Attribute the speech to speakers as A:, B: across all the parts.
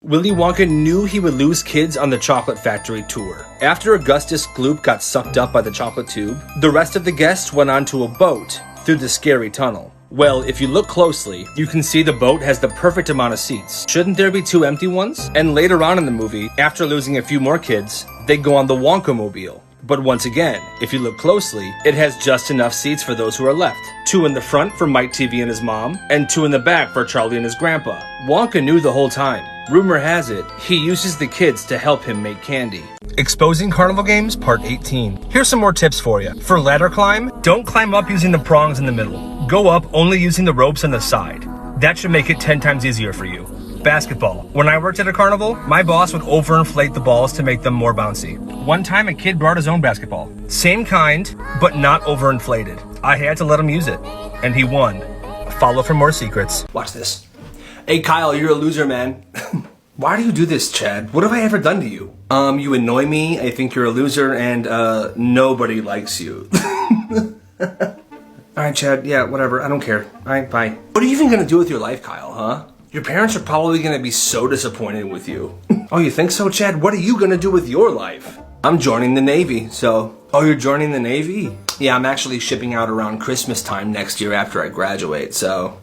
A: Willy Wonka knew he would lose kids on the chocolate factory tour. After Augustus Gloop got sucked up by the chocolate tube, the rest of the guests went onto a boat through the scary tunnel. Well, if you look closely, you can see the boat has the perfect amount of seats. Shouldn't there be 2 empty ones? And later on in the movie, after losing a few more kids, they go on the Wonka-mobile. But once again, if you look closely, it has just enough seats for those who are left. 2 in the front for Mike TV and his mom, and 2 in the back for Charlie and his grandpa. Wonka knew the whole time. Rumor has it, he uses the kids to help him make candy. Exposing Carnival Games, Part 18. Here's some more tips for you. For ladder climb, don't climb up using the prongs in the middle. Go up only using the ropes on the side. That should make it 10 times easier for you. Basketball. When I worked at a carnival, my boss would overinflate the balls to make them more bouncy. One time a kid brought his own basketball. Same kind, but not overinflated. I had to let him use it, and he won. Follow for more secrets. Watch this. Hey Kyle, you're a loser, man. Why do you do this, Chad? What have I ever done to you? You annoy me, I think you're a loser, and nobody likes you. Alright, Chad, yeah, whatever, I don't care. Alright, bye. What are you even gonna do with your life, Kyle, huh? Your parents are probably gonna be so disappointed with you. Oh, you think so, Chad? What are you gonna do with your life? I'm joining the Navy, so... Oh, you're joining the Navy? Yeah, I'm actually shipping out around Christmas time next year after I graduate, so...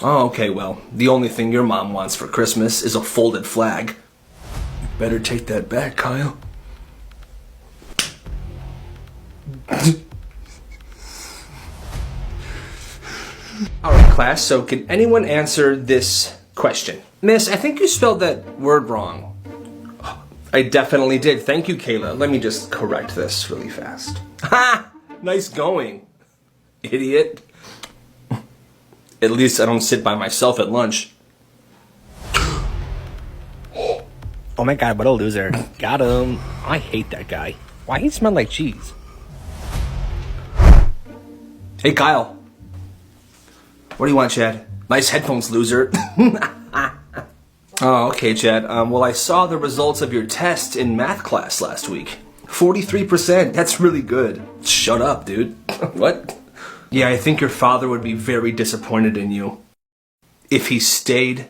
A: Oh, okay, well, the only thing your mom wants for Christmas is a folded flag. You better take that back, Kyle. Alright, class, so can anyone answer this question? Miss, I think you spelled that word wrong. I definitely did. Thank you, Kayla. Let me just correct this really fast. Ha! Nice going, idiot. At least I don't sit by myself at lunch.
B: Oh my god, what a loser. Got him. I hate that guy. Why he smell like cheese?
A: Hey, Kyle. What do you want, Chad? Nice headphones, loser. Oh, okay, Chad. Well, I saw the results of your test in math class last week. 43%. That's really good. Shut up, dude. What? Yeah, I think your father would be very disappointed in you. If he stayed.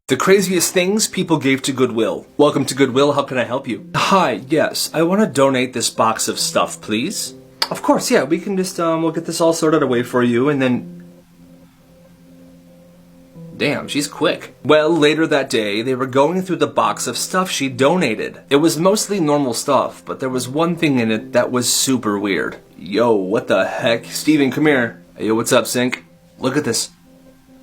A: The craziest things people gave to Goodwill. Welcome to Goodwill, how can I help you? Hi, yes, I want to donate this box of stuff, please. Of course, yeah, we can just, we'll get this all sorted away for you, and then... Damn, she's quick. Well, later that day, they were going through the box of stuff she donated. It was mostly normal stuff, but there was one thing in it that was super weird. Yo, what the heck? Steven, come here. Hey, yo, what's up, Sync? Look at this.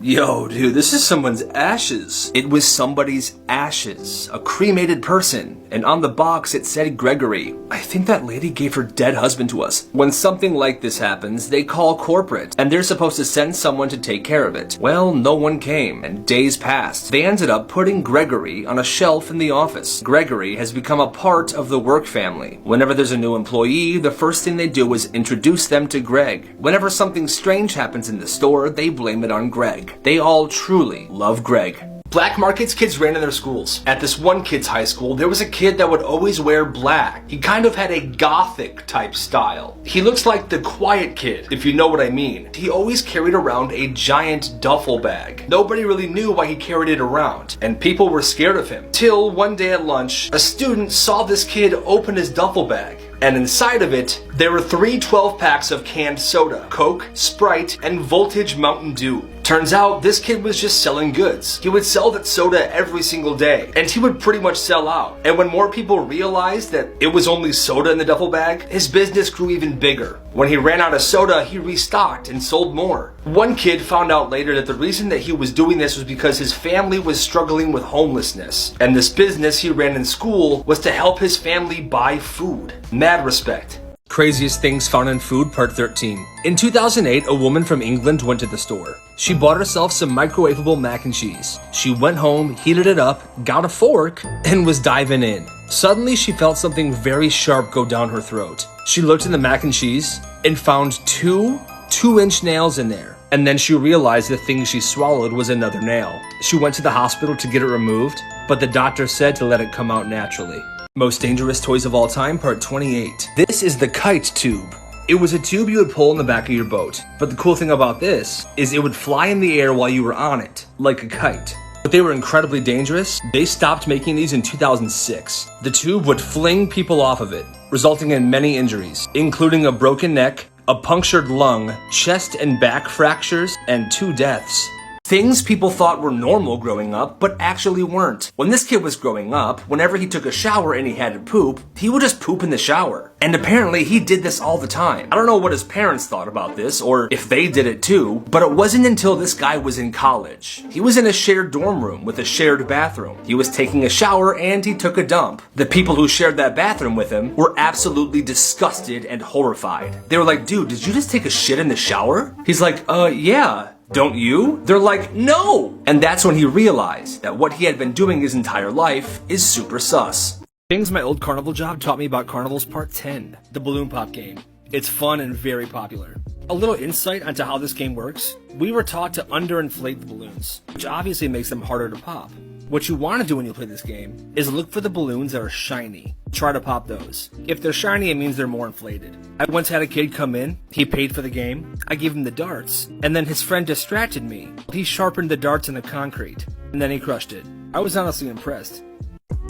A: Yo, dude, this is someone's ashes. It was somebody's ashes. A cremated person. And on the box, it said Gregory. I think that lady gave her dead husband to us. When something like this happens, they call corporate, and they're supposed to send someone to take care of it. Well, no one came, and days passed. They ended up putting Gregory on a shelf in the office. Gregory has become a part of the work family. Whenever there's a new employee, the first thing they do is introduce them to Greg. Whenever something strange happens in the store, they blame it on Greg. They all truly love Greg. Black markets kids ran in their schools. At this one kid's high school, there was a kid that would always wear black. He kind of had a gothic type style. He looks like the quiet kid, if you know what I mean. He always carried around a giant duffel bag. Nobody really knew why he carried it around, and people were scared of him. Till one day at lunch, a student saw this kid open his duffel bag. And inside of it, there were 3 12-packs of canned soda, Coke, Sprite, and Voltage Mountain Dew. Turns out, this kid was just selling goods. He would sell that soda every single day, and he would pretty much sell out. And when more people realized that it was only soda in the duffel bag, his business grew even bigger. When he ran out of soda, he restocked and sold more. One kid found out later that the reason that he was doing this was because his family was struggling with homelessness. And this business he ran in school was to help his family buy food. Mad respect. Craziest things found in food, part 13. In 2008, a woman from England went to the store. She bought herself some microwavable mac and cheese. She went home, heated it up, got a fork, and was diving in. Suddenly, she felt something very sharp go down her throat. She looked in the mac and cheese and found 2 2-inch nails in there. And then she realized the thing she swallowed was another nail. She went to the hospital to get it removed, but the doctor said to let it come out naturally. Most Dangerous Toys of All Time, Part 28. This is the kite tube. It was a tube you would pull in the back of your boat. But the cool thing about this is it would fly in the air while you were on it, like a kite. But they were incredibly dangerous. They stopped making these in 2006. The tube would fling people off of it, resulting in many injuries, including a broken neck, a punctured lung, chest and back fractures, and 2 deaths. Things people thought were normal growing up, but actually weren't. When this kid was growing up, whenever he took a shower and he had to poop, he would just poop in the shower. And apparently he did this all the time. I don't know what his parents thought about this, or if they did it too, but it wasn't until this guy was in college. He was in a shared dorm room with a shared bathroom. He was taking a shower and he took a dump. The people who shared that bathroom with him were absolutely disgusted and horrified. They were like, dude, did you just take a shit in the shower? He's like, yeah. Don't you? They're like, no! And that's when he realized that what he had been doing his entire life is super sus.
B: Things my old carnival job taught me about carnivals Part 10, the balloon pop game. It's fun and very popular. A little insight onto how this game works. We were taught to underinflate the balloons, which obviously makes them harder to pop. What you want to do when you play this game is look for the balloons that are shiny. Try to pop those. If they're shiny, it means they're more inflated. I once had a kid come in, he paid for the game, I gave him the darts, and then his friend distracted me. He sharpened the darts in the concrete, and then he crushed it. I was honestly impressed.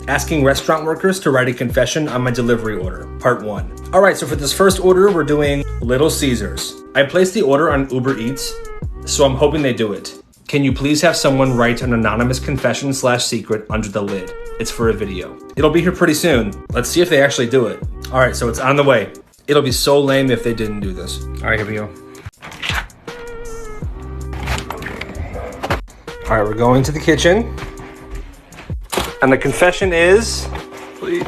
A: Asking restaurant workers to write a confession on my delivery order, Part 1. Alright, so for this first order, we're doing Little Caesars. I placed the order on Uber Eats, so I'm hoping they do it. Can you please have someone write an anonymous confession/secret under the lid? It's for a video. It'll be here pretty soon. Let's see if they actually do it. Alright, so it's on the way. It'll be so lame if they didn't do this. Alright, here we go. Alright, we're going to the kitchen. And the confession is... Please.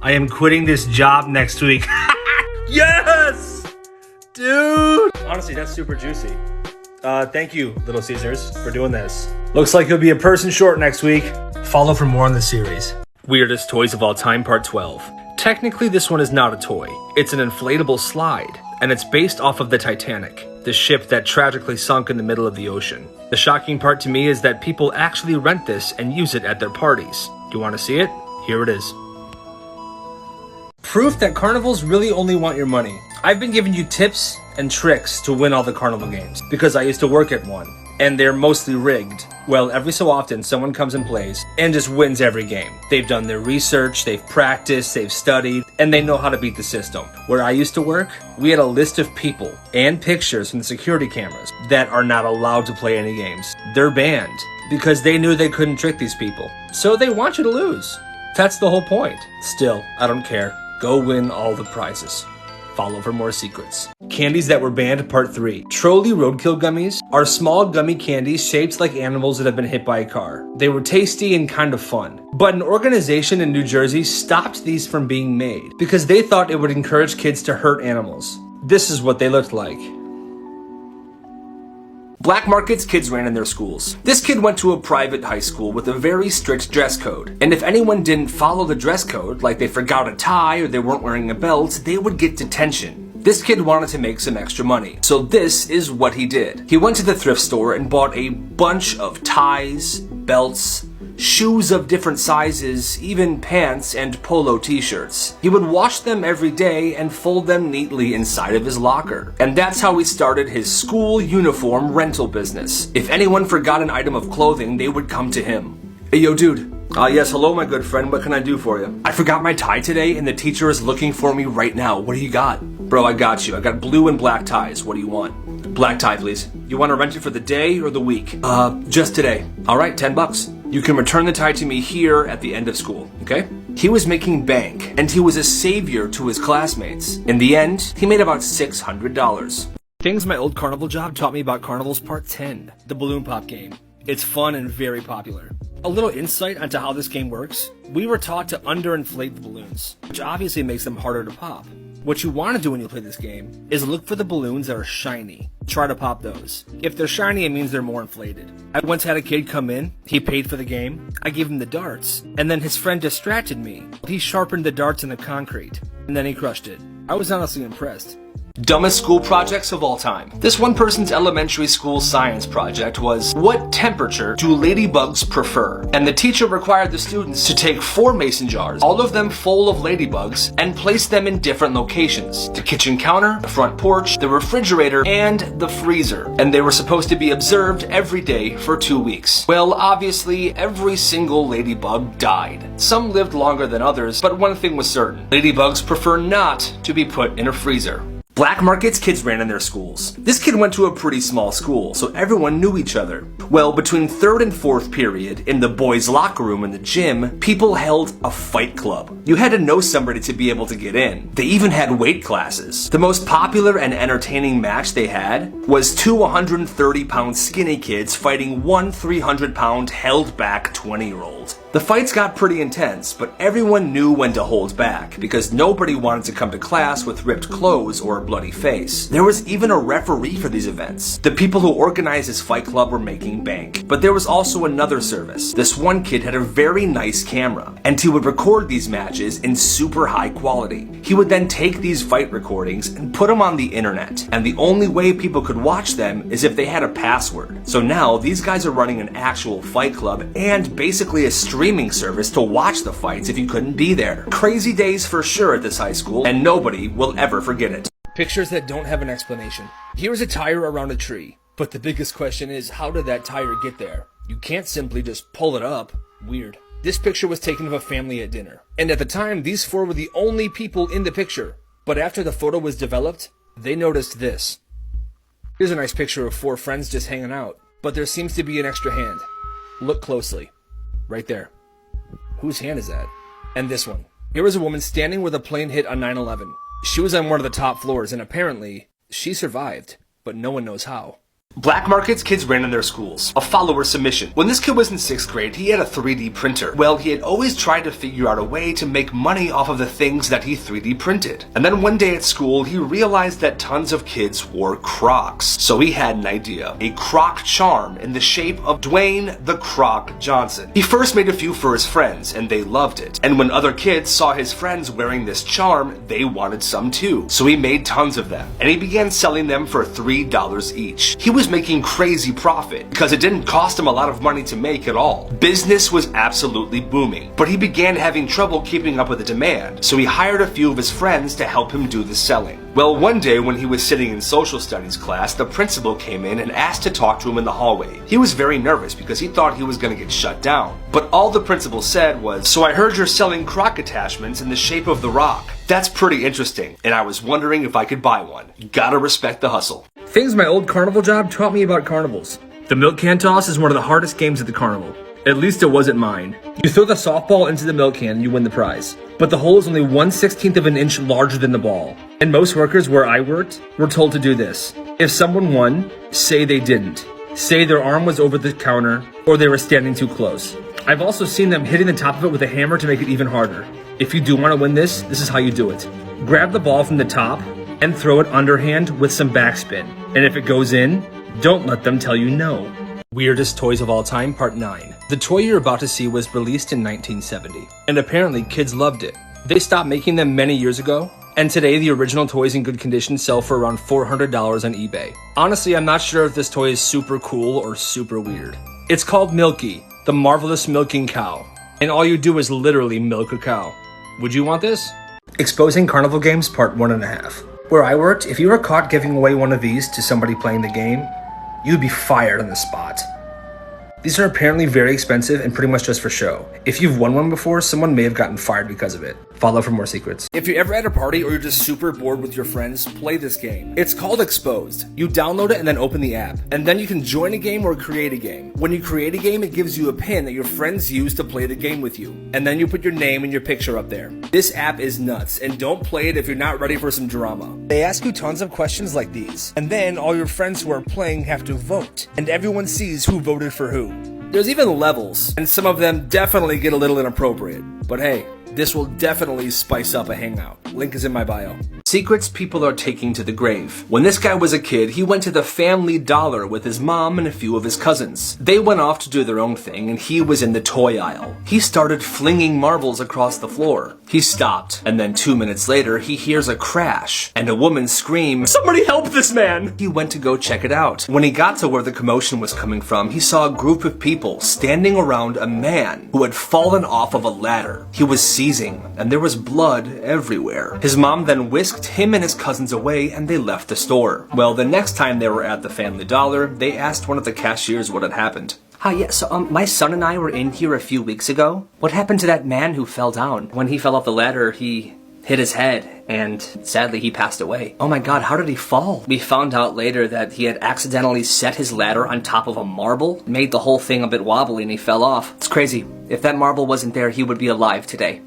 A: I am quitting this job next week. Yes! Dude! Honestly, that's super juicy. Thank you, Little Caesars, for doing this. Looks like you'll be a person short next week. Follow for more on the series. Weirdest Toys of All Time, Part 12. Technically, this one is not a toy. It's an inflatable slide, and it's based off of the Titanic, the ship that tragically sunk in the middle of the ocean. The shocking part to me is that people actually rent this and use it at their parties. Do you want to see it? Here it is. Proof that carnivals really only want your money. I've been giving you tips and tricks to win all the carnival games because I used to work at one, and they're mostly rigged. Well, every so often someone comes and plays and just wins every game. They've done their research, they've practiced, they've studied, and they know how to beat the system. Where I used to work, we had a list of people and pictures from the security cameras that are not allowed to play any games. They're banned because they knew they couldn't trick these people. So they want you to lose. That's the whole point. Still, I don't care. Go win all the prizes. Follow for more secrets. Candies that were banned, Part 3. Trolley roadkill gummies are small gummy candies shaped like animals that have been hit by a car. They were tasty and kind of fun. But an organization in New Jersey stopped these from being made because they thought it would encourage kids to hurt animals. This is what they looked like. Black markets kids ran in their schools. This kid went to a private high school with a very strict dress code. And if anyone didn't follow the dress code, like they forgot a tie or they weren't wearing a belt, they would get detention. This kid wanted to make some extra money. So this is what he did. He went to the thrift store and bought a bunch of ties, belts, shoes of different sizes, even pants and polo t-shirts. He would wash them every day and fold them neatly inside of his locker. And that's how he started his school uniform rental business. If anyone forgot an item of clothing, they would come to him. Hey, yo, dude. Yes, hello, my good friend. What can I do for you? I forgot my tie today, and the teacher is looking for me right now. What do you got? Bro, I got you. I got blue and black ties. What do you want? Black tie, please. You want to rent it for the day or the week? Just today. All right, $10. You can return the tie to me here at the end of school, okay? He was making bank, and he was a savior to his classmates. In the end, he made about $600.
B: Things my old carnival job taught me about carnivals Part 10, the balloon pop game. It's fun and very popular. A little insight onto how this game works. We were taught to underinflate the balloons, which obviously makes them harder to pop. What you want to do when you play this game is look for the balloons that are shiny. Try to pop those. If they're shiny, it means they're more inflated. I once had a kid come in, he paid for the game, I gave him the darts, and then his friend distracted me. He sharpened the darts in the concrete, and then he crushed it. I was honestly impressed.
A: Dumbest school projects of all time. This one person's elementary school science project was, what temperature do ladybugs prefer? And the teacher required the students to take 4 mason jars, all of them full of ladybugs, and place them in different locations. The kitchen counter, the front porch, the refrigerator, and the freezer. And they were supposed to be observed every day for 2 weeks. Well, obviously, every single ladybug died. Some lived longer than others, but one thing was certain. Ladybugs prefer not to be put in a freezer. Black markets kids ran in their schools. This kid went to a pretty small school, so everyone knew each other. Well, between 3rd and 4th period, in the boys' locker room in the gym, people held a fight club. You had to know somebody to be able to get in. They even had weight classes. The most popular and entertaining match they had was 2 130-pound skinny kids fighting one 300-pound held-back 20-year-old. The fights got pretty intense, but everyone knew when to hold back, because nobody wanted to come to class with ripped clothes or a bloody face. There was even a referee for these events. The people who organized this fight club were making bank. But there was also another service. This one kid had a very nice camera, and he would record these matches in super high quality. He would then take these fight recordings and put them on the internet, and the only way people could watch them is if they had a password. So now, these guys are running an actual fight club and basically a streaming service to watch the fights if you couldn't be there. Crazy days for sure at this high school, and nobody will ever forget it.
B: Pictures that don't have an explanation. Here's a tire around a tree, but the biggest question is, how did that tire get there? You can't simply just pull it up. Weird. This picture was taken of a family at dinner, and at the time, these 4 were the only people in the picture. But after the photo was developed, they noticed this. Here's a nice picture of 4 friends just hanging out, but there seems to be an extra hand. Look closely. Right there. Whose hand is that? And this one. Here was a woman standing where the plane hit on 9/11. She was on one of the top floors, and apparently, she survived, but no one knows how.
A: Black markets kids ran in their schools. A follower submission. When this kid was in 6th grade, he had a 3D printer. Well, he had always tried to figure out a way to make money off of the things that he 3D printed. And then one day at school, he realized that tons of kids wore Crocs. So he had an idea. A Croc charm in the shape of Dwayne the Croc Johnson. He first made a few for his friends, and they loved it. And when other kids saw his friends wearing this charm, they wanted some too. So he made tons of them, and he began selling them for $3 each. He was making crazy profit because it didn't cost him a lot of money to make at all. Business was absolutely booming, but he began having trouble keeping up with the demand, so he hired a few of his friends to help him do the selling. Well, one day when he was sitting in social studies class, the principal came in and asked to talk to him in the hallway. He was very nervous because he thought he was going to get shut down, but all the principal said was, "So I heard you're selling Croc attachments in the shape of the Rock. That's pretty interesting, and I was wondering if I could buy one." Gotta respect the hustle.
B: Things my old carnival job taught me about carnivals. The milk can toss is one of the hardest games at the carnival. At least it wasn't mine. You throw the softball into the milk can and you win the prize. But the hole is only 1/16 of an inch larger than the ball. And most workers where I worked were told to do this. If someone won, say they didn't. Say their arm was over the counter or they were standing too close. I've also seen them hitting the top of it with a hammer to make it even harder. If you do want to win this is how you do it. Grab the ball from the top and throw it underhand with some backspin. And if it goes in, don't let them tell you no. Weirdest Toys of All Time, Part 9. The toy you're about to see was released in 1970, and apparently kids loved it. They stopped making them many years ago, and today the original toys in good condition sell for around $400 on eBay. Honestly, I'm not sure if this toy is super cool or super weird. It's called Milky, the marvelous milking cow, and all you do is literally milk a cow. Would you want this? Exposing Carnival Games, Part 1.5. Where I worked, if you were caught giving away one of these to somebody playing the game, you'd be fired on the spot. These are apparently very expensive and pretty much just for show. If you've won one before, someone may have gotten fired because of it. Follow for more secrets. If you're ever at a party or you're just super bored with your friends, play this game. It's called Exposed. You download it and then open the app. And then you can join a game or create a game. When you create a game, it gives you a pin that your friends use to play the game with you. And then you put your name and your picture up there. This app is nuts, and don't play it if you're not ready for some drama. They ask you tons of questions like these. And then all your friends who are playing have to vote. And everyone sees who voted for who. There's even levels, and some of them definitely get a little inappropriate. But hey, this will definitely spice up a hangout. Link is in my bio.
A: Secrets people are taking to the grave. When this guy was a kid, he went to the Family Dollar with his mom and a few of his cousins. They went off to do their own thing, and he was in the toy aisle. He started flinging marbles across the floor. He stopped, and then 2 minutes later, he hears a crash and a woman scream, "Somebody help this man!" He went to go check it out. When he got to where the commotion was coming from, he saw a group of people standing around a man who had fallen off of a ladder. He was seizing, and there was blood everywhere. His mom then whisked him and his cousins away, and they left the store. Well, the next time they were at the Family Dollar, they asked one of the cashiers what had happened.
C: Hi, yeah, so my son and I were in here a few weeks ago. What happened to that man who fell down? When he fell off the ladder, he hit his head, and sadly he passed away. Oh my god, how did he fall? We found out later that he had accidentally set his ladder on top of a marble, made the whole thing a bit wobbly, and he fell off. It's crazy. If that marble wasn't there, he would be alive today.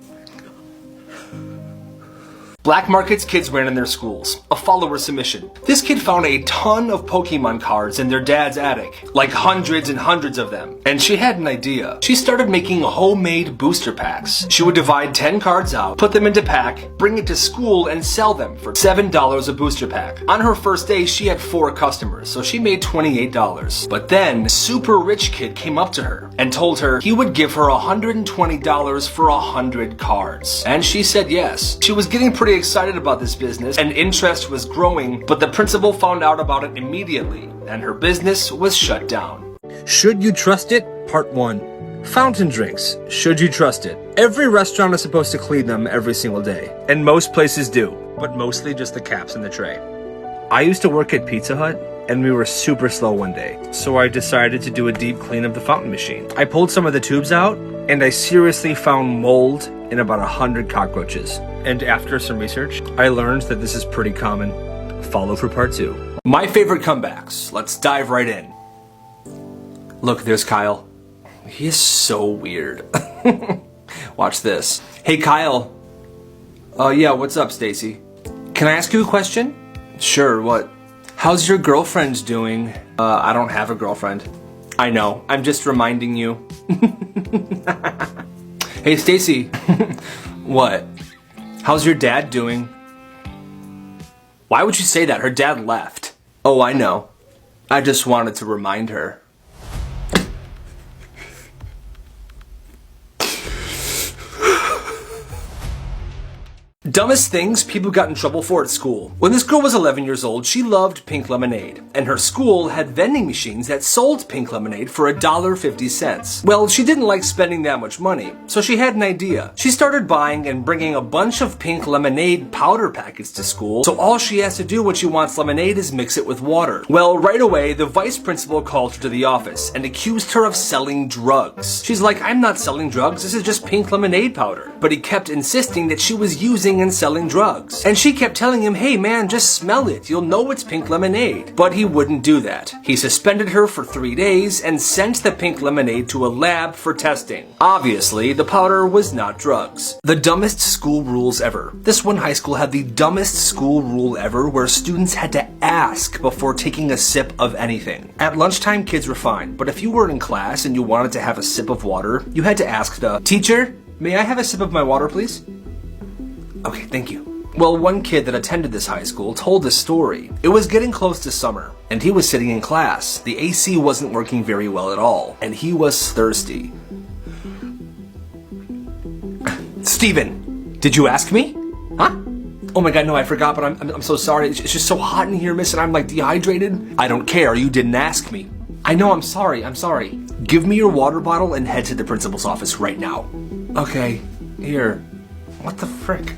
A: Black markets kids ran in their schools. A follower submission. This kid found a ton of Pokemon cards in their dad's attic. Like hundreds and hundreds of them. And she had an idea. She started making homemade booster packs. She would divide 10 cards out, put them into pack, bring it to school, and sell them for $7 a booster pack. On her first day, she had 4 customers, so she made $28. But then, a super rich kid came up to her and told her he would give her $120 for 100 cards. And she said yes. She was getting pretty excited about this business, and interest was growing, but the principal found out about it immediately, and her business was shut down.
B: Should you trust it? Part 1. Fountain drinks. Should you trust it? Every restaurant is supposed to clean them every single day, and most places do, but mostly just the caps in the tray. I used to work at Pizza Hut, and we were super slow one day, so I decided to do a deep clean of the fountain machine. I pulled some of the tubes out, and I seriously found mold in about 100 cockroaches. And after some research, I learned that this is pretty common. Follow for part 2.
A: My favorite comebacks. Let's dive right in. Look, there's Kyle. He is so weird. Watch this. Hey, Kyle. Yeah, what's up, Stacy? Can I ask you a question? Sure, what? How's your girlfriend doing? I don't have a girlfriend. I know, I'm just reminding you. Hey, Stacy. What? How's your dad doing? Why would you say that? Her dad left. Oh, I know. I just wanted to remind her. Dumbest things people got in trouble for at school. When this girl was 11 years old, she loved pink lemonade, and her school had vending machines that sold pink lemonade for $1.50. Well, she didn't like spending that much money, so she had an idea. She started buying and bringing a bunch of pink lemonade powder packets to school, so all she has to do when she wants lemonade is mix it with water. Well, right away, the vice principal called her to the office and accused her of selling drugs. She's like, I'm not selling drugs, this is just pink lemonade powder. But he kept insisting that she was using and selling drugs. And she kept telling him, hey man, just smell it, you'll know it's pink lemonade. But he wouldn't do that. He suspended her for 3 days and sent the pink lemonade to a lab for testing. Obviously, the powder was not drugs. The dumbest school rules ever. This one high school had the dumbest school rule ever where students had to ask before taking a sip of anything. At lunchtime, kids were fine, but if you were in class and you wanted to have a sip of water, you had to ask the teacher, may I have a sip of my water, please? Okay, thank you. Well, one kid that attended this high school told this story. It was getting close to summer, and he was sitting in class. The AC wasn't working very well at all, and he was thirsty. Steven, did you ask me? Huh? Oh my god, no, I forgot, but I'm so sorry. It's just so hot in here, miss, and I'm like dehydrated. I don't care, you didn't ask me. I know, I'm sorry. Give me your water bottle and head to the principal's office right now. Okay, here. What the frick?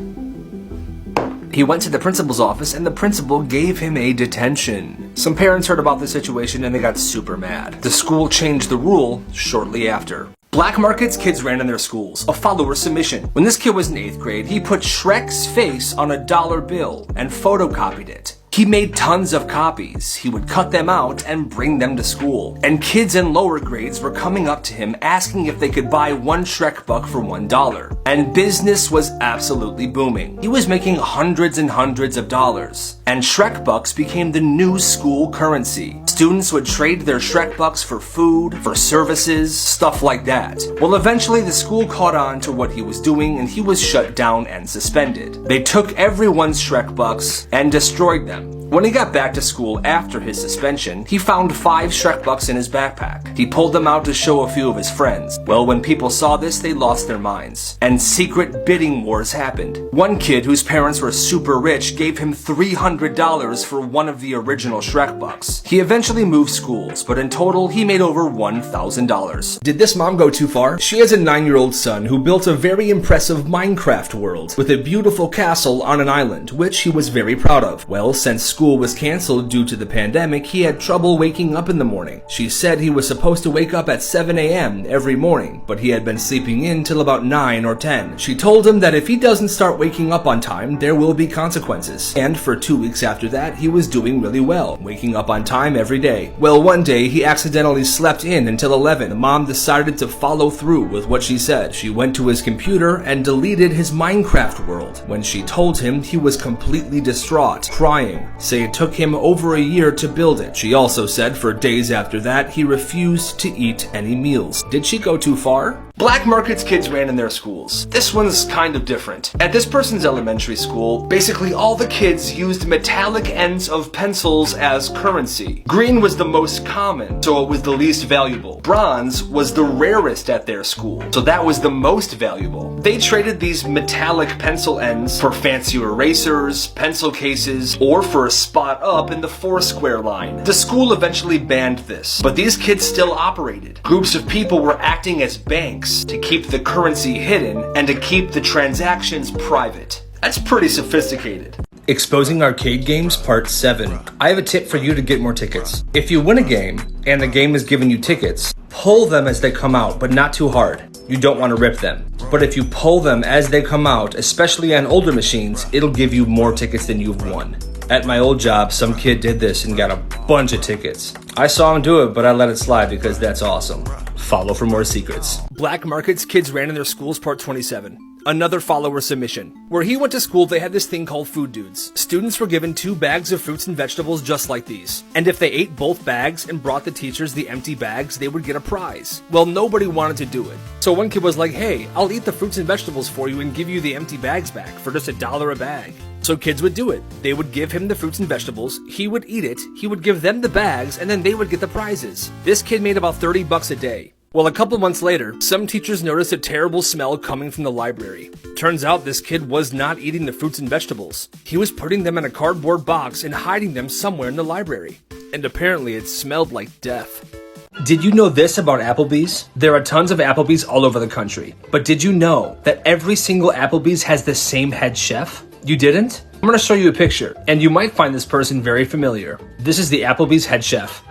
A: He went to the principal's office and the principal gave him a detention. Some parents heard about the situation and they got super mad. The school changed the rule shortly after. Black markets kids ran in their schools. A follower submission. When this kid was in 8th grade, he put Shrek's face on a dollar bill and photocopied it. He made tons of copies. He would cut them out and bring them to school. And kids in lower grades were coming up to him asking if they could buy one Shrek buck for $1. And business was absolutely booming. He was making hundreds and hundreds of dollars. And Shrek bucks became the new school currency. Students would trade their Shrek bucks for food, for services, stuff like that. Well, eventually the school caught on to what he was doing and he was shut down and suspended. They took everyone's Shrek bucks and destroyed them. When he got back to school after his suspension, he found 5 Shrek bucks in his backpack. He pulled them out to show a few of his friends. Well, when people saw this, they lost their minds. And secret bidding wars happened. One kid whose parents were super rich gave him $300 for one of the original Shrek bucks. He eventually moved schools, but in total, he made over $1,000.
B: Did this mom go too far? She has a 9-year-old son who built a very impressive Minecraft world with a beautiful castle on an island, which he was very proud of. Well, since school was canceled due to the pandemic, he had trouble waking up in the morning. She said he was supposed to wake up at 7 a.m. every morning, but he had been sleeping in till about 9 or 10. She told him that if he doesn't start waking up on time, there will be consequences. And for 2 weeks after that, he was doing really well, waking up on time every day. Well, one day, he accidentally slept in until 11. The mom decided to follow through with what she said. She went to his computer and deleted his Minecraft world. When she told him, he was completely distraught, crying, saying it took him over a year to build it. She also said for days after that, he refused to eat any meals. Did she go too far?
A: Black markets kids ran in their schools. This one's kind of different. At this person's elementary school, basically all the kids used metallic ends of pencils as currency. Green was the most common, so it was the least valuable. Bronze was the rarest at their school, so that was the most valuable. They traded these metallic pencil ends for fancy erasers, pencil cases, or for a spot up in the Foursquare line. The school eventually banned this, but these kids still operated. Groups of people were acting as banks to keep the currency hidden and to keep the transactions private. That's pretty sophisticated.
B: Exposing arcade games part 7. I have a tip for you to get more tickets. If you win a game and the game is giving you tickets, pull them as they come out, but not too hard. You don't want to rip them. But if you pull them as they come out, especially on older machines, it'll give you more tickets than you've won. At my old job, some kid did this and got a bunch of tickets. I saw him do it, but I let it slide because that's awesome. Follow for more secrets. Black markets kids ran in their schools part 27. Another follower submission. Where he went to school, they had this thing called food dudes. Students were given 2 bags of fruits and vegetables just like these. And if they ate both bags and brought the teachers the empty bags, they would get a prize. Well, nobody wanted to do it. So one kid was like, hey, I'll eat the fruits and vegetables for you and give you the empty bags back for just $1 a bag. So kids would do it. They would give him the fruits and vegetables, he would eat it, he would give them the bags, and then they would get the prizes. This kid made about $30 a day. Well, a couple months later, some teachers noticed a terrible smell coming from the library. Turns out this kid was not eating the fruits and vegetables. He was putting them in a cardboard box and hiding them somewhere in the library. And apparently it smelled like death. Did you know this about Applebee's? There are tons of Applebee's all over the country. But did you know that every single Applebee's has the same head chef? You didn't? I'm gonna show you a picture, and you might find this person very familiar. This is the Applebee's head chef.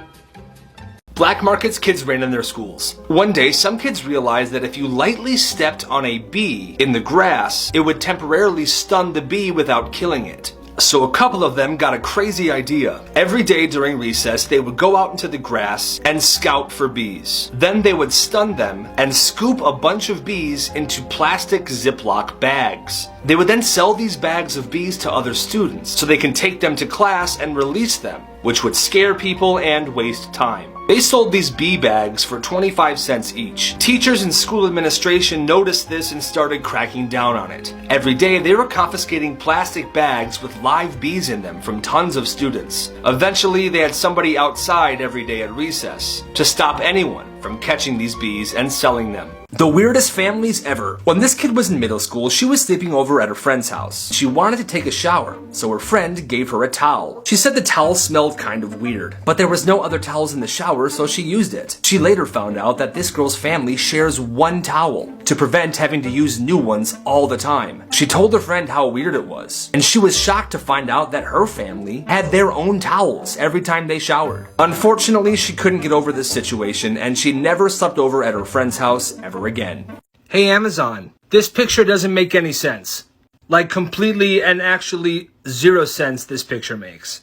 A: Black markets kids ran in their schools. One day, some kids realized that if you lightly stepped on a bee in the grass, it would temporarily stun the bee without killing it. So a couple of them got a crazy idea. Every day during recess, they would go out into the grass and scout for bees. Then they would stun them and scoop a bunch of bees into plastic Ziploc bags. They would then sell these bags of bees to other students so they can take them to class and release them, which would scare people and waste time. They sold these bee bags for 25 cents each. Teachers and school administration noticed this and started cracking down on it. Every day they were confiscating plastic bags with live bees in them from tons of students. Eventually they had somebody outside every day at recess to stop anyone from catching these bees and selling them. The weirdest families ever. When this kid was in middle school, she was sleeping over at her friend's house. She wanted to take a shower, so her friend gave her a towel. She said the towel smelled kind of weird, but there was no other towels in the shower, so she used it. She later found out that this girl's family shares one towel to prevent having to use new ones all the time. She told her friend how weird it was, and she was shocked to find out that her family had their own towels every time they showered. Unfortunately, she couldn't get over this situation, and she never slept over at her friend's house ever again.
B: Hey Amazon, this picture doesn't make any sense. Like completely and actually 0 sense this picture makes.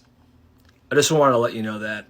B: I just wanted to let you know that.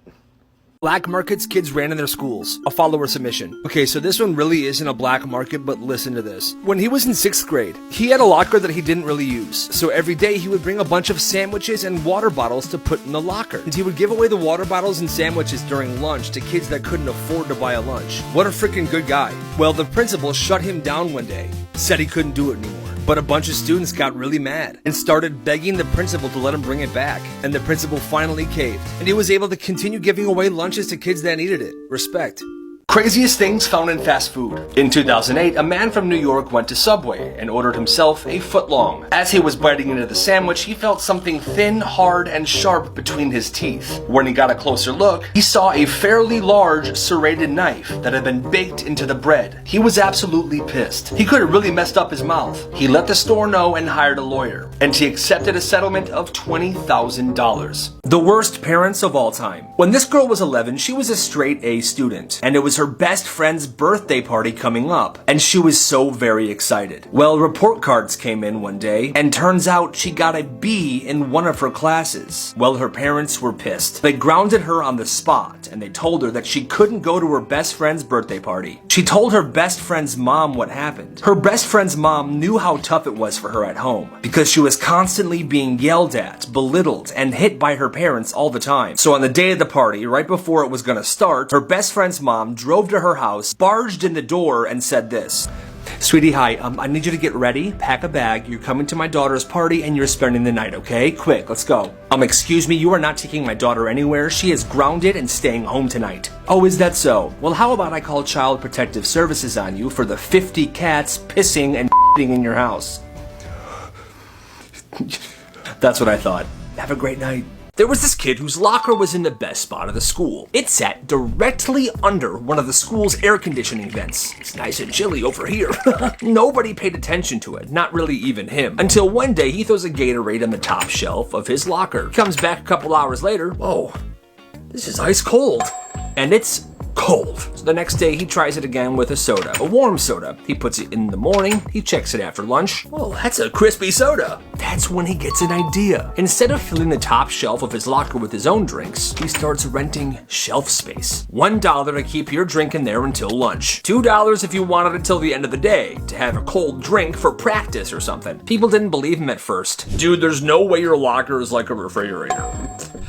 B: Black markets kids ran in their schools. A follower submission. Okay, so this one really isn't a black market, but listen to this. When he was in 6th grade, he had a locker that he didn't really use. So every day he would bring a bunch of sandwiches and water bottles to put in the locker. And he would give away the water bottles and sandwiches during lunch to kids that couldn't afford to buy a lunch. What a freaking good guy. Well, the principal shut him down one day. Said he couldn't do it anymore. But a bunch of students got really mad and started begging the principal to let him bring it back. And the principal finally caved. And he was able to continue giving away lunches to kids that needed it. Respect.
A: Craziest things found in fast food. In 2008, a man from New York went to Subway and ordered himself a footlong. As he was biting into the sandwich, he felt something thin, hard, and sharp between his teeth. When he got a closer look, he saw a fairly large serrated knife that had been baked into the bread. He was absolutely pissed. He could have really messed up his mouth. He let the store know and hired a lawyer, and he accepted a settlement of $20,000.
C: The worst parents of all time. When this girl was 11, she was a straight A student, and it was her best friend's birthday party coming up, and she was so very excited. Well, report cards came in one day, and turns out she got a B in one of her classes. Well, her parents were pissed. They grounded her on the spot, and they told her that she couldn't go to her best friend's birthday party. She told her best friend's mom what happened. Her best friend's mom knew how tough it was for her at home, because she was constantly being yelled at, belittled, and hit by her parents all the time. So on the day of the party, right before it was gonna start, her best friend's mom drove to her house, barged in the door, and said this. Sweetie, hi, I need you to get ready, pack a bag, you're coming to my daughter's party, and you're spending the night, okay? Quick, let's go. Excuse me, you are not taking my daughter anywhere. She is grounded and staying home tonight. Oh, is that so? Well, how about I call Child Protective Services on you for the 50 cats pissing and in your house? That's what I thought. Have a great night. There was this kid whose locker was in the best spot of the school. It sat directly under one of the school's air conditioning vents. It's nice and chilly over here. Nobody paid attention to it, not really even him, until one day he throws a Gatorade on the top shelf of his locker. Comes back a couple hours later. Whoa, this is ice cold. And it's cold. So the next day he tries it again with a soda, a warm soda. He puts it in the morning, he checks it after lunch. Well, that's a crispy soda. That's when he gets an idea. Instead of filling the top shelf of his locker with his own drinks, he starts renting shelf space. $1 to keep your drink in there until lunch. $2 if you wanted it till the end of the day, to have a cold drink for practice or something. People didn't believe him at first. Dude, there's no way your locker is like a refrigerator.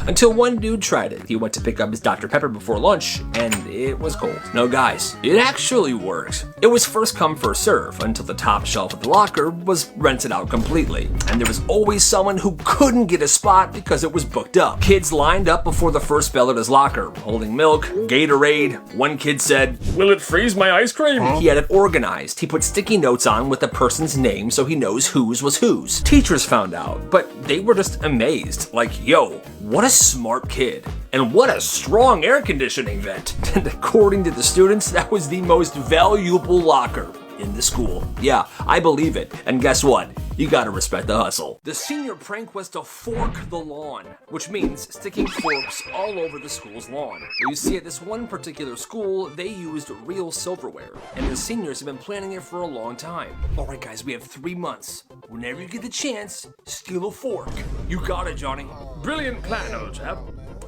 C: Until one dude tried it. He went to pick up his Dr. Pepper before lunch, and it was cold. No guys, it actually worked. It was first come first serve until the top shelf of the locker was rented out completely. And there was always someone who couldn't get a spot because it was booked up. Kids lined up before the first bell at his locker, holding milk, Gatorade. One kid said, "Will it freeze my ice cream?" He had it organized. He put sticky notes on with the person's name so he knows whose was whose. Teachers found out, but they were just amazed. Like, yo, what a smart kid. And what a strong air conditioning vent. And according to the students, that was the most valuable locker in the school. Yeah, I believe it. And guess what? You gotta respect the hustle. The senior prank was to fork the lawn, which means sticking forks all over the school's lawn. You see, at this one particular school, they used real silverware, and the seniors have been planning it for a long time. All right, guys, we have 3 months. Whenever you get the chance, steal a fork. You got it, Johnny. Brilliant plan, old chap.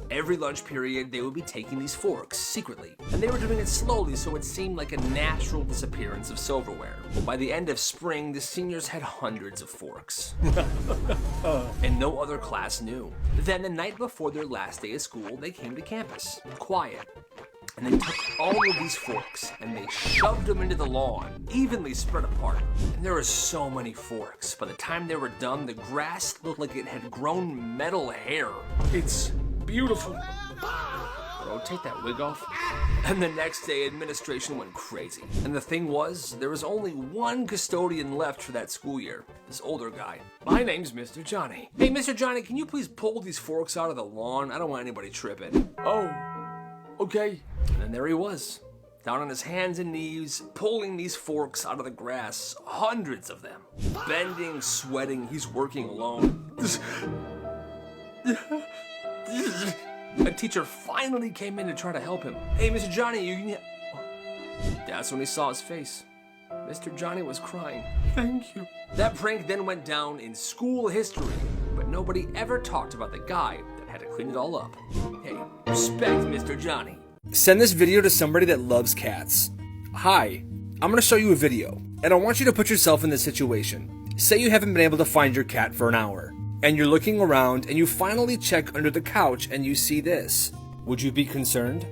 C: Every lunch period, they would be taking these forks secretly, and they were doing it slowly so it seemed like a natural disappearance of silverware. But by the end of spring, the seniors had hundreds of forks. And no other class knew. Then the night before their last day of school, they came to campus, quiet. And they took all of these forks and they shoved them into the lawn, evenly spread apart. And there were so many forks. By the time they were done, the grass looked like it had grown metal hair. It's beautiful. Bro, take that wig off. And the next day, administration went crazy. And the thing was, there was only one custodian left for that school year. This older guy. My name's Mr. Johnny. Hey, Mr. Johnny, can you please pull these forks out of the lawn? I don't want anybody tripping. Oh, okay. And then there he was, down on his hands and knees, pulling these forks out of the grass. Hundreds of them. Bending, sweating, he's working alone. A teacher finally came in to try to help him. Hey, Mr. Johnny, you can... That's when he saw his face. Mr. Johnny was crying. Thank you. That prank then went down in school history, but nobody ever talked about the guy that
A: Had to clean it all up. Hey, respect Mr. Johnny.
B: Send this video to somebody that loves cats. Hi, I'm going to show you a video, and I want you to put yourself in this situation. Say you haven't been able to find your cat for an hour, and you're looking around and you finally check under the couch and you see this. Would you be concerned?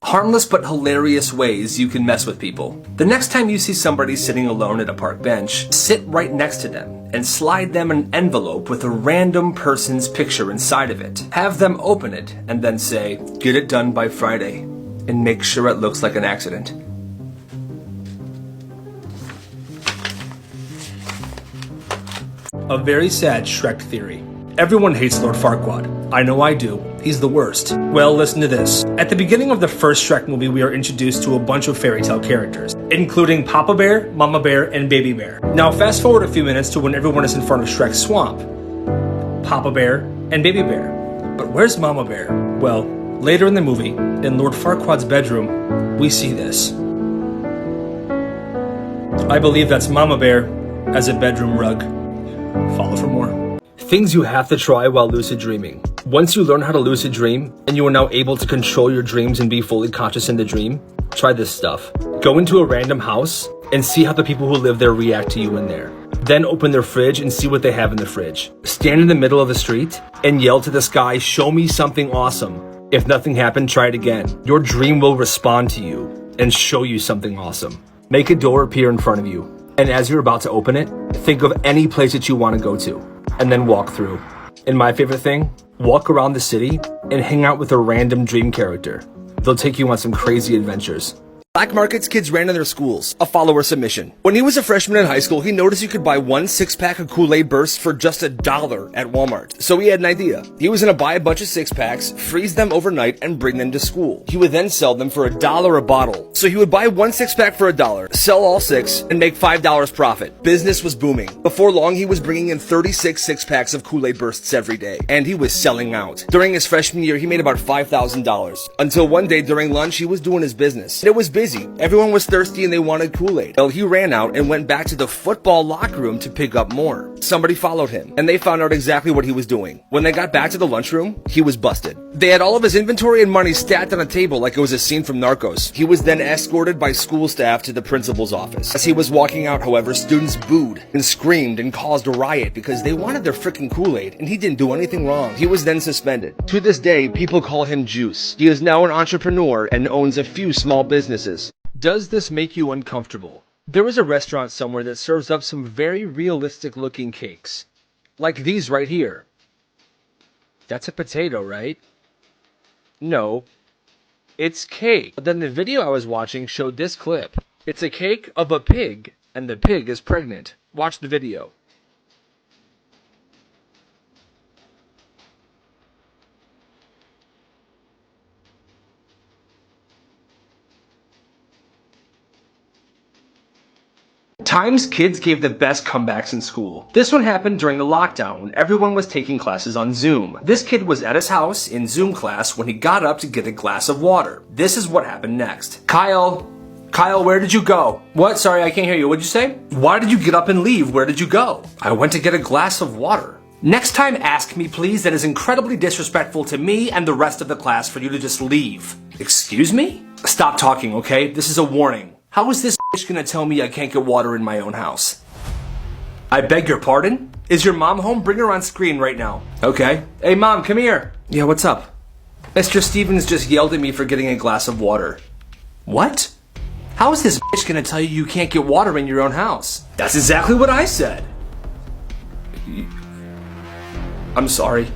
A: Harmless but hilarious ways you can mess with people. The next time you see somebody sitting alone at a park bench, sit right next to them and slide them an envelope with a random person's picture inside of it. Have them open it and then say, "Get it done by Friday," and make sure it looks like an accident.
B: A very sad Shrek theory. Everyone hates Lord Farquaad. I know I do. He's the worst. Well, listen to this. At the beginning of the first Shrek movie, we are introduced to a bunch of fairy tale characters, including Papa Bear, Mama Bear, and Baby Bear. Now fast forward a few minutes to when everyone is in front of Shrek's swamp. Papa Bear and Baby Bear. But where's Mama Bear? Well, later in the movie, in Lord Farquaad's bedroom, we see this. I believe that's Mama Bear as a bedroom rug. Follow for more. Things you have to try while lucid dreaming. Once you learn how to lucid dream, and you are now able to control your dreams and be fully conscious in the dream, try this stuff. Go into a random house and see how the people who live there react to you in there. Then open their fridge and see what they have in the fridge. Stand in the middle of the street and yell to the sky, "Show me something awesome." If nothing happened, try it again. Your dream will respond to you and show you something awesome. Make a door appear in front of you, and as you're about to open it, think of any place that you want to go to, and then walk through. And my favorite thing, walk around the city and hang out with a random dream character. They'll take you on some crazy adventures. Black markets kids ran in their schools. A follower submission. When he was a freshman in high school, he noticed you could buy one 6-pack of Kool-Aid Bursts for just $1 at Walmart. So he had an idea. He was gonna buy a bunch of 6-packs, freeze them overnight, and bring them to school. He would then sell them for $1 a bottle. So he would buy one 6-pack for $1, sell all 6, and make $5 profit. Business was booming. Before long, he was bringing in 36 6-packs of Kool-Aid Bursts every day, and he was selling out. During his freshman year, he made about $5,000. Until one day during lunch, he was doing his business. It was busy. Everyone was thirsty and they wanted Kool-Aid. Well, he ran out and went back to the football locker room to pick up more. Somebody followed him, and they found out exactly what he was doing. When they got back to the lunchroom, he was busted. They had all of his inventory and money stacked on a table like it was a scene from Narcos. He was then escorted by school staff to the principal's office. As he was walking out, however, students booed and screamed and caused a riot because they wanted their frickin' Kool-Aid, and he didn't do anything wrong. He was then suspended. To this day, people call him Juice. He is now an entrepreneur and owns a few small businesses. Does this make you uncomfortable? There is a restaurant somewhere that serves up some very realistic looking cakes. Like these right here. That's a potato, right? No. It's cake. But then the video I was watching showed this clip. It's a cake of a pig, and the pig is pregnant. Watch the video. Times kids gave the best comebacks in school. This one happened during the lockdown when everyone was taking classes on Zoom. This kid was at his house in Zoom class when he got up to get a glass of water. This is what happened next. Kyle, where did you go? What? Sorry, I can't hear you. What'd you say? Why did you get up and leave? Where did you go? I went to get a glass of water. Next time, ask me, please. That is incredibly disrespectful to me and the rest of the class for you to just leave. Excuse me? Stop talking, okay? This is a warning. How is this bitch gonna tell me I can't get water in my own house? I beg your pardon? Is your mom home? Bring her on screen right now. Okay. Hey mom, come here. Yeah, what's up? Mr. Stevens just yelled at me for getting a glass of water. What? How is this bitch gonna tell you you can't get water in your own house? That's exactly what I said. I'm sorry.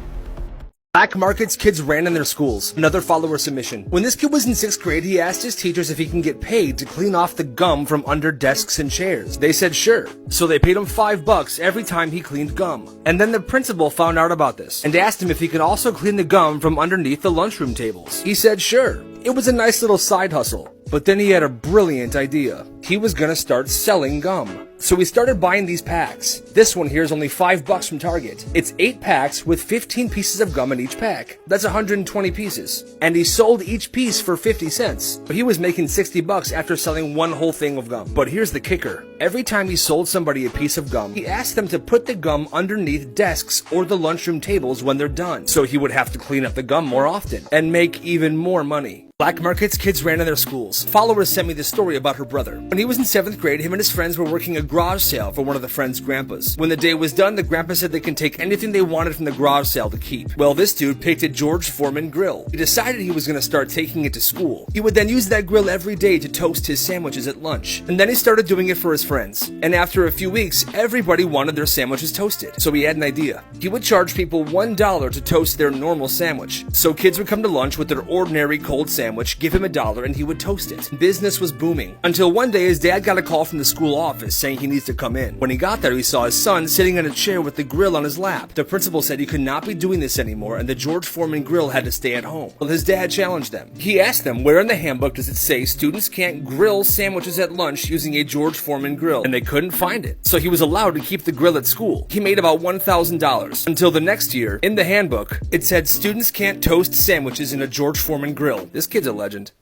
B: Black markets kids ran in their schools. Another follower submission. When this kid was in 6th grade, he asked his teachers if he can get paid to clean off the gum from under desks and chairs. They said sure. So they paid him $5 every time he cleaned gum. And then the principal found out about this and asked him if he could also clean the gum from underneath the lunchroom tables. He said sure. It was a nice little side hustle. But then he had a brilliant idea. He was gonna start selling gum. So he started buying these packs. This one here is only $5 from Target. It's 8 packs with 15 pieces of gum in each pack. That's 120 pieces. And he sold each piece for 50 cents. But he was making $60 after selling one whole thing of gum. But here's the kicker. Every time he sold somebody a piece of gum, he asked them to put the gum underneath desks or the lunchroom tables when they're done. So he would have to clean up the gum more often and make even more money. Black markets kids ran in their schools. Followers sent me this story about her brother. When he was in 7th grade, him and his friends were working a garage sale for one of the friends' grandpas. When the day was done, the grandpa said they can take anything they wanted from the garage sale to keep. Well, this dude picked a George Foreman grill. He decided he was going to start taking it to school. He would then use that grill every day to toast his sandwiches at lunch. And then he started doing it for his friends. And after a few weeks, everybody wanted their sandwiches toasted. So he had an idea. He would charge people $1 to toast their normal sandwich. So kids would come to lunch with their ordinary cold sandwich, give him $1, and he would toast it. Business was booming. Until one day his dad got a call from the school office saying he needs to come in. When he got there, he saw his son sitting in a chair with the grill on his lap. The principal said he could not be doing this anymore and the George Foreman grill had to stay at home. Well, his dad challenged them. He asked them, where in the handbook does it say students can't grill sandwiches at lunch using a George Foreman grill? And they couldn't find it. So he was allowed to keep the grill at school. He made about $1,000 until the next year, in the handbook, it said students can't toast sandwiches in a George Foreman grill. This kid's a legend.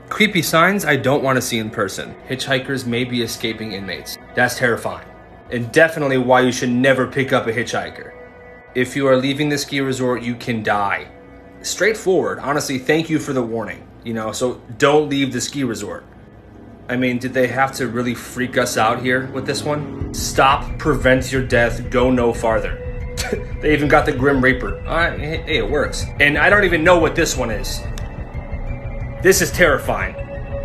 A: Creepy signs I don't want to see in person. Hitchhikers may be escaping inmates. That's terrifying. And definitely why you should never pick up a hitchhiker. If you are leaving the ski resort, you can die. Straightforward. Honestly, thank you for the warning. So don't leave the ski resort. I mean, did they have to really freak us out here with this one? Stop, prevent your death, go no farther. They even got the Grim Reaper. Alright, hey, it works. And I don't even know what this one is. This is terrifying.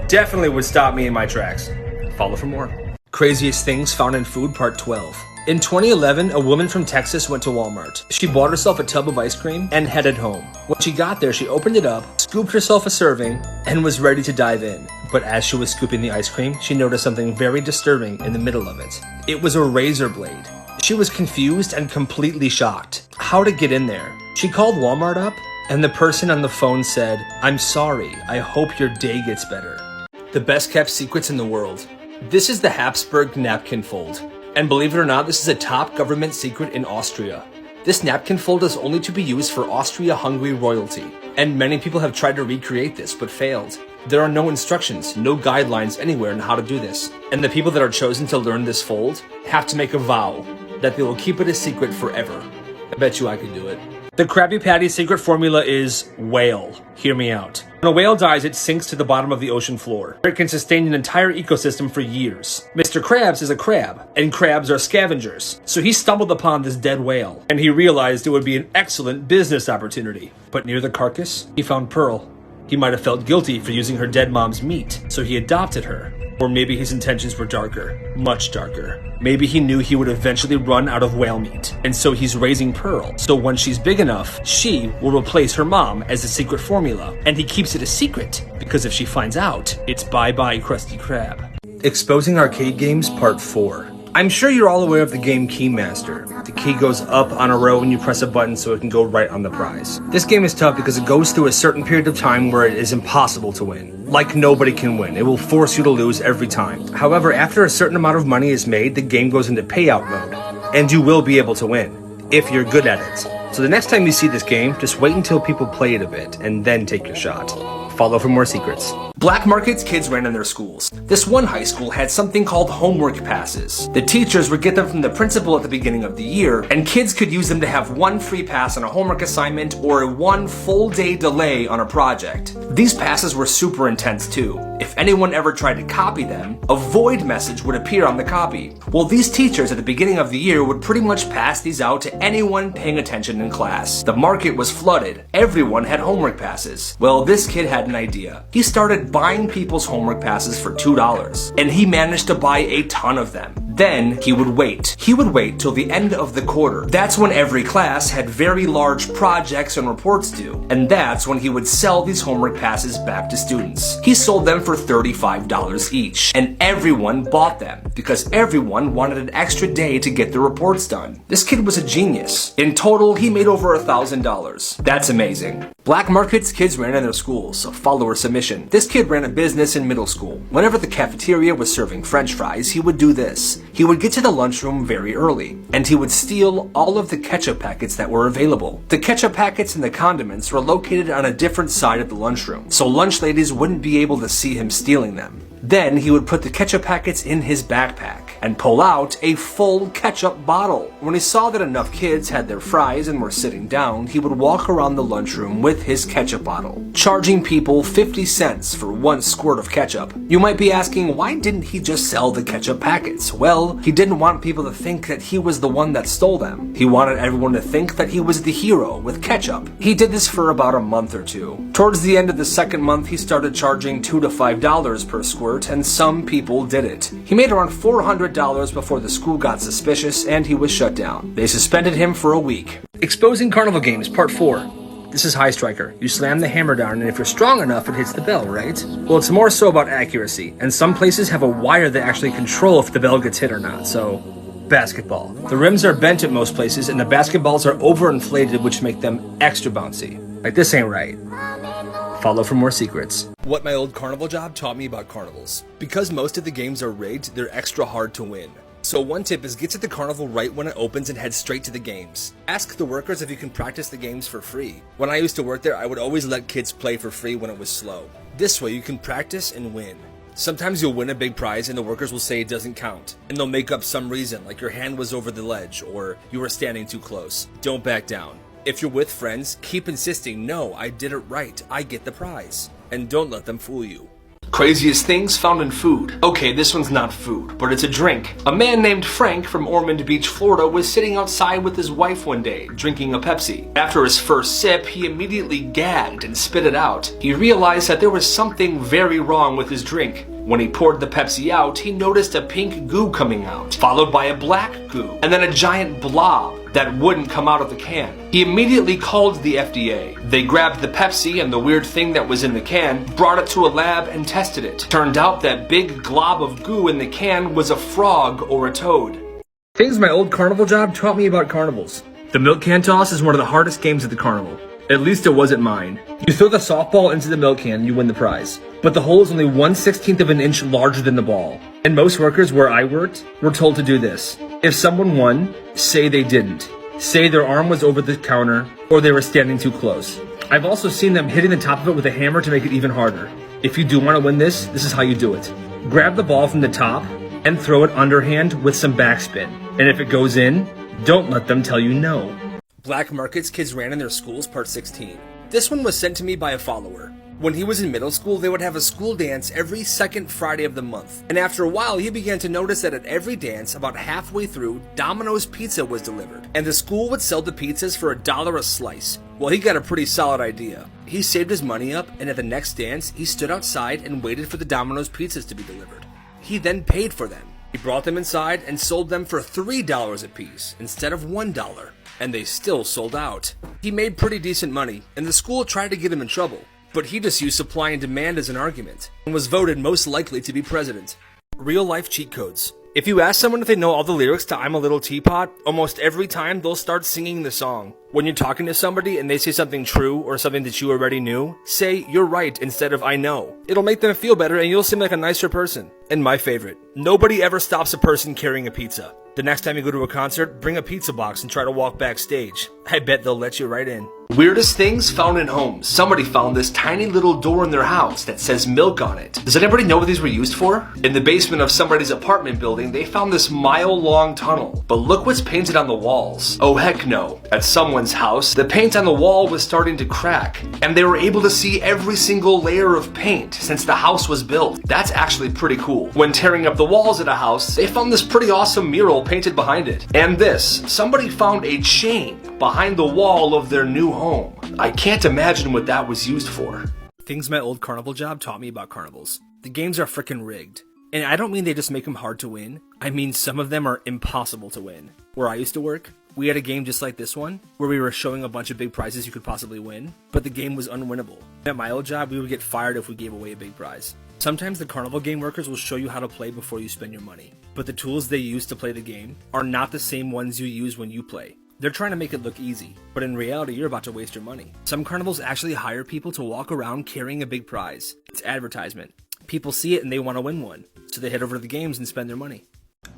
A: Definitely would stop me in my tracks. Follow for more. Craziest things found in food, part 12. In 2011, a woman from Texas went to Walmart. She bought herself a tub of ice cream and headed home. When she got there, she opened it up, scooped herself a serving, and was ready to dive in. But as she was scooping the ice cream, she noticed something very disturbing in the middle of it. It was a razor blade. She was confused and completely shocked. How to get in there? She called Walmart up, and the person on the phone said, "I'm sorry, I hope your day gets better." The best kept secrets in the world. This is the Habsburg napkin fold. And believe it or not, this is a top government secret in Austria. This napkin fold is only to be used for Austria-Hungary royalty. And many people have tried to recreate this, but failed. There are no instructions, no guidelines anywhere on how to do this. And the people that are chosen to learn this fold have to make a vow that they will keep it a secret forever. I bet you I could do it. The Krabby Patty secret formula is whale. Hear me out. When a whale dies, it sinks to the bottom of the ocean floor, where it can sustain an entire ecosystem for years. Mr. Krabs is a crab, and crabs are scavengers. So he stumbled upon this dead whale, and he realized it would be an excellent business opportunity. But near the carcass, he found Pearl. He might have felt guilty for using her dead mom's meat, so he adopted her. Or maybe his intentions were darker, much darker. Maybe he knew he would eventually run out of whale meat, and so he's raising Pearl. So when she's big enough, she will replace her mom as a secret formula, and he keeps it a secret, because if she finds out, it's bye-bye Krusty Krab. Exposing arcade games, part 4. I'm sure you're all aware of the game Keymaster. The key goes up on a row when you press a button so it can go right on the prize. This game is tough because it goes through a certain period of time where it is impossible to win. Like nobody can win. It will force you to lose every time. However, after a certain amount of money is made, the game goes into payout mode. And you will be able to win, if you're good at it. So the next time you see this game, just wait until people play it a bit, and then take your shot. Follow for more secrets. Black markets kids ran in their schools. This one high school had something called homework passes. The teachers would get them from the principal at the beginning of the year, and kids could use them to have one free pass on a homework assignment or one full day delay on a project. These passes were super intense too. If anyone ever tried to copy them, a void message would appear on the copy. Well, these teachers at the beginning of the year would pretty much pass these out to anyone paying attention in class. The market was flooded. Everyone had homework passes. Well, this kid had an idea. He started buying people's homework passes for $2, and he managed to buy a ton of them. Then he would wait. He would wait till the end of the quarter. That's when every class had very large projects and reports due. And that's when he would sell these homework passes back to students. He sold them for $35 each. And everyone bought them because everyone wanted an extra day to get the reports done. This kid was a genius. In total, he made over $1,000. That's amazing. Black markets kids ran in their schools, a follower submission. This kid ran a business in middle school. Whenever the cafeteria was serving French fries, he would do this. He would get to the lunchroom very early, and he would steal all of the ketchup packets that were available. The ketchup packets and the condiments were located on a different side of the lunchroom, so lunch ladies wouldn't be able to see him stealing them. Then he would put the ketchup packets in his backpack and pull out a full ketchup bottle. When he saw that enough kids had their fries and were sitting down, he would walk around the lunchroom with his ketchup bottle, charging people 50 cents for one squirt of ketchup. You might be asking, why didn't he just sell the ketchup packets? Well, he didn't want people to think that he was the one that stole them. He wanted everyone to think that he was the hero with ketchup. He did this for about a month or two. Towards the end of the second month, he started charging $2 to $5 per squirt, and some people did it. He made around $400 before the school got suspicious and he was shut down. They suspended him for a week.
B: Exposing carnival games, part 4. This is High Striker. You slam the hammer down, and if you're strong enough, it hits the bell, right? Well, it's more so about accuracy, and some places have a wire that actually control if the bell gets hit or not, so... Basketball. The rims are bent at most places, and the basketballs are overinflated, which make them extra bouncy. Like, this ain't right. Follow for more secrets. What my old carnival job taught me about carnivals. Because most of the games are rigged, they're extra hard to win. So one tip is get to the carnival right when it opens and head straight to the games. Ask the workers if you can practice the games for free. When I used to work there, I would always let kids play for free when it was slow. This way you can practice and win. Sometimes you'll win a big prize and the workers will say it doesn't count. And they'll make up some reason, like your hand was over the ledge or you were standing too close. Don't back down. If you're with friends, keep insisting, no, I did it right, I get the prize. And don't let them fool you.
A: Craziest things found in food. Okay, this one's not food, but it's a drink. A man named Frank from Ormond Beach, Florida was sitting outside with his wife one day, drinking a Pepsi. After his first sip, he immediately gagged and spit it out. He realized that there was something very wrong with his drink. When he poured the Pepsi out, he noticed a pink goo coming out, followed by a black goo, and then a giant blob that wouldn't come out of the can. He immediately called the FDA. They grabbed the Pepsi and the weird thing that was in the can, brought it to a lab and tested it. Turned out that big glob of goo in the can was a frog or a toad.
B: Things my old carnival job taught me about carnivals. The milk can toss is one of the hardest games at the carnival. At least it wasn't mine. You throw the softball into the milk can, you win the prize. But the hole is only 1/16 of an inch larger than the ball. And most workers where I worked were told to do this. If someone won, say they didn't. Say their arm was over the counter, or they were standing too close. I've also seen them hitting the top of it with a hammer to make it even harder. If you do want to win this is how you do it. Grab the ball from the top and throw it underhand with some backspin. And if it goes in, don't let them tell you no. Black markets kids ran in their schools, part 16. This one was sent to me by a follower. When he was in middle school, they would have a school dance every second Friday of the month. And after a while, he began to notice that at every dance, about halfway through, Domino's pizza was delivered. And the school would sell the pizzas for $1 a slice. Well, he got a pretty solid idea. He saved his money up, and at the next dance, he stood outside and waited for the Domino's pizzas to be delivered. He then paid for them. He brought them inside and sold them for $3 a piece instead of $1. And they still sold out. He made pretty decent money, and the school tried to get him in trouble. But he just used supply and demand as an argument, and was voted most likely to be president. Real life cheat codes. If you ask someone if they know all the lyrics to I'm a Little Teapot, almost every time they'll start singing the song. When you're talking to somebody and they say something true or something that you already knew, say you're right instead of I know. It'll make them feel better and you'll seem like a nicer person. And my favorite, nobody ever stops a person carrying a pizza. The next time you go to a concert, bring a pizza box and try to walk backstage. I bet they'll let you right in.
A: Weirdest things found in homes. Somebody found this tiny little door in their house that says milk on it. Does anybody know what these were used for? In the basement of somebody's apartment building, they found this mile-long tunnel. But look what's painted on the walls. Oh heck no. At someone's house, the paint on the wall was starting to crack, and they were able to see every single layer of paint since the house was built. That's actually pretty cool. When tearing up the walls at a house, they found this pretty awesome mural painted behind it. And this, somebody found a chain behind the wall of their new home. I can't imagine what that was used for.
B: Things my old carnival job taught me about carnivals. The games are frickin' rigged. And I don't mean they just make them hard to win. I mean some of them are impossible to win. Where I used to work, we had a game just like this one, where we were showing a bunch of big prizes you could possibly win, but the game was unwinnable. At my old job, we would get fired if we gave away a big prize. Sometimes the carnival game workers will show you how to play before you spend your money, but the tools they use to play the game are not the same ones you use when you play. They're trying to make it look easy, but in reality, you're about to waste your money. Some carnivals actually hire people to walk around carrying a big prize. It's advertisement. People see it and they want to win one, so they head over to the games and spend their money.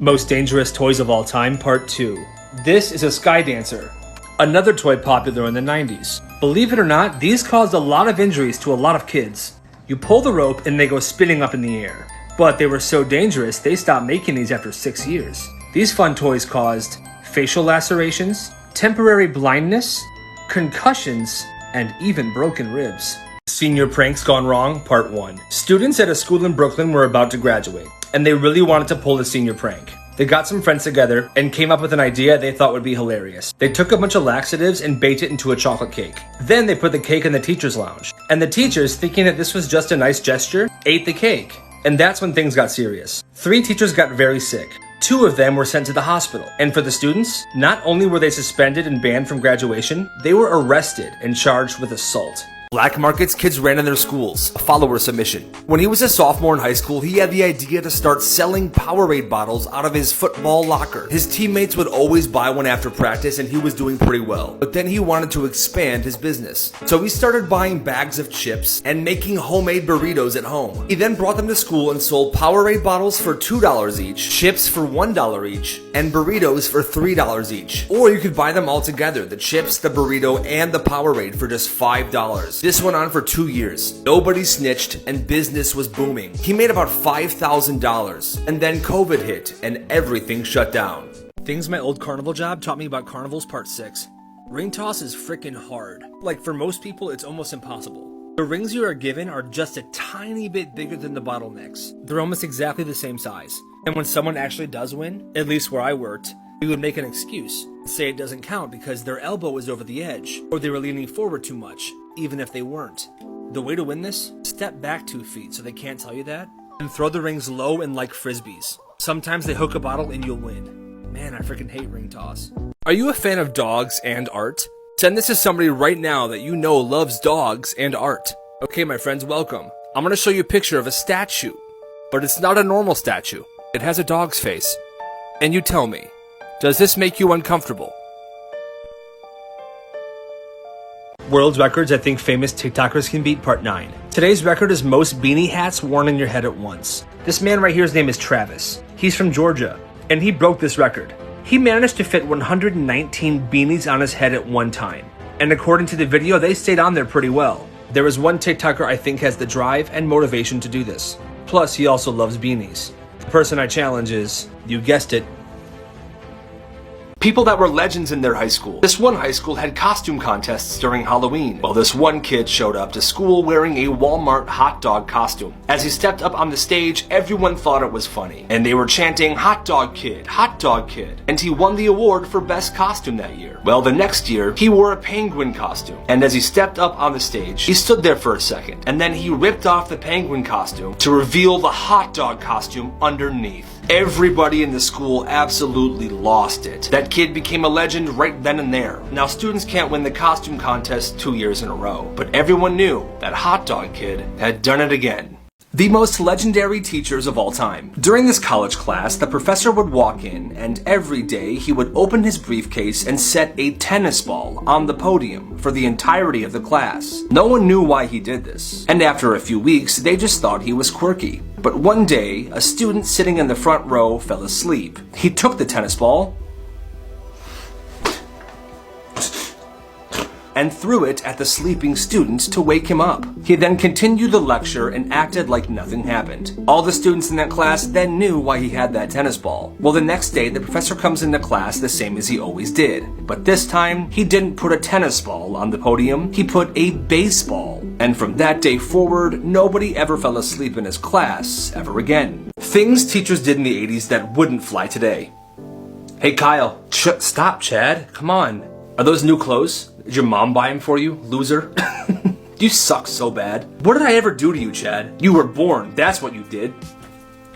A: Most dangerous toys of all time, part 2. This is a sky dancer, another toy popular in the 90s. Believe it or not, these caused a lot of injuries to a lot of kids. You pull the rope and they go spinning up in the air. But they were so dangerous, they stopped making these after 6 years. These fun toys caused facial lacerations, temporary blindness, concussions, and even broken ribs. Senior pranks gone wrong, part 1. Students at a school in Brooklyn were about to graduate, and they really wanted to pull a senior prank. They got some friends together and came up with an idea they thought would be hilarious. They took a bunch of laxatives and baked it into a chocolate cake. Then they put the cake in the teacher's lounge. And the teachers, thinking that this was just a nice gesture, ate the cake. And that's when things got serious. 3 teachers got very sick. 2 of them were sent to the hospital. And for the students, not only were they suspended and banned from graduation, they were arrested and charged with assault.
B: Black markets kids ran in their schools, a follower submission. When he was a sophomore in high school, he had the idea to start selling Powerade bottles out of his football locker. His teammates would always buy one after practice and he was doing pretty well. But then he wanted to expand his business. So he started buying bags of chips and making homemade burritos at home. He then brought them to school and sold Powerade bottles for $2 each, chips for $1 each, and burritos for $3 each. Or you could buy them all together, the chips, the burrito, and the Powerade for just $5. This went on for 2 years. Nobody snitched and business was booming. He made about $5,000 and then COVID hit and everything shut down. Things my old carnival job taught me about carnivals part 6. Ring toss is freaking hard. Like for most people, it's almost impossible. The rings you are given are just a tiny bit bigger than the bottlenecks. They're almost exactly the same size. And when someone actually does win, at least where I worked, we would make an excuse. Say it doesn't count because their elbow was over the edge, or they were leaning forward too much, even if they weren't. The way to win this? Step back 2 feet so they can't tell you that, and throw the rings low and like frisbees. Sometimes they hook a bottle and you'll win. Man, I freaking hate ring toss. Are you a fan of dogs and art? Send this to somebody right now that you know loves dogs and art. Okay, my friends, welcome. I'm gonna show you a picture of a statue, but it's not a normal statue. It has a dog's face. And you tell me, does this make you uncomfortable? World's records I think famous TikTokers can beat, part 9. Today's record is most beanie hats worn on your head at once. This man right here, his name is Travis. He's from Georgia, and he broke this record. He managed to fit 119 beanies on his head at one time. And according to the video, they stayed on there pretty well. There is one TikToker I think has the drive and motivation to do this. Plus, he also loves beanies. The person I challenge is, you guessed it, people that were legends in their high school. This one high school had costume contests during Halloween. Well, this one kid showed up to school wearing a Walmart hot dog costume. As he stepped up on the stage, everyone thought it was funny. And they were chanting, "Hot dog kid, hot dog kid." And he won the award for best costume that year. Well, the next year, he wore a penguin costume. And as he stepped up on the stage, he stood there for a second. And then he ripped off the penguin costume to reveal the hot dog costume underneath. Everybody in the school absolutely lost it. That kid became a legend right then and there. Now, students can't win the costume contest 2 years in a row, but everyone knew that hot dog kid had done it again. The most legendary teachers of all time. During this college class, the professor would walk in, and every day he would open his briefcase and set a tennis ball on the podium for the entirety of the class. No one knew why he did this, and after a few weeks, they just thought he was quirky. But one day, a student sitting in the front row fell asleep. He took the tennis ball and threw it at the sleeping student to wake him up. He then continued the lecture and acted like nothing happened. All the students in that class then knew why he had that tennis ball. Well, the next day, the professor comes into class the same as he always did. But this time, he didn't put a tennis ball on the podium, he put a baseball. And from that day forward, nobody ever fell asleep in his class ever again. Things teachers did in the 80s that wouldn't fly today. Hey Kyle, stop Chad, come on. Are those new clothes? Did your mom buy them for you, loser? You suck so bad. What did I ever do to you, Chad? You were born, that's what you did.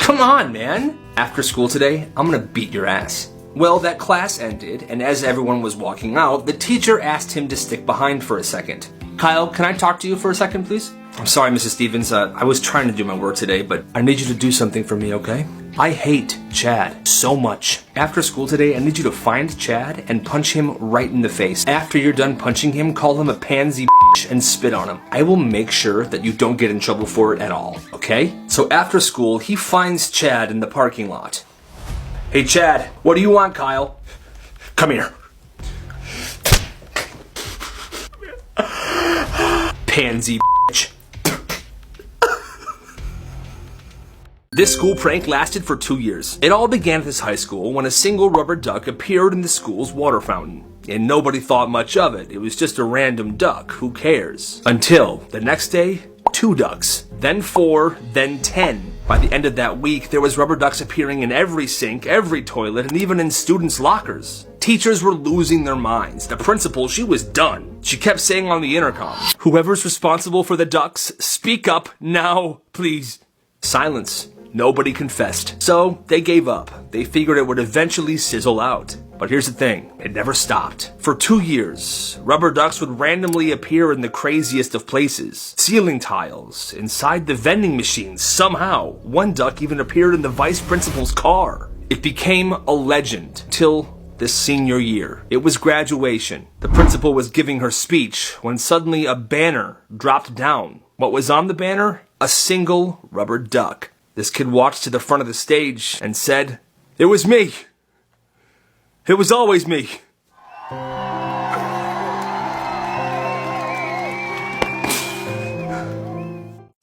A: Come on, man. After school today, I'm gonna beat your ass. Well, that class ended, and as everyone was walking out, the teacher asked him to stick behind for a second. Kyle, can I talk to you for a second, please? I'm sorry, Mrs. Stevens. I was trying to do my work today, but I need you to do something for me, okay? I hate Chad so much. After school today, I need you to find Chad and punch him right in the face. After you're done punching him, call him a pansy and spit on him. I will make sure that you don't get in trouble for it at all, okay? So after school, he finds Chad in the parking lot. Hey, Chad, what do you want, Kyle? Come here. Pansy bitch. This school prank lasted for 2 years. It all began at this high school when a single rubber duck appeared in the school's water fountain. And nobody thought much of it. It was just a random duck. Who cares? Until the next day, 2 ducks. Then 4, then 10. By the end of that week, there was rubber ducks appearing in every sink, every toilet, and even in students' lockers. Teachers were losing their minds. The principal, she was done. She kept saying on the intercom, "Whoever's responsible for the ducks, speak up now, please." Silence. Nobody confessed. So they gave up. They figured it would eventually sizzle out. But here's the thing, it never stopped. For 2 years, rubber ducks would randomly appear in the craziest of places. Ceiling tiles, inside the vending machines, somehow. One duck even appeared in the vice principal's car. It became a legend till this senior year. It was graduation. The principal was giving her speech when suddenly a banner dropped down. What was on the banner? A single rubber duck. This kid walked to the front of the stage and said, "It was me. It was always me."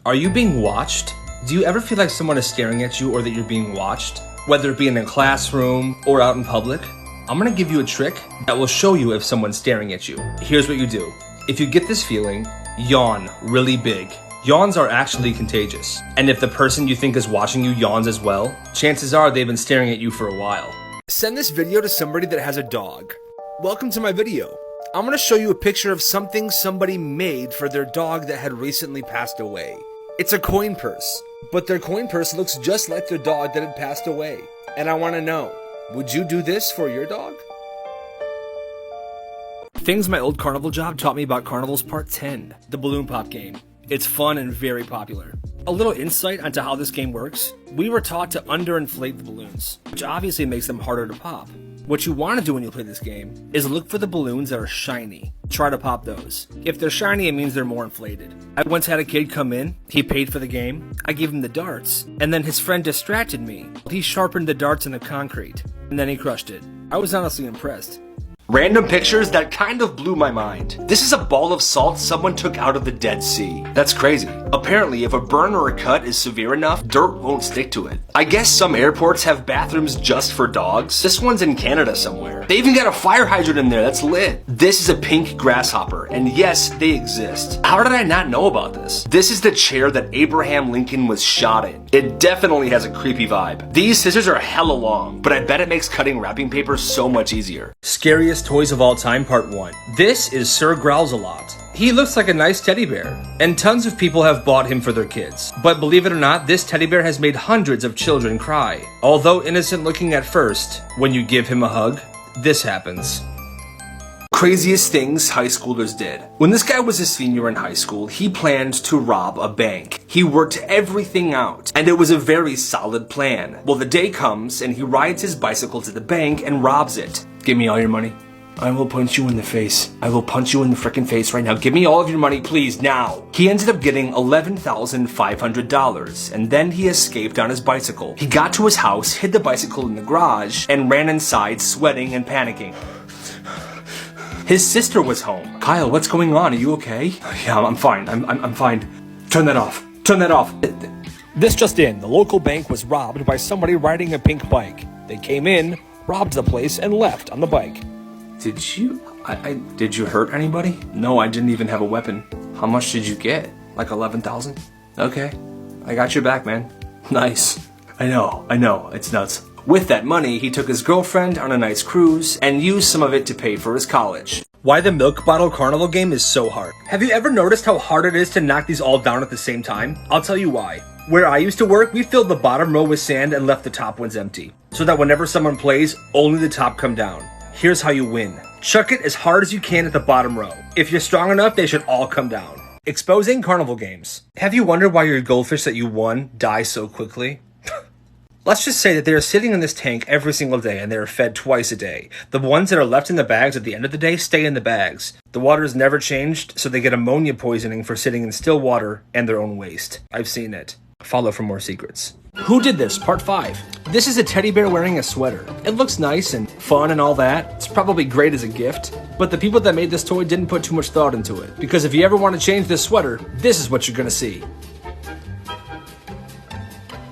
B: Are you being watched? Do you ever feel like someone is staring at you or that you're being watched? Whether it be in a classroom or out in public? I'm gonna give you a trick that will show you if someone's staring at you. Here's what you do. If you get this feeling, yawn really big. Yawns are actually contagious. And if the person you think is watching you yawns as well, chances are they've been staring at you for a while. Send this video to somebody that has a dog. Welcome to my video. I'm gonna show you a picture of something somebody made for their dog that had recently passed away. It's a coin purse, but their coin purse looks just like their dog that had passed away. And I wanna know, would you do this for your dog? Things my old carnival job taught me about carnivals part 10, the balloon pop game. It's fun and very popular. A little insight onto how this game works. We were taught to underinflate the balloons, which obviously makes them harder to pop. What you want to do when you play this game is look for the balloons that are shiny. Try to pop those. If they're shiny, it means they're more inflated. I once had a kid come in, he paid for the game, I gave him the darts, and then his friend distracted me. He sharpened the darts in the concrete, and then he crushed it. I was honestly impressed.
A: Random pictures that kind of blew my mind. This is a ball of salt someone took out of the Dead Sea. That's crazy. Apparently, if a burn or a cut is severe enough, dirt won't stick to it. I guess some airports have bathrooms just for dogs. This one's in Canada somewhere. They even got a fire hydrant in there, that's lit. This is a pink grasshopper, and yes, they exist. How did I not know about this? This is the chair that Abraham Lincoln was shot in. It definitely has a creepy vibe. These scissors are hella long, but I bet it makes cutting wrapping paper so much easier.
B: Scariest Toys of All Time Part 1. This is Sir Growls-a-Lot. He looks like a nice teddy bear, and tons of people have bought him for their kids. But believe it or not, this teddy bear has made hundreds of children cry. Although innocent looking at first, when you give him a hug, this happens.
A: Craziest things high schoolers did. When this guy was a senior in high school, he planned to rob a bank. He worked everything out, and it was a very solid plan. Well, the day comes, and he rides his bicycle to the bank and robs it. "Give me all your money. I will punch you in the face. I will punch you in the frickin' face right now. Give me all of your money, please, now." He ended up getting $11,500, and then he escaped on his bicycle. He got to his house, hid the bicycle in the garage, and ran inside, sweating and panicking. His sister was home. "Kyle, what's going on? Are you okay?" "Yeah, I'm fine. I'm fine. Turn that off. Turn that off."
B: This just in, the local bank was robbed by somebody riding a pink bike. They came in, robbed the place, and left on the bike.
A: Did you hurt anybody? No, I didn't even have a weapon. How much did you get? Like 11,000? Okay. I got your back, man. Nice. I know, it's nuts. With that money, he took his girlfriend on a nice cruise and used some of it to pay for his college.
B: Why the milk bottle carnival game is so hard. Have you ever noticed how hard it is to knock these all down at the same time? I'll tell you why. Where I used to work, we filled the bottom row with sand and left the top ones empty, so that whenever someone plays, only the top come down. Here's how you win. Chuck it as hard as you can at the bottom row. If you're strong enough, they should all come down. Exposing carnival games. Have you wondered why your goldfish that you won die so quickly? Let's just say that they are sitting in this tank every single day and they are fed twice a day. The ones that are left in the bags at the end of the day stay in the bags. The water is never changed, so they get ammonia poisoning for sitting in still water and their own waste. I've seen it. Follow for more secrets. Who did this? Part 5. This is a teddy bear wearing a sweater. It looks nice and fun and all that. It's probably great as a gift. But the people that made this toy didn't put too much thought into it. Because if you ever want to change this sweater, this is what you're gonna see.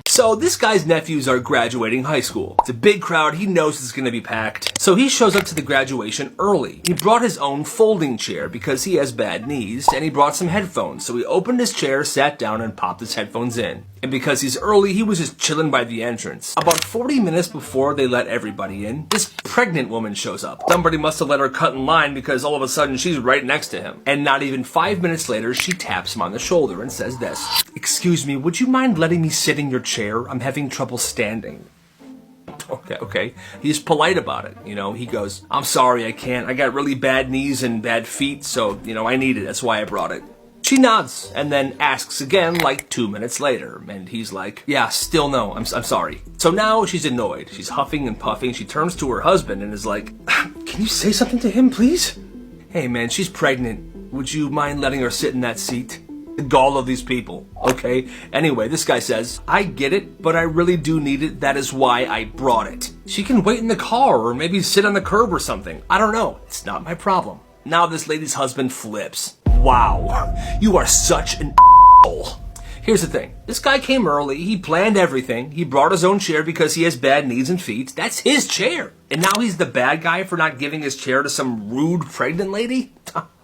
A: So this guy's nephews are graduating high school. It's a big crowd, he knows it's gonna be packed. So he shows up to the graduation early. He brought his own folding chair because he has bad knees, and he brought some headphones. So he opened his chair, sat down, and popped his headphones in. And because he's early, he was just chilling by the entrance. About 40 minutes before they let everybody in, this pregnant woman shows up. Somebody must have let her cut in line because all of a sudden she's right next to him. And not even 5 minutes later, she taps him on the shoulder and says this: "Excuse me, would you mind letting me sit in your chair? I'm having trouble standing." Okay. He's polite about it. He goes, "I'm sorry, I can't. I got really bad knees and bad feet, so, I need it. That's why I brought it." She nods and then asks again like 2 minutes later. And he's like, "Yeah, still no. I'm sorry." So now she's annoyed. She's huffing and puffing. She turns to her husband and is like, "Can you say something to him, please?" "Hey, man, she's pregnant. Would you mind letting her sit in that seat?" The gall of these people, okay? Anyway, this guy says, "I get it, but I really do need it. That is why I brought it. She can wait in the car or maybe sit on the curb or something. I don't know. It's not my problem." Now this lady's husband flips. Wow, you are such an asshole. Here's the thing. This guy came early. He planned everything. He brought his own chair because he has bad knees and feet. That's his chair. And now he's the bad guy for not giving his chair to some rude pregnant lady?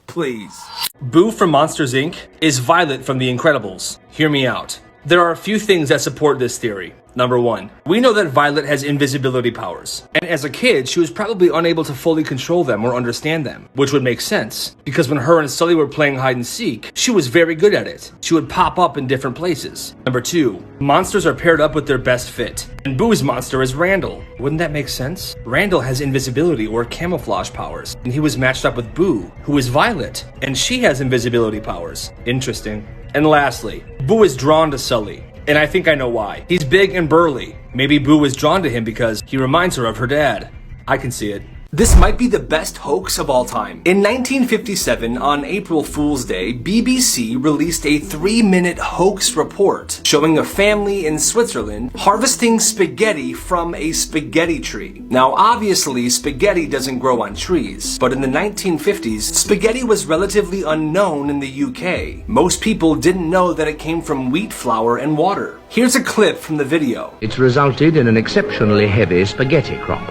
A: Please.
B: Boo from Monsters, Inc. is Violet from The Incredibles. Hear me out. There are a few things that support this theory. Number 1, we know that Violet has invisibility powers. And as a kid, she was probably unable to fully control them or understand them, which would make sense. Because when her and Sully were playing hide and seek, she was very good at it. She would pop up in different places. Number 2, monsters are paired up with their best fit. And Boo's monster is Randall. Wouldn't that make sense? Randall has invisibility or camouflage powers, and he was matched up with Boo, who is Violet, and she has invisibility powers. Interesting. And lastly, Boo is drawn to Sully. And I think I know why. He's big and burly. Maybe Boo was drawn to him because he reminds her of her dad. I can see it.
A: This might be the best hoax of all time. In 1957, on April Fool's Day, BBC released a 3-minute hoax report showing a family in Switzerland harvesting spaghetti from a spaghetti tree. Now, obviously, spaghetti doesn't grow on trees, but in the 1950s, spaghetti was relatively unknown in the UK. Most people didn't know that it came from wheat flour and water. Here's a clip from the video.
D: It's resulted in an exceptionally heavy spaghetti crop.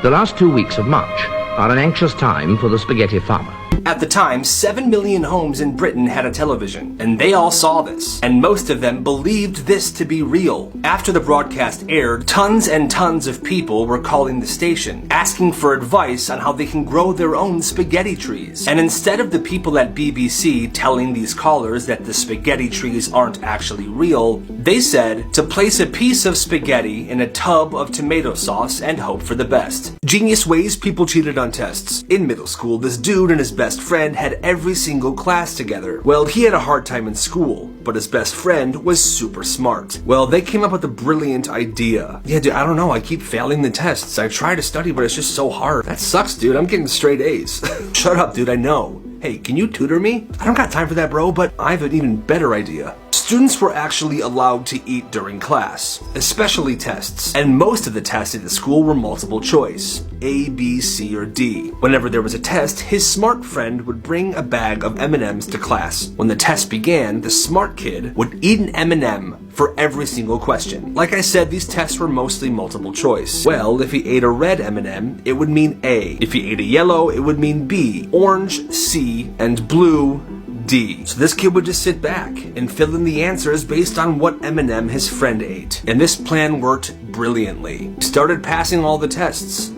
D: The last 2 weeks of March are an anxious time for the spaghetti farmer.
A: At the time, 7 million homes in Britain had a television, and they all saw this, and most of them believed this to be real. After the broadcast aired, tons and tons of people were calling the station, asking for advice on how they can grow their own spaghetti trees. And instead of the people at BBC telling these callers that the spaghetti trees aren't actually real, they said to place a piece of spaghetti in a tub of tomato sauce and hope for the best. Genius ways people cheated on tests. In middle school, this dude and his best friend had every single class together. Well, he had a hard time in school, but his best friend was super smart. Well, they came up with a brilliant idea. Yeah, dude, I don't know, I keep failing the tests. I try to study, but it's just so hard. That sucks, dude. I'm getting straight A's. Shut up, dude, I know. Hey, can you tutor me? I don't got time for that, bro, but I have an even better idea. Students were actually allowed to eat during class, especially tests, and most of the tests at the school were multiple choice, A, B, C, or D. Whenever there was a test, his smart friend would bring a bag of M&Ms to class. When the test began, the smart kid would eat an M&M for every single question. Like I said, these tests were mostly multiple choice. Well, if he ate a red M&M, it would mean A. If he ate a yellow, it would mean B. Orange, C, and blue, D. So this kid would just sit back and fill in the answers based on what M&M his friend ate. And this plan worked brilliantly. He started passing all the tests.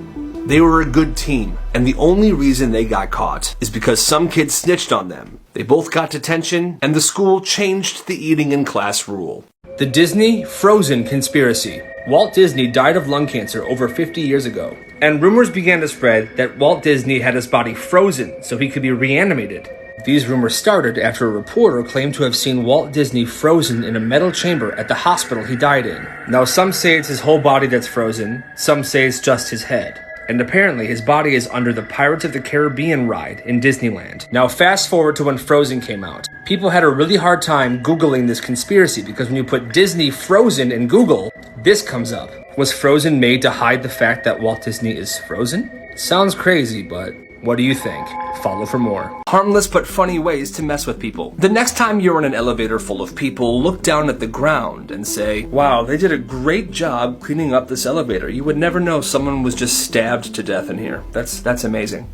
A: They were a good team, and the only reason they got caught is because some kids snitched on them. They both got detention, and the school changed the eating in class rule.
B: The Disney Frozen Conspiracy. Walt Disney died of lung cancer over 50 years ago, and rumors began to spread that Walt Disney had his body frozen so he could be reanimated. These rumors started after a reporter claimed to have seen Walt Disney frozen in a metal chamber at the hospital he died in. Now, some say it's his whole body that's frozen, some say it's just his head. And apparently his body is under the Pirates of the Caribbean ride in Disneyland. Now, fast forward to when Frozen came out. People had a really hard time Googling this conspiracy because when you put Disney Frozen in Google, this comes up. Was Frozen made to hide the fact that Walt Disney is frozen? Sounds crazy, but what do you think? Follow for more.
A: Harmless but funny ways to mess with people. The next time you're in an elevator full of people, look down at the ground and say, wow, they did a great job cleaning up this elevator. You would never know someone was just stabbed to death in here. That's amazing.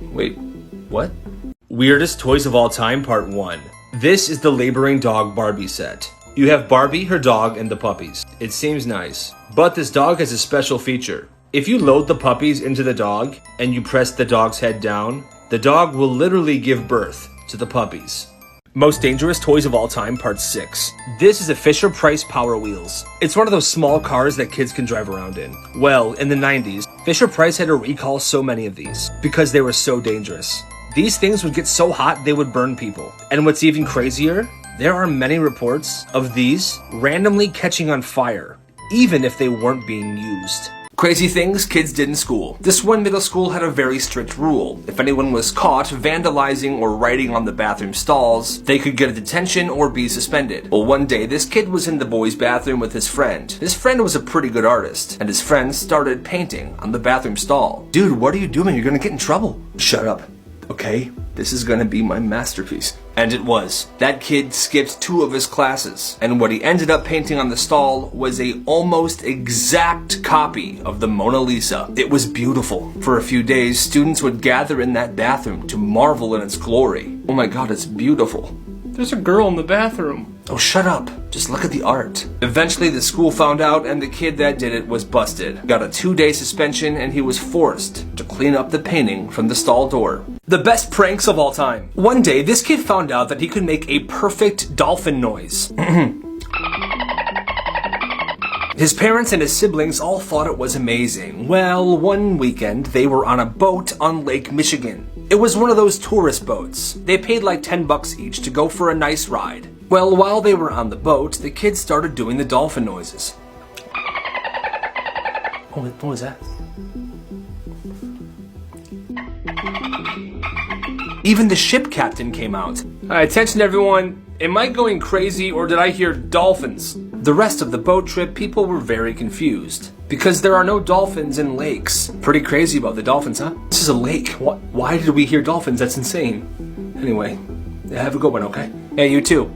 A: Wait, what?
B: Weirdest Toys of All Time Part 1. This is the laboring dog Barbie set. You have Barbie, her dog, and the puppies. It seems nice. But this dog has a special feature. If you load the puppies into the dog and you press the dog's head down, the dog will literally give birth to the puppies. Most Dangerous Toys of All Time Part 6. This is a Fisher-Price Power Wheels. It's one of those small cars that kids can drive around in. Well, in the 90s, Fisher-Price had to recall so many of these because they were so dangerous. These things would get so hot they would burn people. And what's even crazier, there are many reports of these randomly catching on fire, even if they weren't being used.
A: Crazy things kids did in school. This one middle school had a very strict rule. If anyone was caught vandalizing or writing on the bathroom stalls, they could get a detention or be suspended. Well, one day, this kid was in the boys' bathroom with his friend. His friend was a pretty good artist, and his friend started painting on the bathroom stall. Dude, what are you doing? You're gonna get in trouble. Shut up. Okay, this is gonna be my masterpiece. And it was. That kid skipped 2 of his classes, and what he ended up painting on the stall was a almost exact copy of the Mona Lisa. It was beautiful. For a few days, students would gather in that bathroom to marvel in its glory. Oh my god, it's beautiful. There's a girl in the bathroom. Oh, shut up. Just look at the art. Eventually, the school found out, and the kid that did it was busted. Got a 2-day suspension, and he was forced to clean up the painting from the stall door. The best pranks of all time. One day, this kid found out that he could make a perfect dolphin noise. His parents and his siblings all thought it was amazing. Well, one weekend, they were on a boat on Lake Michigan. It was one of those tourist boats. They paid like $10 each to go for a nice ride. Well, while they were on the boat, the kids started doing the dolphin noises. Oh, what was that? Even the ship captain came out. Attention everyone, am I going crazy or did I hear dolphins? The rest of the boat trip, people were very confused. Because there are no dolphins in lakes. Pretty crazy about the dolphins, huh? This is a lake. Why did we hear dolphins? That's insane. Anyway, have a good one, okay? Yeah, you too.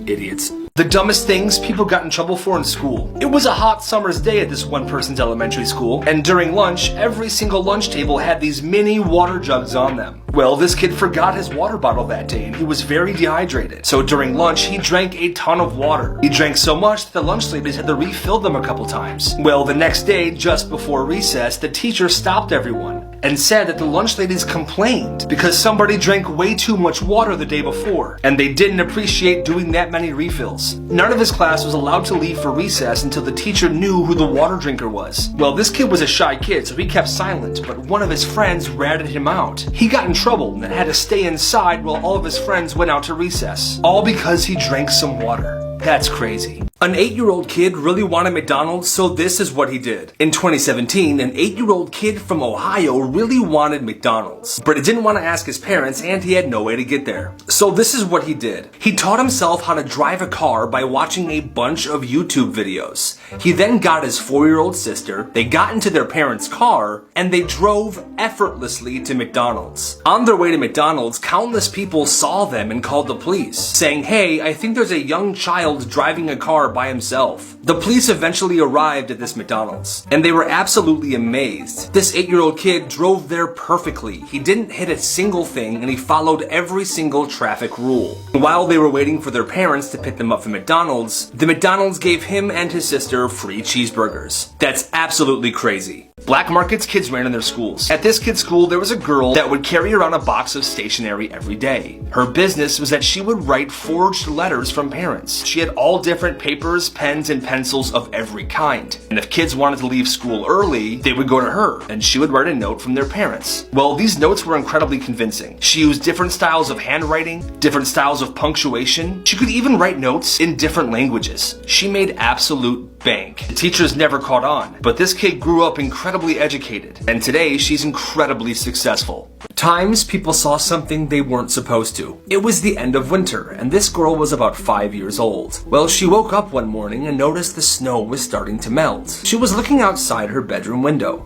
A: Idiots. The dumbest things people got in trouble for in school. It was a hot summer's day at this one person's elementary school, and during lunch, every single lunch table had these mini water jugs on them. Well, this kid forgot his water bottle that day, and he was very dehydrated. So during lunch, he drank a ton of water. He drank so much that the lunch ladies had to refill them a couple times. Well, the next day, just before recess, the teacher stopped everyone and said that the lunch ladies complained because somebody drank way too much water the day before, and they didn't appreciate doing that many refills. None of his class was allowed to leave for recess until the teacher knew who the water drinker was. Well, this kid was a shy kid, so he kept silent, but one of his friends ratted him out. He got in trouble and had to stay inside while all of his friends went out to recess. All because he drank some water. That's crazy. An 8-year-old kid really wanted McDonald's, so this is what he did. In 2017, an 8-year-old kid from Ohio really wanted McDonald's, but he didn't want to ask his parents and he had no way to get there. So this is what he did. He taught himself how to drive a car by watching a bunch of YouTube videos. He then got his 4-year-old sister, they got into their parents' car, and they drove effortlessly to McDonald's. On their way to McDonald's, countless people saw them and called the police, saying, "Hey, I think there's a young child driving a car by himself." The police eventually arrived at this McDonald's, and they were absolutely amazed. This 8-year-old kid drove there perfectly. He didn't hit a single thing, and he followed every single traffic rule. While they were waiting for their parents to pick them up from McDonald's, the McDonald's gave him and his sister free cheeseburgers. That's absolutely crazy. Black markets kids ran in their schools. At this kid's school, there was a girl that would carry around a box of stationery every day. Her business was that she would write forged letters from parents. She had all different papers, pens, and pencils of every kind. And if kids wanted to leave school early, they would go to her, and she would write a note from their parents. Well, these notes were incredibly convincing. She used different styles of handwriting, different styles of punctuation. She could even write notes in different languages. She made absolute bank. The teachers never caught on, but this kid grew up incredibly educated, and today she's incredibly successful. Times people saw something they weren't supposed to. It was the end of winter, and this girl was about 5 years old. Well, she woke up one morning and noticed the snow was starting to melt. She was looking outside her bedroom window.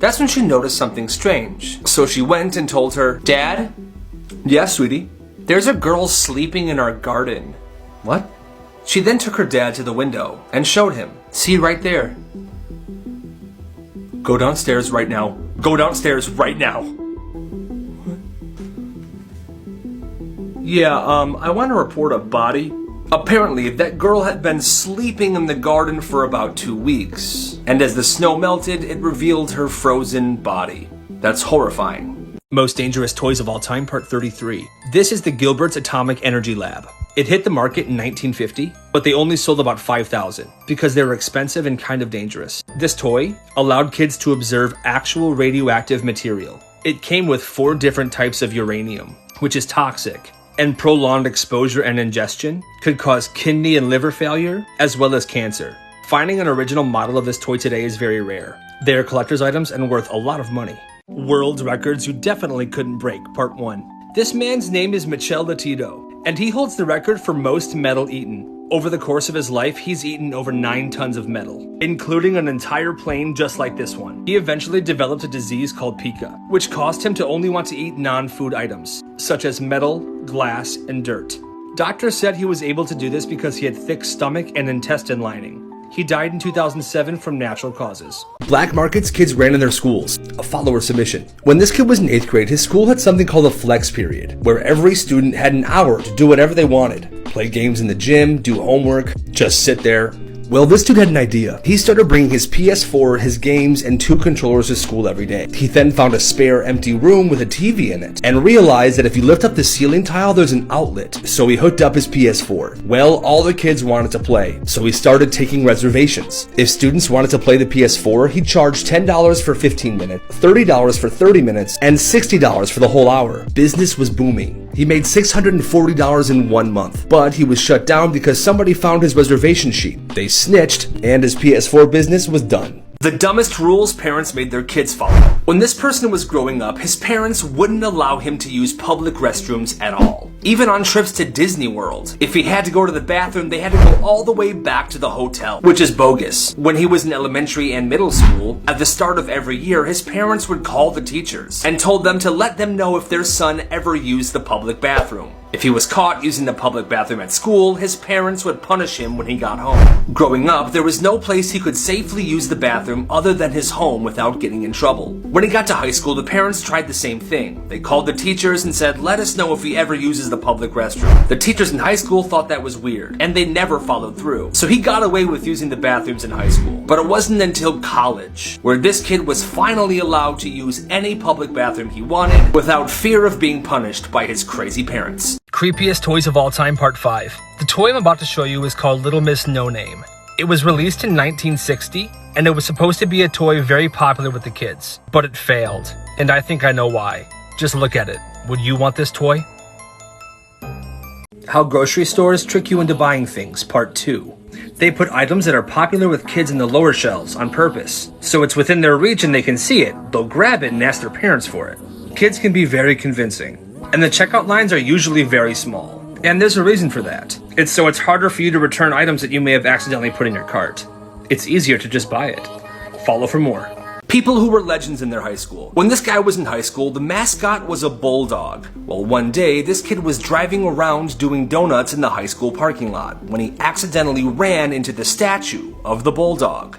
A: That's when she noticed something strange. So she went and told her, "Dad?" "Yeah, sweetie?" "There's a girl sleeping in our garden." "What?" She then took her dad to the window and showed him. "See right there." "Go downstairs right now. Go downstairs right now." "Yeah, I want to report a body." Apparently, that girl had been sleeping in the garden for about 2 weeks, and as the snow melted, it revealed her frozen body. That's horrifying.
B: Most Dangerous Toys of All Time, Part 33. This is the Gilbert's Atomic Energy Lab. It hit the market in 1950, but they only sold about 5,000 because they were expensive and kind of dangerous. This toy allowed kids to observe actual radioactive material. It came with 4 different types of uranium, which is toxic, and prolonged exposure and ingestion could cause kidney and liver failure, as well as cancer. Finding an original model of this toy today is very rare. They are collector's items and worth a lot of money. World records you definitely couldn't break, Part 1. This man's name is Michel Latido, and he holds the record for most metal eaten. Over the course of his life, he's eaten over 9 tons of metal, including an entire plane just like this one. He eventually developed a disease called pica, which caused him to only want to eat non-food items, such as metal, glass, and dirt. Doctors said he was able to do this because he had thick stomach and intestine lining. He died in 2007 from natural causes.
A: Black markets kids ran in their schools. A follower submission. When this kid was in 8th grade, his school had something called a flex period, where every student had an hour to do whatever they wanted. Play games in the gym, do homework, just sit there. Well, this dude had an idea. He started bringing his PS4, his games, and 2 controllers to school every day. He then found a spare empty room with a TV in it, and realized that if you lift up the ceiling tile, there's an outlet. So he hooked up his PS4. Well, all the kids wanted to play, so he started taking reservations. If students wanted to play the PS4, he charged $10 for 15 minutes, $30 for 30 minutes, and $60 for the whole hour. Business was booming. He made $640 in 1 month, but he was shut down because somebody found his reservation sheet. They snitched, and his PS4 business was done. The dumbest rules parents made their kids follow. When this person was growing up, his parents wouldn't allow him to use public restrooms at all. Even on trips to Disney World. If he had to go to the bathroom, they had to go all the way back to the hotel, which is bogus. When he was in elementary and middle school, at the start of every year, his parents would call the teachers and told them to let them know if their son ever used the public bathroom. If he was caught using the public bathroom at school, his parents would punish him when he got home. Growing up, there was no place he could safely use the bathroom other than his home without getting in trouble. When he got to high school, the parents tried the same thing. They called the teachers and said, "Let us know if he ever uses the public restroom." The teachers in high school thought that was weird, and they never followed through. So he got away with using the bathrooms in high school. But it wasn't until college, where this kid was finally allowed to use any public bathroom he wanted without fear of being punished by his crazy parents.
B: Creepiest Toys of All Time, Part 5. The toy I'm about to show you is called Little Miss No Name. It was released in 1960, and it was supposed to be a toy very popular with the kids, but it failed, and I think I know why. Just look at it. Would you want this toy? How grocery stores trick you into buying things, Part 2. They put items that are popular with kids in the lower shelves on purpose, so it's within their reach and they can see it. They'll grab it and ask their parents for it. Kids can be very convincing, and the checkout lines are usually very small. And there's a reason for that. It's harder for you to return items that you may have accidentally put in your cart. It's easier to just buy it. Follow for more.
A: People who were legends in their high school. When this guy was in high school, the mascot was a bulldog. Well, one day, this kid was driving around doing donuts in the high school parking lot when he accidentally ran into the statue of the bulldog.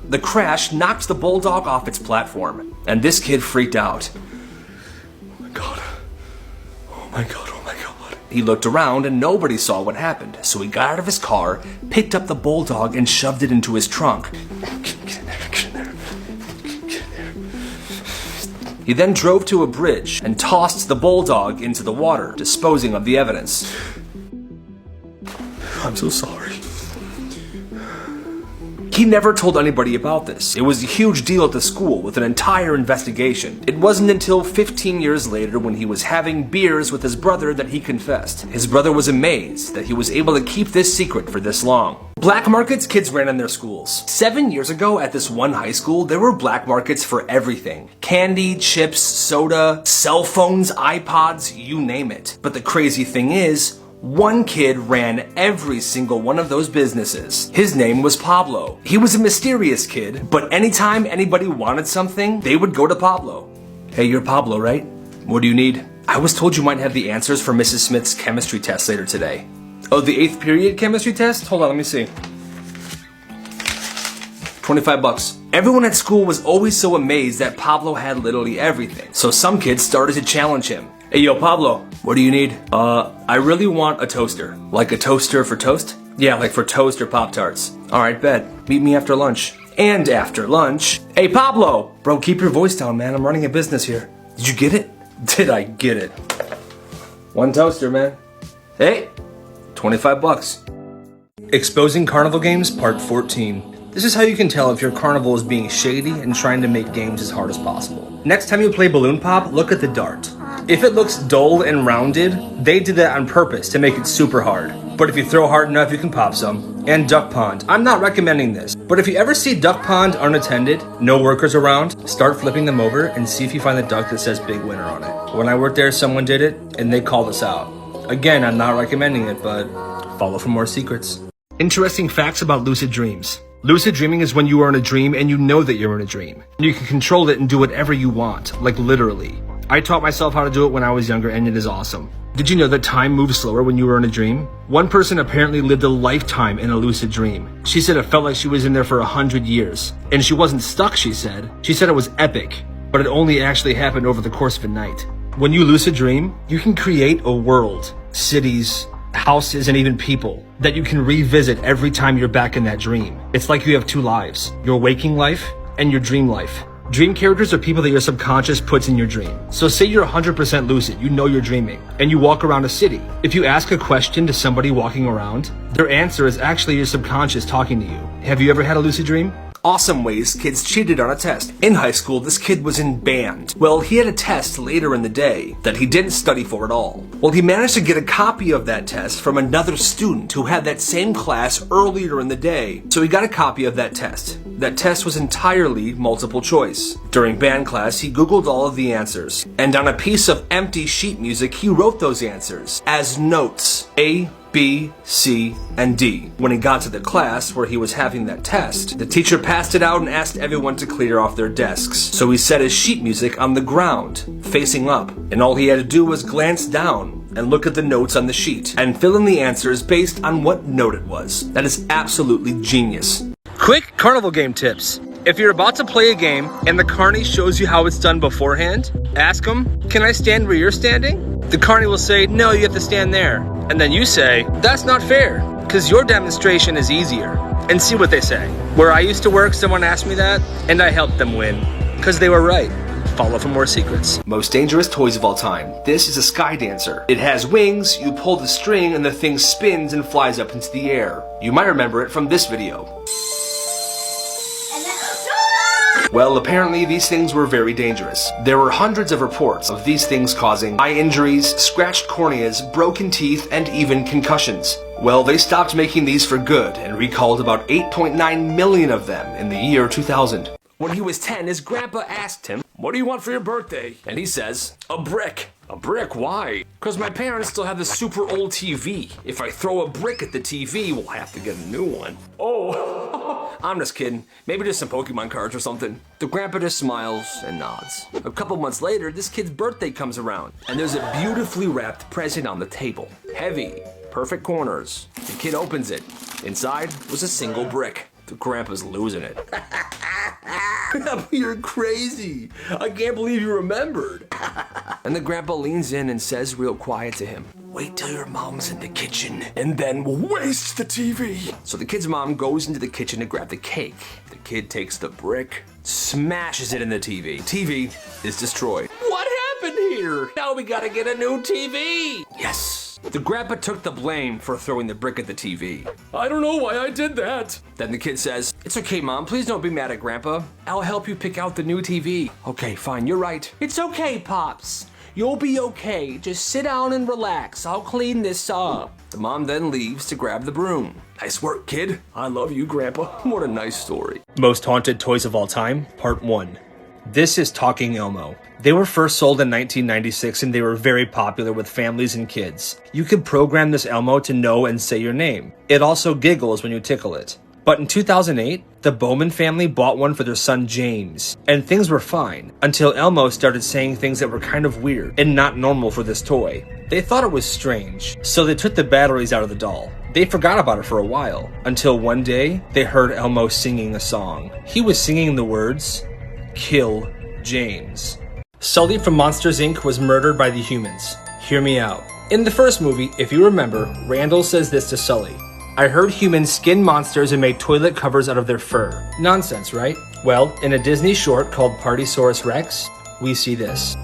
A: The crash knocked the bulldog off its platform, and this kid freaked out. Oh my god. Oh my god, oh my god. He looked around and nobody saw what happened, so he got out of his car, picked up the bulldog, and shoved it into his trunk. He then drove to a bridge and tossed the bulldog into the water, disposing of the evidence. I'm so sorry. He never told anybody about this. It was a huge deal at the school with an entire investigation. It wasn't until 15 years later when he was having beers with his brother that he confessed. His brother was amazed that he was able to keep this secret for this long. Black markets kids ran in their schools. 7 years ago at this one high school, there were black markets for everything. Candy, chips, soda, cell phones, iPods, you name it. But the crazy thing is, one kid ran every single one of those businesses. His name was Pablo. He was a mysterious kid, but anytime anybody wanted something, they would go to Pablo. Hey, you're Pablo, right? What do you need? I was told you might have the answers for Mrs. Smith's chemistry test later today. Oh, the 8th period chemistry test? Hold on, let me see. $25. Everyone at school was always so amazed that Pablo had literally everything. So some kids started to challenge him. Hey, yo, Pablo, what do you need? I really want a toaster. Like a toaster for toast? Yeah, like for toast or Pop-Tarts. Alright, bet. Meet me after lunch. And after lunch, hey, Pablo! Bro, keep your voice down, man. I'm running a business here. Did you get it? Did I get it? One toaster, man. Hey, $25. Exposing carnival games, part 14. This is how you can tell if your carnival is being shady and trying to make games as hard as possible. Next time you play balloon pop, look at the dart. If it looks dull and rounded, they did that on purpose to make it super hard. But if you throw hard enough, you can pop some. And duck pond. I'm not recommending this, but if you ever see duck pond unattended, no workers around, start flipping them over and see if you find the duck that says big winner on it. When I worked there, someone did it and they called us out. Again, I'm not recommending it, but follow for more secrets. Interesting facts about lucid dreams. Lucid dreaming is when you are in a dream and you know that you're in a dream. You can control it and do whatever you want, like literally. I taught myself how to do it when I was younger and it is awesome. Did you know that time moves slower when you were in a dream? One person apparently lived a lifetime in a lucid dream. She said it felt like she was in there for 100 years. And she wasn't stuck, she said. She said it was epic, but it only actually happened over the course of a night. When you lucid dream, you can create a world, cities, houses, and even people that you can revisit every time you're back in that dream. It's like you have two lives, your waking life and your dream life. Dream characters are people that your subconscious puts in your dream. So say you're 100% lucid, you know you're dreaming, and you walk around a city. If you ask a question to somebody walking around, their answer is actually your subconscious talking to you. Have you ever had a lucid dream? Awesome ways kids cheated on a test. In high school, this kid was in band. Well, he had a test later in the day that he didn't study for at all. Well, he managed to get a copy of that test from another student who had that same class earlier in the day. So he got a copy of that test. That test was entirely multiple choice. During band class, he Googled all of the answers. And on a piece of empty sheet music, he wrote those answers as notes. A, B, C, and D. When he got to the class where he was having that test, the teacher passed it out and asked everyone to clear off their desks. So he set his sheet music on the ground, facing up, and all he had to do was glance down and look at the notes on the sheet and fill in the answers based on what note it was. That is absolutely genius. Quick carnival game tips. If you're about to play a game and the carny shows you how it's done beforehand, ask them, "Can I stand where you're standing?" The carny will say, "No, you have to stand there." And then you say, "That's not fair, because your demonstration is easier." And see what they say. Where I used to work, someone asked me that, and I helped them win, because they were right. Follow for more secrets. Most dangerous toys of all time. This is a sky dancer. It has wings, you pull the string, and the thing spins and flies up into the air. You might remember it from this video. Well, apparently these things were very dangerous. There were hundreds of reports of these things causing eye injuries, scratched corneas, broken teeth, and even concussions. Well, they stopped making these for good and recalled about 8.9 million of them in the year 2000. When he was 10, his grandpa asked him, "What do you want for your birthday?" And he says, "A brick." "A brick? Why?" "Because my parents still have this super old TV. If I throw a brick at the TV, we'll have to get a new one." "Oh, I'm just kidding. Maybe just some Pokemon cards or something. The grandpa just smiles and nods. A couple months later, this kid's birthday comes around, and there's a beautifully wrapped present on the table. Heavy, perfect corners. The kid opens it. Inside was a single brick. The grandpa's losing it. You're crazy. I can't believe you remembered. And the grandpa leans in and says real quiet to him, "Wait till your mom's in the kitchen, and then we'll waste the TV." So the kid's mom goes into the kitchen to grab the cake. The kid takes the brick, smashes it in the TV. TV is destroyed. What happened here? Now we gotta get a new TV. Yes. The grandpa took the blame for throwing the brick at the TV. "I don't know why I did that." Then the kid says, "It's okay, Mom. Please don't be mad at Grandpa. I'll help you pick out the new TV." "Okay, fine. You're right." "It's okay, Pops. You'll be okay. Just sit down and relax. I'll clean this up." The mom then leaves to grab the broom. "Nice work, kid. I love you, Grandpa." What a nice story.
B: Most Haunted Toys of All Time, Part 1. This is Talking Elmo. They were first sold in 1996 and they were very popular with families and kids. You could program this Elmo to know and say your name. It also giggles when you tickle it. But in 2008, the Bowman family bought one for their son James, and things were fine until Elmo started saying things that were kind of weird and not normal for this toy. They thought it was strange, so they took the batteries out of the doll. They forgot about it for a while, until one day, they heard Elmo singing a song. He was singing the words, "Kill James." Sully from Monsters, Inc. was murdered by the humans. Hear me out. In the first movie, if you remember, Randall says this to Sully. "I heard humans skinned monsters and made toilet covers out of their fur." Nonsense, right? Well, in a Disney short called Partysaurus Rex, we see this.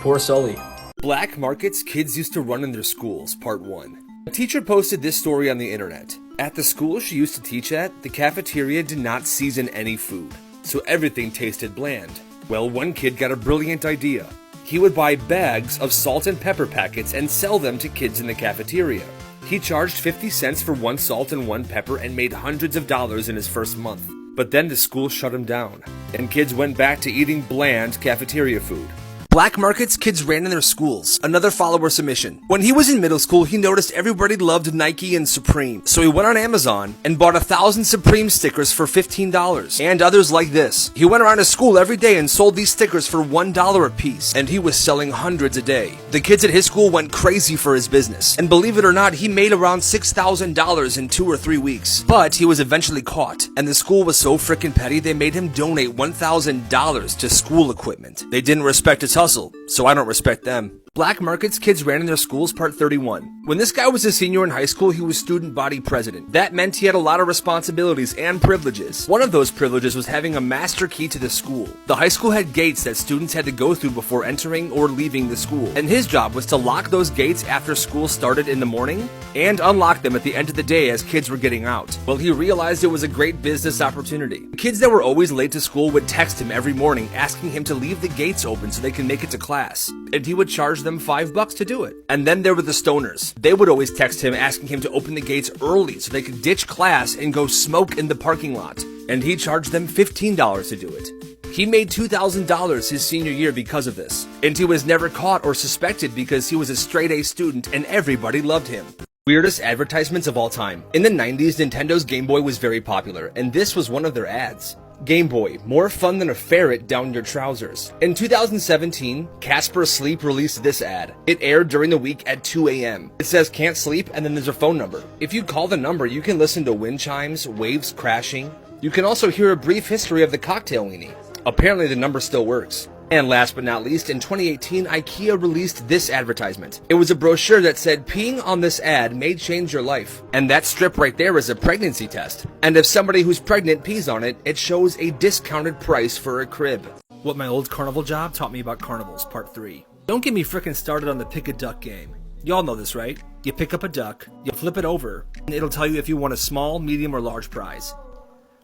B: Poor Sully. Black markets kids used to run in their schools, Part 1. A teacher posted this story on the internet. At the school she used to teach at, the cafeteria did not season any food, so everything tasted bland. Well, one kid got a brilliant idea. He would buy bags of salt and pepper packets and sell them to kids in the cafeteria. He charged 50 cents for one salt and one pepper and made hundreds of dollars in his first month. But then the school shut him down, and kids went back to eating bland cafeteria food. Black markets kids ran in their schools. Another follower submission. When he was in middle school, he noticed everybody loved Nike and Supreme. So he went on Amazon and bought 1,000 Supreme stickers for $15. And others like this. He went around his school every day and sold these stickers for $1 a piece. And he was selling hundreds a day. The kids at his school went crazy for his business. And believe it or not, he made around $6,000 in 2 or 3 weeks. But he was eventually caught. And the school was so frickin' petty, they made him donate $1,000 to school equipment. They didn't respect his hustle, so I don't respect them. Black markets kids ran in their schools, Part 31. When this guy was a senior in high school, he was student body president. That meant he had a lot of responsibilities and privileges. One of those privileges was having a master key to the school. The high school had gates that students had to go through before entering or leaving the school. And his job was to lock those gates after school started in the morning and unlock them at the end of the day as kids were getting out. Well, he realized it was a great business opportunity. Kids that were always late to school would text him every morning asking him to leave the gates open so they can make it to class. And he would charge them $5 to do it. And then there were the stoners. They would always text him asking him to open the gates early so they could ditch class and go smoke in the parking lot. And he charged them $15 to do it. He made $2,000 his senior year because of this. And he was never caught or suspected because he was a straight A student and everybody loved him. Weirdest advertisements of all time. In the 90s, Nintendo's Game Boy was very popular, and this was one of their ads. Game Boy, more fun than a ferret down your trousers. In 2017, Casper Sleep released this ad. It aired during the week at 2 a.m. It says can't sleep and then there's a phone number. If you call the number, you can listen to wind chimes, waves crashing. You can also hear a brief history of the cocktail weenie. Apparently the number still works. And last but not least, in 2018, IKEA released this advertisement. It was a brochure that said, peeing on this ad may change your life. And that strip right there is a pregnancy test. And if somebody who's pregnant pees on it, it shows a discounted price for a crib. What my old carnival job taught me about carnivals, Part 3. Don't get me frickin' started on the pick a duck game. Y'all know this, right? You pick up a duck, you flip it over, and it'll tell you if you want a small, medium, or large prize.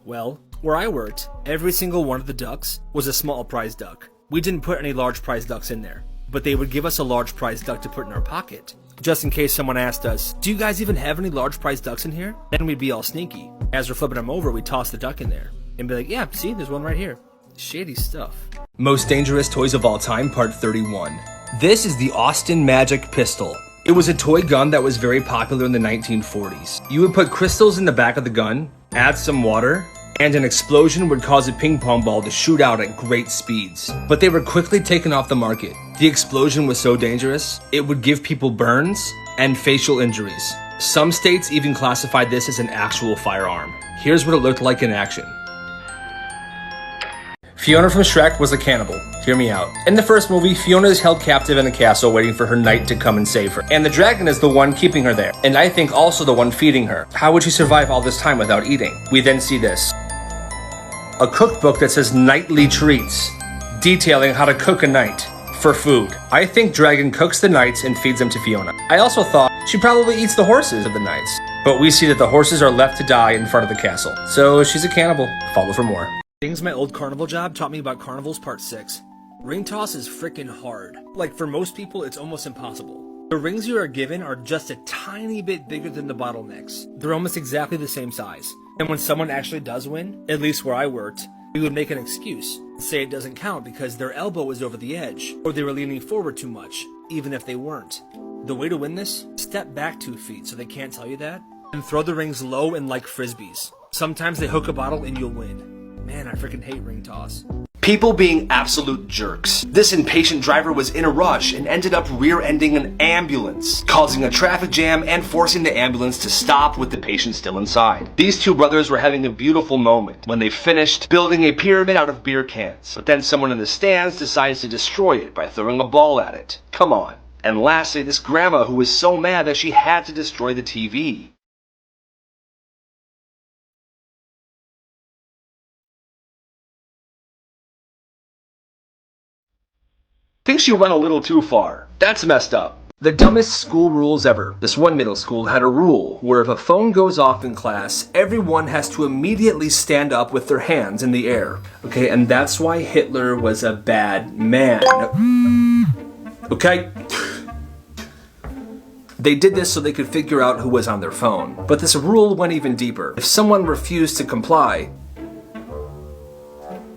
B: Well, where I worked, every single one of the ducks was a small prize duck. We didn't put any large prize ducks in there, but they would give us a large prize duck to put in our pocket, just in case someone asked us, do you guys even have any large prize ducks in here? Then we'd be all sneaky. As we're flipping them over, we'd toss the duck in there, and be like, yeah, see, there's one right here. Shady stuff. Most Dangerous Toys of All Time, Part 31. This is the Austin Magic Pistol. It was a toy gun that was very popular in the 1940s. You would put crystals in the back of the gun, add some water, and an explosion would cause a ping pong ball to shoot out at great speeds. But they were quickly taken off the market. The explosion was so dangerous, it would give people burns and facial injuries. Some states even classified this as an actual firearm. Here's what it looked like in action. Fiona from Shrek was a cannibal. Hear me out. In the first movie, Fiona is held captive in a castle waiting for her knight to come and save her. And the dragon is the one keeping her there. And I think also the one feeding her. How would she survive all this time without eating? We then see this. A cookbook that says nightly treats, detailing how to cook a knight for food. I think Dragon cooks the knights and feeds them to Fiona. I also thought she probably eats the horses of the knights. But we see that the horses are left to die in front of the castle. So she's a cannibal. Follow for more.
C: Things my old carnival job taught me about carnivals part 6. Ring toss is freaking hard. Like for most people, it's almost impossible. The rings you are given are just a tiny bit bigger than the bottlenecks. They're almost exactly the same size. And when someone actually does win, at least where I worked, we would make an excuse. Say it doesn't count because their elbow was over the edge, or they were leaning forward too much, even if they weren't. The way to win this? Step back 2 feet so they can't tell you that, and throw the rings low and like frisbees. Sometimes they hook a bottle and you'll win. Man, I freaking hate ring toss.
A: People being absolute jerks. This impatient driver was in a rush and ended up rear-ending an ambulance, causing a traffic jam and forcing the ambulance to stop with the patient still inside. These two brothers were having a beautiful moment when they finished building a pyramid out of beer cans, but then someone in the stands decides to destroy it by throwing a ball at it. Come on. And lastly, this grandma who was so mad that she had to destroy the TV. Thinks you went a little too far. That's messed up. The dumbest school rules ever. This one middle school had a rule where if a phone goes off in class, everyone has to immediately stand up with their hands in the air. Okay, and that's why Hitler was a bad man. Okay? They did this so they could figure out who was on their phone. But this rule went even deeper. If someone refused to comply,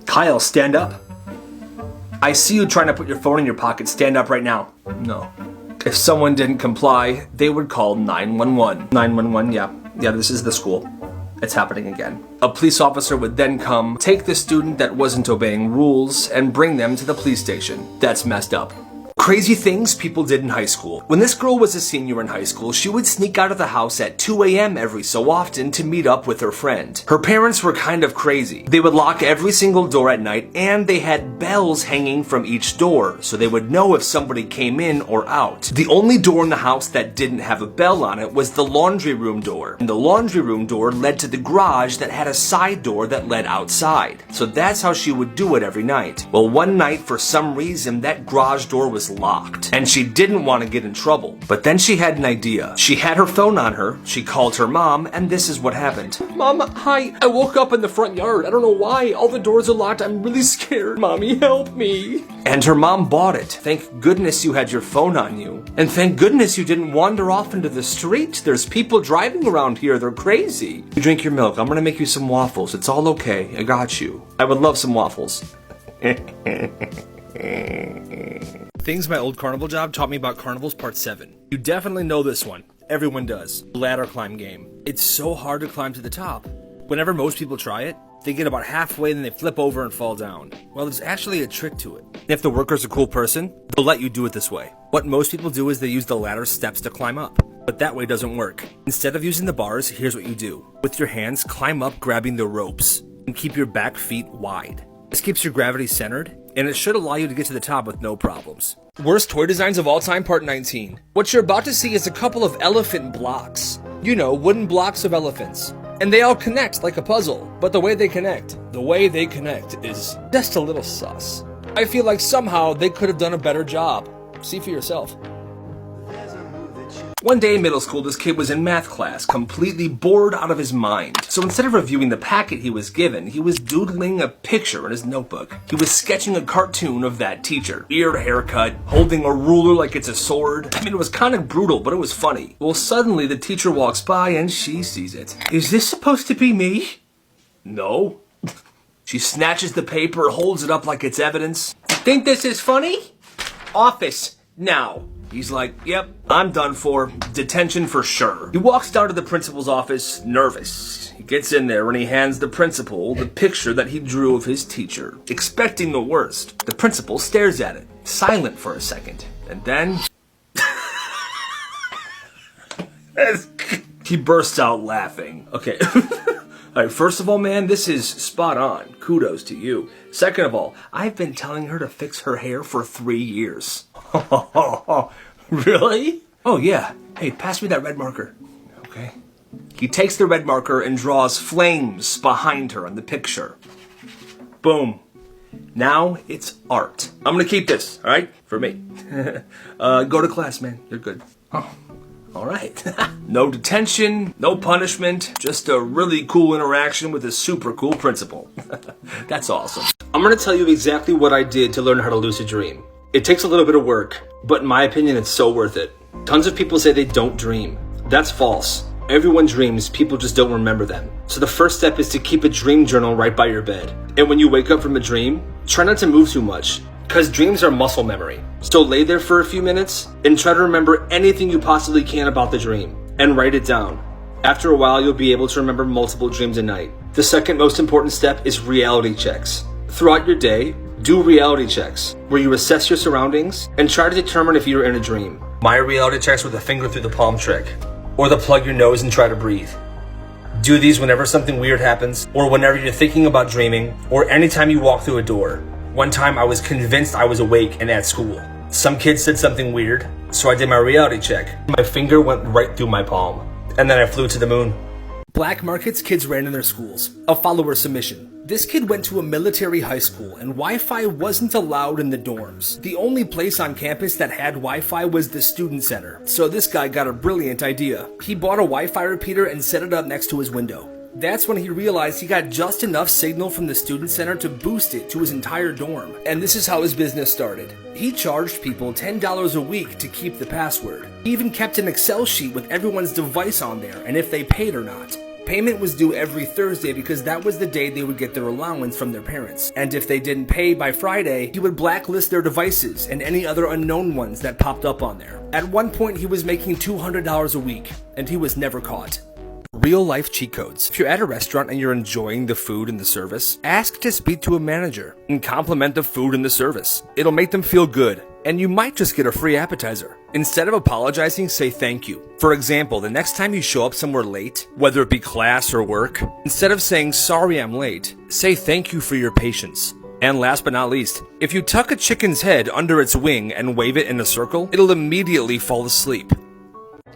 A: Kyle, stand up. I see you trying to put your phone in your pocket. Stand up right now. No. If someone didn't comply, they would call 911. 911, yeah, this is the school. It's happening again. A police officer would then come, take the student that wasn't obeying rules, and bring them to the police station. That's messed up. Crazy things people did in high school. When this girl was a senior in high school, she would sneak out of the house at 2 a.m. every so often to meet up with her friend. Her parents were kind of crazy. They would lock every single door at night, and they had bells hanging from each door, so they would know if somebody came in or out. The only door in the house that didn't have a bell on it was the laundry room door. And the laundry room door led to the garage that had a side door that led outside. So that's how she would do it every night. Well, one night, for some reason, that garage door was locked, and she didn't want to get in trouble. But then she had an idea. She had her phone on her, she called her mom, and this is what happened. Mom, hi, I woke up in the front yard. I don't know why. All the doors are locked. I'm really scared. Mommy, help me. And her mom bought it. Thank goodness you had your phone on you. And thank goodness you didn't wander off into the street. There's people driving around here. They're crazy. You drink your milk. I'm gonna make you some waffles. It's all okay. I got you. I would love some waffles.
C: Things my old carnival job taught me about carnivals part 7. You definitely know this one. Everyone does. Ladder climb game. It's so hard to climb to the top. Whenever most people try it, they get about halfway and then they flip over and fall down. Well, there's actually a trick to it. If the worker's a cool person, they'll let you do it this way. What most people do is they use the ladder steps to climb up. But that way doesn't work. Instead of using the bars, here's what you do. With your hands, climb up grabbing the ropes. And keep your back feet wide. This keeps your gravity centered, and it should allow you to get to the top with no problems. Worst toy designs of all time, part 19. What you're about to see is a couple of elephant blocks. You know, wooden blocks of elephants. And they all connect like a puzzle, but the way they connect is just a little sus. I feel like somehow they could have done a better job. See for yourself. One day in middle school, this kid was in math class, completely bored out of his mind. So instead of reviewing the packet he was given, he was doodling a picture in his notebook. He was sketching a cartoon of that teacher. Weird haircut, holding a ruler like it's a sword. I mean, it was kind of brutal, but it was funny. Well, suddenly the teacher walks by and she sees it. Is this supposed to be me? No. She snatches the paper, holds it up like it's evidence. Think this is funny? Office, now.
A: He's like, yep, I'm done for. Detention for sure. He walks down to the principal's office, nervous. He gets in there and he hands the principal the picture that he drew of his teacher, expecting the worst. The principal stares at it, silent for a second, and then... he bursts out laughing. Okay. All right, first of all, man, this is spot on. Kudos to you. Second of all, I've been telling her to fix her hair for 3 years. Really? Oh, yeah. Hey, pass me that red marker. Okay. He takes the red marker and draws flames behind her in the picture. Boom. Now it's art. I'm gonna keep this, all right? For me. Go to class, man. You're good. Oh. All right. No detention, no punishment, just a really cool interaction with a super cool principal. That's awesome. I'm going to tell you exactly what I did to learn how to lucid dream. It takes a little bit of work, but in my opinion, it's so worth it. Tons of people say they don't dream. That's false. Everyone dreams, people just don't remember them. So the first step is to keep a dream journal right by your bed. And when you wake up from a dream, try not to move too much. Because dreams are muscle memory. So lay there for a few minutes and try to remember anything you possibly can about the dream and write it down. After a while, you'll be able to remember multiple dreams a night. The second most important step is reality checks. Throughout your day, do reality checks where you assess your surroundings and try to determine if you're in a dream. My reality checks were the finger through the palm trick or the plug your nose and try to breathe. Do these whenever something weird happens or whenever you're thinking about dreaming or anytime you walk through a door. One time I was convinced I was awake and at school. Some kid said something weird, so I did my reality check. My finger went right through my palm, and then I flew to the moon.
B: Black markets kids ran in their schools. A follower submission. This kid went to a military high school and Wi-Fi wasn't allowed in the dorms. The only place on campus that had Wi-Fi was the student center. So this guy got a brilliant idea. He bought a Wi-Fi repeater and set it up next to his window. That's when he realized he got just enough signal from the student center to boost it to his entire dorm. And this is how his business started. He charged people $10 a week to keep the password. He even kept an Excel sheet with everyone's device on there and if they paid or not. Payment was due every Thursday because that was the day they would get their allowance from their parents. And if they didn't pay by Friday, he would blacklist their devices and any other unknown ones that popped up on there. At one point, he was making $200 a week, and he was never caught. Real-life cheat codes. If you're at a restaurant and you're enjoying the food and the service, ask to speak to a manager and compliment the food and the service. It'll make them feel good, and you might just get a free appetizer. Instead of apologizing, say thank you. For example, the next time you show up somewhere late, whether it be class or work, instead of saying sorry I'm late, say thank you for your patience. And last but not least, if you tuck a chicken's head under its wing and wave it in a circle, it'll immediately fall asleep.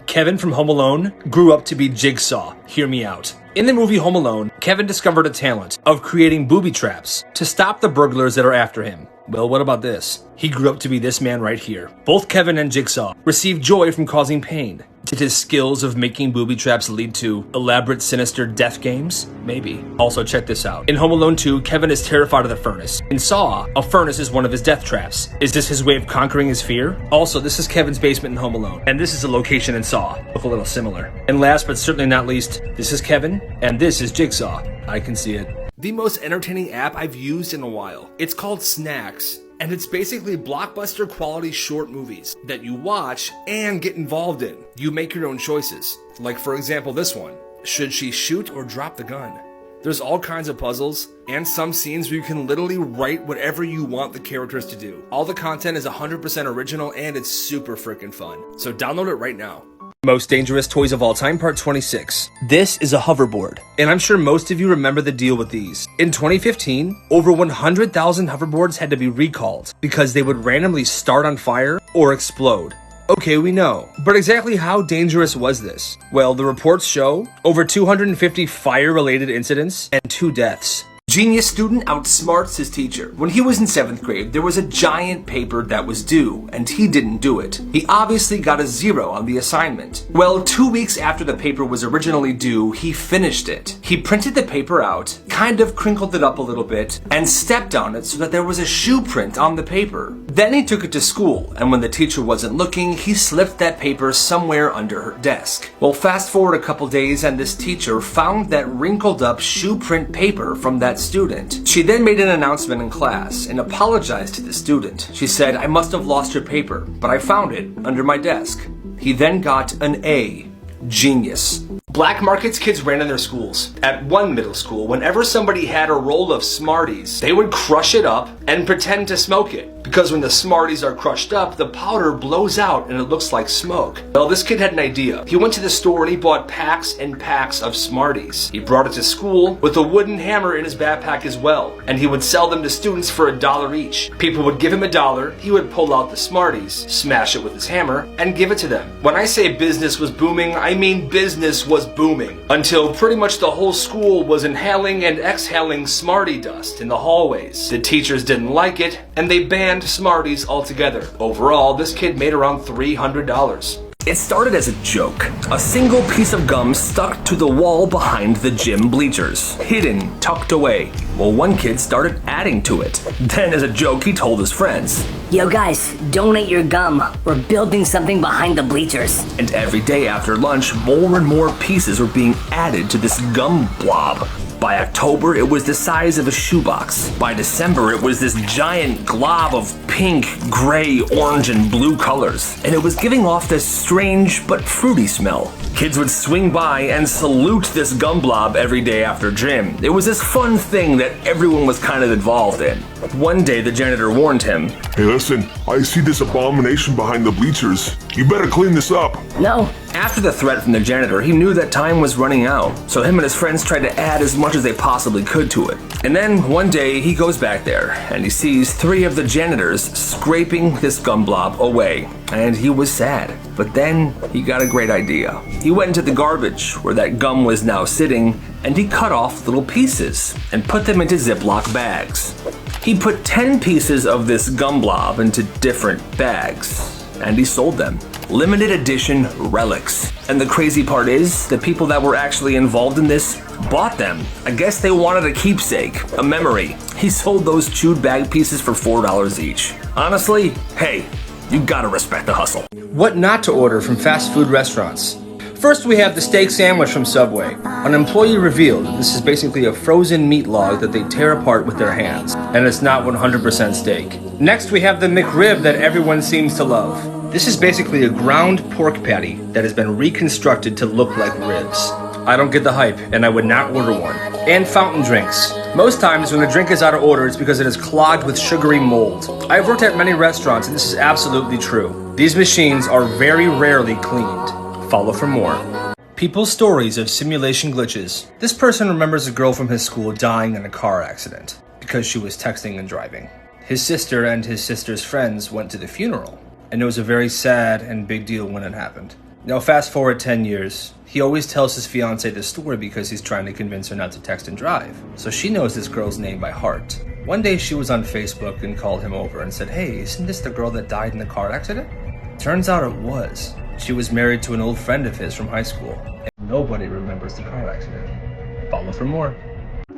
B: Kevin from Home Alone grew up to be Jigsaw. Hear me out. In the movie Home Alone, Kevin discovered a talent of creating booby traps to stop the burglars that are after him. Well, what about this? He grew up to be this man right here. Both Kevin and Jigsaw received joy from causing pain. Did his skills of making booby traps lead to elaborate, sinister death games? Maybe. Also, check this out. In Home Alone 2, Kevin is terrified of the furnace. In Saw, a furnace is one of his death traps. Is this his way of conquering his fear? Also, this is Kevin's basement in Home Alone, and this is a location in Saw. Look a little similar. And last but certainly not least, this is Kevin, and this is Jigsaw. I can see it. The most entertaining app I've used in a while. It's called Snacks. And it's basically blockbuster quality short movies that you watch and get involved in. You make your own choices. Like for example this one. Should she shoot or drop the gun? There's all kinds of puzzles and some scenes where you can literally write whatever you want the characters to do. All the content is 100% original and it's super freaking fun. So download it right now. Most Dangerous Toys of All Time Part 26. This is a hoverboard, and I'm sure most of you remember the deal with these. In 2015, over 100,000 hoverboards had to be recalled because they would randomly start on fire or explode. Okay, we know, but exactly how dangerous was this? Well, the reports show over 250 fire-related incidents and 2 deaths. Genius student outsmarts his teacher. When he was in 7th grade, there was a giant paper that was due, and he didn't do it. He obviously got a 0 on the assignment. Well, 2 weeks after the paper was originally due, he finished it. He printed the paper out, kind of crinkled it up a little bit, and stepped on it so that there was a shoe print on the paper. Then he took it to school, and when the teacher wasn't looking, he slipped that paper somewhere under her desk. Well, fast forward a couple days, and this teacher found that wrinkled up shoe print paper from that
A: student. She then made an announcement in class and apologized to the student. She said, "I must have lost your paper, but I found it under my desk." He then got an A. Genius. Black markets kids ran in their schools. At one middle school, whenever somebody had a roll of Smarties, they would crush it up and pretend to smoke it. Because when the Smarties are crushed up, the powder blows out and it looks like smoke. Well, this kid had an idea. He went to the store and he bought packs and packs of Smarties. He brought it to school with a wooden hammer in his backpack as well. And he would sell them to students for $1 each. People would give him $1, he would pull out the Smarties, smash it with his hammer, and give it to them. When I say business was booming, I mean business was booming. Until pretty much the whole school was inhaling and exhaling Smartie dust in the hallways. The teachers didn't like it, and they banned Smarties altogether. Overall, this kid made around $300. It started as a joke. A single piece of gum stuck to the wall behind the gym bleachers, hidden, tucked away. Well, one kid started adding to it. Then as a joke, he told his friends,
E: "Yo guys, donate your gum. We're building something behind the bleachers."
A: and every day after lunch, more and more pieces were being added to this gum blob. By October, it was the size of a shoebox. By December, it was this giant glob of pink, gray, orange, and blue colors. And it was giving off this strange but fruity smell. Kids would swing by and salute this gum blob every day after gym. It was this fun thing that everyone was kind of involved in. One day, the janitor warned him,
F: "Hey, listen, I see this abomination behind the bleachers. You better clean this up."
E: No.
A: After the threat from the janitor, he knew that time was running out, so him and his friends tried to add as much as they possibly could to it. And then one day he goes back there and he sees 3 of the janitors scraping this gum blob away, and he was sad. But then he got a great idea. He went into the garbage where that gum was now sitting, and he cut off little pieces and put them into Ziploc bags. He put 10 pieces of this gum blob into different bags, and he sold them. Limited edition relics. And the crazy part is, the people that were actually involved in this bought them. I guess they wanted a keepsake, a memory. He sold those chewed bag pieces for $4 each. Honestly, hey, you gotta respect the hustle.
B: What not to order from fast food restaurants. First, we have the steak sandwich from Subway. An employee revealed that this is basically a frozen meat log that they tear apart with their hands, and it's not 100% steak. Next, we have the McRib that everyone seems to love. This is basically a ground pork patty that has been reconstructed to look like ribs. I don't get the hype, and I would not order one. And fountain drinks. Most times when a drink is out of order, it's because it is clogged with sugary mold. I've worked at many restaurants, and this is absolutely true. These machines are very rarely cleaned. Follow for more. People's stories of simulation glitches. This person remembers a girl from his school dying in a car accident because she was texting and driving. His sister and his sister's friends went to the funeral, and it was a very sad and big deal when it happened. Now fast forward 10 years. He always tells his fiancée this story because he's trying to convince her not to text and drive. So she knows this girl's name by heart. One day she was on Facebook and called him over and said, "Hey, isn't this the girl that died in the car accident?" Turns out it was. She was married to an old friend of his from high school, and nobody remembers the car accident. Follow for more.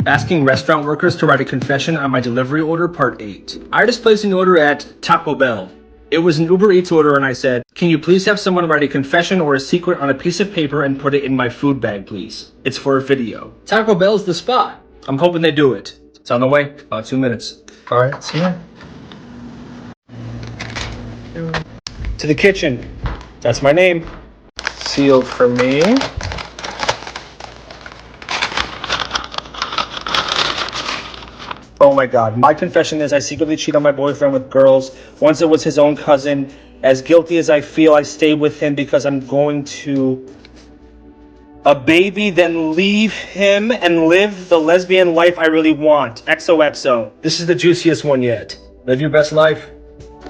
B: Asking restaurant workers to write a confession on my delivery order, part 8. I just placed an order at Taco Bell. It was an Uber Eats order, and I said, "Can you please have someone write a confession or a secret on a piece of paper and put it in my food bag, please? It's for a video." Taco Bell's the spot. I'm hoping they do it. It's on the way, about 2 minutes. All right, see ya. To the kitchen. That's my name. Sealed for me. Oh my God. My confession is I secretly cheat on my boyfriend with girls. Once it was his own cousin. As guilty as I feel, I stayed with him because I'm going to a baby, then leave him and live the lesbian life I really want. XOXO. This is the juiciest one yet. Live your best life.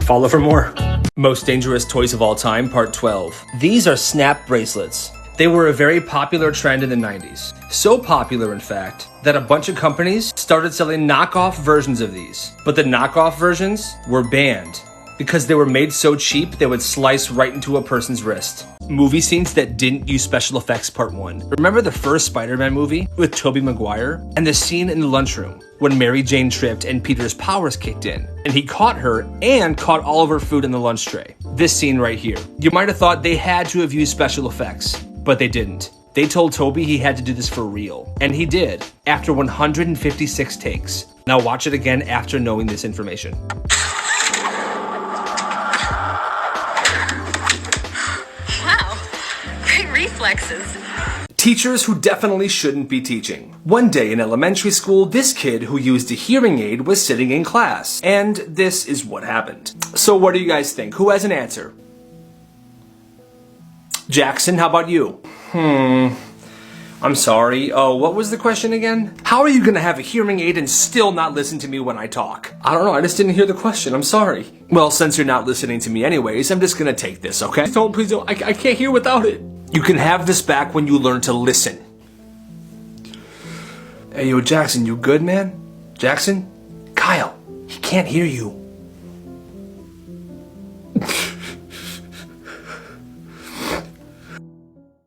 B: Follow for more. Most dangerous toys of all time, part 12. These are snap bracelets. They were a very popular trend in the 90s. So popular, in fact, that a bunch of companies started selling knockoff versions of these. But the knockoff versions were banned because they were made so cheap they would slice right into a person's wrist. Movie scenes that didn't use special effects, part 1. Remember the first Spider-Man movie with Tobey Maguire? And the scene in the lunchroom when Mary Jane tripped and Peter's powers kicked in, and he caught her and caught all of her food in the lunch tray. This scene right here. You might have thought they had to have used special effects, but they didn't. They told Toby he had to do this for real, and he did, after 156 takes. Now watch it again after knowing this information.
G: Wow, great reflexes.
A: Teachers who definitely shouldn't be teaching. One day in elementary school, this kid who used a hearing aid was sitting in class, and this is what happened. So what do you guys think? Who has an answer? Jackson, how about you? I'm sorry. Oh, what was the question again? How are you gonna have a hearing aid and still not listen to me when I talk? I don't know, I just didn't hear the question, I'm sorry. Well, since you're not listening to me anyways, I'm just gonna take this, okay? Please don't, I can't hear without it. You can have this back when you learn to listen. Hey, yo, Jackson, you good, man? Jackson? Kyle, he can't hear you.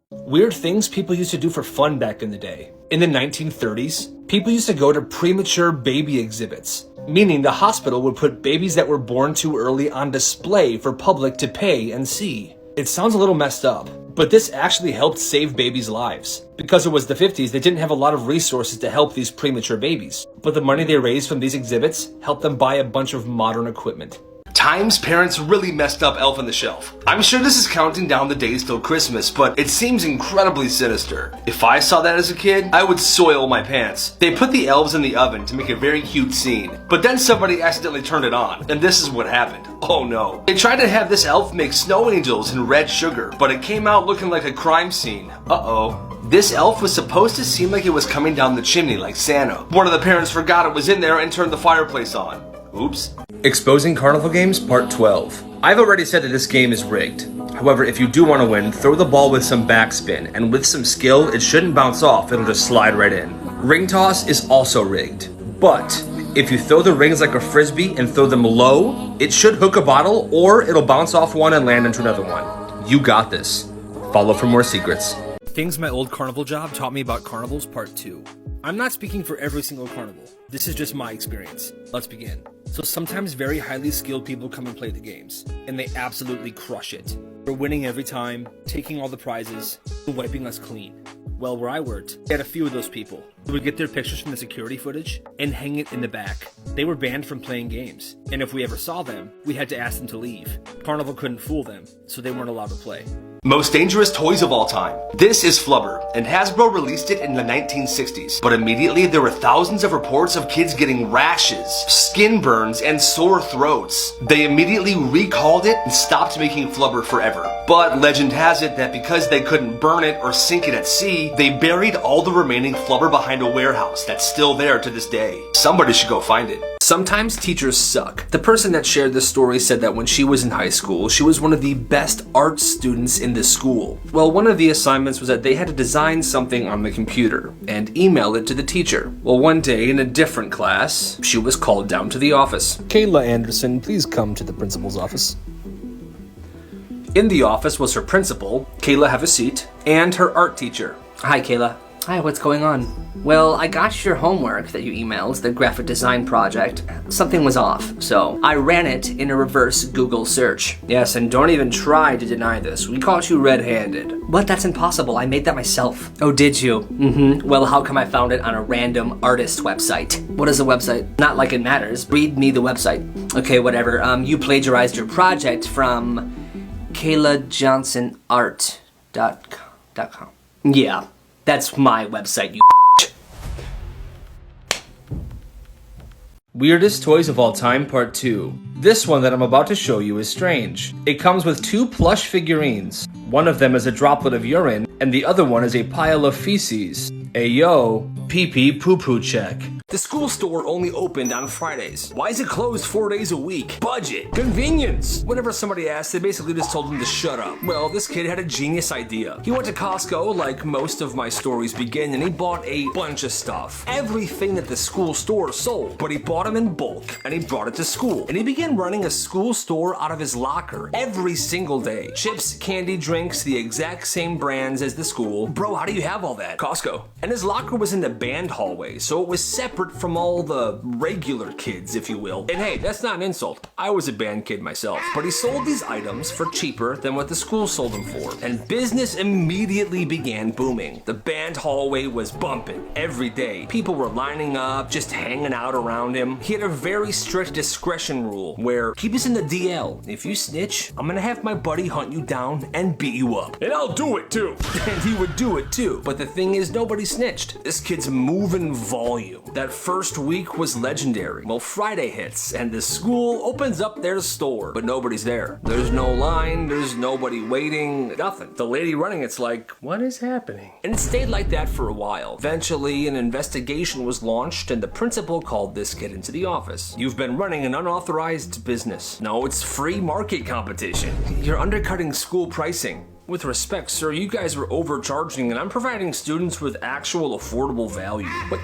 A: Weird things people used to do for fun back in the day. In the 1930s, people used to go to premature baby exhibits, meaning the hospital would put babies that were born too early on display for public to pay and see. It sounds a little messed up, but this actually helped save babies' lives. Because it was the 50s, they didn't have a lot of resources to help these premature babies, but the money they raised from these exhibits helped them buy a bunch of modern equipment. Times parents really messed up Elf on the Shelf. I'm sure this is counting down the days till Christmas, but it seems incredibly sinister. If I saw that as a kid, I would soil my pants. They put the elves in the oven to make a very cute scene, but then somebody accidentally turned it on, and this is what happened. Oh no. They tried to have this elf make snow angels in red sugar, but it came out looking like a crime scene. Uh-oh. This elf was supposed to seem like it was coming down the chimney like Santa. One of the parents forgot it was in there and turned the fireplace on. Oops. Exposing Carnival Games Part 12. I've already said that this game is rigged. However, if you do want to win, throw the ball with some backspin, and with some skill, it shouldn't bounce off, it'll just slide right in. Ring toss is also rigged. But if you throw the rings like a frisbee and throw them low, it should hook a bottle, or it'll bounce off one and land into another one. You got this. Follow for more secrets.
B: Things my old carnival job taught me about carnivals Part 2. I'm not speaking for every single carnival. This is just my experience. Let's begin. So sometimes very highly skilled people come and play the games, and they absolutely crush it. They're winning every time, taking all the prizes, and wiping us clean. Well, where I worked, they had a few of those people. They would get their pictures from the security footage and hang it in the back. They were banned from playing games, and if we ever saw them, we had to ask them to leave. Carnival couldn't fool them, so they weren't allowed to play.
A: Most dangerous toys of all time. This is Flubber, and Hasbro released it in the 1960s. But immediately there were thousands of reports of kids getting rashes, skin burns, and sore throats. They immediately recalled it and stopped making Flubber forever. But legend has it that because they couldn't burn it or sink it at sea, they buried all the remaining Flubber behind a warehouse that's still there to this day. Somebody should go find it. Sometimes teachers suck. The person that shared this story said that when she was in high school, she was one of the best art students in the school. Well, one of the assignments was that they had to design something on the computer and email it to the teacher. Well, one day in a different class, she was called down to the office.
B: Kayla Anderson, please come to the principal's office.
A: In the office was her principal, Kayla, have a seat, and her art teacher.
C: Hi, Kayla. Hi, what's going on? Well, I got your homework that you emailed, the graphic design project. Something was off, so I ran it in a reverse Google search.
A: Yes, and don't even try to deny this. We caught you red-handed.
C: What? That's impossible. I made that myself. Oh, did you? Mm-hmm. Well, how come I found it on a random artist website? What is the website? Not like it matters. Read me the website. Okay, whatever. You plagiarized your project from KaylaJohnsonArt.com. Yeah. That's my website, you
B: Weirdest Toys of All Time Part 2. This one that I'm about to show you is strange. It comes with 2 plush figurines. One of them is a droplet of urine, and the other one is a pile of feces. Ayo, pee-pee poo-poo check.
A: The school store only opened on Fridays. Why is it closed 4 days a week? Budget. Convenience. Whenever somebody asked, they basically just told them to shut up. Well, this kid had a genius idea. He went to Costco, like most of my stories begin, and he bought a bunch of stuff. Everything that the school store sold. But he bought them in bulk, and he brought it to school. And he began running a school store out of his locker every single day. Chips, candy, drinks, the exact same brands as the school. Bro, how do you have all that? Costco. And his locker was in the band hallway, so it was separate separate from all the regular kids, if you will. And hey, that's not an insult. I was a band kid myself. But he sold these items for cheaper than what the school sold them for. And business immediately began booming. The band hallway was bumping every day. People were lining up, just hanging out around him. He had a very strict discretion rule where keep us in the DL. If you snitch, I'm gonna have my buddy hunt you down and beat you up. And I'll do it too. And he would do it too. But the thing is, nobody snitched. This kid's moving volume. That first week was legendary. Well, Friday hits and the school opens up their store, but nobody's there. There's no line, there's nobody waiting, nothing. The lady running it's like, what is happening? And it stayed like that for a while. Eventually, an investigation was launched and the principal called this kid into the office. You've been running an unauthorized business. No, it's free market competition. You're undercutting school pricing. With respect, sir, you guys were overcharging and I'm providing students with actual affordable value. But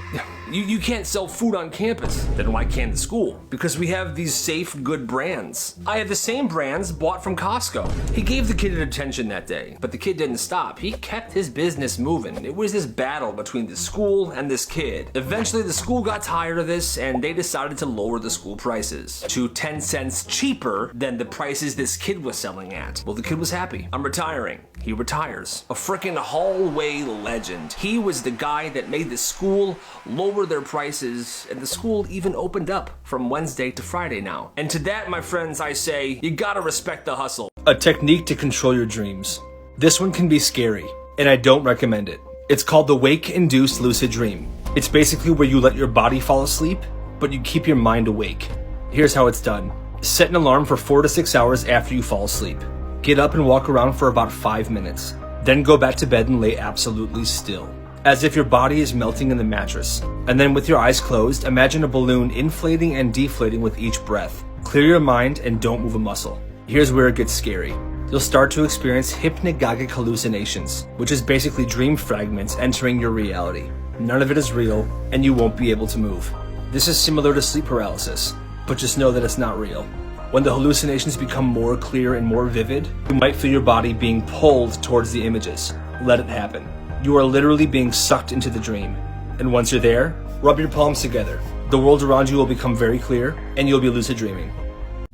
A: you can't sell food on campus. Then why can't the school? Because we have these safe, good brands. I have the same brands bought from Costco. He gave the kid attention that day, but the kid didn't stop. He kept his business moving. It was this battle between the school and this kid. Eventually, the school got tired of this and they decided to lower the school prices to 10 cents cheaper than the prices this kid was selling at. Well, the kid was happy. I'm retiring. He retires. A freaking hallway legend. He was the guy that made the school lower their prices, and the school even opened up from Wednesday to Friday now. And to that, my friends, I say, you gotta respect the hustle.
B: A technique to control your dreams. This one can be scary, and I don't recommend it. It's called the wake-induced lucid dream. It's basically where you let your body fall asleep, but you keep your mind awake. Here's how it's done. Set an alarm for 4 to 6 hours after you fall asleep. Get up and walk around for about 5 minutes. Then go back to bed and lay absolutely still, as if your body is melting in the mattress. And then with your eyes closed, imagine a balloon inflating and deflating with each breath. Clear your mind and don't move a muscle. Here's where it gets scary. You'll start to experience hypnagogic hallucinations, which is basically dream fragments entering your reality. None of it is real, and you won't be able to move. This is similar to sleep paralysis, but just know that it's not real. When the hallucinations become more clear and more vivid, you might feel your body being pulled towards the images. Let it happen. You are literally being sucked into the dream. And once you're there, rub your palms together. The world around you will become very clear, and you'll be lucid dreaming.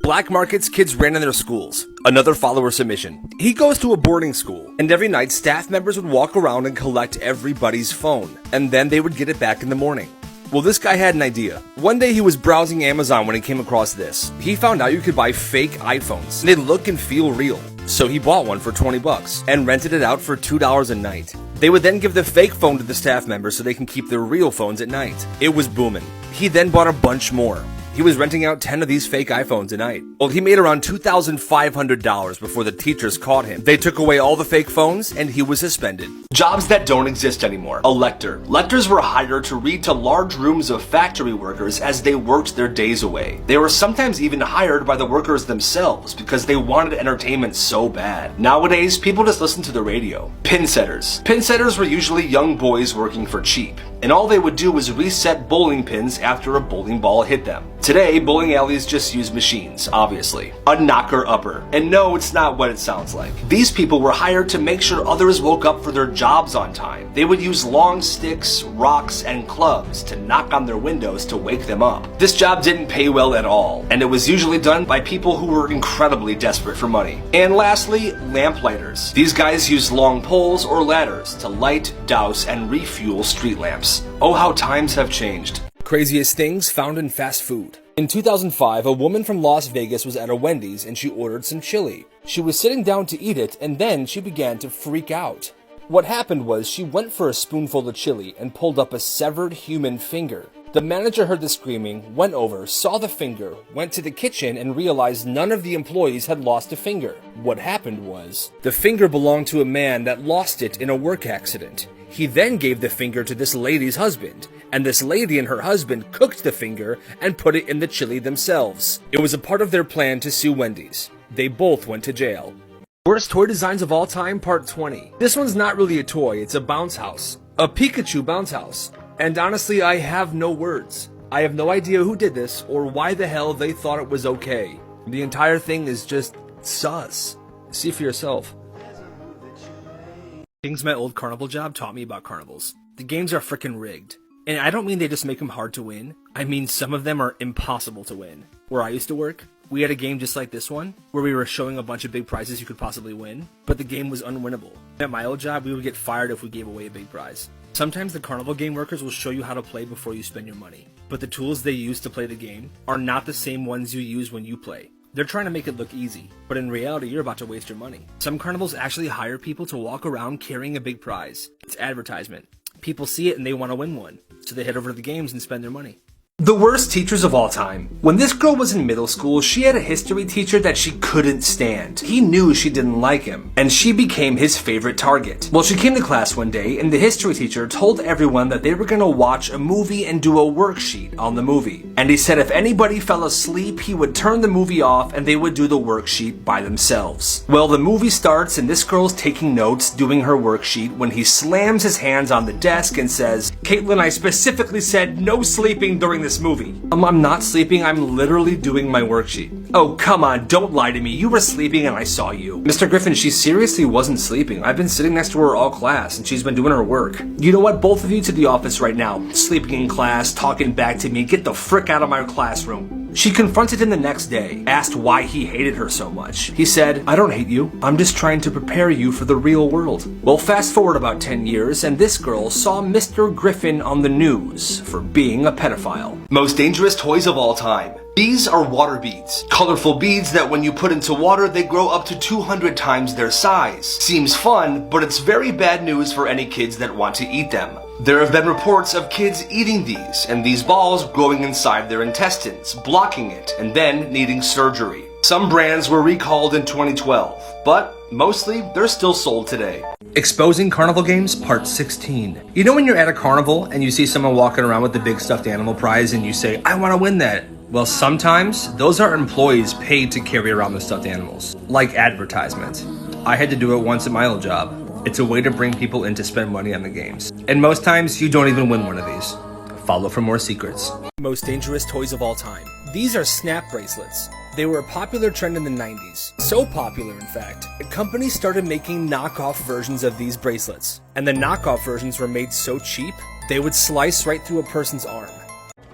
A: Black markets kids ran in their schools. Another follower submission. He goes to a boarding school, and every night staff members would walk around and collect everybody's phone, and then they would get it back in the morning. Well, this guy had an idea. One day he was browsing Amazon when he came across this. He found out you could buy fake iPhones. They look and feel real. So he bought one for $20 and rented it out for $2 a night. They would then give the fake phone to the staff members so they can keep their real phones at night. It was booming. He then bought a bunch more. He was renting out 10 of these fake iPhones a night. Well, he made around $2,500 before the teachers caught him. They took away all the fake phones and he was suspended. Jobs that don't exist anymore. A lector. Lectors were hired to read to large rooms of factory workers as they worked their days away. They were sometimes even hired by the workers themselves because they wanted entertainment so bad. Nowadays, people just listen to the radio. Pin setters. Pin setters were usually young boys working for cheap, and all they would do was reset bowling pins after a bowling ball hit them. Today, bowling alleys just use machines, obviously. A knocker-upper. And no, it's not what it sounds like. These people were hired to make sure others woke up for their jobs on time. They would use long sticks, rocks, and clubs to knock on their windows to wake them up. This job didn't pay well at all, and it was usually done by people who were incredibly desperate for money. And lastly, lamplighters. These guys used long poles or ladders to light, douse, and refuel street lamps. Oh, how times have changed.
B: Craziest things found in fast food. In 2005, a woman from Las Vegas was at a Wendy's and she ordered some chili. She was sitting down to eat it and then she began to freak out. What happened was she went for a spoonful of chili and pulled up a severed human finger. The manager heard the screaming, went over, saw the finger, went to the kitchen and realized none of the employees had lost a finger. What happened was, the finger belonged to a man that lost it in a work accident. He then gave the finger to this lady's husband, and this lady and her husband cooked the finger and put it in the chili themselves. It was a part of their plan to sue Wendy's. They both went to jail. Worst toy designs of all time, part 20. This one's not really a toy, it's a bounce house. A Pikachu bounce house. And honestly, I have no words. I have no idea who did this or why the hell they thought it was okay. The entire thing is just sus. See for yourself. Things my old carnival job taught me about carnivals. The games are frickin' rigged. And I don't mean they just make them hard to win. I mean some of them are impossible to win. Where I used to work, we had a game just like this one, where we were showing a bunch of big prizes you could possibly win, but the game was unwinnable. At my old job, we would get fired if we gave away a big prize. Sometimes the carnival game workers will show you how to play before you spend your money, but the tools they use to play the game are not the same ones you use when you play. They're trying to make it look easy, but in reality, you're about to waste your money. Some carnivals actually hire people to walk around carrying a big prize. It's advertisement. People see it and they want to win one, so they head over to the games and spend their money.
A: The worst teachers of all time. When this girl was in middle school, she had a history teacher that she couldn't stand. He knew she didn't like him, and she became his favorite target. Well, she came to class one day, and the history teacher told everyone that they were gonna watch a movie and do a worksheet on the movie. And he said if anybody fell asleep, he would turn the movie off and they would do the worksheet by themselves. Well, the movie starts and this girl's taking notes, doing her worksheet, when he slams his hands on the desk and says, "Caitlin, I specifically said no sleeping during this movie." I'm not sleeping, I'm literally doing my worksheet. Oh, come on, don't lie to me. You were sleeping and I saw you. Mr. Griffin, she seriously wasn't sleeping. I've been sitting next to her all class and she's been doing her work. You know what? Both of you to the office right now. Sleeping in class, talking back to me. Get the frick out of my classroom. She confronted him the next day, asked why he hated her so much. He said, "I don't hate you. I'm just trying to prepare you for the real world." Well, fast forward about 10 years, and this girl saw Mr. Griffin on the news for being a pedophile. Most dangerous toys of all time. These are water beads. Colorful beads that when you put into water, they grow up to 200 times their size. Seems fun, but it's very bad news for any kids that want to eat them. There have been reports of kids eating these, and these balls growing inside their intestines, blocking it, and then needing surgery. Some brands were recalled in 2012, but mostly they're still sold today. Exposing Carnival Games Part 16. You know when you're at a carnival and you see someone walking around with the big stuffed animal prize and you say, "I want to win that"? Well, sometimes those are employees paid to carry around the stuffed animals, like advertisement. I had to do it once at my old job. It's a way to bring people in to spend money on the games. And most times, you don't even win one of these. Follow for more secrets.
B: Most dangerous toys of all time. These are snap bracelets. They were a popular trend in the 90s. So popular, in fact, that companies started making knockoff versions of these bracelets. And the knockoff versions were made so cheap, they would slice right through a person's arm.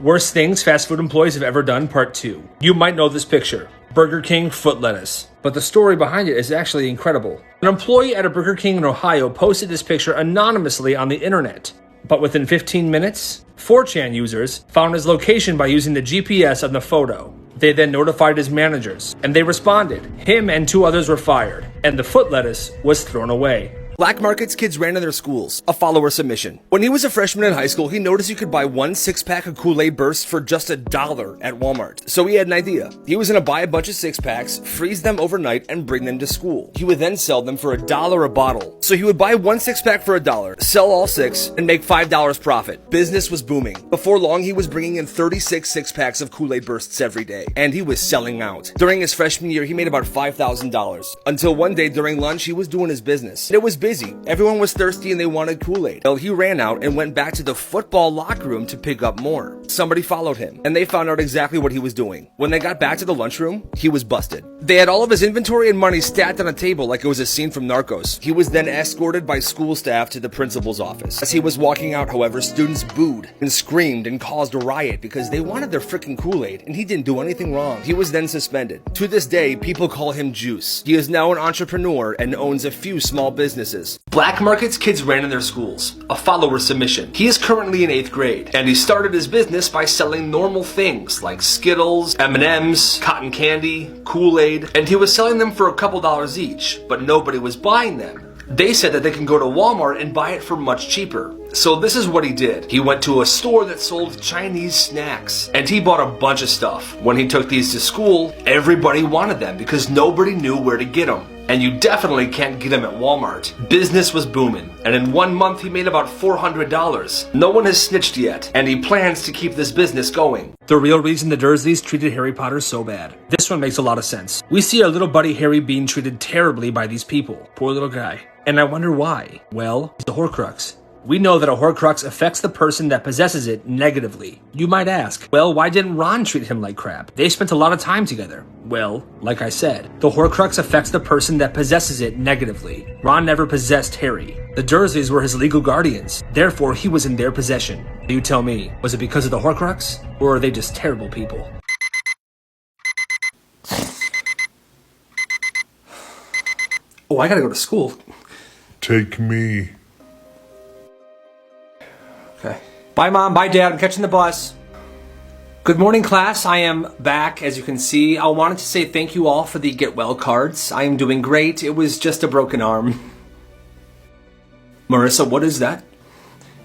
A: Worst things fast food employees have ever done, Part 2. You might know this picture. Burger King foot lettuce. But the story behind it is actually incredible. An employee at a Burger King in Ohio posted this picture anonymously on the internet. But within 15 minutes, 4chan users found his location by using the GPS on the photo. They then notified his managers, and they responded. Him and 2 others were fired, and the foot lettuce was thrown away.
B: Black markets kids ran in their schools, a follower submission. When he was a freshman in high school, he noticed you could buy 1 6-pack of Kool-Aid Bursts for just $1 at Walmart. So he had an idea. He was going to buy a bunch of 6-packs, freeze them overnight, and bring them to school. He would then sell them for $1 a bottle. So he would buy 1 6-pack for $1, sell all 6, and make $5 profit. Business was booming. Before long, he was bringing in 36 6-packs of Kool-Aid Bursts every day, and he was selling out. During his freshman year, he made about $5,000. Until one day during lunch, he was doing his business. It was busy. Everyone was thirsty and they wanted Kool-Aid. Well, he ran out and went back to the football locker room to pick up more. Somebody followed him, and they found out exactly what he was doing. When they got back to the lunchroom, he was busted. They had all of his inventory and money stacked on a table like it was a scene from Narcos. He was then escorted by school staff to the principal's office. As he was walking out, however, students booed and screamed and caused a riot because they wanted their freaking Kool-Aid, and he didn't do anything wrong. He was then suspended. To this day, people call him Juice. He is now an entrepreneur and owns a few small businesses. Black markets kids ran in their schools, a follower submission. He is currently in 8th grade, and he started his business by selling normal things like Skittles, M&Ms, cotton candy, Kool-Aid, and he was selling them for a couple dollars each, but nobody was buying them. They said that they can go to Walmart and buy it for much cheaper. So this is what he did. He went to a store that sold Chinese snacks, and he bought a bunch of stuff. When he took these to school, everybody wanted them because nobody knew where to get them. And you definitely can't get them at Walmart. Business was booming, and in 1 month he made about $400. No one has snitched yet, and he plans to keep this business going. The real reason the Dursleys treated Harry Potter so bad. This one makes a lot of sense. We see our little buddy Harry being treated terribly by these people. Poor little guy. And I wonder why. Well, he's a Horcrux. We know that a Horcrux affects the person that possesses it negatively. You might ask, well, why didn't Ron treat him like crap? They spent a lot of time together. Well, like I said, the Horcrux affects the person that possesses it negatively. Ron never possessed Harry. The Dursleys were his legal guardians, therefore he was in their possession. You tell me, was it because of the Horcrux? Or are they just terrible people?
A: Oh, I gotta go to school.
F: Take me.
A: Okay. Bye, Mom. Bye, Dad. I'm catching the bus. Good morning, class. I am back, as you can see. I wanted to say thank you all for the get well cards. I am doing great. It was just a broken arm. Marissa, what is that?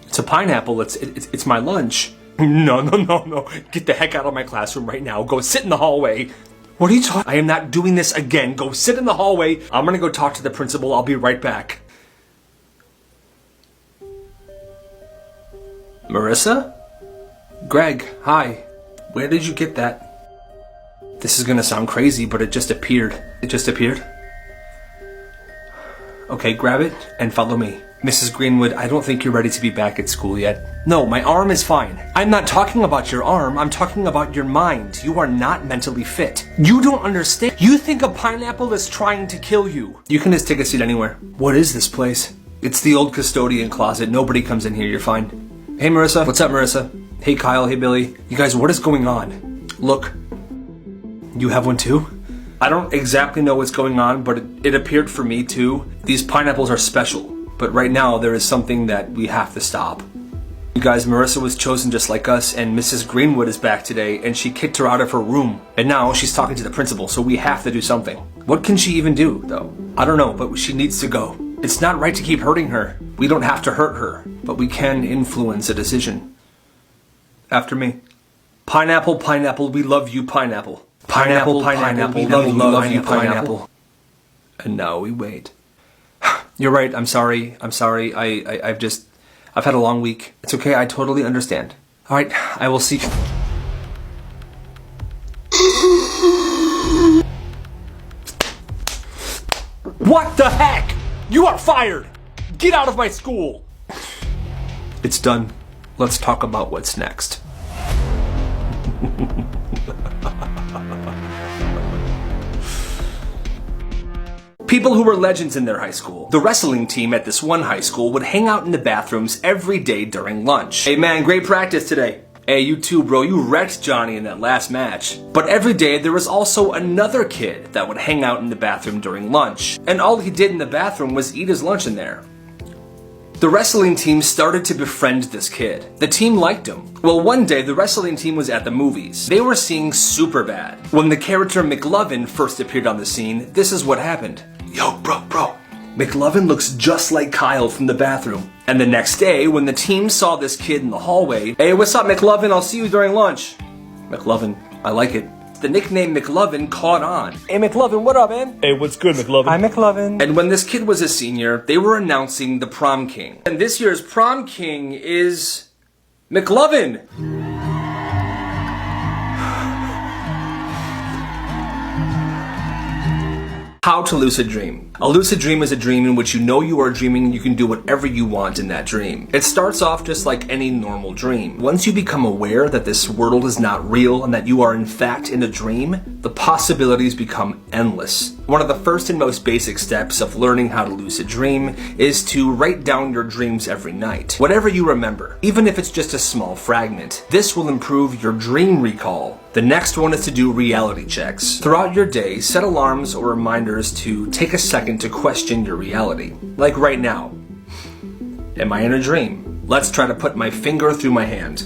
A: It's a pineapple. It's my lunch. No. Get the heck out of my classroom right now. Go sit in the hallway. What are you talking? I am not doing this again. Go sit in the hallway. I'm gonna go talk to the principal. I'll be right back. Marissa? Greg, hi. Where did you get that? This is gonna sound crazy, but it just appeared. It just appeared? Okay, grab it and follow me. Mrs. Greenwood, I don't think you're ready to be back at school yet. No, my arm is fine. I'm not talking about your arm, I'm talking about your mind. You are not mentally fit. You don't understand. You think a pineapple is trying to kill you. You can just take a seat anywhere. What is this place? It's the old custodian closet. Nobody comes in here, you're fine. Hey Marissa. What's up, Marissa? Hey Kyle, hey Billy. You guys, what is going on? Look. You have one too? I don't exactly know what's going on, but it appeared for me too. These pineapples are special. But right now, there is something that we have to stop. You guys, Marissa was chosen just like us, and Mrs. Greenwood is back today, and she kicked her out of her room. And now she's talking to the principal, so we have to do something. What can she even do, though? I don't know, but she needs to go. It's not right to keep hurting her. We don't have to hurt her, but we can influence a decision. After me. Pineapple, pineapple, we love you, pineapple. Pineapple, pineapple, we love you, pineapple. And now we wait. You're right, I'm sorry. I've had a long week. It's okay, I totally understand. Alright, I will see. What the heck? You are fired! Get out of my school! It's done. Let's talk about what's next. People who were legends in their high school. The wrestling team at this one high school would hang out in the bathrooms every day during lunch. Hey man, great practice today. Hey, you too, bro. You wrecked Johnny in that last match. But every day there was also another kid that would hang out in the bathroom during lunch. And all he did in the bathroom was eat his lunch in there. The wrestling team started to befriend this kid. The team liked him. Well, one day the wrestling team was at the movies. They were seeing Superbad. When the character McLovin first appeared on the scene, this is what happened. Yo, bro. McLovin looks just like Kyle from the bathroom. And the next day, when the team saw this kid in the hallway, hey, what's up, McLovin? I'll see you during lunch. McLovin, I like it. The nickname McLovin caught on. Hey, McLovin, what up, man?
H: Hey, what's good, McLovin?
A: Hi, McLovin. And when this kid was a senior, they were announcing the prom king. And this year's prom king is McLovin. How to lucid dream. A lucid dream is a dream in which you know you are dreaming and you can do whatever you want in that dream. It starts off just like any normal dream. Once you become aware that this world is not real and that you are in fact in a dream, the possibilities become endless. One of the first and most basic steps of learning how to lucid dream is to write down your dreams every night. Whatever you remember, even if it's just a small fragment, this will improve your dream recall. The next one is to do reality checks. Throughout your day, set alarms or reminders to take a second to question your reality. Like right now. Am I in a dream? Let's try to put my finger through my hand.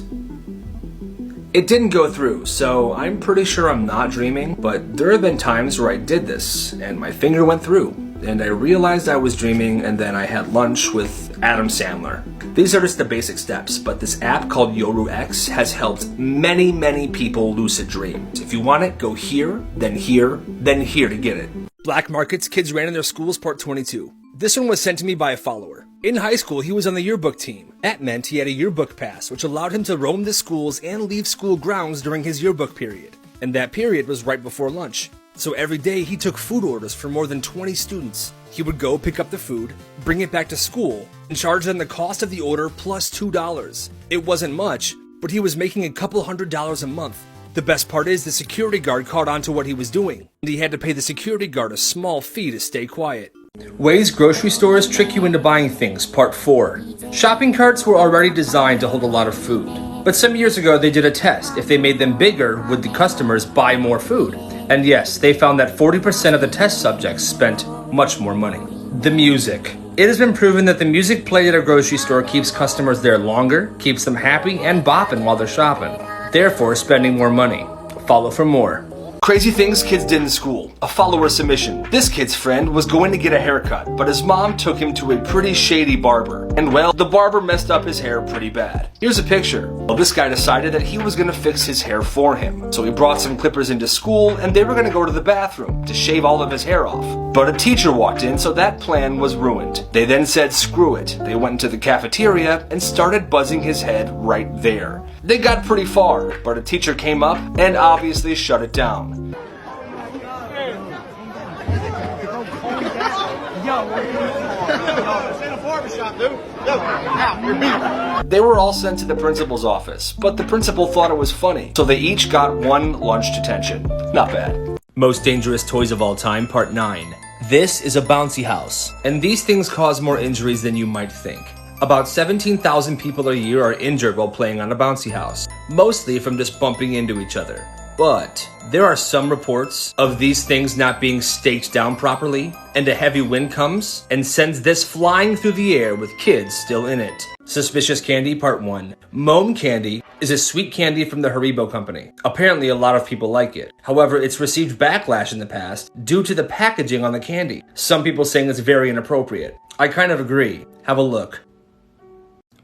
A: It didn't go through, so I'm pretty sure I'm not dreaming, but there have been times where I did this, and my finger went through, and I realized I was dreaming, and then I had lunch with Adam Sandler. These are just the basic steps, but this app called Yoru X has helped many people lucid dream. If you want it, go here, then here, then here to get it.
B: Black Markets Kids Ran in Their Schools Part 22. This one was sent to me by a follower. In high school, he was on the yearbook team. That meant he had a yearbook pass, which allowed him to roam the schools and leave school grounds during his yearbook period. And that period was right before lunch. So every day he took food orders for more than 20 students. He would go pick up the food, bring it back to school, and charge them the cost of the order plus $2. It wasn't much, but he was making a couple $100s a month. The best part is the security guard caught on to what he was doing, and he had to pay the security guard a small fee to stay quiet. Ways grocery stores trick you into buying things, part 4. Shopping carts were already designed to hold a lot of food. But some years ago they did a test. If they made them bigger, would the customers buy more food? And yes, they found that 40% of the test subjects spent much more money. The music. It has been proven that the music played at a grocery store keeps customers there longer, keeps them happy and bopping while they're shopping, therefore spending more money. Follow for more.
A: Crazy things kids did in school. A follower submission. This kid's friend was going to get a haircut, but his mom took him to a pretty shady barber. And well, the barber messed up his hair pretty bad. Here's a picture. Well, this guy decided that he was going to fix his hair for him. So he brought some clippers into school and they were going to go to the bathroom to shave all of his hair off. But a teacher walked in, so that plan was ruined. They then said screw it. They went into the cafeteria and started buzzing his head right there. They got pretty far, but a teacher came up and obviously shut it down. They were all sent to the principal's office, but the principal thought it was funny, so they each got 1 lunch detention. Not bad.
B: Most dangerous toys of all time, part 9. This is a bouncy house, and these things cause more injuries than you might think. About 17,000 people a year are injured while playing on a bouncy house, mostly from just bumping into each other. But there are some reports of these things not being staked down properly, and a heavy wind comes and sends this flying through the air with kids still in it. Suspicious candy, part 1. Mome candy is a sweet candy from the Haribo company. Apparently a lot of people like it. However, it's received backlash in the past due to the packaging on the candy. Some people saying it's very inappropriate. I kind of agree. Have a look.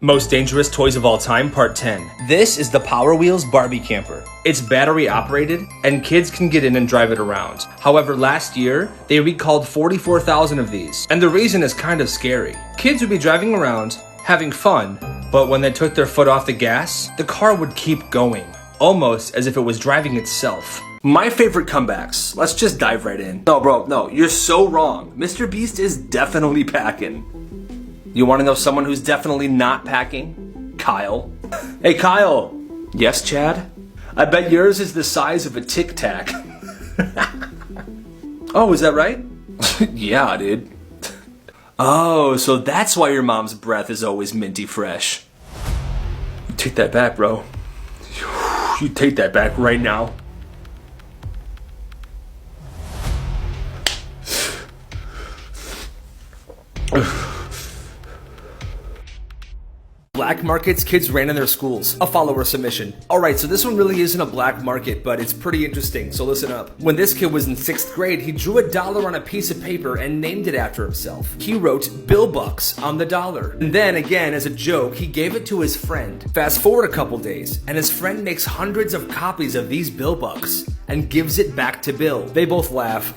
B: Most dangerous toys of all time, part 10. This is the Power Wheels Barbie camper. It's battery operated and kids can get in and drive it around. However, last year, they recalled 44,000 of these. And the reason is kind of scary. Kids would be driving around, having fun, but when they took their foot off the gas, the car would keep going, almost as if it was driving itself.
A: My favorite comebacks. Let's just dive right in. No, bro, no, you're so wrong. Mr. Beast is definitely packing. You want to know someone who's definitely not packing? Kyle. Hey, Kyle. Yes, Chad? I bet yours is the size of a Tic Tac. Oh, is that right? Yeah, dude. Oh, so that's why your mom's breath is always minty fresh. You take that back, bro. You take that back right now.
B: Black markets kids ran in their schools. A follower submission. Alright, so this one really isn't a black market, but it's pretty interesting, so listen up. When this kid was in 6th grade, he drew $1 on a piece of paper and named it after himself. He wrote Bill Bucks on the dollar. And then, again, as a joke, he gave it to his friend. Fast forward a couple days, and his friend makes hundreds of copies of these Bill Bucks and gives it back to Bill. They both laugh.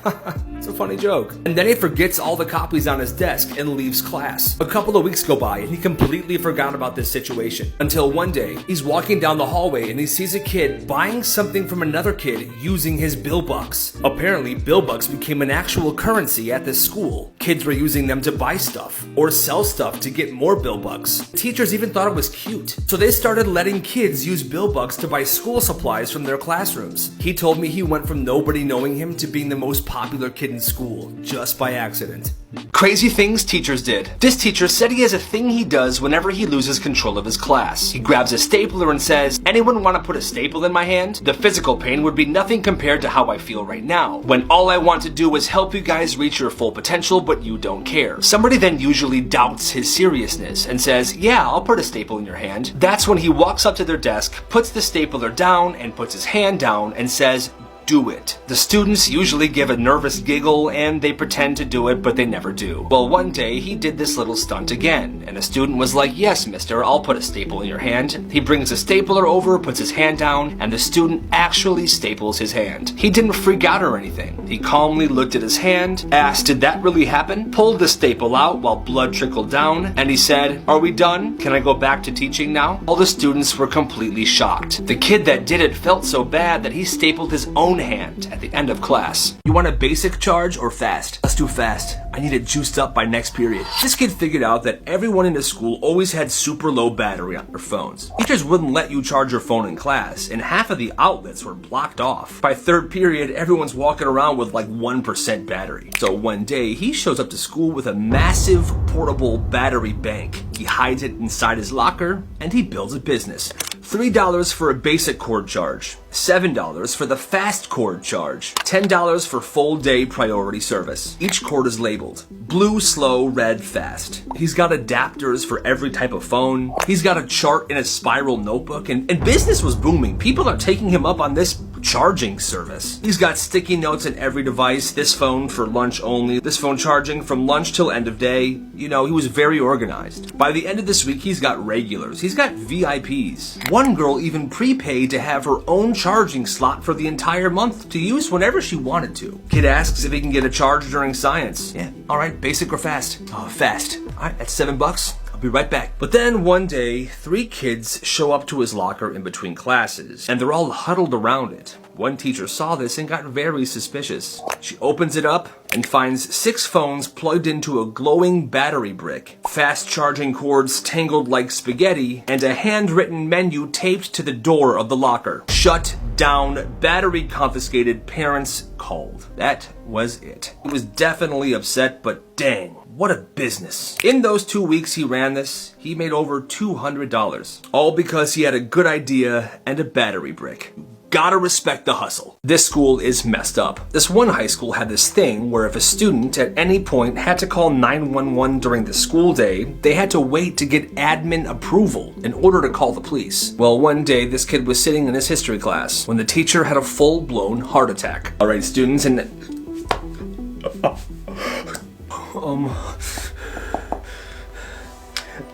B: It's a funny joke. And then he forgets all the copies on his desk and leaves class. A couple of weeks go by and he completely forgot about this situation. Until one day, he's walking down the hallway and he sees a kid buying something from another kid using his Bill Bucks. Apparently, Bill Bucks became an actual currency at this school. Kids were using them to buy stuff or sell stuff to get more Bill Bucks. Teachers even thought it was cute. So they started letting kids use Bill Bucks to buy school supplies from their classrooms. He told me he went from nobody knowing him to being the most popular kid in school, just by accident.
A: Crazy things teachers did. This teacher said he has a thing he does whenever he loses control of his class. He grabs a stapler and says, "Anyone want to put a staple in my hand? The physical pain would be nothing compared to how I feel right now, when all I want to do is help you guys reach your full potential, but you don't care." Somebody then usually doubts his seriousness and says, "Yeah, I'll put a staple in your hand." That's when he walks up to their desk, puts the stapler down, and puts his hand down and says, "Do it." The students usually give a nervous giggle and they pretend to do it, but they never do. Well, one day he did this little stunt again, and a student was like, "Yes, mister, I'll put a staple in your hand." He brings a stapler over, puts his hand down, and the student actually staples his hand. He didn't freak out or anything. He calmly looked at his hand, asked, "Did that really happen?" Pulled the staple out while blood trickled down, and he said, "Are we done? Can I go back to teaching now?" All the students were completely shocked. The kid that did it felt so bad that he stapled his own own hand at the end of class. You want a basic charge or fast? Let's do fast. I need it juiced up by next period. This kid figured out that everyone in his school always had super low battery on their phones. Teachers wouldn't let you charge your phone in class, and half of the outlets were blocked off. By third period, everyone's walking around with like 1% battery. So one day, he shows up to school with a massive portable battery bank. He hides it inside his locker, and he builds a business. $3 for a basic cord charge, $7 for the fast cord charge, $10 for full day priority service. Each cord is labeled blue, slow, red, fast. He's got adapters for every type of phone. He's got a chart in a spiral notebook, and business was booming. People are taking him up on this charging service. He's got sticky notes in every device. This phone for lunch only. This phone charging from lunch till end of day. You know, he was very organized. By the end of this week, he's got regulars. He's got VIPs. One girl even prepaid to have her own charging slot for the entire month to use whenever she wanted to. Kid asks if he can get a charge during science. Yeah, all right, basic or fast? Oh, fast. All right, that's $7. I'll be right back. But then one day, 3 kids show up to his locker in between classes, and they're all huddled around it. One teacher saw this and got very suspicious. She opens it up and finds 6 phones plugged into a glowing battery brick, fast charging cords tangled like spaghetti, and a handwritten menu taped to the door of the locker. Shut down, battery confiscated, parents called. That was it. He was definitely upset, but dang, what a business. In those 2 weeks he ran this, he made over $200. All because he had a good idea and a battery brick. Gotta respect the hustle. This school is messed up. This one high school had this thing where if a student at any point had to call 911 during the school day, they had to wait to get admin approval in order to call the police. Well, one day this kid was sitting in his history class when the teacher had a full-blown heart attack. All right, students, and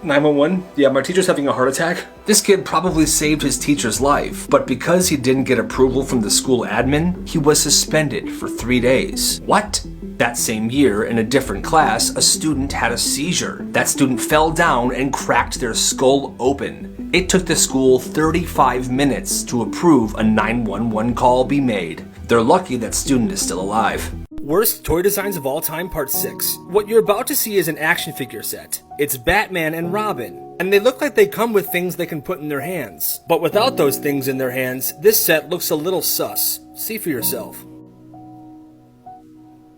A: 911? Yeah, my teacher's having a heart attack. This kid probably saved his teacher's life, but because he didn't get approval from the school admin, he was suspended for 3 days. What? That same year, in a different class, a student had a seizure. That student fell down and cracked their skull open. It took the school 35 minutes to approve a 911 call be made. They're lucky that student is still alive.
B: Worst toy designs of all time, part 6. What you're about to see is an action figure set. It's Batman and Robin, and they look like they come with things they can put in their hands. But without those things in their hands, this set looks a little sus. See for yourself.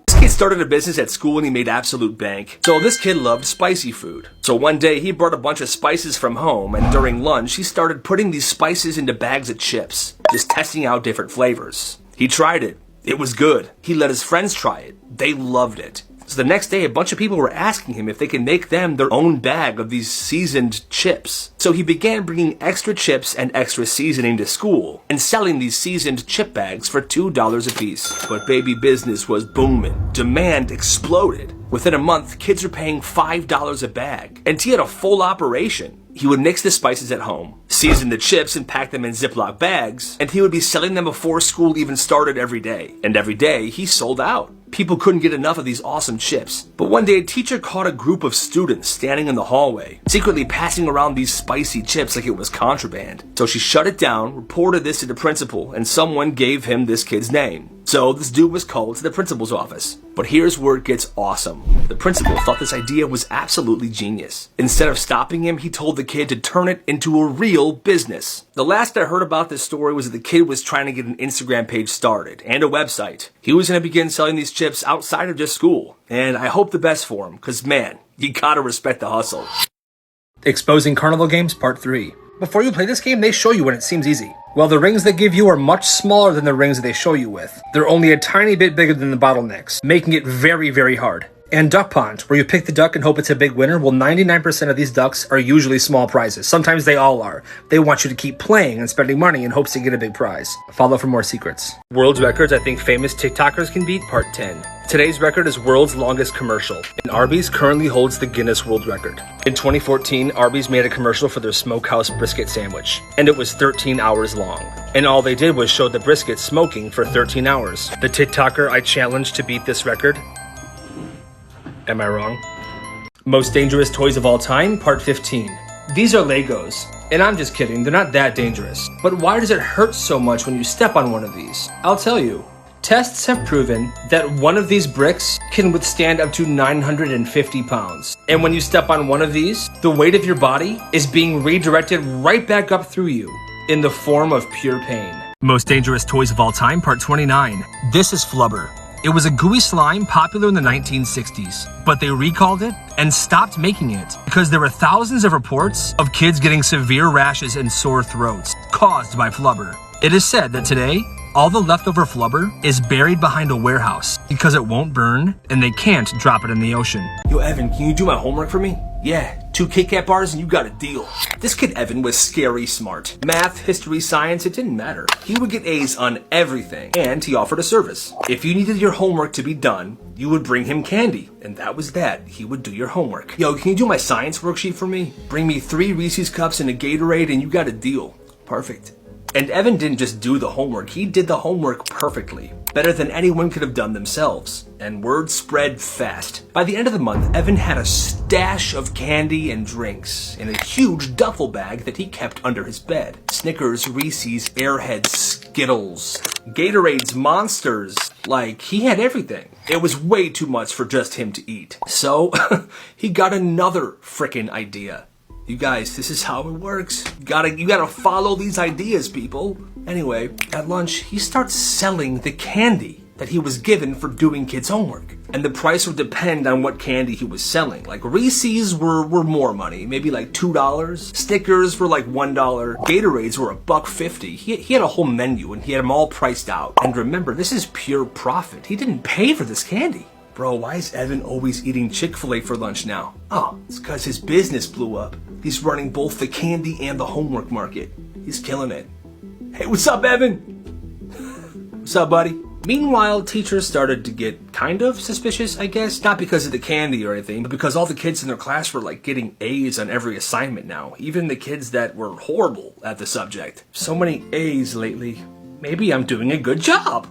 A: This kid started a business at school and he made absolute bank. So this kid loved spicy food. So one day he brought a bunch of spices from home, and during lunch he started putting these spices into bags of chips, just testing out different flavors. He tried it. It was good. He let his friends try it. They loved it. So the next day, a bunch of people were asking him if they could make them their own bag of these seasoned chips. So he began bringing extra chips and extra seasoning to school and selling these seasoned chip bags for $2 a piece. But baby business was booming. Demand exploded. Within a month, kids were paying $5 a bag. And he had a full operation. He would mix the spices at home, season the chips and pack them in Ziploc bags, and he would be selling them before school even started every day. And every day, he sold out. People couldn't get enough of these awesome chips. But one day, a teacher caught a group of students standing in the hallway, secretly passing around these spicy chips like it was contraband. So she shut it down, reported this to the principal, and someone gave him this kid's name. So this dude was called to the principal's office. But here's where it gets awesome. The principal thought this idea was absolutely genius. Instead of stopping him, he told the kid to turn it into a real business. The last I heard about this story was that the kid was trying to get an Instagram page started and a website. He was going to begin selling these chips outside of just school. And I hope the best for him, because man, you gotta respect the hustle.
B: Exposing Carnival Games, part 3. Before you play this game, they show you when it seems easy. Well, the rings they give you are much smaller than the rings that they show you with. They're only a tiny bit bigger than the bottlenecks, making it very, very hard. And Duck Pond, where you pick the duck and hope it's a big winner, well, 99% of these ducks are usually small prizes. Sometimes they all are. They want you to keep playing and spending money in hopes to get a big prize. Follow for more secrets. World's records I think famous TikTokers can beat, part 10. Today's record is world's longest commercial, and Arby's currently holds the Guinness World Record. In 2014, Arby's made a commercial for their smokehouse brisket sandwich, and it was 13 hours long. And all they did was show the brisket smoking for 13 hours. The TikToker I challenged to beat this record? Am I wrong? Most dangerous toys of all time, part 15. These are Legos. And I'm just kidding, they're not that dangerous. But why does it hurt so much when you step on one of these? I'll tell you. Tests have proven that one of these bricks can withstand up to 950 pounds. And when you step on one of these, the weight of your body is being redirected right back up through you in the form of pure pain. Most Dangerous Toys of All Time, Part 29. This is Flubber. It was a gooey slime popular in the 1960s, but they recalled it and stopped making it because there were thousands of reports of kids getting severe rashes and sore throats caused by Flubber. It is said that today, all the leftover Flubber is buried behind a warehouse because it won't burn and they can't drop it in the ocean.
A: Yo, Evan, can you do my homework for me? Yeah, 2 Kit Kat bars and you got a deal. This kid Evan was scary smart. Math, history, science, it didn't matter. He would get A's on everything, and he offered a service. If you needed your homework to be done, you would bring him candy, and that was that. He would do your homework. Yo, can you do my science worksheet for me? Bring me 3 Reese's Cups and a Gatorade and you got a deal. Perfect. And Evan didn't just do the homework, he did the homework perfectly. Better than anyone could have done themselves. And word spread fast. By the end of the month, Evan had a stash of candy and drinks in a huge duffel bag that he kept under his bed. Snickers, Reese's, Airheads, Skittles, Gatorades, Monsters. Like, he had everything. It was way too much for just him to eat. So, he got another frickin' idea. You guys, this is how it works. You gotta follow these ideas, people. Anyway, at lunch, he starts selling the candy that he was given for doing kids' homework. And the price would depend on what candy he was selling. Like Reese's were more money, maybe like $2. Snickers were like $1. Gatorades were $1.50. He had a whole menu and he had them all priced out. And remember, this is pure profit. He didn't pay for this candy. Bro, why is Evan always eating Chick-fil-A for lunch now? Oh, it's because his business blew up. He's running both the candy and the homework market. He's killing it. Hey, what's up, Evan? What's up, buddy? Meanwhile, teachers started to get kind of suspicious, I guess. Not because of the candy or anything, but because all the kids in their class were like getting A's on every assignment now. Even the kids that were horrible at the subject. So many A's lately. Maybe I'm doing a good job.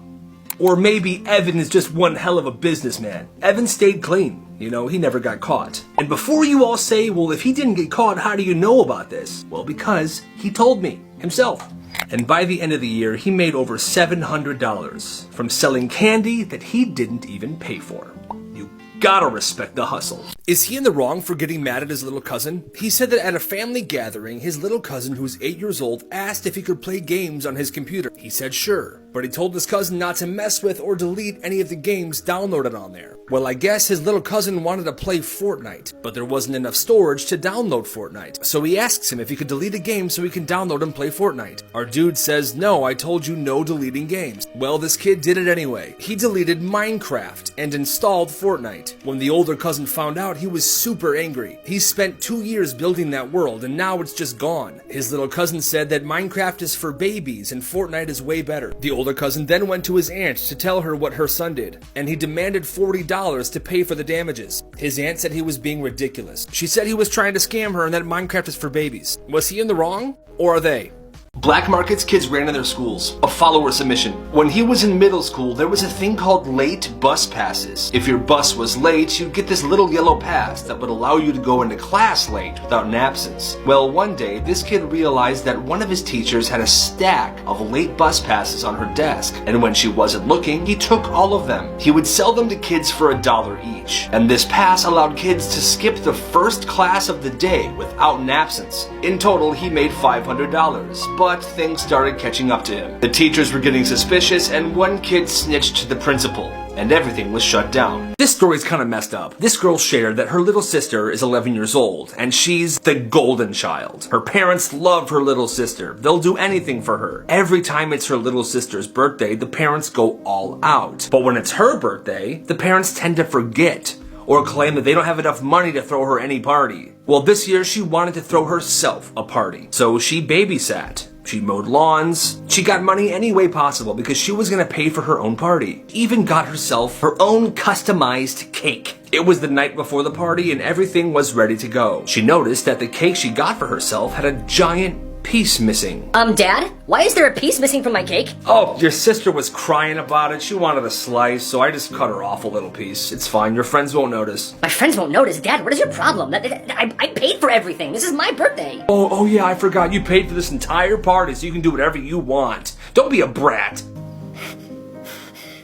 A: Or maybe Evan is just one hell of a businessman. Evan stayed clean. You know, he never got caught. And before you all say, well, if he didn't get caught, how do you know about this? Well, because he told me himself. And by the end of the year, he made over $700 from selling candy that he didn't even pay for. You gotta respect the hustle.
B: Is he in the wrong for getting mad at his little cousin? He said that at a family gathering, his little cousin, who was 8 years old, asked if he could play games on his computer. He said sure, but he told his cousin not to mess with or delete any of the games downloaded on there. Well, I guess his little cousin wanted to play Fortnite, but there wasn't enough storage to download Fortnite. So he asks him if he could delete a game so he can download and play Fortnite. Our dude says, no, I told you no deleting games. Well, this kid did it anyway. He deleted Minecraft and installed Fortnite. When the older cousin found out, he was super angry. He spent 2 years building that world and now it's just gone. His little cousin said that Minecraft is for babies and Fortnite is way better. The older cousin then went to his aunt to tell her what her son did, and he demanded $40 to pay for the damages. His aunt said he was being ridiculous. She said he was trying to scam her and that Minecraft is for babies. Was he in the wrong? Or are they?
A: Black markets kids ran in their schools. A follower submission. When he was in middle school, there was a thing called late bus passes. If your bus was late, you'd get this little yellow pass that would allow you to go into class late without an absence. Well, one day, this kid realized that one of his teachers had a stack of late bus passes on her desk, and when she wasn't looking, he took all of them. He would sell them to kids for $1 each, and this pass allowed kids to skip the first class of the day without an absence. In total, he made $500, but things started catching up to him. The teachers were getting suspicious, and one kid snitched to the principal, and everything was shut down. This story's kind of messed up. This girl shared that her little sister is 11 years old, and she's the golden child. Her parents love her little sister. They'll do anything for her. Every time it's her little sister's birthday, the parents go all out. But when it's her birthday, the parents tend to forget or claim that they don't have enough money to throw her any party. Well, this year she wanted to throw herself a party, so she babysat. She mowed lawns. She got money any way possible because she was gonna pay for her own party. Even got herself her own customized cake. It was the night before the party and everything was ready to go. She noticed that the cake she got for herself had a giant piece missing.
E: Dad? Why is there a piece missing from my cake?
A: Oh, your sister was crying about it. She wanted a slice, so I just cut her off a little piece. It's fine. Your friends won't notice.
E: My friends won't notice. Dad, what is your problem? I paid for everything. This is my birthday.
A: Oh yeah, I forgot. You paid for this entire party, so you can do whatever you want. Don't be a brat.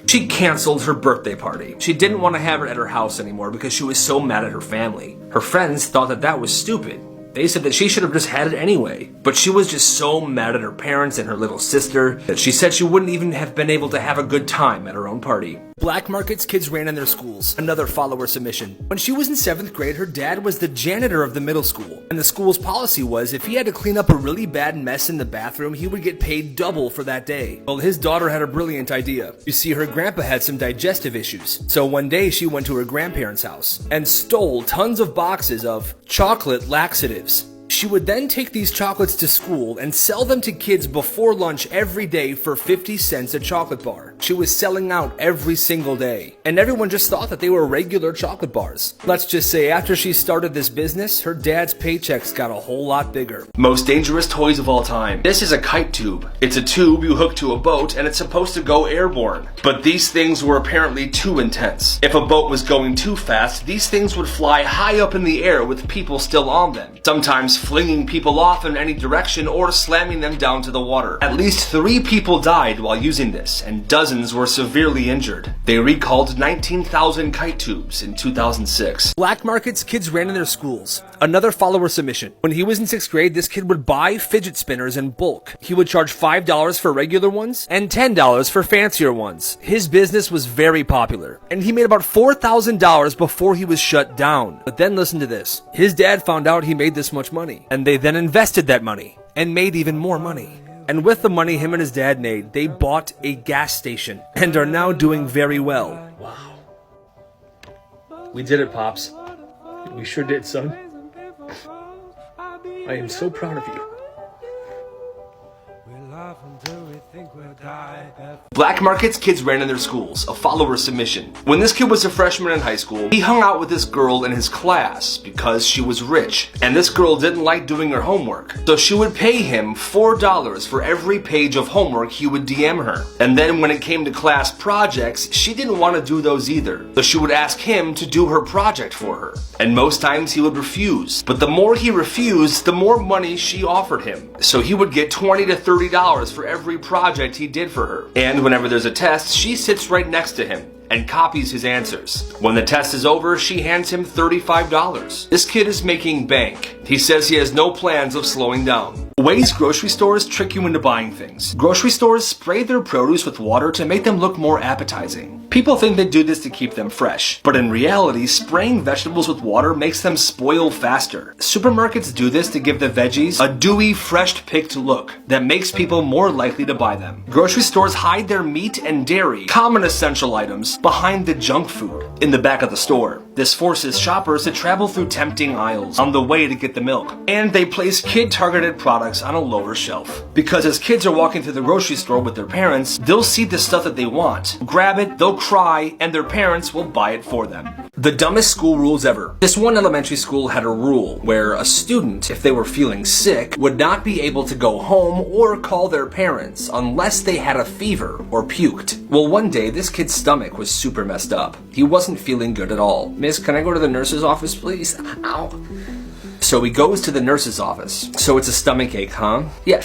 A: She canceled her birthday party. She didn't want to have it at her house anymore because she was so mad at her family. Her friends thought that that was stupid. They said that she should have just had it anyway. But she was just so mad at her parents and her little sister that she said she wouldn't even have been able to have a good time at her own party.
B: Black markets kids ran in their schools. Another follower submission. When she was in 7th grade, her dad was the janitor of the middle school. And the school's policy was if he had to clean up a really bad mess in the bathroom, he would get paid double for that day. Well, his daughter had a brilliant idea. You see, her grandpa had some digestive issues. So one day she went to her grandparents' house and stole tons of boxes of chocolate laxatives. She would then take these chocolates to school and sell them to kids before lunch every day for 50 cents a chocolate bar. She was selling out every single day, and everyone just thought that they were regular chocolate bars. Let's just say after she started this business, her dad's paychecks got a whole lot bigger.
A: Most dangerous toys of all time. This is a kite tube. It's a tube you hook to a boat and it's supposed to go airborne. But these things were apparently too intense. If a boat was going too fast, these things would fly high up in the air with people still on them. Sometimes flinging people off in any direction or slamming them down to the water. At least 3 people died while using this, and dozens were severely injured. They recalled 19,000 kite tubes in 2006.
B: Black markets kids ran in their schools. Another follower submission. When he was in 6th grade, this kid would buy fidget spinners in bulk. He would charge $5 for regular ones and $10 for fancier ones. His business was very popular, and he made about $4,000 before he was shut down. But then listen to this. His dad found out he made this much money, and they then invested that money and made even more money. And with the money him and his dad made, they bought a gas station and are now doing very well.
A: Wow. We did it, Pops. We sure did, son. I am so proud of you. Black markets kids ran in their schools, a follower submission. When this kid was a freshman in high school, he hung out with this girl in his class because she was rich. And this girl didn't like doing her homework. So she would pay him $4 for every page of homework he would DM her. And then when it came to class projects, she didn't want to do those either. So she would ask him to do her project for her. And most times he would refuse. But the more he refused, the more money she offered him. So he would get $20 to $30 for every project he did for her. And whenever there's a test, she sits right next to him and copies his answers. When the test is over, she hands him $35. This kid is making bank. He says he has no plans of slowing down. Ways grocery stores trick you into buying things. Grocery stores spray their produce with water to make them look more appetizing. People think they do this to keep them fresh, but in reality, spraying vegetables with water makes them spoil faster. Supermarkets do this to give the veggies a dewy, fresh-picked look that makes people more likely to buy them. Grocery stores hide their meat and dairy, common essential items, behind the junk food in the back of the store. This forces shoppers to travel through tempting aisles on the way to get the milk. And they place kid-targeted products on a lower shelf. Because as kids are walking through the grocery store with their parents, they'll see the stuff that they want, grab it, they'll cry, and their parents will buy it for them. The dumbest school rules ever. This one elementary school had a rule where a student, if they were feeling sick, would not be able to go home or call their parents unless they had a fever or puked. Well, one day, this kid's stomach was super messed up. He wasn't feeling good at all. Miss, can I go to the nurse's office, please? Ow. So he goes to the nurse's office. So it's a stomach ache, huh? Yeah,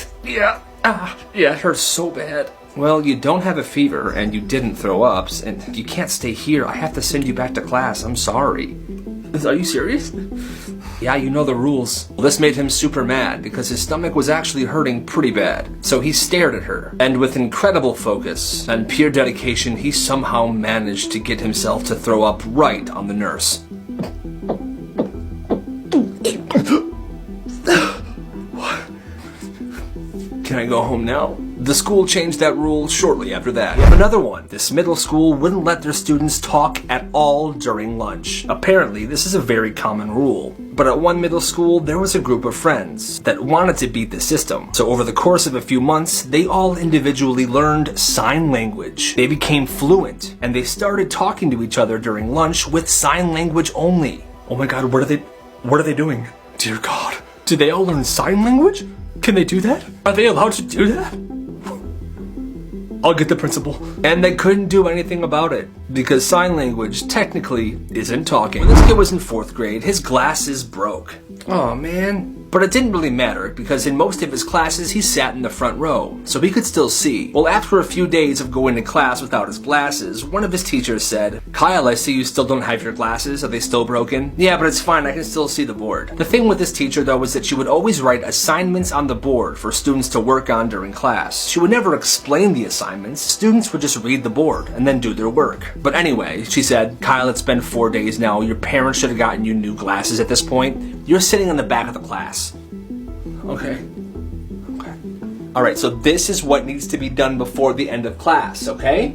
A: it hurts so bad. Well, you don't have a fever, and you didn't throw up, and you can't stay here. I have to send you back to class. I'm sorry. Are you serious? Yeah, you know the rules. Well, this made him super mad because his stomach was actually hurting pretty bad. So he stared at her, and with incredible focus and pure dedication, he somehow managed to get himself to throw up right on the nurse. Can I go home now? The school changed that rule shortly after that. Another one. This middle school wouldn't let their students talk at all during lunch. Apparently, this is a very common rule. But at one middle school, there was a group of friends that wanted to beat the system. So over the course of a few months, they all individually learned sign language. They became fluent, and they started talking to each other during lunch with sign language only. Oh my God, what are they doing? Dear God, did they all learn sign language? Can they do that? Are they allowed to do that? I'll get the principal. And they couldn't do anything about it, because sign language technically isn't talking. When this kid was in 4th grade, his glasses broke. Oh man. But it didn't really matter, because in most of his classes he sat in the front row, so he could still see. Well, after a few days of going to class without his glasses, one of his teachers said, "Kyle, I see you still don't have your glasses. Are they still broken?" "Yeah, but it's fine, I can still see the board." The thing with this teacher, though, was that she would always write assignments on the board for students to work on during class. She would never explain the assignments. Students would just read the board and then do their work. But anyway, she said, "Kyle, it's been 4 days now. Your parents should have gotten you new glasses at this point. You're sitting in the back of the class." Okay. Alright, so this is what needs to be done before the end of class, okay?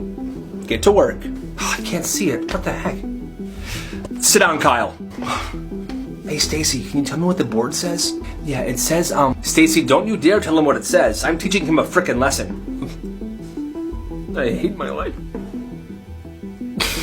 A: Get to work. Oh, I can't see it. What the heck? Sit down, Kyle. Hey, Stacy, can you tell me what the board says? Yeah, it says, Stacy, don't you dare tell him what it says. I'm teaching him a frickin' lesson. I hate my life.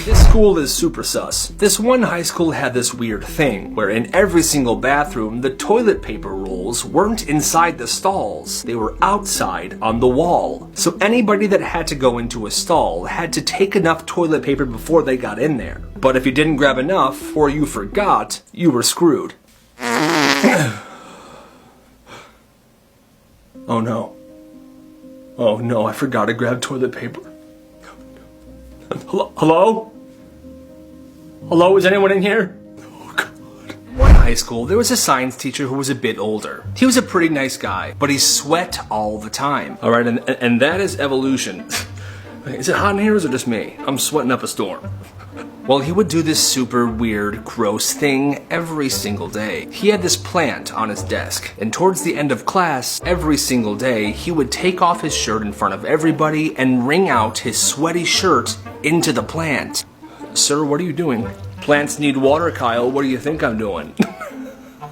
A: This school is super sus. This one high school had this weird thing, where in every single bathroom, the toilet paper rolls weren't inside the stalls. They were outside on the wall. So anybody that had to go into a stall had to take enough toilet paper before they got in there. But if you didn't grab enough, or you forgot, you were screwed. Oh no. Oh no, I forgot to grab toilet paper. Hello? Hello, is anyone in here? Oh, God. One high school, there was a science teacher who was a bit older. He was a pretty nice guy, but he sweat all the time. Alright, and that is evolution. Is it hot in here or is it just me? I'm sweating up a storm. Well, he would do this super weird, gross thing every single day. He had this plant on his desk, and towards the end of class, every single day, he would take off his shirt in front of everybody and wring out his sweaty shirt into the plant. Sir, what are you doing? Plants need water, Kyle. What do you think I'm doing?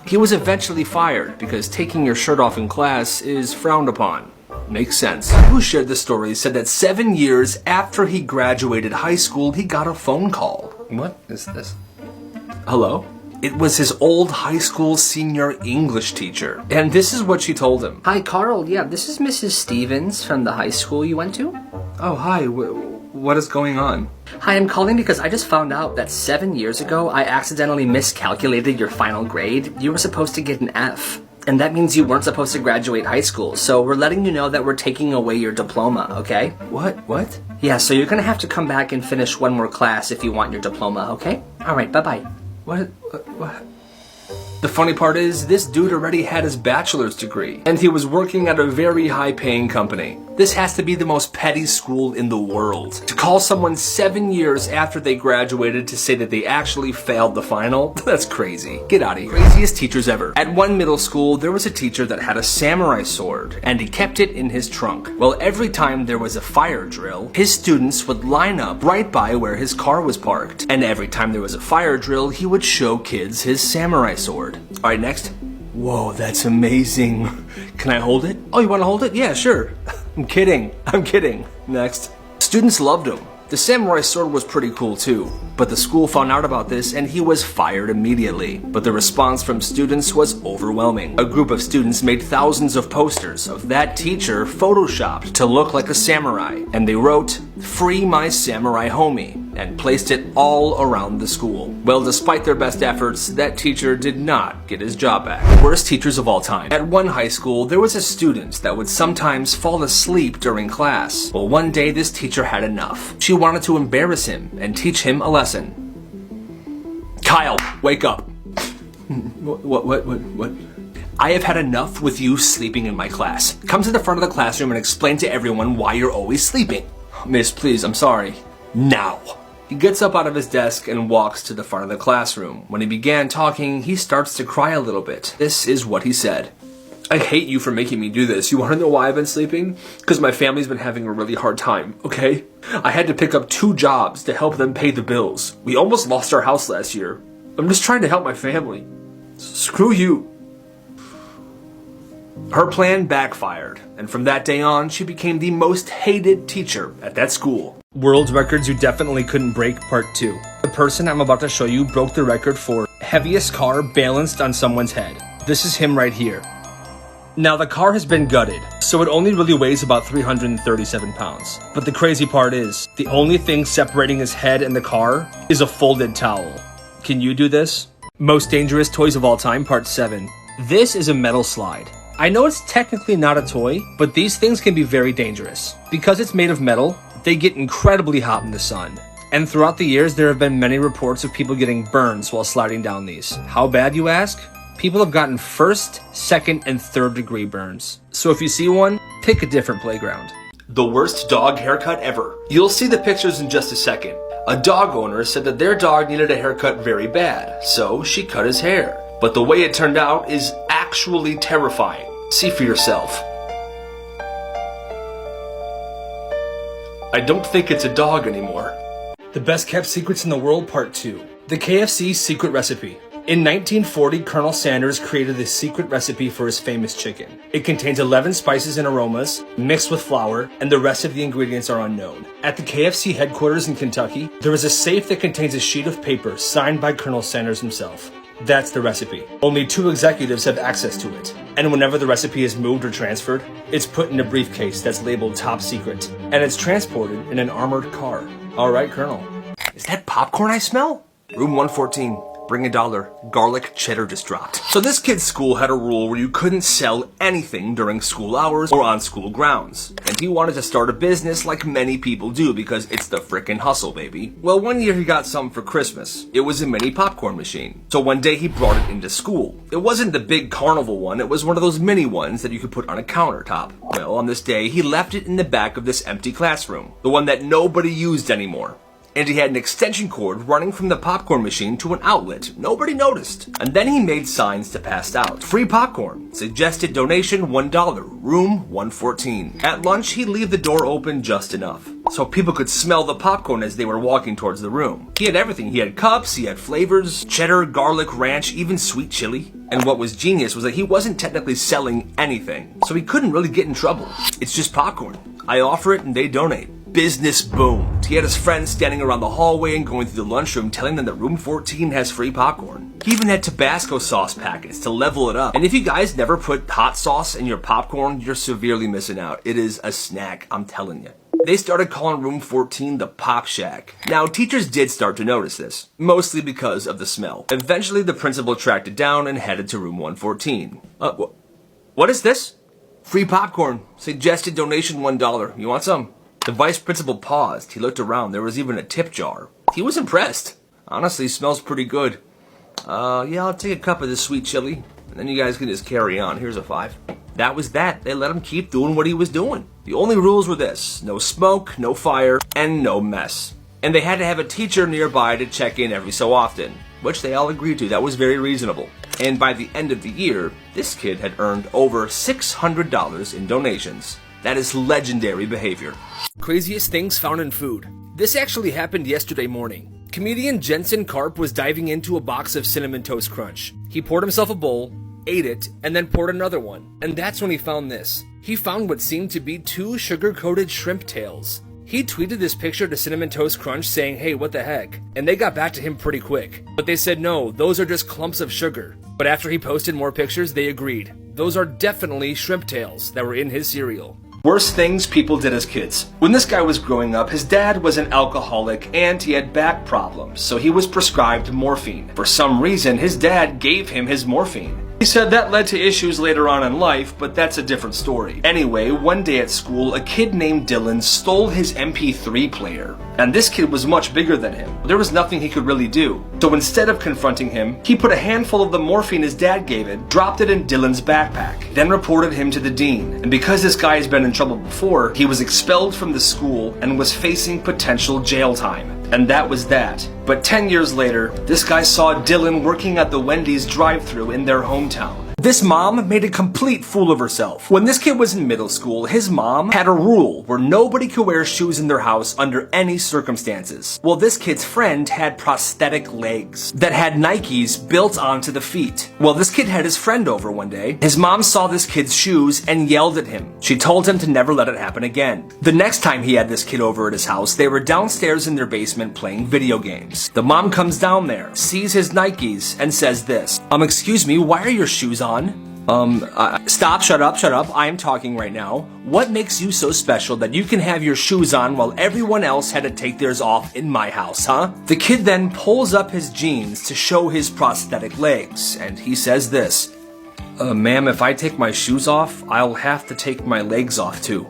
A: He was eventually fired because taking your shirt off in class is frowned upon. Makes sense. Who shared the story said that 7 years after he graduated high school, he got a phone call. What is this? Hello? It was his old high school senior English teacher. And this is what she told him.
C: Hi, Carl. Yeah, this is Mrs. Stevens from the high school you went to.
A: Oh, hi. What is going on?
C: Hi, I'm calling because I just found out that 7 years ago, I accidentally miscalculated your final grade. You were supposed to get an F. And that means you weren't supposed to graduate high school. So we're letting you know that we're taking away your diploma, okay?
A: What?
C: Yeah, so you're gonna have to come back and finish one more class if you want your diploma, okay? Alright, bye-bye.
A: What? The funny part is, this dude already had his bachelor's degree, and he was working at a very high-paying company. This has to be the most petty school in the world. To call someone 7 years after they graduated to say that they actually failed the final? That's crazy. Get out of here. Craziest teachers ever. At one middle school, there was a teacher that had a samurai sword, and he kept it in his trunk. Well, every time there was a fire drill, his students would line up right by where his car was parked. And every time there was a fire drill, he would show kids his samurai sword. Alright, next. Whoa, that's amazing. Can I hold it? Oh, you want to hold it? Yeah, sure. I'm kidding. Next. Students loved him. The samurai sword was pretty cool too, but the school found out about this and he was fired immediately. But the response from students was overwhelming. A group of students made thousands of posters of that teacher photoshopped to look like a samurai, and they wrote, "Free my samurai homie," and placed it all around the school. Well, despite their best efforts, that teacher did not get his job back. Worst teachers of all time. At one high school, there was a student that would sometimes fall asleep during class. Well, one day this teacher had enough. She wanted to embarrass him and teach him a lesson. Kyle, wake up. What? I have had enough with you sleeping in my class. Come to the front of the classroom and explain to everyone why you're always sleeping. Miss, please, I'm sorry. Now. He gets up out of his desk and walks to the front of the classroom. When he began talking, he starts to cry a little bit. This is what he said. I hate you for making me do this. You want to know why I've been sleeping? Because my family's been having a really hard time, okay? I had to pick up 2 jobs to help them pay the bills. We almost lost our house last year. I'm just trying to help my family. Screw you. Her plan backfired, and from that day on, she became the most hated teacher at that school. World records you definitely couldn't break, part 2. The person I'm about to show you broke the record for heaviest car balanced on someone's head. This is him right here.
B: Now the car has been gutted, so it only really weighs about 337 pounds. But the crazy part is, the only thing separating his head and the car is a folded towel. Can you do this? Most Dangerous Toys of All Time, Part 7. This is a metal slide. I know it's technically not a toy, but these things can be very dangerous. Because it's made of metal, they get incredibly hot in the sun. And throughout the years, there have been many reports of people getting burns while sliding down these. How bad, you ask? People have gotten first, second, and third degree burns. So if you see one, pick a different playground.
A: The worst dog haircut ever. You'll see the pictures in just a second. A dog owner said that their dog needed a haircut very bad, so she cut his hair. But the way it turned out is actually terrifying. See for yourself. I don't think it's a dog anymore.
B: The Best Kept Secrets in the World, Part 2. The KFC Secret Recipe. In 1940, Colonel Sanders created this secret recipe for his famous chicken. It contains 11 spices and aromas, mixed with flour, and the rest of the ingredients are unknown. At the KFC headquarters in Kentucky, there is a safe that contains a sheet of paper signed by Colonel Sanders himself. That's the recipe. Only 2 executives have access to it. And whenever the recipe is moved or transferred, it's put in a briefcase that's labeled top secret. And it's transported in an armored car. Alright, Colonel.
A: Is that popcorn I smell? Room 114. Bring $1. Garlic cheddar just dropped. So this kid's school had a rule where you couldn't sell anything during school hours or on school grounds. And he wanted to start a business like many people do because it's the frickin' hustle, baby. Well, one year he got something for Christmas. It was a mini popcorn machine. So one day he brought it into school. It wasn't the big carnival one, it was one of those mini ones that you could put on a countertop. Well, on this day, he left it in the back of this empty classroom. The one that nobody used anymore. And he had an extension cord running from the popcorn machine to an outlet. Nobody noticed. And then he made signs to pass out. Free popcorn. Suggested donation $1. Room 114. At lunch, he'd leave the door open just enough, so people could smell the popcorn as they were walking towards the room. He had everything. He had cups, he had flavors, cheddar, garlic, ranch, even sweet chili. And what was genius was that he wasn't technically selling anything, so he couldn't really get in trouble. It's just popcorn. I offer it and they donate. Business boomed. He had his friends standing around the hallway and going through the lunchroom telling them that room 14 has free popcorn. He even had Tabasco sauce packets to level it up. And if you guys never put hot sauce in your popcorn, you're severely missing out. It is a snack, I'm telling you. They started calling room 14 the Pop Shack. Now, teachers did start to notice this, mostly because of the smell. Eventually, the principal tracked it down and headed to room 114. What is this? Free popcorn. Suggested donation $1. You want some? The vice principal paused. He looked around. There was even a tip jar. He was impressed. Honestly, smells pretty good. Yeah, I'll take a cup of this sweet chili, and then you guys can just carry on. Here's a 5. That was that. They let him keep doing what he was doing. The only rules were this: no smoke, no fire, and no mess. And they had to have a teacher nearby to check in every so often, which they all agreed to. That was very reasonable. And by the end of the year, this kid had earned over $600 in donations. That is legendary behavior.
B: Craziest things found in food. This actually happened yesterday morning. Comedian Jensen Karp was diving into a box of Cinnamon Toast Crunch. He poured himself a bowl, ate it, and then poured another one. And that's when he found this. He found what seemed to be 2 sugar-coated shrimp tails. He tweeted this picture to Cinnamon Toast Crunch saying, "Hey, what the heck?" And they got back to him pretty quick. But they said no, those are just clumps of sugar. But after he posted more pictures, they agreed. Those are definitely shrimp tails that were in his cereal.
A: Worst things people did as kids. When this guy was growing up, his dad was an alcoholic and he had back problems, so he was prescribed morphine. For some reason, his dad gave him his morphine. He said that led to issues later on in life, but that's a different story. Anyway, one day at school, a kid named Dylan stole his MP3 player. And this kid was much bigger than him. There was nothing he could really do. So instead of confronting him, he put a handful of the morphine his dad gave it, dropped it in Dylan's backpack, then reported him to the dean. And because this guy has been in trouble before, he was expelled from the school and was facing potential jail time. And that was that. But 10 years later, this guy saw Dylan working at the Wendy's drive-thru in their hometown. This mom made a complete fool of herself. When this kid was in middle school, his mom had a rule where nobody could wear shoes in their house under any circumstances. Well, this kid's friend had prosthetic legs that had Nikes built onto the feet. Well, this kid had his friend over one day. His mom saw this kid's shoes and yelled at him. She told him to never let it happen again. The next time he had this kid over at his house, they were downstairs in their basement playing video games. The mom comes down there, sees his Nikes, and says this, excuse me, why are your shoes on? Stop, shut up, I am talking right now. What makes you so special that you can have your shoes on while everyone else had to take theirs off in my house, huh? The kid then pulls up his jeans to show his prosthetic legs, and he says this, ma'am, if I take my shoes off, I'll have to take my legs off too.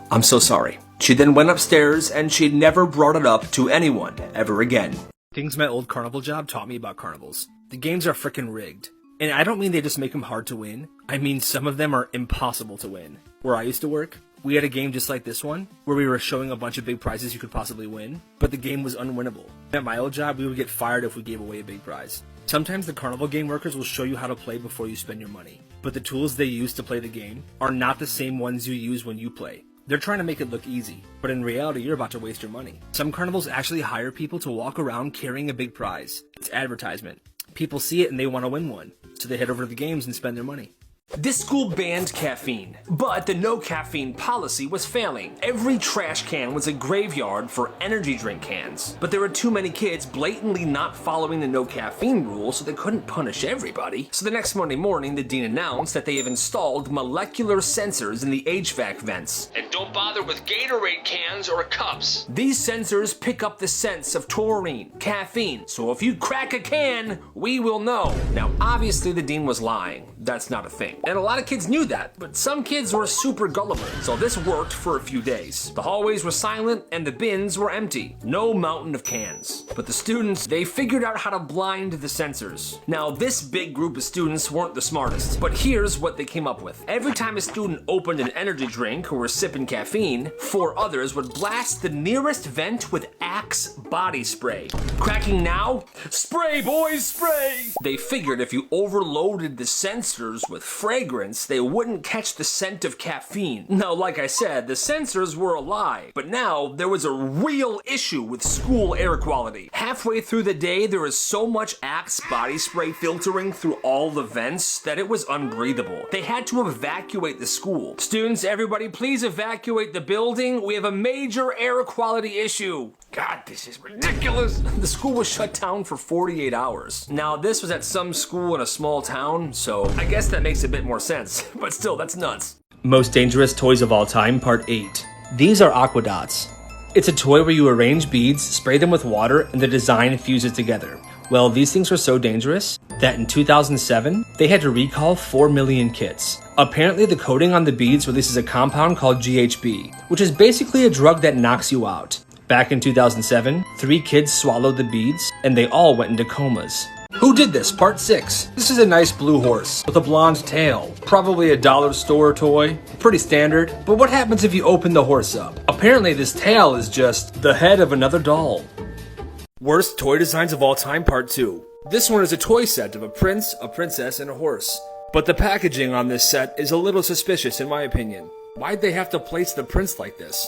A: I'm so sorry. She then went upstairs and she never brought it up to anyone ever again.
B: Things my old carnival job taught me about carnivals. The games are frickin' rigged. And I don't mean they just make them hard to win. I mean some of them are impossible to win. Where I used to work, we had a game just like this one, where we were showing a bunch of big prizes you could possibly win, but the game was unwinnable. At my old job, we would get fired if we gave away a big prize. Sometimes the carnival game workers will show you how to play before you spend your money, but the tools they use to play the game are not the same ones you use when you play. They're trying to make it look easy, but in reality, you're about to waste your money. Some carnivals actually hire people to walk around carrying a big prize. It's advertisement. People see it and they want to win one, so they head over to the games and spend their money.
A: This school banned caffeine, but the no caffeine policy was failing. Every trash can was a graveyard for energy drink cans. But there were too many kids blatantly not following the no caffeine rule, so they couldn't punish everybody. So the next Monday morning, the dean announced that they have installed molecular sensors in the HVAC vents. And don't bother with Gatorade cans or cups. These sensors pick up the scents of taurine, caffeine, so if you crack a can, we will know. Now, obviously the dean was lying. That's not a thing. And a lot of kids knew that, but some kids were super gullible, so this worked for a few days. The hallways were silent and the bins were empty. No mountain of cans. But the students, they figured out how to blind the sensors. Now, this big group of students weren't the smartest, but here's what they came up with. Every time a student opened an energy drink or was sipping caffeine, 4 others would blast the nearest vent with Axe body spray. Cracking now? Spray, boys, spray! They figured if you overloaded the sensors with fragrance, they wouldn't catch the scent of caffeine. Now, like I said, the sensors were a lie, but now there was a real issue with school air quality. Halfway through the day, there was so much Axe body spray filtering through all the vents that it was unbreathable. They had to evacuate the school. Students, everybody, please evacuate the building. We have a major air quality issue. God, this is ridiculous. The school was shut down for 48 hours. Now, this was at some school in a small town, so I guess that makes a bit more sense. But still, that's nuts.
B: Most Dangerous Toys of All Time, Part 8. These are Aqua Dots. It's a toy where you arrange beads, spray them with water, and the design fuses together. Well, these things were so dangerous that in 2007, they had to recall 4 million kits. Apparently, the coating on the beads releases a compound called GHB, which is basically a drug that knocks you out. Back in 2007, 3 kids swallowed the beads, and they all went into comas.
A: Who did this? Part 6. This is a nice blue horse with a blonde tail. Probably a dollar store toy. Pretty standard. But what happens if you open the horse up? Apparently this tail is just the head of another doll.
B: Worst Toy Designs of All Time, Part 2. This one is a toy set of a prince, a princess, and a horse. But the packaging on this set is a little suspicious in my opinion. Why'd they have to place the prince like this?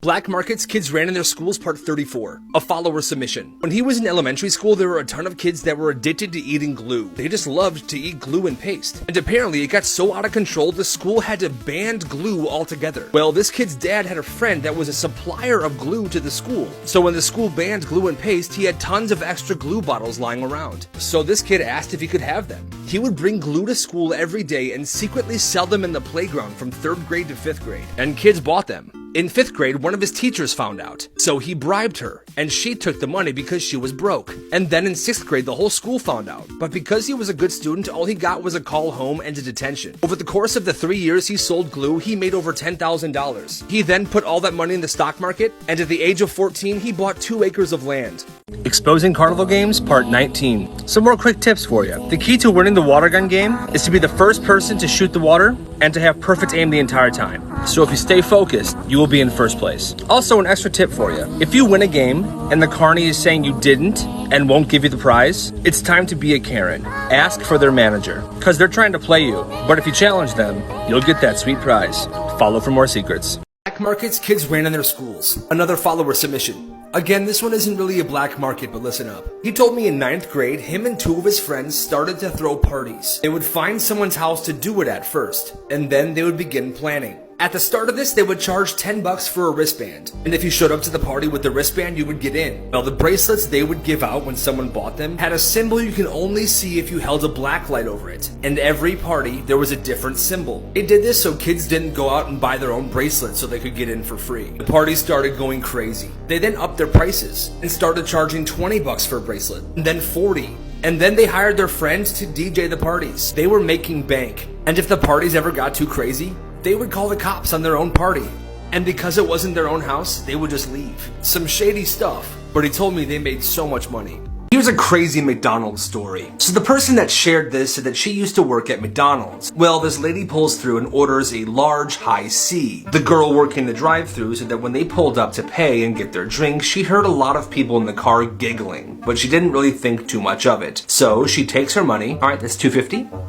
B: Black Markets Kids Ran in Their Schools, Part 34. A follower submission. When he was in elementary school, there were a ton of kids that were addicted to eating glue. They just loved to eat glue and paste. And apparently, it got so out of control, the school had to ban glue altogether. Well, this kid's dad had a friend that was a supplier of glue to the school. So when the school banned glue and paste, he had tons of extra glue bottles lying around. So this kid asked if he could have them. He would bring glue to school every day and secretly sell them in the playground from 3rd grade to 5th grade. And kids bought them. In 5th grade, one of his teachers found out, so he bribed her, and she took the money because she was broke. And then in 6th grade, the whole school found out. But because he was a good student, all he got was a call home and a detention. Over the course of the 3 years he sold glue, he made over $10,000. He then put all that money in the stock market, and at the age of 14, he bought 2 acres of land. Exposing Carnival Games, Part 19. Some more quick tips for you. The key to winning the water gun game is to be the first person to shoot the water and to have perfect aim the entire time. So if you stay focused, you will be in first place. Also, an extra tip for you. If you win a game and the carny is saying you didn't and won't give you the prize, it's time to be a Karen. Ask for their manager, because they're trying to play you. But if you challenge them, you'll get that sweet prize. Follow for more secrets. Black Markets Kids Ran in Their Schools. Another follower submission. Again, this one isn't really a black market, but listen up. He told me in 9th grade, him and 2 of his friends started to throw parties. They would find someone's house to do it at first, and then they would begin planning. At the start of this, they would charge $10 for a wristband, and if you showed up to the party with the wristband, you would get in. Well, the bracelets they would give out when someone bought them had a symbol you can only see if you held a black light over it, and every party there was a different symbol. They did this so kids didn't go out and buy their own bracelets so they could get in for free. The party started going crazy. They then upped their prices and started charging $20 for a bracelet, and then $40. And then they hired their friends to DJ the parties. They were making bank, and if the parties ever got too crazy, they would call the cops on their own party. And because it wasn't their own house, they would just leave. Some shady stuff, but he told me they made so much money.
A: Here's a crazy McDonald's story. So the person that shared this said that she used to work at McDonald's. Well, this lady pulls through and orders a large high C. The girl working the drive-thru said that when they pulled up to pay and get their drink, she heard a lot of people in the car giggling, but she didn't really think too much of it. So she takes her money. All right, that's $2.50.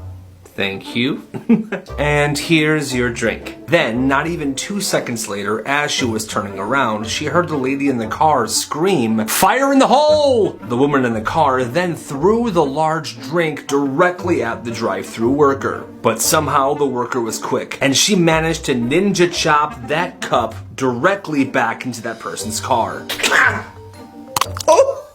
A: Thank you. And here's your drink. Then, not even 2 seconds later, as she was turning around, she heard the lady in the car scream, "Fire in the hole!" The woman in the car then threw the large drink directly at the drive-thru worker. But somehow the worker was quick, and she managed to ninja chop that cup directly back into that person's car. Oh!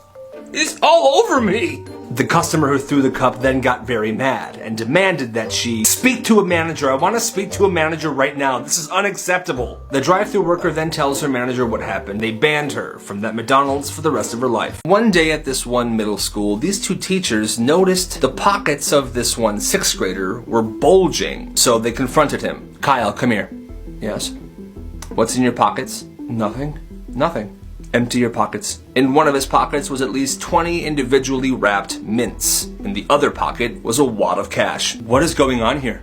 A: It's all over me! The customer who threw the cup then got very mad and demanded that she speak to a manager. I want to speak to a manager right now. This is unacceptable. The drive-thru worker then tells her manager what happened. They banned her from that McDonald's for the rest of her life. One day at this one middle school, these two teachers noticed the pockets of this one sixth grader were bulging. So they confronted him. "Kyle, come here." "Yes." "What's in your pockets?" "Nothing." "Nothing." "Empty your pockets." In one of his pockets was at least 20 individually wrapped mints. In the other pocket was a wad of cash. "What is going on here?"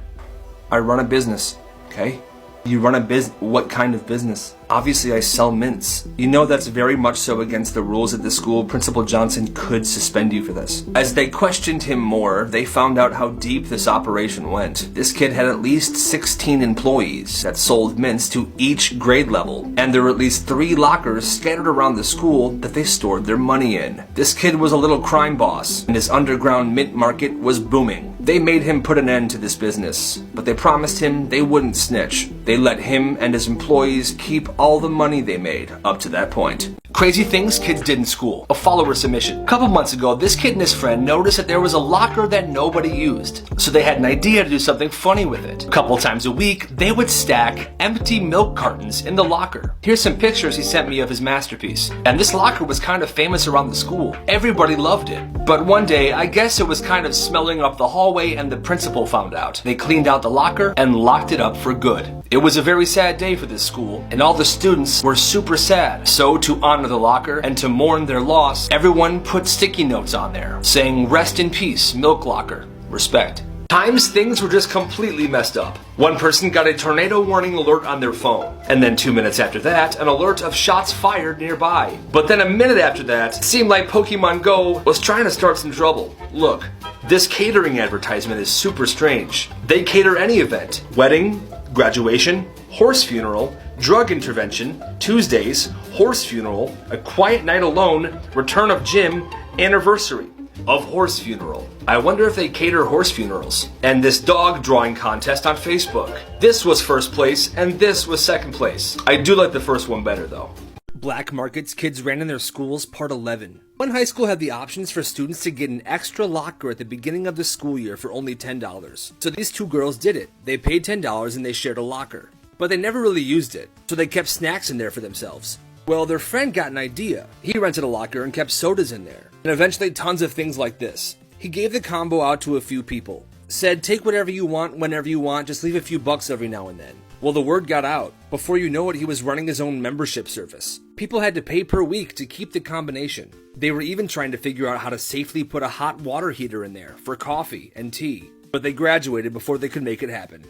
A: "I run a business." "Okay. You run a what kind of business?" "Obviously I sell mints." "You know that's very much so against the rules at the school. Principal Johnson could suspend you for this." As they questioned him more, they found out how deep this operation went. This kid had at least 16 employees that sold mints to each grade level, and there were at least 3 lockers scattered around the school that they stored their money in. This kid was a little crime boss, and his underground mint market was booming. They made him put an end to this business, but they promised him they wouldn't snitch. They let him and his employees keep all the money they made up to that point. Crazy things kids did in school. A follower submission. A couple months ago, this kid and his friend noticed that there was a locker that nobody used. So they had an idea to do something funny with it. A couple times a week, they would stack empty milk cartons in the locker. Here's some pictures he sent me of his masterpiece. And this locker was kind of famous around the school. Everybody loved it. But one day, I guess it was kind of smelling up the hallway and the principal found out. They cleaned out the locker and locked it up for good. It was a very sad day for this school, and all the students were super sad. So to honor the locker and to mourn their loss, everyone put sticky notes on there saying, "Rest in peace, milk locker. Respect." Times things were just completely messed up. One person got a tornado warning alert on their phone, and then 2 minutes after that, an alert of shots fired nearby. But then a minute after that, it seemed like Pokemon Go was trying to start some trouble. Look, this catering advertisement is super strange. They cater any event: wedding, graduation, horse funeral, drug intervention, Tuesdays, horse funeral, a quiet night alone, return of gym, anniversary of horse funeral. I wonder if they cater horse funerals. And this dog drawing contest on Facebook. This was first place and this was second place. I do like the first one better though.
B: Black markets kids ran in their schools, part 11. One high school had the options for students to get an extra locker at the beginning of the school year for only $10. So these two girls did it. They paid $10 and they shared a locker. But they never really used it, so they kept snacks in there for themselves. Well, their friend got an idea. He rented a locker and kept sodas in there. And eventually tons of things like this. He gave the combo out to a few people. Said, take whatever you want, whenever you want, just leave a few bucks every now and then. Well, the word got out. Before you know it, he was running his own membership service. People had to pay per week to keep the combination. They were even trying to figure out how to safely put a hot water heater in there for coffee and tea. But they graduated before they could make it happen.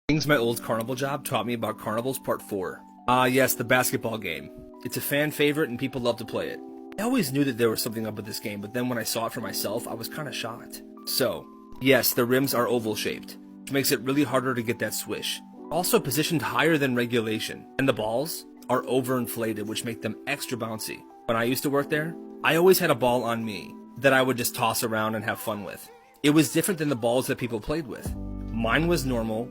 B: Things my old carnival job taught me about carnivals part 4. Yes, the basketball game. It's a fan favorite and people love to play it. I always knew that there was something up with this game, but then when I saw it for myself, I was kind of shocked. So, yes, the rims are oval shaped, which makes it really harder to get that swish. Also positioned higher than regulation, and the balls are overinflated, which make them extra bouncy. When I used to work there, I always had a ball on me that I would just toss around and have fun with. It was different than the balls that people played with. Mine was normal,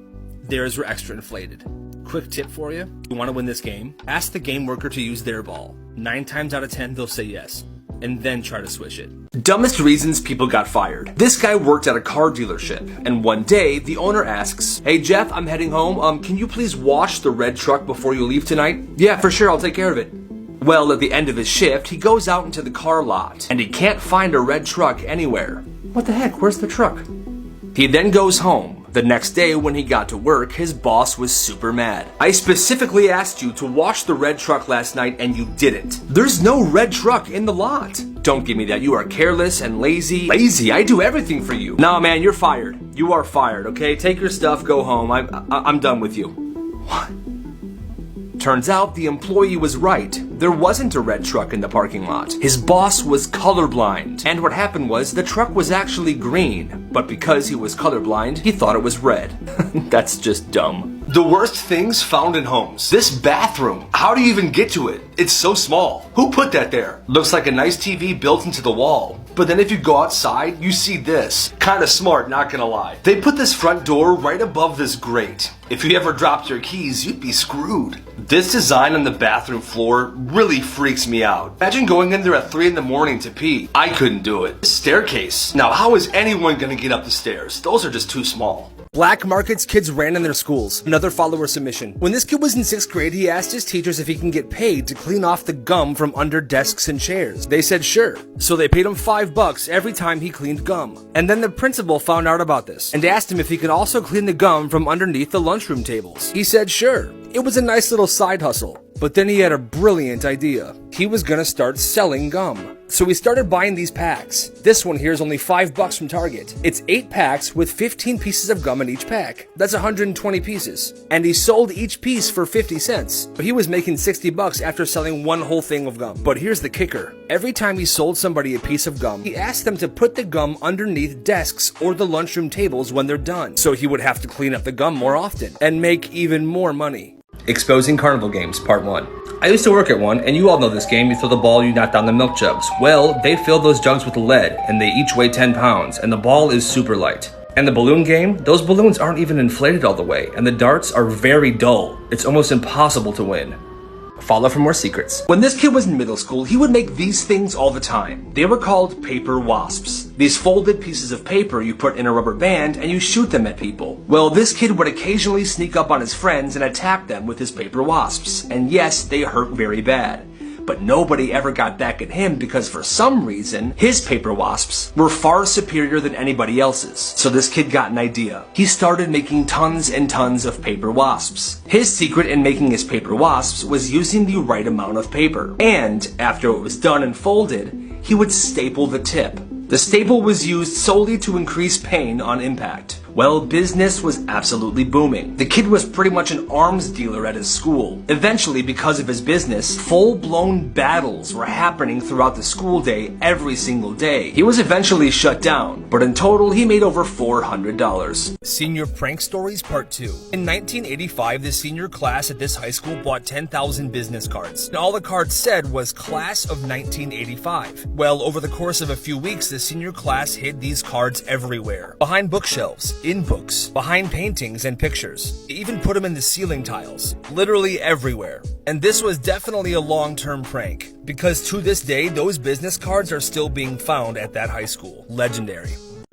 B: theirs were extra inflated. Quick tip for you: you want to win this game? Ask the game worker to use their ball. 9 times out of 10, they'll say yes. And then try to swish it.
A: Dumbest reasons people got fired. This guy worked at a car dealership, and one day, the owner asks, "Hey Jeff, I'm heading home. Can you please wash the red truck before you leave tonight?" "Yeah, for sure, I'll take care of it." Well, at the end of his shift, he goes out into the car lot, and he can't find a red truck anywhere. What the heck, where's the truck? He then goes home. The next day, when he got to work, his boss was super mad. "I specifically asked you to wash the red truck last night and you didn't. There's no red truck in the lot." "Don't give me that. You are careless and lazy." "Lazy? I do everything for you." "No, man, you're fired. You are fired, okay? Take your stuff, go home. I'm done with you." What? Turns out the employee was right. There wasn't a red truck in the parking lot. His boss was colorblind. And what happened was the truck was actually green, but because he was colorblind, he thought it was red. That's just dumb. The worst things found in homes. This bathroom. How do you even get to it? It's so small. Who put that there? Looks like a nice TV built into the wall. But then if you go outside, you see this. Kinda smart, not gonna lie. They put this front door right above this grate. If you ever dropped your keys, you'd be screwed. This design on the bathroom floor really freaks me out. Imagine going in there at 3 in the morning to pee. I couldn't do it. Staircase. Now, how is anyone gonna get up the stairs? Those are just too small.
B: Black markets kids ran in their schools. Another follower submission. When this kid was in 6th grade, he asked his teachers if he can get paid to clean off the gum from under desks and chairs. They said sure. So they paid him $5 every time he cleaned gum. And then the principal found out about this and asked him if he could also clean the gum from underneath the lunchroom tables. He said sure. It was a nice little side hustle. But then he had a brilliant idea. He was gonna start selling gum. So he started buying these packs. This one here is only $5 from Target. It's 8 packs with 15 pieces of gum in each pack. That's 120 pieces. And he sold each piece for 50 cents. But he was making $60 after selling one whole thing of gum. But here's the kicker. Every time he sold somebody a piece of gum, he asked them to put the gum underneath desks or the lunchroom tables when they're done. So he would have to clean up the gum more often and make even more money.
A: Exposing carnival games, part 1. I used to work at one, and you all know this game. You throw the ball, you knock down the milk jugs. Well, they fill those jugs with lead, and they each weigh 10 pounds, and the ball is super light. And the balloon game, those balloons aren't even inflated all the way, and the darts are very dull. It's almost impossible to win. Follow for more secrets. When this kid was in middle school, he would make these things all the time. They were called paper wasps. These folded pieces of paper you put in a rubber band and you shoot them at people. Well, this kid would occasionally sneak up on his friends and attack them with his paper wasps. And yes, they hurt very bad. But nobody ever got back at him because for some reason, his paper wasps were far superior than anybody else's. So this kid got an idea. He started making tons and tons of paper wasps. His secret in making his paper wasps was using the right amount of paper. And after it was done and folded, he would staple the tip. The staple was used solely to increase pain on impact. Well, business was absolutely booming. The kid was pretty much an arms dealer at his school. Eventually, because of his business, full-blown battles were happening throughout the school day every single day. He was eventually shut down, but in total, he made over $400.
B: Senior Prank Stories Part 2. In 1985, the senior class at this high school bought 10,000 business cards. And all the cards said was Class of 1985. Well, over the course of a few weeks, the senior class hid these cards everywhere. Behind bookshelves, in books, behind paintings and pictures. They even put them in the ceiling tiles. Literally everywhere. And this was definitely a long-term prank, because to this day, those business cards are still being found at that high school. Legendary.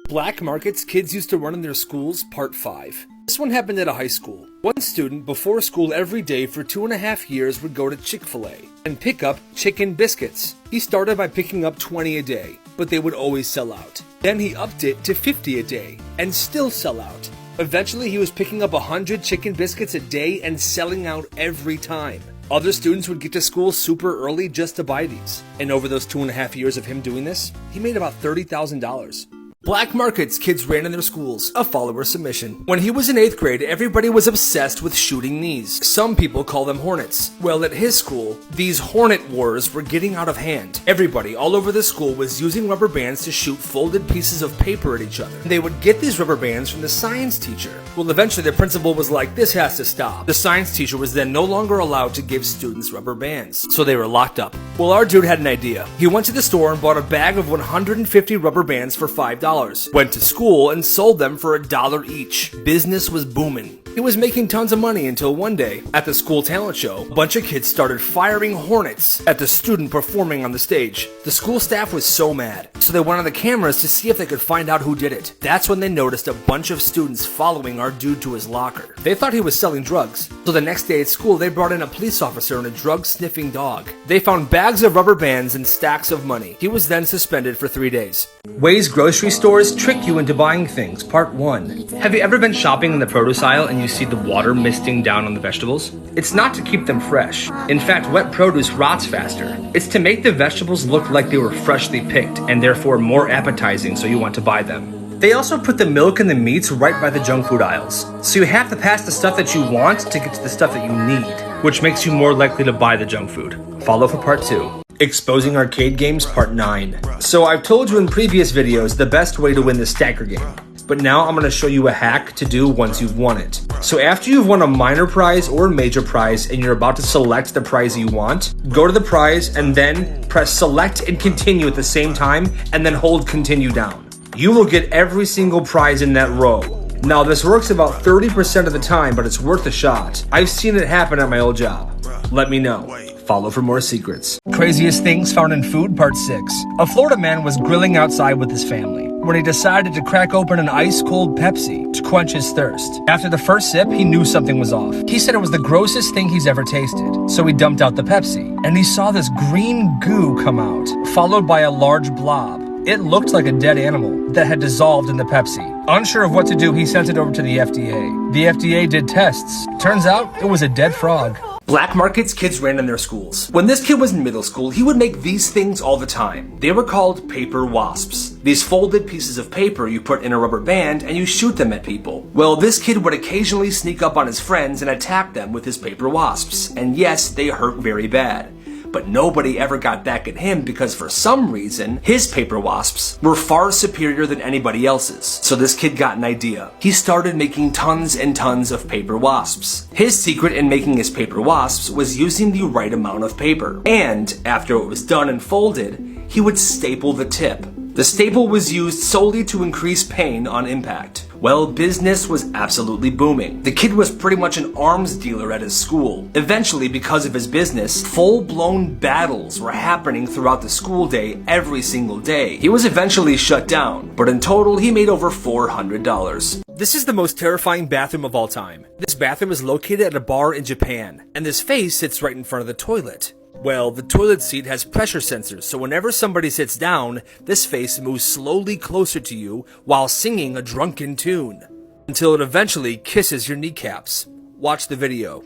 B: Black markets kids used to run in their schools, Part 5. This one happened at a high school. One student before school every day for 2.5 years would go to Chick-fil-A and pick up chicken biscuits. He started by picking up 20 a day, but they would always sell out. Then he upped it to 50 a day and still sell out. Eventually he was picking up 100 chicken biscuits a day and selling out every time. Other students would get to school super early just to buy these. And over those 2.5 years of him doing this, he made about $30,000. Black markets kids ran in their schools, a follower submission. When he was in 8th grade, everybody was obsessed with shooting these. Some people call them hornets. Well, at his school, these hornet wars were getting out of hand. Everybody all over the school was using rubber bands to shoot folded pieces of paper at each other. They would get these rubber bands from the science teacher. Well, eventually the principal was like, this has to stop. The science teacher was then no longer allowed to give students rubber bands, so they were locked up. Well, our dude had an idea. He went to the store and bought a bag of 150 rubber bands for $5. Went to school and sold them for $1 each. Business was booming. He was making tons of money until one day, at the school talent show, a bunch of kids started firing hornets at the student performing on the stage. The school staff was so mad, so they went on the cameras to see if they could find out who did it. That's when they noticed a bunch of students following our dude to his locker. They thought he was selling drugs, so the next day at school they brought in a police officer and a drug-sniffing dog. They found bags of rubber bands and stacks of money. He was then suspended for 3 days.
C: Ways grocery stores trick you into buying things, part 1. Have you ever been shopping in the produce aisle and you see the water misting down on the vegetables? It's not to keep them fresh. In fact, wet produce rots faster. It's to make the vegetables look like they were freshly picked and therefore more appetizing so you want to buy them. They also put the milk and the meats right by the junk food aisles. So you have to pass the stuff that you want to get to the stuff that you need, which makes you more likely to buy the junk food. Follow for part 2. Exposing arcade games, part 9. So I've told you in previous videos the best way to win the stacker game. But now I'm going to show you a hack to do once you've won it. So after you've won a minor prize or major prize and you're about to select the prize you want, go to the prize and then press select and continue at the same time and then hold continue down. You will get every single prize in that row. Now this works about 30% of the time, but it's worth a shot. I've seen it happen at my old job. Let me know. Follow for more secrets. Craziest things found in food, part 6. A Florida man was grilling outside with his family when he decided to crack open an ice-cold Pepsi to quench his thirst. After the first sip, he knew something was off. He said it was the grossest thing he's ever tasted, so he dumped out the Pepsi, and he saw this green goo come out, followed by a large blob. It looked like a dead animal that had dissolved in the Pepsi. Unsure of what to do, he sent it over to the FDA. The FDA did tests. Turns out, it was a dead frog.
A: Black markets kids ran in their schools. When this kid was in middle school, he would make these things all the time. They were called paper wasps. These folded pieces of paper you put in a rubber band and you shoot them at people. Well, this kid would occasionally sneak up on his friends and attack them with his paper wasps. And yes, they hurt very bad. But nobody ever got back at him because for some reason, his paper wasps were far superior than anybody else's. So this kid got an idea. He started making tons and tons of paper wasps. His secret in making his paper wasps was using the right amount of paper. And after it was done and folded, he would staple the tip. The staple was used solely to increase pain on impact. Well, business was absolutely booming. The kid was pretty much an arms dealer at his school. Eventually, because of his business, full-blown battles were happening throughout the school day every single day. He was eventually shut down, but in total, he made over $400.
B: This is the most terrifying bathroom of all time. This bathroom is located at a bar in Japan, and this face sits right in front of the toilet. Well, the toilet seat has pressure sensors, so whenever somebody sits down, this face moves slowly closer to you while singing a drunken tune, until it eventually kisses your kneecaps. Watch the video.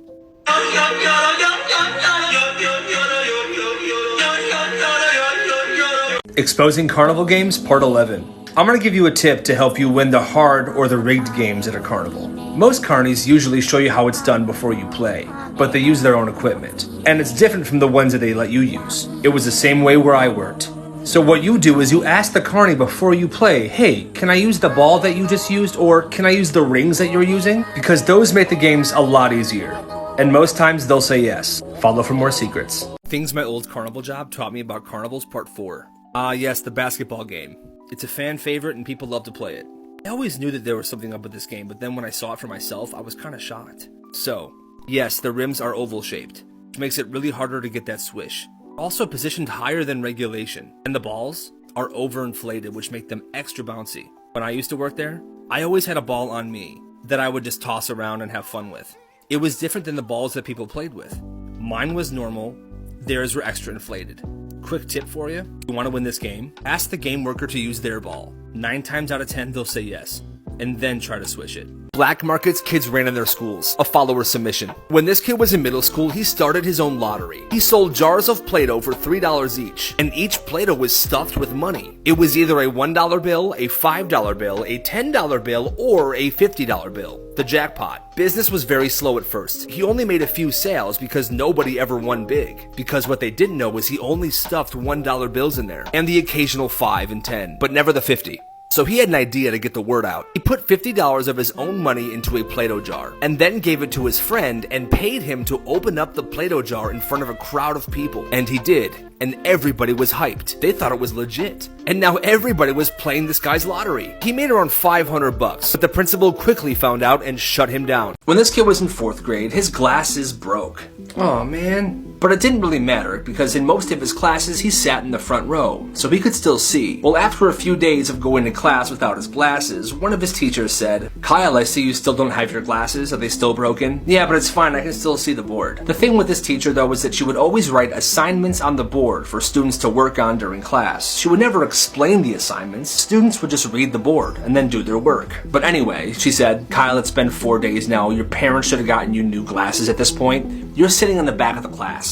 C: Exposing carnival games, part 11. I'm going to give you a tip to help you win the hard or the rigged games at a carnival. Most carnies usually show you how it's done before you play, but they use their own equipment. And it's different from the ones that they let you use. It was the same way where I worked. So what you do is you ask the carny before you play, hey, can I use the ball that you just used, or can I use the rings that you're using? Because those make the games a lot easier. And most times they'll say yes. Follow for more secrets.
B: Things my old carnival job taught me about carnivals, part 4. Yes, the basketball game. It's a fan favorite and people love to play it. I always knew that there was something up with this game, but then when I saw it for myself, I was kind of shocked. So, yes, the rims are oval shaped, which makes it really harder to get that swish. Also positioned higher than regulation, and the balls are overinflated, which make them extra bouncy. When I used to work there, I always had a ball on me that I would just toss around and have fun with. It was different than the balls that people played with. Mine was normal, theirs were extra inflated. Quick tip for you, if you want to win this game, ask the game worker to use their ball. 9 times out of 10 they'll say yes, and then try to swish it.
A: Black markets kids ran in their schools. A follower submission. When this kid was in middle school, he started his own lottery. He sold jars of Play-Doh for $3 each, and each Play-Doh was stuffed with money. It was either a $1 bill, a $5 bill, a $10 bill, or a $50 bill. The jackpot. Business was very slow at first. He only made a few sales because nobody ever won big. Because what they didn't know was he only stuffed $1 bills in there, and the occasional 5 and 10, but never the 50.
B: So he had an idea to get the word out. He put $50 of his own money into a Play-Doh jar, and then gave it to his friend and paid him to open up the Play-Doh jar in front of a crowd of people. And he did. And everybody was hyped. They thought it was legit. And now everybody was playing this guy's lottery. He made around $500, but the principal quickly found out and shut him down.
A: When this kid was in 4th grade, his glasses broke. Oh man. But it didn't really matter, because in most of his classes he sat in the front row, so he could still see. Well, after a few days of going to class without his glasses, one of his teachers said, "Kyle, I see you still don't have your glasses. Are they still broken?" "Yeah, but it's fine, I can still see the board." The thing with this teacher, though, was that she would always write assignments on the board for students to work on during class. She would never explain the assignments. Students would just read the board and then do their work. But anyway, she said, "Kyle, it's been 4 days now. Your parents should have gotten you new glasses at this point. You're sitting in the back of the class."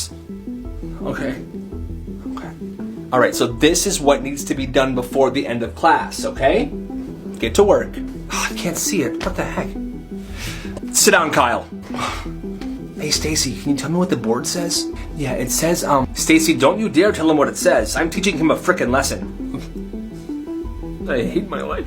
A: Okay. Alright, so this is what needs to be done before the end of class, okay? Get to work. Oh, I can't see it. What the heck? Sit down, Kyle. Hey, Stacy, can you tell me what the board says? Yeah, it says, Stacy, don't you dare tell him what it says. I'm teaching him a frickin' lesson. I hate my life.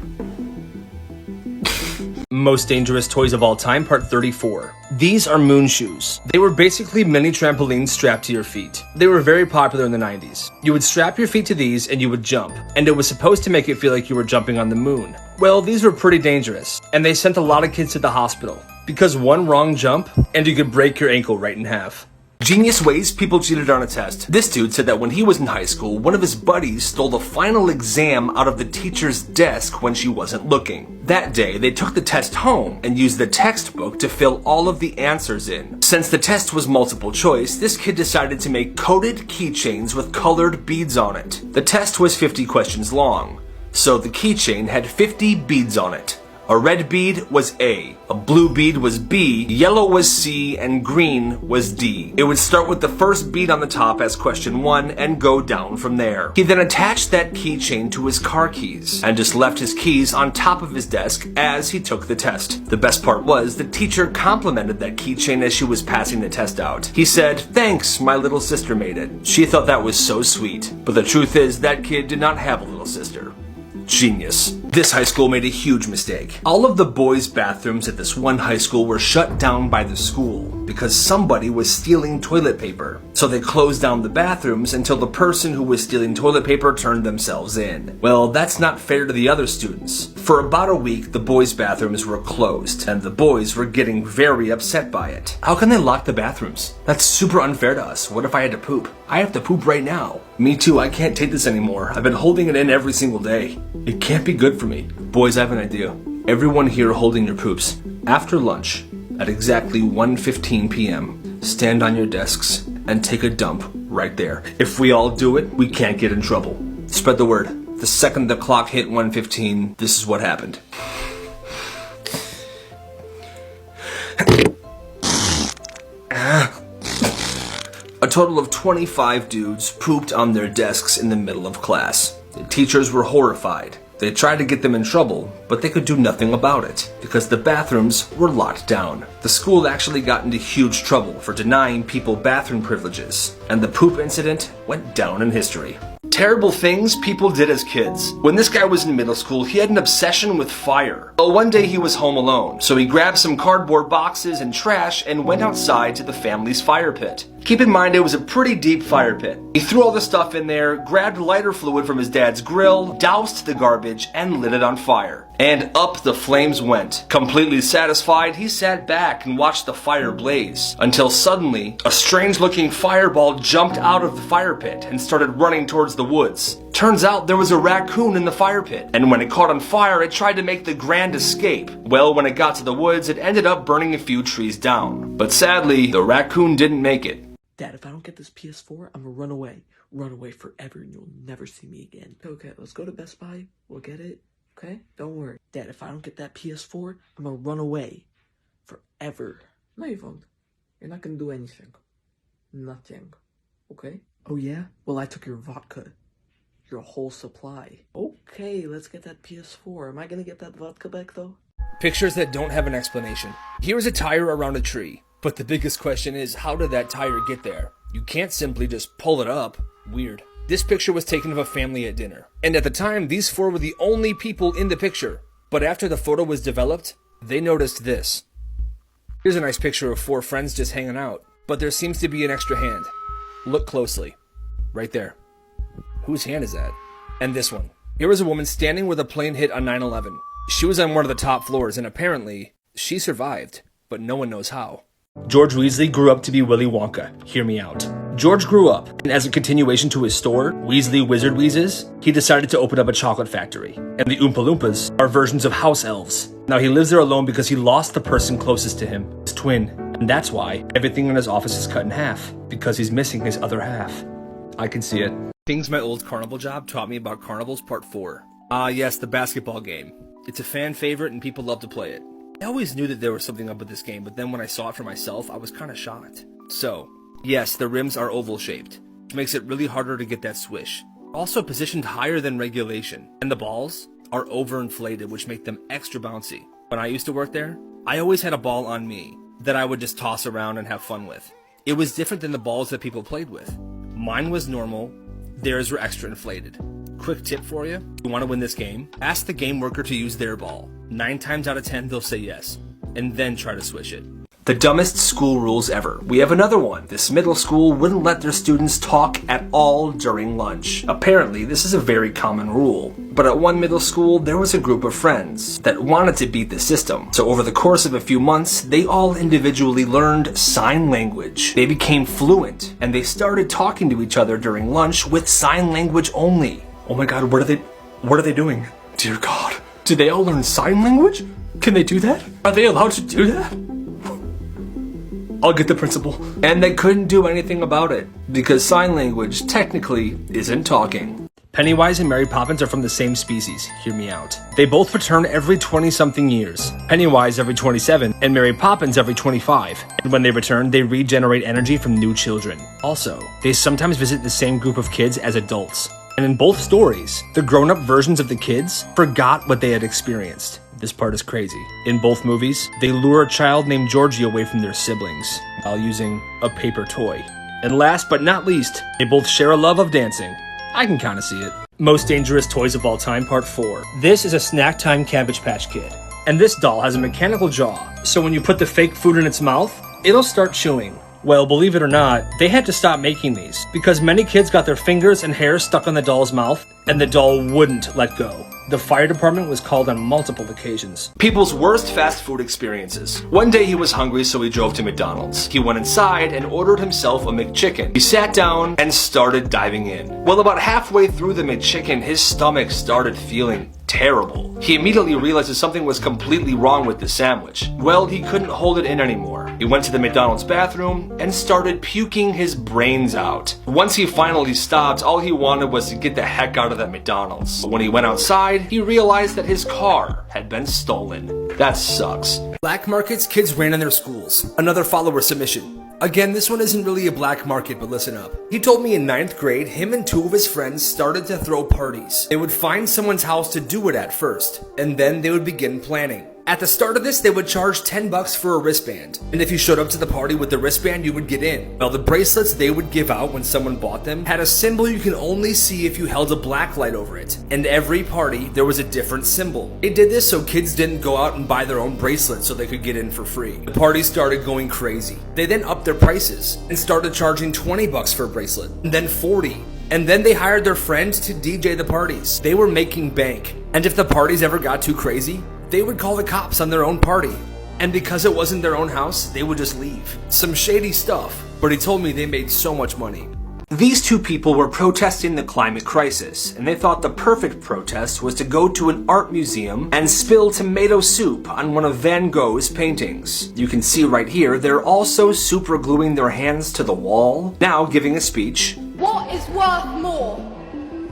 B: Most Dangerous Toys of All Time, Part 34. These are moon shoes. They were basically mini trampolines strapped to your feet. They were very popular in the 90s. You would strap your feet to these and you would jump, and it was supposed to make it feel like you were jumping on the moon. Well, these were pretty dangerous, and they sent a lot of kids to the hospital, because one wrong jump, and you could break your ankle right in half.
A: Genius ways people cheated on a test. This dude said that when he was in high school, one of his buddies stole the final exam out of the teacher's desk when she wasn't looking. That day, they took the test home and used the textbook to fill all of the answers in. Since the test was multiple choice, this kid decided to make coded keychains with colored beads on it. The test was 50 questions long, so the keychain had 50 beads on it. A red bead was A, a blue bead was B, yellow was C, and green was D. It would start with the first bead on the top as question 1 and go down from there. He then attached that keychain to his car keys and just left his keys on top of his desk as he took the test. The best part was the teacher complimented that keychain as she was passing the test out. He said, "Thanks, my little sister made it." She thought that was so sweet. But the truth is that kid did not have a little sister. Genius. This high school made a huge mistake. All of the boys' bathrooms at this one high school were shut down by the school because somebody was stealing toilet paper. So they closed down the bathrooms until the person who was stealing toilet paper turned themselves in. Well, that's not fair to the other students. For about a week, the boys' bathrooms were closed, and the boys were getting very upset by it. How can they lock the bathrooms? That's super unfair to us. What if I had to poop? I have to poop right now. Me too, I can't take this anymore. I've been holding it in every single day. It can't be good for me. Boys, I have an idea. Everyone here holding your poops. After lunch, at exactly 1:15 p.m., stand on your desks and take a dump right there. If we all do it, we can't get in trouble. Spread the word. The second the clock hit 1:15, this is what happened. A total of 25 dudes pooped on their desks in the middle of class. The teachers were horrified. They tried to get them in trouble, but they could do nothing about it because the bathrooms were locked down. The school actually got into huge trouble for denying people bathroom privileges, and the poop incident went down in history. Terrible things people did as kids. When this guy was in middle school, he had an obsession with fire. Well, one day he was home alone, so he grabbed some cardboard boxes and trash and went outside to the family's fire pit. Keep in mind, it was a pretty deep fire pit. He threw all the stuff in there, grabbed lighter fluid from his dad's grill, doused the garbage, and lit it on fire. And up the flames went. Completely satisfied, he sat back and watched the fire blaze, until suddenly, a strange-looking fireball jumped out of the fire pit and started running towards the woods. Turns out there was a raccoon in the fire pit, and when it caught on fire, it tried to make the grand escape. Well, when it got to the woods, it ended up burning a few trees down. But sadly, the raccoon didn't make it.
H: Dad, if I don't get this PS4, I'm gonna run away. Run away forever and you'll never see me again. Okay, let's go to Best Buy. We'll get it. Okay? Don't worry. Dad, if I don't get that PS4, I'm gonna run away. Forever. No, you won't. You're not gonna do anything. Nothing. Okay? Oh yeah? Well, I took your vodka. Your whole supply. Okay, let's get that PS4. Am I gonna get that vodka back though?
B: Pictures that don't have an explanation. Here's a tire around a tree. But the biggest question is, how did that tire get there? You can't simply just pull it up. Weird. This picture was taken of a family at dinner. And at the time, these 4 were the only people in the picture. But after the photo was developed, they noticed this. Here's a nice picture of 4 friends just hanging out. But there seems to be an extra hand. Look closely. Right there. Whose hand is that? And this one. Here was a woman standing where the plane hit on 9/11. She was on one of the top floors, and apparently, she survived. But no one knows how. George Weasley grew up to be Willy Wonka. Hear me out. George grew up, and as a continuation to his store, Weasley Wizard Wheezes, he decided to open up a chocolate factory. And the Oompa Loompas are versions of house elves. Now he lives there alone because he lost the person closest to him, his twin. And that's why everything in his office is cut in half, because he's missing his other half. I can see it. Things my old carnival job taught me about carnivals part 4. Yes, the basketball game. It's a fan favorite and people love to play it. I always knew that there was something up with this game, but then when I saw it for myself, I was kind of shocked. So, yes, the rims are oval shaped, which makes it really harder to get that swish. Also positioned higher than regulation, and the balls are overinflated, which make them extra bouncy. When I used to work there, I always had a ball on me that I would just toss around and have fun with. It was different than the balls that people played with. Mine was normal, theirs were extra inflated. Quick tip for you, if you want to win this game, ask the game worker to use their ball. 9 times out of 10 they'll say yes, and then try to swish it.
A: The dumbest school rules ever. We have another one. This middle school wouldn't let their students talk at all during lunch. Apparently, this is a very common rule. But at one middle school, there was a group of friends that wanted to beat the system. So over the course of a few months, they all individually learned sign language. They became fluent, and they started talking to each other during lunch with sign language only. Oh my god, what are they doing? Dear God. Did they all learn sign language? Can they do that? Are they allowed to do that? I'll get the principal. And they couldn't do anything about it, because sign language technically isn't talking.
B: Pennywise and Mary Poppins are from the same species. Hear me out. They both return every 20-something years. Pennywise every 27, and Mary Poppins every 25. And when they return, they regenerate energy from new children. Also, they sometimes visit the same group of kids as adults. And in both stories, the grown-up versions of the kids forgot what they had experienced. This part is crazy. In both movies, they lure a child named Georgie away from their siblings while using a paper toy. And last but not least, they both share a love of dancing. I can kinda see it. Most Dangerous Toys of All Time Part 4. This is a snack time Cabbage Patch Kid. And this doll has a mechanical jaw, so when you put the fake food in its mouth, it'll start chewing. Well, believe it or not, they had to stop making these because many kids got their fingers and hair stuck on the doll's mouth and the doll wouldn't let go. The fire department was called on multiple occasions.
A: People's worst fast food experiences. One day he was hungry, so he drove to McDonald's. He went inside and ordered himself a McChicken. He sat down and started diving in. Well, about halfway through the McChicken, his stomach started feeling terrible. He immediately realized that something was completely wrong with the sandwich. Well, he couldn't hold it in anymore. He went to the McDonald's bathroom and started puking his brains out. Once he finally stopped, all he wanted was to get the heck out of that McDonald's. But when he went outside, he realized that his car had been stolen. That sucks.
B: Black markets kids ran in their schools. Another follower submission. Again, this one isn't really a black market, but listen up. He told me in 9th grade, him and 2 of his friends started to throw parties. They would find someone's house to do it at first, and then they would begin planning. At the start of this, they would charge $10 for a wristband, and if you showed up to the party with the wristband, you would get in. Well, the bracelets they would give out when someone bought them had a symbol you can only see if you held a black light over it, and every party, there was a different symbol. They did this so kids didn't go out and buy their own bracelets so they could get in for free. The party started going crazy. They then upped their prices and started charging $20 for a bracelet, and then $40. And then they hired their friends to DJ the parties. They were making bank, and if the parties ever got too crazy, they would call the cops on their own party. And because it wasn't their own house, they would just leave. Some shady stuff, but he told me they made so much money.
A: These 2 people were protesting the climate crisis, and they thought the perfect protest was to go to an art museum and spill tomato soup on one of Van Gogh's paintings. You can see right here, they're also super gluing their hands to the wall, now giving a speech.
I: What is worth more?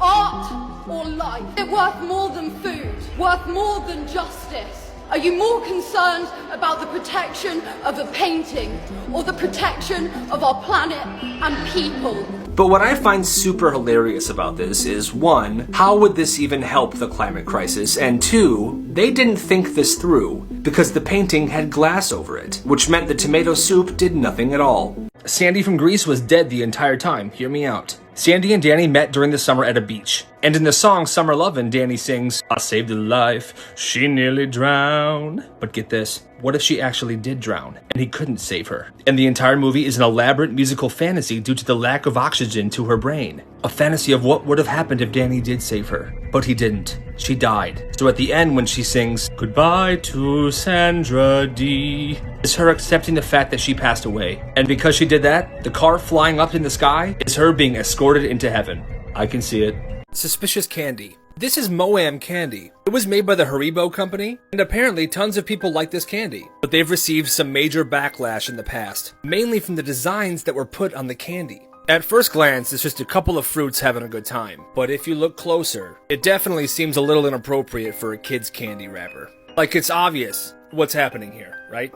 I: Art or life? Is it worth more than food? Worth more than justice? Are you more concerned about the protection of a painting or the protection of our planet and people?
A: But what I find super hilarious about this is 1, how would this even help the climate crisis? And 2, they didn't think this through because the painting had glass over it, which meant the tomato soup did nothing at all.
B: Sandy from Greece was dead the entire time. Hear me out. Sandy and Danny met during the summer at a beach. And in the song Summer Lovin', Danny sings, "I saved her life, she nearly drowned." But get this, what if she actually did drown and he couldn't save her? And the entire movie is an elaborate musical fantasy due to the lack of oxygen to her brain. A fantasy of what would have happened if Danny did save her. But he didn't. She died. So at the end when she sings, "Goodbye to Sandra D," it's her accepting the fact that she passed away. And because she did that, the car flying up in the sky is her being escorted into heaven. I can see it. Suspicious candy. This is Moam candy. It was made by the Haribo company, and apparently tons of people like this candy. But they've received some major backlash in the past, mainly from the designs that were put on the candy. At first glance, it's just a couple of fruits having a good time. But if you look closer, it definitely seems a little inappropriate for a kid's candy wrapper. Like, it's obvious what's happening here, right?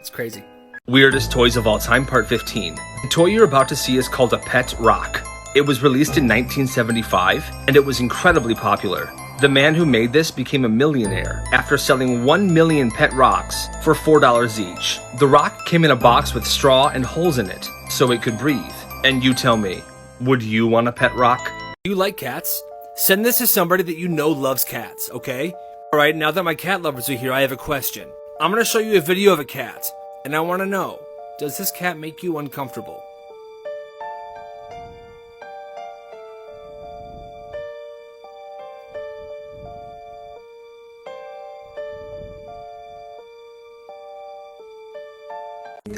B: It's crazy. Weirdest Toys of All Time Part 15. The toy you're about to see is called a Pet Rock. It was released in 1975, and it was incredibly popular. The man who made this became a millionaire after selling 1 million pet rocks for $4 each. The rock came in a box with straw and holes in it, so it could breathe. And you tell me, would you want a pet rock? You like cats? Send this to somebody that you know loves cats, okay? Alright, now that my cat lovers are here, I have a question. I'm gonna show you a video of a cat, and I wanna know, does this cat make you uncomfortable?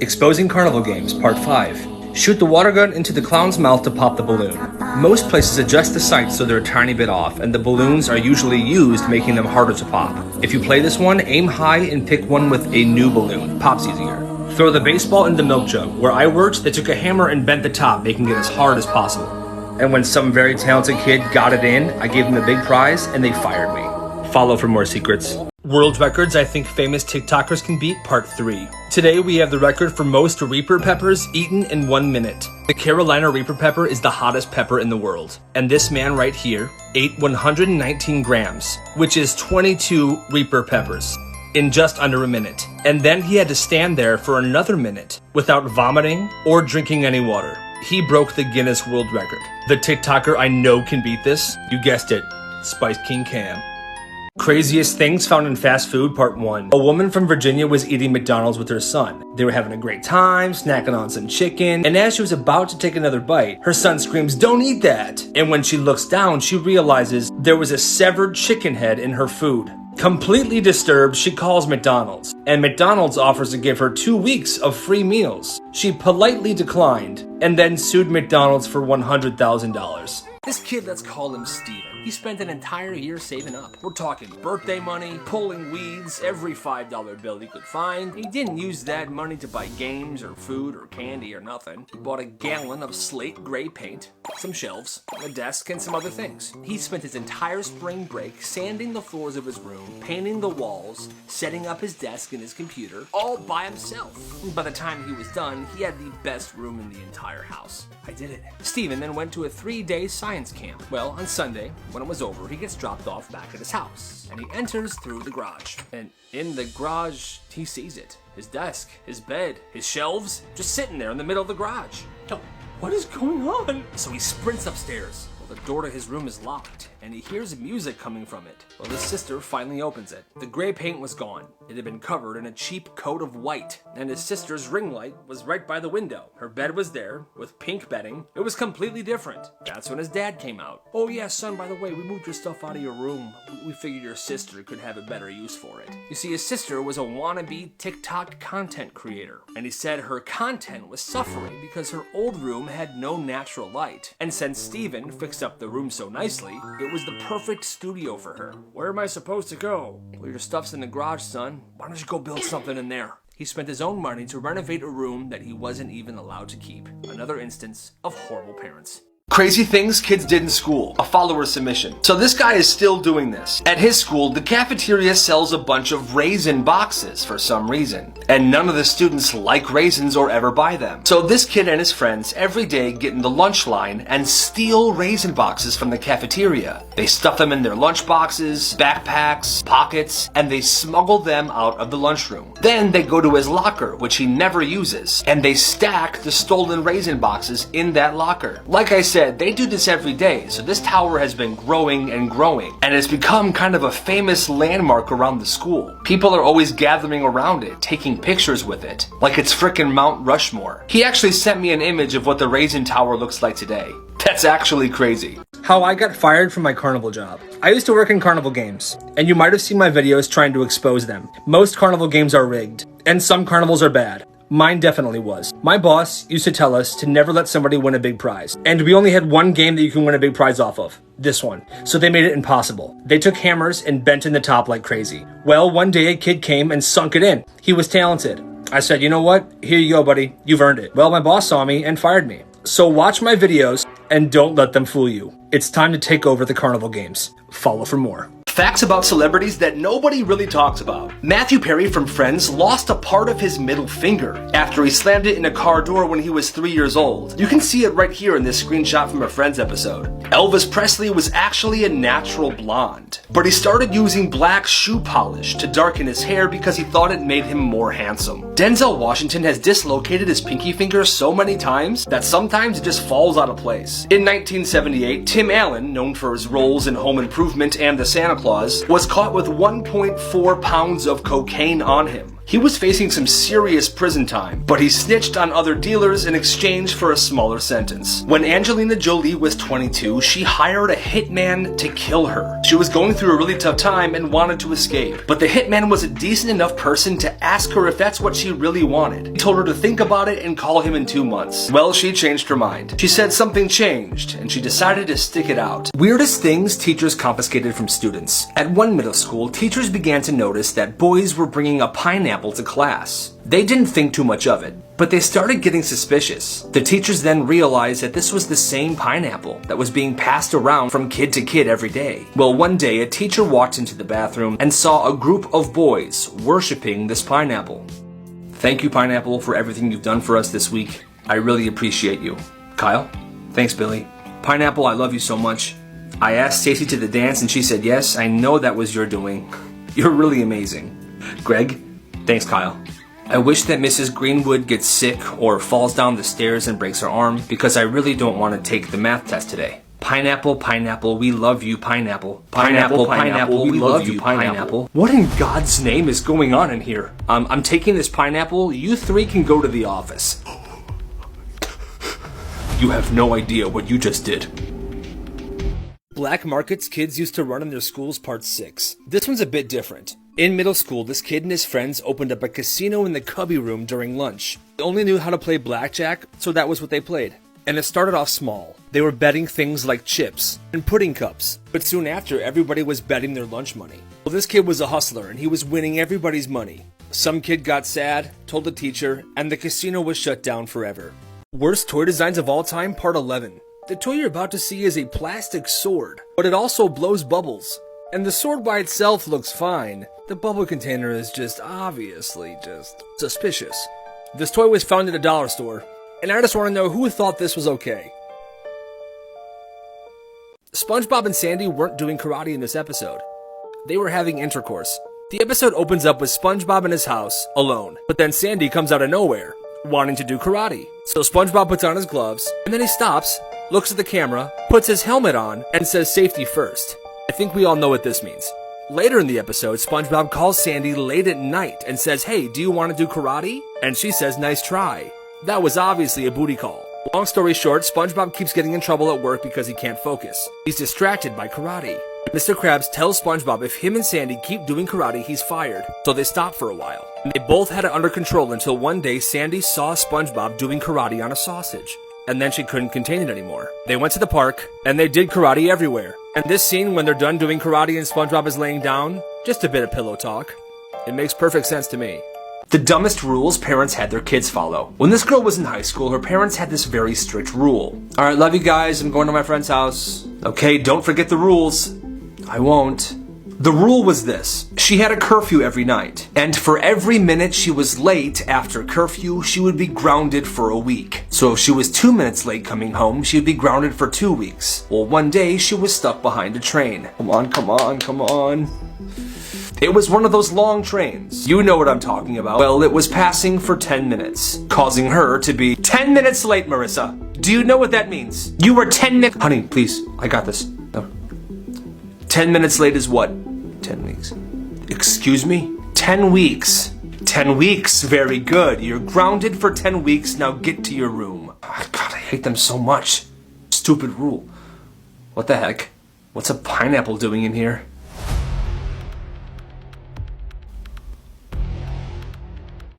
B: Exposing Carnival Games, Part 5. Shoot the water gun into the clown's mouth to pop the balloon. Most places adjust the sights so they're a tiny bit off, and the balloons are usually used, making them harder to pop. If you play this one, aim high and pick one with a new balloon. Pops easier. Throw the baseball in the milk jug. Where I worked, they took a hammer and bent the top, making it as hard as possible. And when some very talented kid got it in, I gave them the big prize, and they fired me. Follow for more secrets. World records I think famous TikTokers can beat, Part 3. Today we have the record for most Reaper peppers eaten in 1 minute. The Carolina Reaper pepper is the hottest pepper in the world. And this man right here ate 119 grams, which is 22 Reaper peppers, in just under a minute. And then he had to stand there for another minute without vomiting or drinking any water. He broke the Guinness World Record. The TikToker I know can beat this, you guessed it, Spice King Cam. Craziest things found in fast food, Part 1. A woman from Virginia was eating McDonald's with her son. They were having a great time, snacking on some chicken, and as she was about to take another bite, her son screams, "Don't eat that!" And when she looks down, she realizes there was a severed chicken head in her food. Completely disturbed, she calls McDonald's, and McDonald's offers to give her 2 weeks of free meals. She politely declined, and then sued McDonald's for $100,000. This kid, let's call him Steven. He spent an entire year saving up. We're talking birthday money, pulling weeds, every $5 bill he could find. He didn't use that money to buy games or food or candy or nothing. He bought a gallon of slate gray paint, some shelves, a desk, and some other things. He spent his entire spring break sanding the floors of his room, painting the walls, setting up his desk and his computer, all by himself. By the time he was done, he had the best room in the entire house. I did it. Steven then went to a 3-day science camp. Well, on Sunday, when it was over, he gets dropped off back at his house, and he enters through the garage. And in the garage, he sees it. His desk, his bed, his shelves, just sitting there in the middle of the garage. What is going on? So he sprints upstairs. Well, the door to his room is locked, and he hears music coming from it. Well, his sister finally opens it. The gray paint was gone. It had been covered in a cheap coat of white, and his sister's ring light was right by the window. Her bed was there, with pink bedding. It was completely different. That's when his dad came out. "Oh yeah, son, by the way, we moved your stuff out of your room. We figured your sister could have a better use for it." You see, his sister was a wannabe TikTok content creator, and he said her content was suffering because her old room had no natural light. And since Steven fixed up the room so nicely, it was the perfect studio for her. "Where am I supposed to go?" "Well, your stuff's in the garage, son. Why don't you go build something in there?" He spent his own money to renovate a room that he wasn't even allowed to keep. Another instance of horrible parents. Crazy things kids did in school. A follower submission. So this guy is still doing this. At his school, the cafeteria sells a bunch of raisin boxes for some reason. And none of the students like raisins or ever buy them. So this kid and his friends every day get in the lunch line and steal raisin boxes from the cafeteria. They stuff them in their lunch boxes, backpacks, pockets, and they smuggle them out of the lunchroom. Then they go to his locker, which he never uses, and they stack the stolen raisin boxes in that locker. Like I said
A: said, they do this every day, so this tower has been growing and growing, and it's become kind of a famous landmark around the school. People are always gathering around it, taking pictures with it, like it's frickin' Mount Rushmore. He actually sent me an image of what the Raisin Tower looks like today. That's actually crazy.
B: How I got fired from my carnival job. I used to work in carnival games, and you might have seen my videos trying to expose them. Most carnival games are rigged, and some carnivals are bad. Mine definitely was. My boss used to tell us to never let somebody win a big prize. And we only had one game that you can win a big prize off of. This one. So they made it impossible. They took hammers and bent in the top like crazy. Well, one day a kid came and sunk it in. He was talented. I said, you know what? Here you go, buddy. You've earned it. Well, my boss saw me and fired me. So watch my videos and don't let them fool you. It's time to take over the carnival games. Follow for more.
A: Facts about celebrities that nobody really talks about. Matthew Perry from Friends lost a part of his middle finger after he slammed it in a car door when he was 3 years old. You can see it right here in this screenshot from a Friends episode. Elvis Presley was actually a natural blonde, but he started using black shoe polish to darken his hair because he thought it made him more handsome. Denzel Washington has dislocated his pinky finger so many times that sometimes it just falls out of place. In 1978, Tim Allen, known for his roles in Home Improvement and The Santa Claus, was caught with 1.4 pounds of cocaine on him. He was facing some serious prison time, but he snitched on other dealers in exchange for a smaller sentence. When Angelina Jolie was 22, she hired a hitman to kill her. She was going through a really tough time and wanted to escape, but the hitman was a decent enough person to ask her if that's what she really wanted. He told her to think about it and call him in 2 months. Well, she changed her mind. She said something changed, and she decided to stick it out. Weirdest things teachers confiscated from students. At one middle school, teachers began to notice that boys were bringing a pineapple to class. They didn't think too much of it, but they started getting suspicious. The teachers then realized that this was the same pineapple that was being passed around from kid to kid every day. Well, one day a teacher walked into the bathroom and saw a group of boys worshiping this pineapple. Thank you, pineapple, for everything you've done for us this week. I really appreciate you. Kyle? Thanks, Billy. Pineapple, I love you so much. I asked Stacy to the dance and she said yes. I know that was your doing. You're really amazing. Greg? Thanks, Kyle. I wish that Mrs. Greenwood gets sick or falls down the stairs and breaks her arm because I really don't want to take the math test today. Pineapple, pineapple, we love you, pineapple. Pineapple, pineapple, we love you, pineapple. What in God's name is going on in here? I'm taking this pineapple. You three can go to the office. You have no idea what you just did.
B: Black markets kids used to run in their schools, part 6. This one's a bit different. In middle school, this kid and his friends opened up a casino in the cubby room during lunch. They only knew how to play blackjack, so that was what they played. And it started off small. They were betting things like chips and pudding cups, but soon after, everybody was betting their lunch money. Well, this kid was a hustler, and he was winning everybody's money. Some kid got sad, told the teacher, and the casino was shut down forever. Worst toy designs of all time, part 11. The toy you're about to see is a plastic sword, but it also blows bubbles. And the sword by itself looks fine. The bubble container is just obviously just suspicious. This toy was found at a dollar store, and I just want to know who thought this was okay. SpongeBob and Sandy weren't doing karate in this episode. They were having intercourse. The episode opens up with SpongeBob in his house, alone, but then Sandy comes out of nowhere, wanting to do karate. So SpongeBob puts on his gloves, and then he stops, looks at the camera, puts his helmet on, and says safety first. I think we all know what this means. Later in the episode, SpongeBob calls Sandy late at night and says, "Hey, do you want to do karate?" And she says, "Nice try." That was obviously a booty call. Long story short, SpongeBob keeps getting in trouble at work because he can't focus. He's distracted by karate. Mr. Krabs tells SpongeBob if him and Sandy keep doing karate, he's fired. So they stop for a while. And they both had it under control until one day Sandy saw SpongeBob doing karate on a sausage. And then she couldn't contain it anymore. They went to the park, and they did karate everywhere. And this scene, when they're done doing karate and SpongeBob is laying down, just a bit of pillow talk. It makes perfect sense to me.
A: The dumbest rules parents had their kids follow. When this girl was in high school, her parents had this very strict rule. Alright, love you guys, I'm going to my friend's house. Okay, don't forget the rules. I won't. The rule was this. She had a curfew every night, and for every minute she was late after curfew, she would be grounded for a week. So if she was 2 minutes late coming home, she would be grounded for 2 weeks. Well, one day she was stuck behind a train. Come on, come on, come on. It was one of those long trains. You know what I'm talking about. Well, it was passing for 10 minutes, causing her to be 10 minutes late, Marissa. Do you know what that means? You were 10 minutes. Honey, please, I got this. No. 10 minutes late is what? 10 weeks. Excuse me? 10 weeks. 10 weeks, very good. You're grounded for 10 weeks, now get to your room. Oh, God, I hate them so much. Stupid rule. What the heck? What's a pineapple doing in here?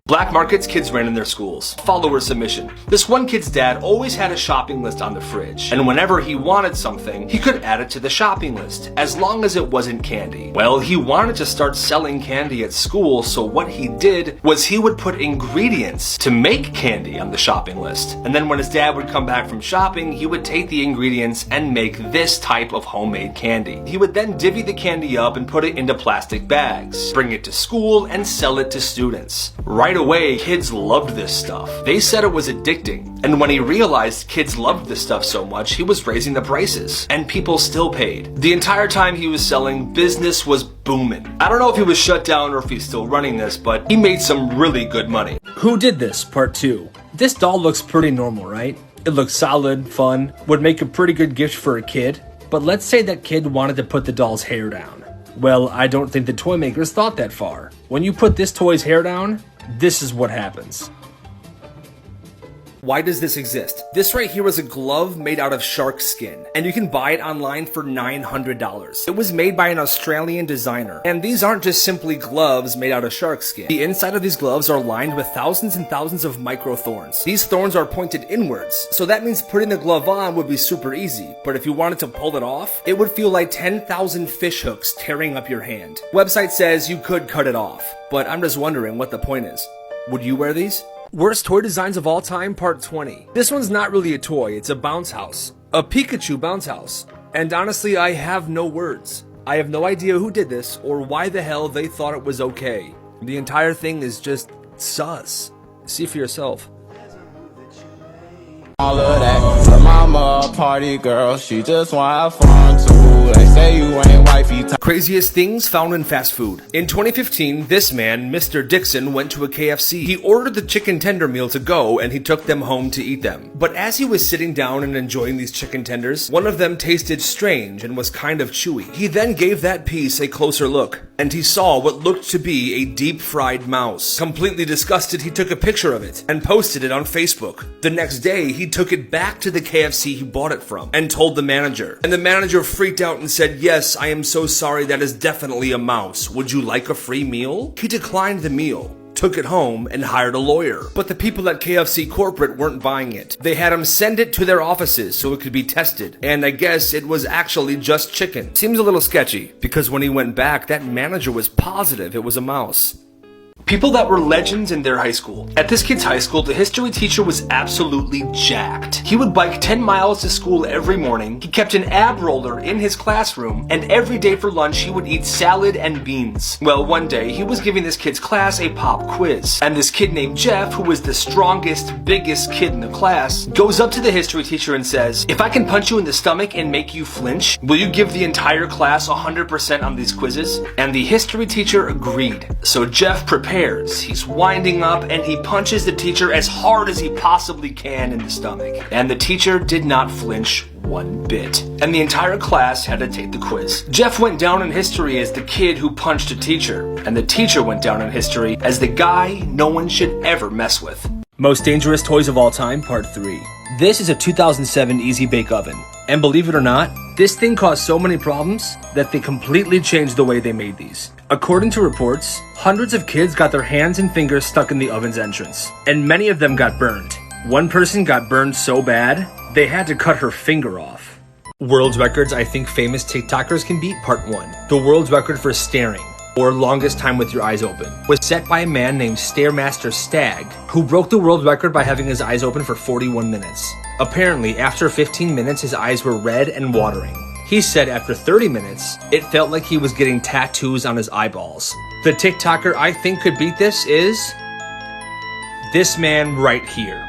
A: Black markets kids ran in their schools. Follower submission. This one kid's dad always had a shopping list on the fridge, and whenever he wanted something, he could add it to the shopping list, as long as it wasn't candy. Well, he wanted to start selling candy at school, so what he did was he would put ingredients to make candy on the shopping list. And then when his dad would come back from shopping, he would take the ingredients and make this type of homemade candy. He would then divvy the candy up and put it into plastic bags, bring it to school, and sell it to students. Right away, kids loved this stuff. They said it was addicting. And when he realized kids loved this stuff so much, he was raising the prices. And people still paid. The entire time he was selling, business was booming. I don't know if he was shut down or if he's still running this, but he made some really good money.
B: Who did this? Part 2. This doll looks pretty normal, right? It looks solid, fun, would make a pretty good gift for a kid. But let's say that kid wanted to put the doll's hair down. Well, I don't think the toy makers thought that far. When you put this toy's hair down, this is what happens. Why does this exist? This right here is a glove made out of shark skin, and you can buy it online for $900. It was made by an Australian designer, and these aren't just simply gloves made out of shark skin. The inside of these gloves are lined with thousands and thousands of micro thorns. These thorns are pointed inwards, so that means putting the glove on would be super easy, but if you wanted to pull it off, it would feel like 10,000 fish hooks tearing up your hand. Website says you could cut it off, but I'm just wondering what the point is. Would you wear these? Worst toy designs of all time, part 20. This one's not really a toy, it's a bounce house. A Pikachu bounce house. And honestly, I have no words. I have no idea who did this, or why the hell they thought it was okay. The entire thing is just sus. See for yourself.
J: All of that. Her mama a party girl, she just want to have fun too. They say you ain't wifey.
B: Craziest things found in fast food. In 2015, this man, Mr. Dixon, went to a KFC. He ordered the chicken tender meal to go, and he took them home to eat them. But as he was sitting down and enjoying these chicken tenders, one of them tasted strange and was kind of chewy. He then gave that piece a closer look, and he saw what looked to be a deep-fried mouse. Completely disgusted, he took a picture of it and posted it on Facebook. The next day, he took it back to the KFC he bought it from and told the manager. And the manager freaked out and said, "Yes, I am so sorry, that is definitely a mouse. Would you like a free meal?" He declined the meal, took it home, and hired a lawyer. But the people at KFC corporate weren't buying it. They had him send it to their offices so it could be tested. And I guess it was actually just chicken. Seems a little sketchy, because when he went back, that manager was positive it was a mouse. People that were legends in their high school. At this kid's high school, the history teacher was absolutely jacked. He would bike 10 miles to school every morning, he kept an ab roller in his classroom, and every day for lunch he would eat salad and beans. Well, one day he was giving this kid's class a pop quiz, and this kid named Jeff, who was the strongest, biggest kid in the class, goes up to the history teacher and says, "If I can punch you in the stomach and make you flinch, will you give the entire class 100% on these quizzes?" And the history teacher agreed. So Jeff prepares. He's winding up and he punches the teacher as hard as he possibly can in the stomach. And the teacher did not flinch one bit. And the entire class had to take the quiz. Jeff went down in history as the kid who punched a teacher. And the teacher went down in history as the guy no one should ever mess with. Most dangerous toys of all time, part 3. This is a 2007 Easy Bake Oven. And believe it or not, this thing caused so many problems that they completely changed the way they made these. According to reports, hundreds of kids got their hands and fingers stuck in the oven's entrance, and many of them got burned. One person got burned so bad, they had to cut her finger off. World records I think famous TikTokers can beat, part 1. The world record for staring, or longest time with your eyes open, was set by a man named Stairmaster Stag, who broke the world record by having his eyes open for 41 minutes. Apparently, after 15 minutes, his eyes were red and watering. He said after 30 minutes, it felt like he was getting tattoos on his eyeballs. The TikToker I think could beat this is this man right here.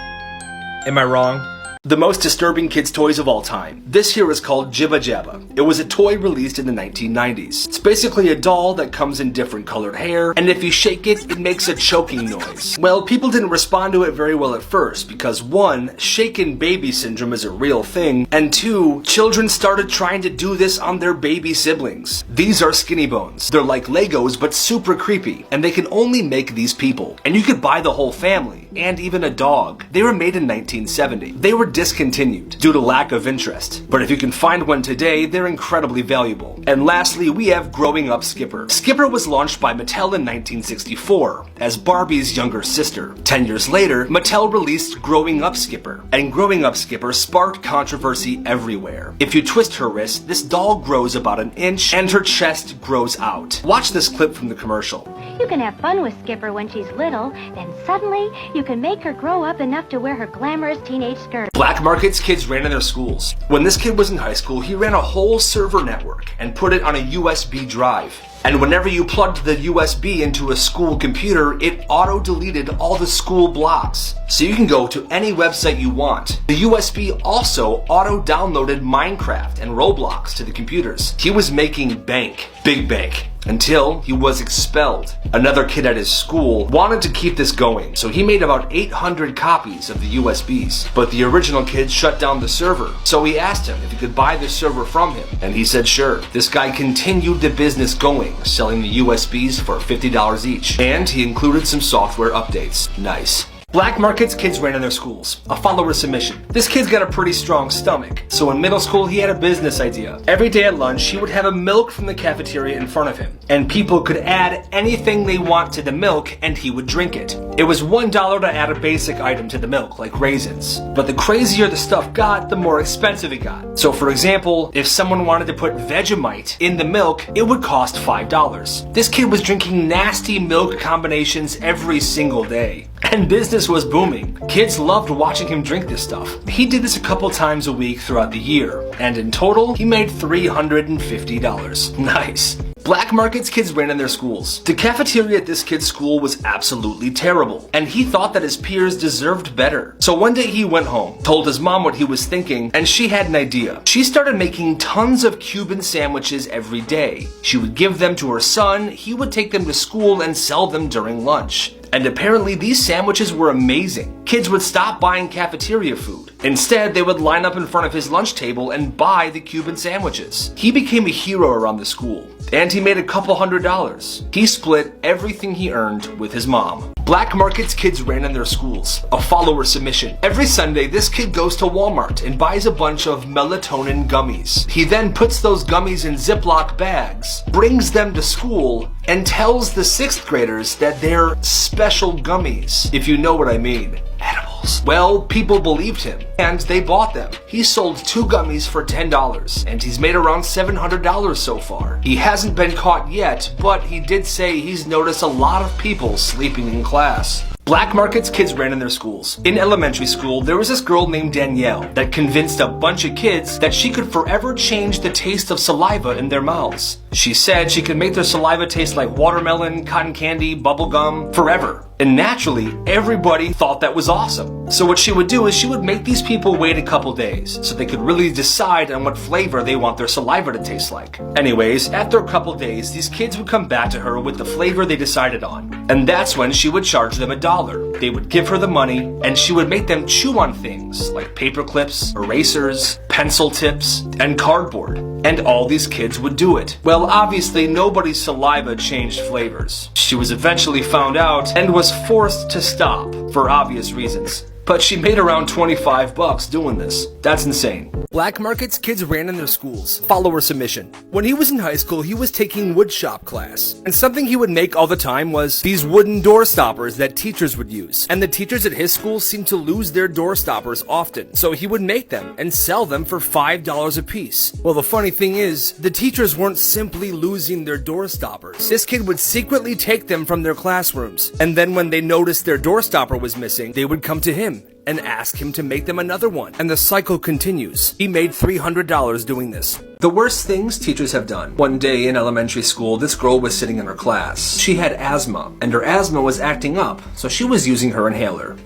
B: Am I wrong? The most disturbing kids' toys of all time. This here is called Jibba Jabba. It was a toy released in the 1990s. It's basically a doll that comes in different colored hair, and if you shake it, it makes a choking noise. Well, people didn't respond to it very well at first because 1, shaken baby syndrome is a real thing, and 2, children started trying to do this on their baby siblings. These are skinny bones. They're like Legos but super creepy, and they can only make these people. And you could buy the whole family, and even a dog. They were made in 1970. They were discontinued due to lack of interest, but if you can find one today, they're incredibly valuable. And lastly, we have Growing Up Skipper. Skipper was launched by Mattel in 1964 as Barbie's younger sister. 10 years later, Mattel released Growing Up Skipper, and Growing Up Skipper sparked controversy everywhere. If you twist her wrist, this doll grows about an inch and her chest grows out. Watch this clip from the commercial.
K: You can have fun with Skipper when she's little, then suddenly you can make her grow up enough to wear her glamorous teenage skirt.
B: Black markets kids ran in their schools. When this kid was in high school, he ran a whole server network and put it on a USB drive. And whenever you plugged the USB into a school computer, it auto-deleted all the school blocks. So you can go to any website you want. The USB also auto-downloaded Minecraft and Roblox to the computers. He was making bank, big bank, until he was expelled. Another kid at his school wanted to keep this going, so he made about 800 copies of the USBs. But the original kid shut down the server, so he asked him if he could buy the server from him, and he said sure. This guy continued the business going, selling the USBs for $50 each, and he included some software updates. Nice. Black markets kids ran in their schools. A follower submission. This kid's got a pretty strong stomach, so in middle school he had a business idea. Every day at lunch he would have a milk from the cafeteria in front of him, and people could add anything they want to the milk and he would drink it. It was $1 to add a basic item to the milk, like raisins. But the crazier the stuff got, the more expensive it got. So for example, if someone wanted to put Vegemite in the milk, it would cost $5. This kid was drinking nasty milk combinations every single day. And business was booming. Kids loved watching him drink this stuff. He did this a couple times a week throughout the year, and in total, he made $350. Nice. Black markets kids ran in their schools. The cafeteria at this kid's school was absolutely terrible, and he thought that his peers deserved better. So one day he went home, told his mom what he was thinking, and she had an idea. She started making tons of Cuban sandwiches every day. She would give them to her son, he would take them to school and sell them during lunch. And apparently these sandwiches were amazing. Kids would stop buying cafeteria food. Instead, they would line up in front of his lunch table and buy the Cuban sandwiches. He became a hero around the school, and he made a couple $100. He split everything he earned with his mom. Black markets kids ran in their schools. A follower submission. Every Sunday, this kid goes to Walmart and buys a bunch of melatonin gummies. He then puts those gummies in Ziploc bags, brings them to school, and tells the 6th graders that they're special gummies, if you know what I mean. Edibles. Well, people believed him, and they bought them. He sold 2 gummies for $10, and he's made around $700 so far. He hasn't been caught yet, but he did say he's noticed a lot of people sleeping in class. Black markets kids ran in their schools. In elementary school, there was this girl named Danielle that convinced a bunch of kids that she could forever change the taste of saliva in their mouths. She said she could make their saliva taste like watermelon, cotton candy, bubble gum, forever. And naturally, everybody thought that was awesome. So what she would do is she would make these people wait a couple days so they could really decide on what flavor they want their saliva to taste like. Anyways, after a couple days, these kids would come back to her with the flavor they decided on. And that's when she would charge them $1. They would give her the money, and she would make them chew on things like paper clips, erasers, pencil tips, and cardboard. And all these kids would do it. Well, obviously nobody's saliva changed flavors. She was eventually found out and was forced to stop for obvious reasons. But she made around $25 doing this. That's insane. Black markets kids ran in their schools. Follower submission. When he was in high school, he was taking woodshop class. And something he would make all the time was these wooden door stoppers that teachers would use. And the teachers at his school seemed to lose their door stoppers often. So he would make them and sell them for $5 a piece. Well, the funny thing is, the teachers weren't simply losing their door stoppers. This kid would secretly take them from their classrooms. And then when they noticed their door stopper was missing, they would come to him and ask him to make them another one. And the cycle continues. He made $300 doing this.
A: The worst things teachers have done. One day in elementary school, this girl was sitting in her class. She had asthma, and her asthma was acting up, so she was using her inhaler.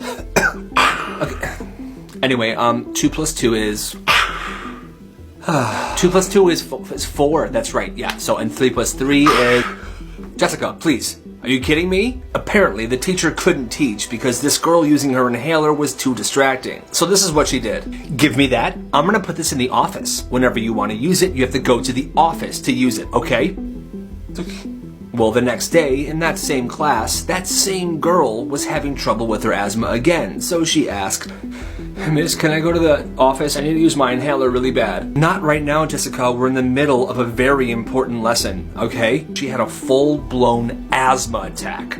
A: Okay. Anyway, 2 plus 2 is... 2 plus 2 is 4, that's right, yeah. So, and 3 plus 3 is... Jessica, please. Are you kidding me? Apparently, the teacher couldn't teach because this girl using her inhaler was too distracting. So this is what she did. Give me that. I'm gonna put this in the office. Whenever you want to use it, you have to go to the office to use it, okay? Well, the next day, in that same class, that same girl was having trouble with her asthma again. So she asked, Miss, can I go to the office? I need to use my inhaler really bad. Not right now, Jessica. We're in the middle of a very important lesson, okay? She had a full-blown asthma attack.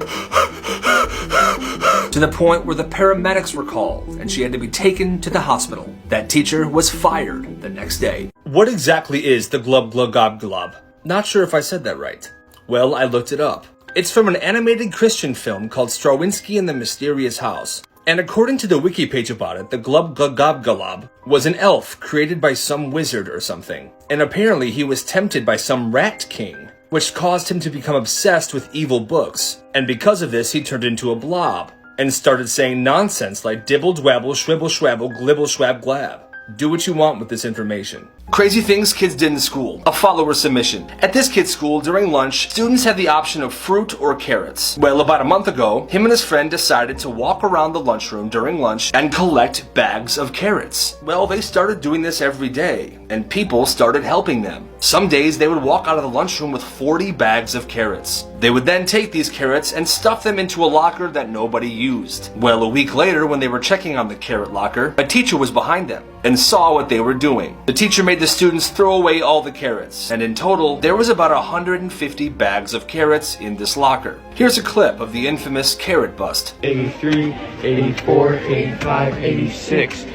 A: To the point where the paramedics were called, and she had to be taken to the hospital. That teacher was fired the next day. What exactly is the glub glub gob glob? Not sure if I said that right. Well, I looked it up. It's from an animated Christian film called Straczynski and the Mysterious House. And according to the wiki page about it, the Glub Glub Gob Glob was an elf created by some wizard or something. And apparently he was tempted by some rat king, which caused him to become obsessed with evil books. And because of this, he turned into a blob and started saying nonsense like dibble dwabble, shwibble shwabble, glibble shwab glab. Do what you want with this information. Crazy things kids did in school. A follower submission. At this kid's school, during lunch, students had the option of fruit or carrots. Well, about a month ago, him and his friend decided to walk around the lunchroom during lunch and collect bags of carrots. Well, they started doing this every day, and people started helping them. Some days, they would walk out of the lunchroom with 40 bags of carrots. They would then take these carrots and stuff them into a locker that nobody used. Well, a week later, when they were checking on the carrot locker, a teacher was behind them and saw what they were doing. The teacher made the students throw away all the carrots, and in total, there was about 150 bags of carrots in this locker. Here's a clip of the infamous carrot bust.
L: 83, 84, 85, 86.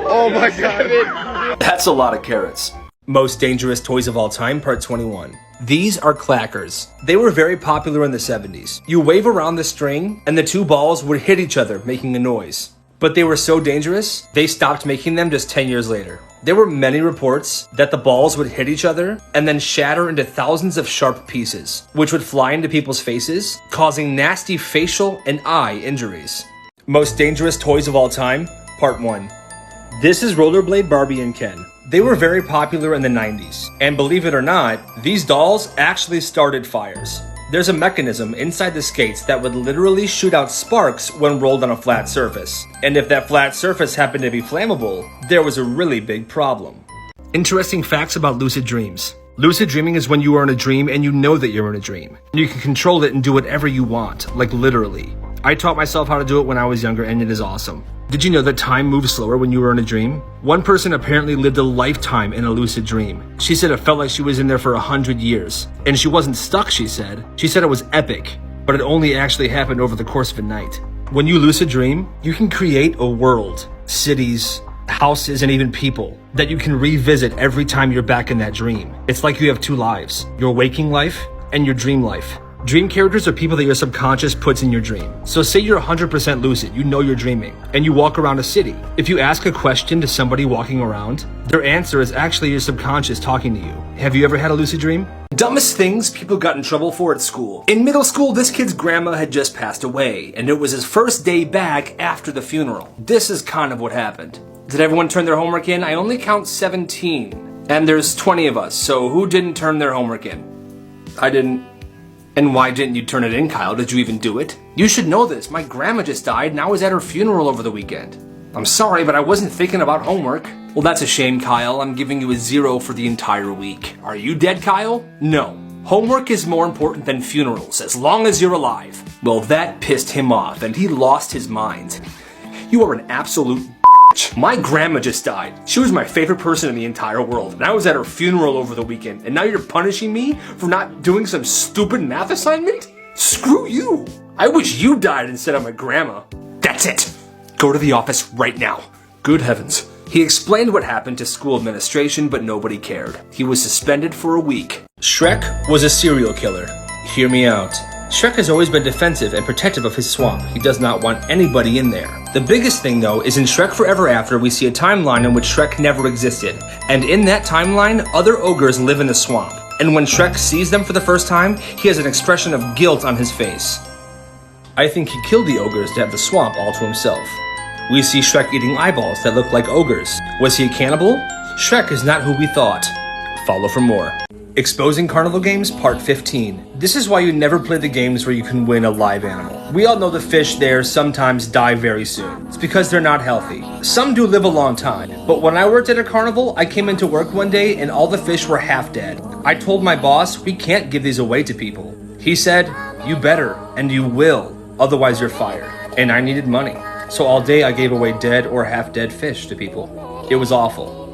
A: Oh my god. That's a lot of carrots. Most Dangerous Toys of All Time, Part 21. These are clackers. They were very popular in the 70s. You wave around the string, and the two balls would hit each other, making a noise. But they were so dangerous, they stopped making them just 10 years later. There were many reports that the balls would hit each other and then shatter into thousands of sharp pieces, which would fly into people's faces, causing nasty facial and eye injuries. Most Dangerous Toys of All Time, Part 1. This is Rollerblade Barbie and Ken. They were very popular in the 90s, and believe it or not, these dolls actually started fires. There's a mechanism inside the skates that would literally shoot out sparks when rolled on a flat surface. And if that flat surface happened to be flammable, there was a really big problem. Interesting facts about lucid dreams. Lucid dreaming is when you are in a dream and you know that you're in a dream. You can control it and do whatever you want, like literally. I taught myself how to do it when I was younger, and it is awesome. Did you know that time moves slower when you were in a dream? One person apparently lived a lifetime in a lucid dream. She said it felt like she was in there for 100 years. And she wasn't stuck, she said. She said it was epic, but it only actually happened over the course of a night. When you lucid dream, you can create a world, cities, houses, and even people that you can revisit every time you're back in that dream. It's like you have two lives, your waking life and your dream life. Dream characters are people that your subconscious puts in your dream. So say you're 100% lucid, you know you're dreaming, and you walk around a city. If you ask a question to somebody walking around, their answer is actually your subconscious talking to you. Have you ever had a lucid dream? Dumbest things people got in trouble for at school. In middle school, this kid's grandma had just passed away, and it was his first day back after the funeral. This is kind of what happened. Did everyone turn their homework in? I only count 17, and there's 20 of us, so who didn't turn their homework in? I didn't. And why didn't you turn it in, Kyle? Did you even do it? You should know this. My grandma just died and I was at her funeral over the weekend. I'm sorry, but I wasn't thinking about homework. Well, that's a shame, Kyle. I'm giving you a 0 for the entire week. Are you dead, Kyle? No. Homework is more important than funerals, as long as you're alive. Well, that pissed him off and he lost his mind. You are an absolute My grandma just died. She was my favorite person in the entire world, and I was at her funeral over the weekend, and now you're punishing me for not doing some stupid math assignment? Screw you! I wish you died instead of my grandma. That's it! Go to the office right now. Good heavens. He explained what happened to school administration, but nobody cared. He was suspended for a week. Shrek was a serial killer. Hear me out. Shrek has always been defensive and protective of his swamp. He does not want anybody in there. The biggest thing, though, is in Shrek Forever After, we see a timeline in which Shrek never existed. And in that timeline, other ogres live in the swamp. And when Shrek sees them for the first time, he has an expression of guilt on his face.
B: I think he killed the ogres to have the swamp all to himself. We see Shrek eating eyeballs that look like ogres. Was he a cannibal? Shrek is not who we thought. Follow for more. Exposing Carnival Games Part 15. This is why you never play the games where you can win a live animal. We all know the fish there sometimes die very soon. It's because they're not healthy. Some do live a long time, but when I worked at a carnival, I came into work one day and all the fish were half dead. I told my boss, we can't give these away to people. He said, you better, and you will, otherwise you're fired. And I needed money. So all day I gave away dead or half dead fish to people. It was awful.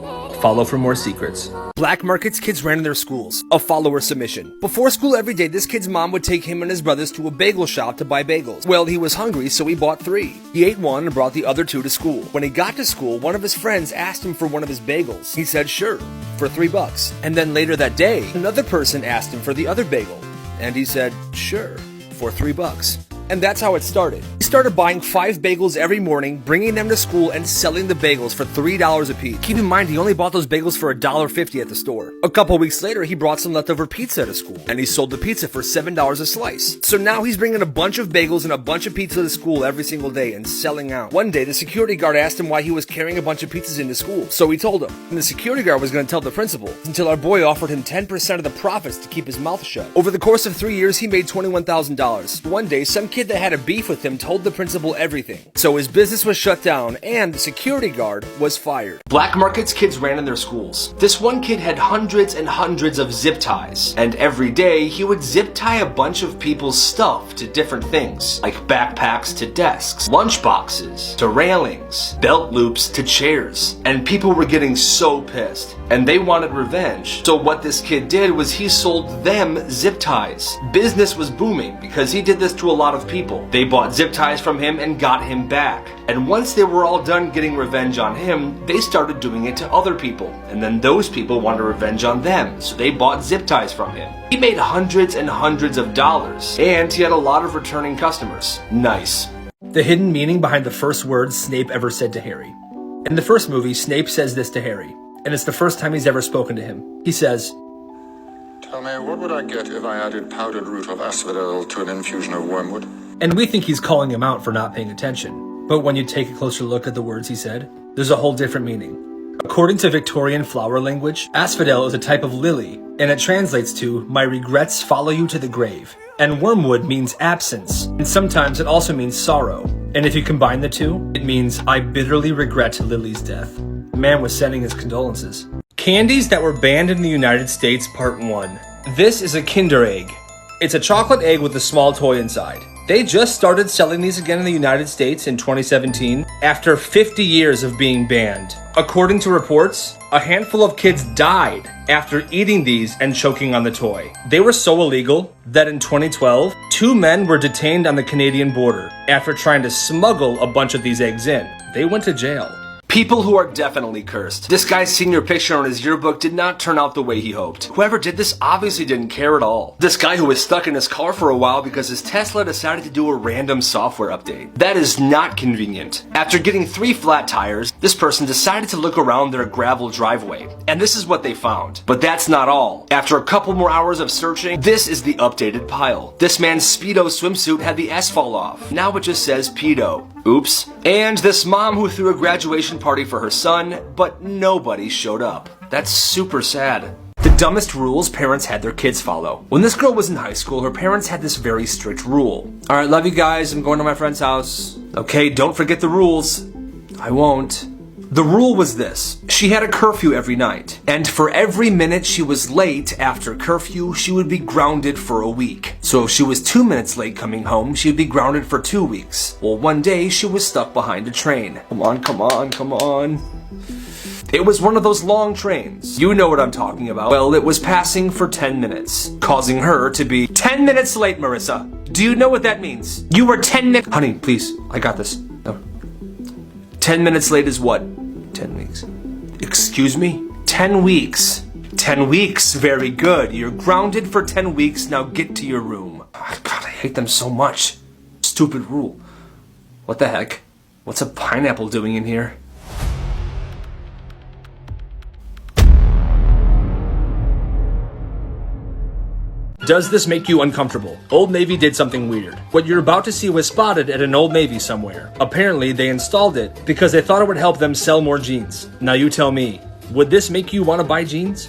B: Follow for more secrets.
C: Black markets kids ran in their schools. A follower submission. Before school every day, this kid's mom would take him and his brothers to a bagel shop to buy bagels. Well, he was hungry, so he bought 3. He ate one and brought the other 2 to school. When he got to school, one of his friends asked him for one of his bagels. He said, sure, for $3. And then later that day, another person asked him for the other bagel. And he said, sure, for $3. And that's how it started. He started buying 5 bagels every morning, bringing them to school and selling the bagels for $3 a piece. Keep in mind, he only bought those bagels for $1.50 at the store. A couple weeks later, he brought some leftover pizza to school, and he sold the pizza for $7 a slice. So now he's bringing a bunch of bagels and a bunch of pizza to school every single day and selling out. One day, the security guard asked him why he was carrying a bunch of pizzas into school. So he told him, and the security guard was going to tell the principal, until our boy offered him 10% of the profits to keep his mouth shut. Over the course of 3 years, he made $21,000. One day, some kid that had a beef with him told the principal everything. So his business was shut down and the security guard was fired. Black markets kids ran in their schools. This one kid had hundreds and hundreds of zip ties. And every day he would zip tie a bunch of people's stuff to different things. Like backpacks to desks, lunch boxes to railings, belt loops to chairs. And people were getting so pissed. And they wanted revenge. So what this kid did was he sold them zip ties. Business was booming because he did this to a lot of people. They bought zip ties from him and got him back. And once they were all done getting revenge on him, they started doing it to other people. And then those people wanted revenge on them, so they bought zip ties from him. He made hundreds and hundreds of dollars, and he had a lot of returning customers. Nice.
B: The hidden meaning behind the first words Snape ever said to Harry. In the first movie, Snape says this to Harry, and it's the first time he's ever spoken to him. He says,
M: Tell me, what would I get if I added powdered root of asphodel to an infusion of wormwood?
B: And we think he's calling him out for not paying attention. But when you take a closer look at the words he said, there's a whole different meaning. According to Victorian flower language, asphodel is a type of lily, and it translates to, my regrets follow you to the grave. And wormwood means absence, and sometimes it also means sorrow. And if you combine the two, it means, I bitterly regret Lily's death. The man was sending his condolences. Candies that were banned in the United States, Part 1. This is a Kinder Egg. It's a chocolate egg with a small toy inside. They just started selling these again in the United States in 2017 after 50 years of being banned. According to reports, a handful of kids died after eating these and choking on the toy. They were so illegal that in 2012, 2 men were detained on the Canadian border after trying to smuggle a bunch of these eggs in. They went to jail.
A: People who are definitely cursed. This guy's senior picture on his yearbook did not turn out the way he hoped. Whoever did this obviously didn't care at all. This guy who was stuck in his car for a while because his Tesla decided to do a random software update. That is not convenient. After getting 3 flat tires, this person decided to look around their gravel driveway. And this is what they found. But that's not all. After a couple more hours of searching, this is the updated pile. This man's Speedo swimsuit had the S fall off. Now it just says pedo. Oops. And this mom who threw a graduation party for her son, but nobody showed up. That's super sad. The dumbest rules parents had their kids follow. When this girl was in high school, her parents had this very strict rule. Alright, love you guys, I'm going to my friend's house. Okay, don't forget the rules. I won't. The rule was this. She had a curfew every night, and for every minute she was late after curfew, she would be grounded for a week. So if she was 2 minutes late coming home, she would be grounded for 2 weeks. Well, one day she was stuck behind a train. Come on, come on, come on. It was one of those long trains. You know what I'm talking about. Well, it was passing for 10 minutes, causing her to be 10 minutes late, Marissa. Do you know what that means? You were 10 minutes. Honey, please, I got this. No. 10 minutes late is what? 10 weeks. Excuse me? 10 weeks. 10 weeks, very good. You're grounded for 10 weeks, now get to your room. Oh, God, I hate them so much. Stupid rule. What the heck? What's a pineapple doing in here?
B: Does this make you uncomfortable? Old Navy did something weird. What you're about to see was spotted at an Old Navy somewhere. Apparently, they installed it because they thought it would help them sell more jeans. Now you tell me, would this make you want to buy jeans?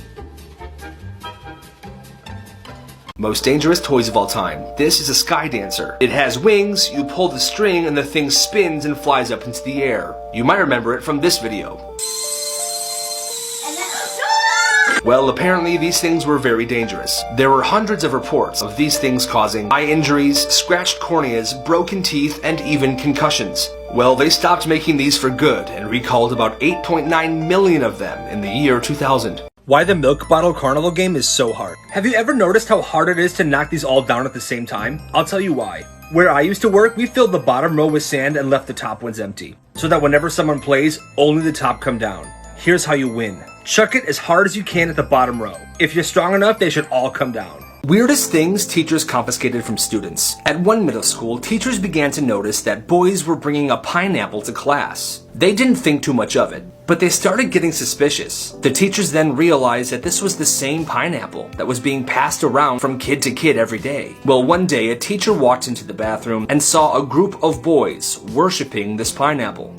A: Most dangerous toys of all time. This is a sky dancer. It has wings, you pull the string and the thing spins and flies up into the air. You might remember it from this video. Well, apparently these things were very dangerous. There were hundreds of reports of these things causing eye injuries, scratched corneas, broken teeth, and even concussions. Well, they stopped making these for good and recalled about 8.9 million of them in the year 2000.
B: Why the milk bottle carnival game is so hard. Have you ever noticed how hard it is to knock these all down at the same time? I'll tell you why. Where I used to work, we filled the bottom row with sand and left the top ones empty, so that whenever someone plays, only the top come down. Here's how you win. Chuck it as hard as you can at the bottom row. If you're strong enough, they should all come down.
A: Weirdest things teachers confiscated from students. At one middle school, teachers began to notice that boys were bringing a pineapple to class. They didn't think too much of it, but they started getting suspicious. The teachers then realized that this was the same pineapple that was being passed around from kid to kid every day. Well, one day a teacher walked into the bathroom and saw a group of boys worshiping this pineapple.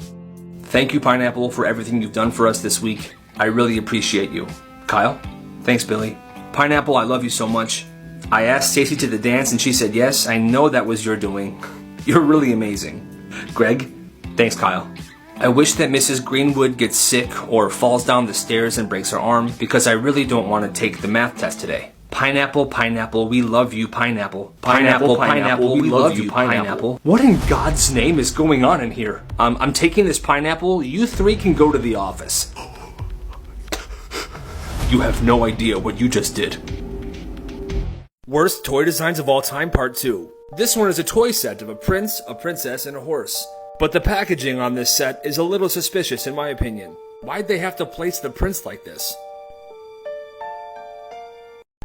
A: Thank you, Pineapple, for everything you've done for us this week. I really appreciate you. Kyle? Thanks, Billy. Pineapple, I love you so much. I asked Stacy to the dance and she said yes. I know that was your doing. You're really amazing. Greg? Thanks, Kyle. I wish that Mrs. Greenwood gets sick or falls down the stairs and breaks her arm because I really don't want to take the math test today. Pineapple, Pineapple, we love you, Pineapple. Pineapple, Pineapple, we love you, Pineapple. What in God's name is going on in here? I'm taking this pineapple. You three can go to the office. You have no idea what you just did.
B: Worst toy designs of all time, part 2. This one is a toy set of a prince, a princess, and a horse. But the packaging on this set is a little suspicious in my opinion. Why'd they have to place the prince like this?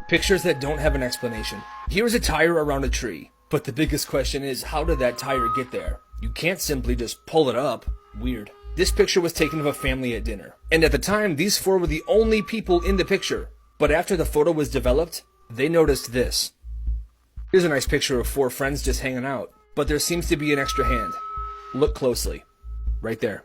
B: Pictures that don't have an explanation. Here's a tire around a tree. But the biggest question is, how did that tire get there? You can't simply just pull it up. Weird. This picture was taken of a family at dinner. And at the time, these four were the only people in the picture. But after the photo was developed, they noticed this. Here's a nice picture of four friends just hanging out. But there seems to be an extra hand. Look closely. Right there.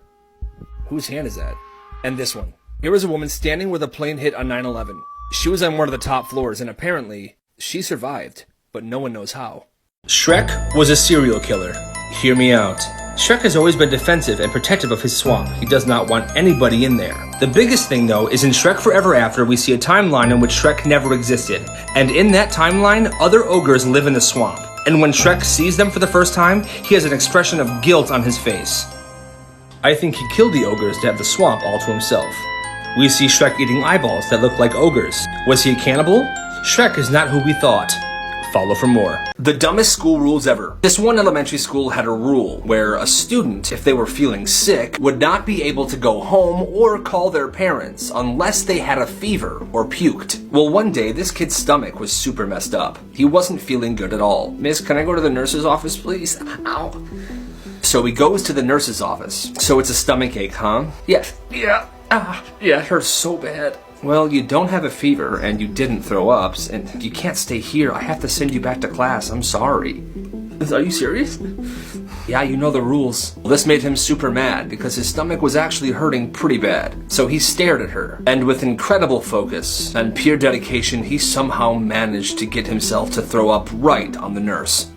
B: Whose hand is that? And this one. Here is a woman standing where the plane hit on 9/11. She was on one of the top floors and apparently, she survived. But no one knows how. Shrek was a serial killer. Hear me out. Shrek has always been defensive and protective of his swamp. He does not want anybody in there. The biggest thing though is in Shrek Forever After we see a timeline in which Shrek never existed. And in that timeline, other ogres live in the swamp. And when Shrek sees them for the first time, he has an expression of guilt on his face. I think he killed the ogres to have the swamp all to himself. We see Shrek eating eyeballs that look like ogres. Was he a cannibal? Shrek is not who we thought. Follow for more.
A: The dumbest school rules ever. This one elementary school had a rule where a student, if they were feeling sick, would not be able to go home or call their parents unless they had a fever or puked. Well, one day, this kid's stomach was super messed up. He wasn't feeling good at all. Miss, can I go to the nurse's office, please? Ow. So he goes to the nurse's office. So it's a stomach ache, huh? Yeah, it hurts so bad. Well, you don't have a fever, and you didn't throw up, and you can't stay here. I have to send you back to class. I'm sorry. Are you serious? Yeah, you know the rules. Well, this made him super mad, because his stomach was actually hurting pretty bad. So he stared at her, and with incredible focus and pure dedication, he somehow managed to get himself to throw up right on the nurse.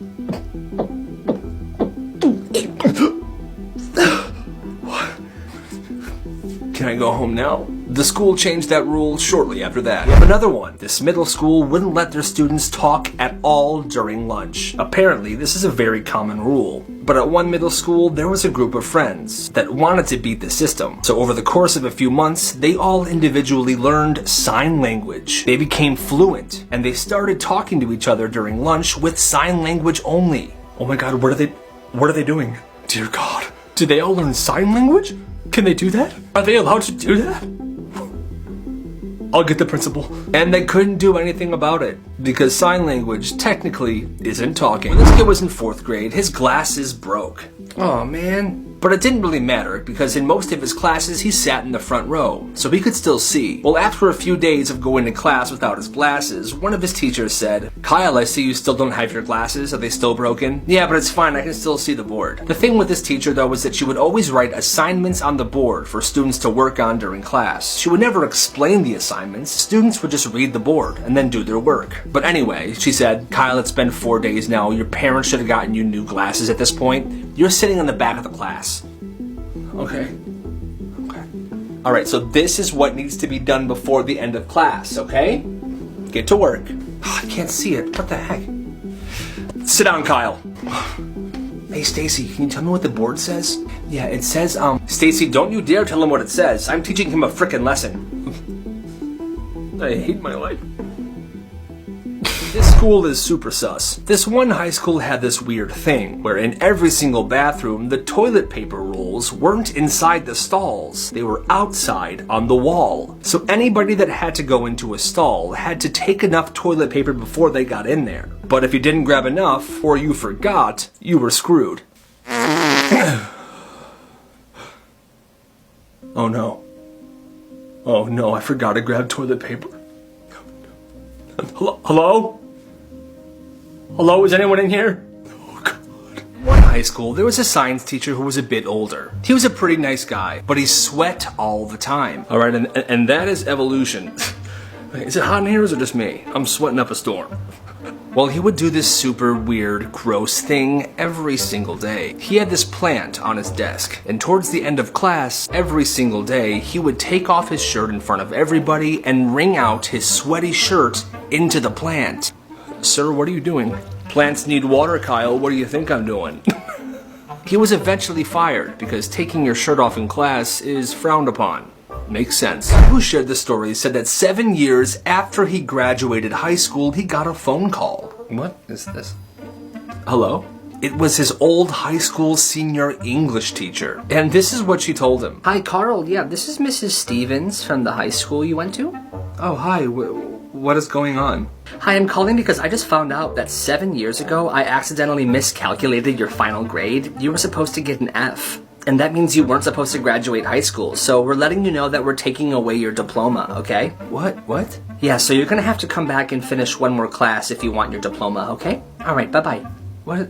A: Can I go home now? The school changed that rule shortly after that. We have another one. This middle school wouldn't let their students talk at all during lunch. Apparently, this is a very common rule. But at one middle school, there was a group of friends that wanted to beat the system. So over the course of a few months, they all individually learned sign language. They became fluent, and they started talking to each other during lunch with sign language only. Oh my God, what are they doing? Dear God, did they all learn sign language? Can they do that? Are they allowed to do that? I'll get the principal. And they couldn't do anything about it, because sign language technically isn't talking. When this kid was in 4th grade, his glasses broke. Oh man, But it didn't really matter, because in most of his classes he sat in the front row, so he could still see. Well, after a few days of going to class without his glasses, one of his teachers said, "Kyle, I see you still don't have your glasses. Are they still broken?" "Yeah, but it's fine, I can still see the board." The thing with this teacher, though, was that she would always write assignments on the board for students to work on during class. She would never explain the assignments. Students would just read the board and then do their work. But anyway, she said, "Kyle, it's been 4 days now. Your parents should have gotten you new glasses at this point. You're sitting in the back of the class." Okay. Alright, so this is what needs to be done before the end of class, okay? Get to work. Oh, I can't see it. What the heck? Sit down, Kyle. Hey, Stacy, can you tell me what the board says? Yeah, it says, Stacy, don't you dare tell him what it says. I'm teaching him a frickin' lesson. I hate my life. This school is super sus. This one high school had this weird thing, where in every single bathroom, the toilet paper rolls weren't inside the stalls. They were outside on the wall. So anybody that had to go into a stall had to take enough toilet paper before they got in there. But if you didn't grab enough, or you forgot, you were screwed. Oh no. Oh no, I forgot to grab toilet paper. Hello? Hello, is anyone in here? Oh, God. One high school, there was a science teacher who was a bit older. He was a pretty nice guy, but he sweat all the time. Alright, and that is evolution. Is it hot in here or is it just me? I'm sweating up a storm. Well, he would do this super weird, gross thing every single day. He had this plant on his desk, and towards the end of class, every single day, he would take off his shirt in front of everybody and wring out his sweaty shirt into the plant. Sir, what are you doing? Plants need water, Kyle. What do you think I'm doing? He was eventually fired because taking your shirt off in class is frowned upon. Makes sense. Who shared the story said that 7 years after he graduated high school, he got a phone call. What is this? Hello? It was his old high school senior English teacher. And this is what she told him.
C: Hi, Carl. Yeah, this is Mrs. Stevens from the high school you went to.
A: Oh, hi. What is going on?
C: Hi, I'm calling because I just found out that 7 years ago, I accidentally miscalculated your final grade. You were supposed to get an F. And that means you weren't supposed to graduate high school, so we're letting you know that we're taking away your diploma, okay?
A: What?
C: Yeah, so you're gonna have to come back and finish one more class if you want your diploma, okay? Alright, bye-bye.
A: What?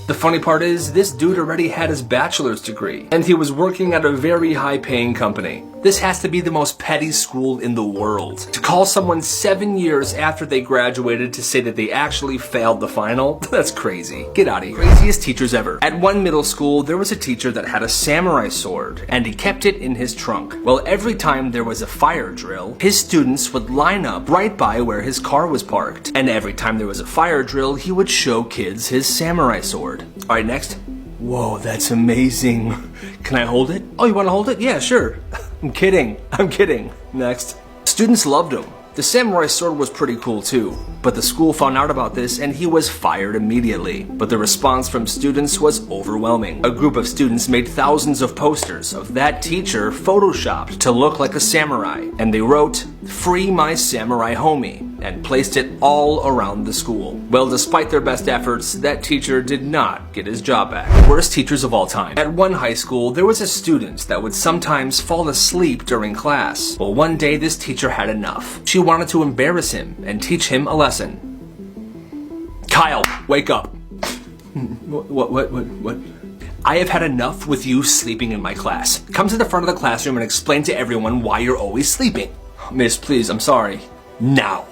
A: The funny part is, this dude already had his bachelor's degree, and he was working at a very high-paying company. This has to be the most petty school in the world. To call someone 7 years after they graduated to say that they actually failed the final? That's crazy. Get out of here. Craziest teachers ever. At one middle school, there was a teacher that had a samurai sword, and he kept it in his trunk. Well, every time there was a fire drill, his students would line up right by where his car was parked. And every time there was a fire drill, he would show kids his samurai sword. Alright, next. Whoa, that's amazing. Can I hold it? Oh, you want to hold it? Yeah, sure. I'm kidding. Next. Students loved him. The samurai sword was pretty cool too, but the school found out about this and he was fired immediately. But the response from students was overwhelming. A group of students made thousands of posters of that teacher photoshopped to look like a samurai, and they wrote, "Free my samurai homie," and placed it all around the school. Well, despite their best efforts, that teacher did not get his job back. Worst teachers of all time. At one high school, there was a student that would sometimes fall asleep during class. Well, one day this teacher had enough. She wanted to embarrass him and teach him a lesson. Kyle, wake up. What? I have had enough with you sleeping in my class. Come to the front of the classroom and explain to everyone why you're always sleeping. Miss, please, I'm sorry. Now.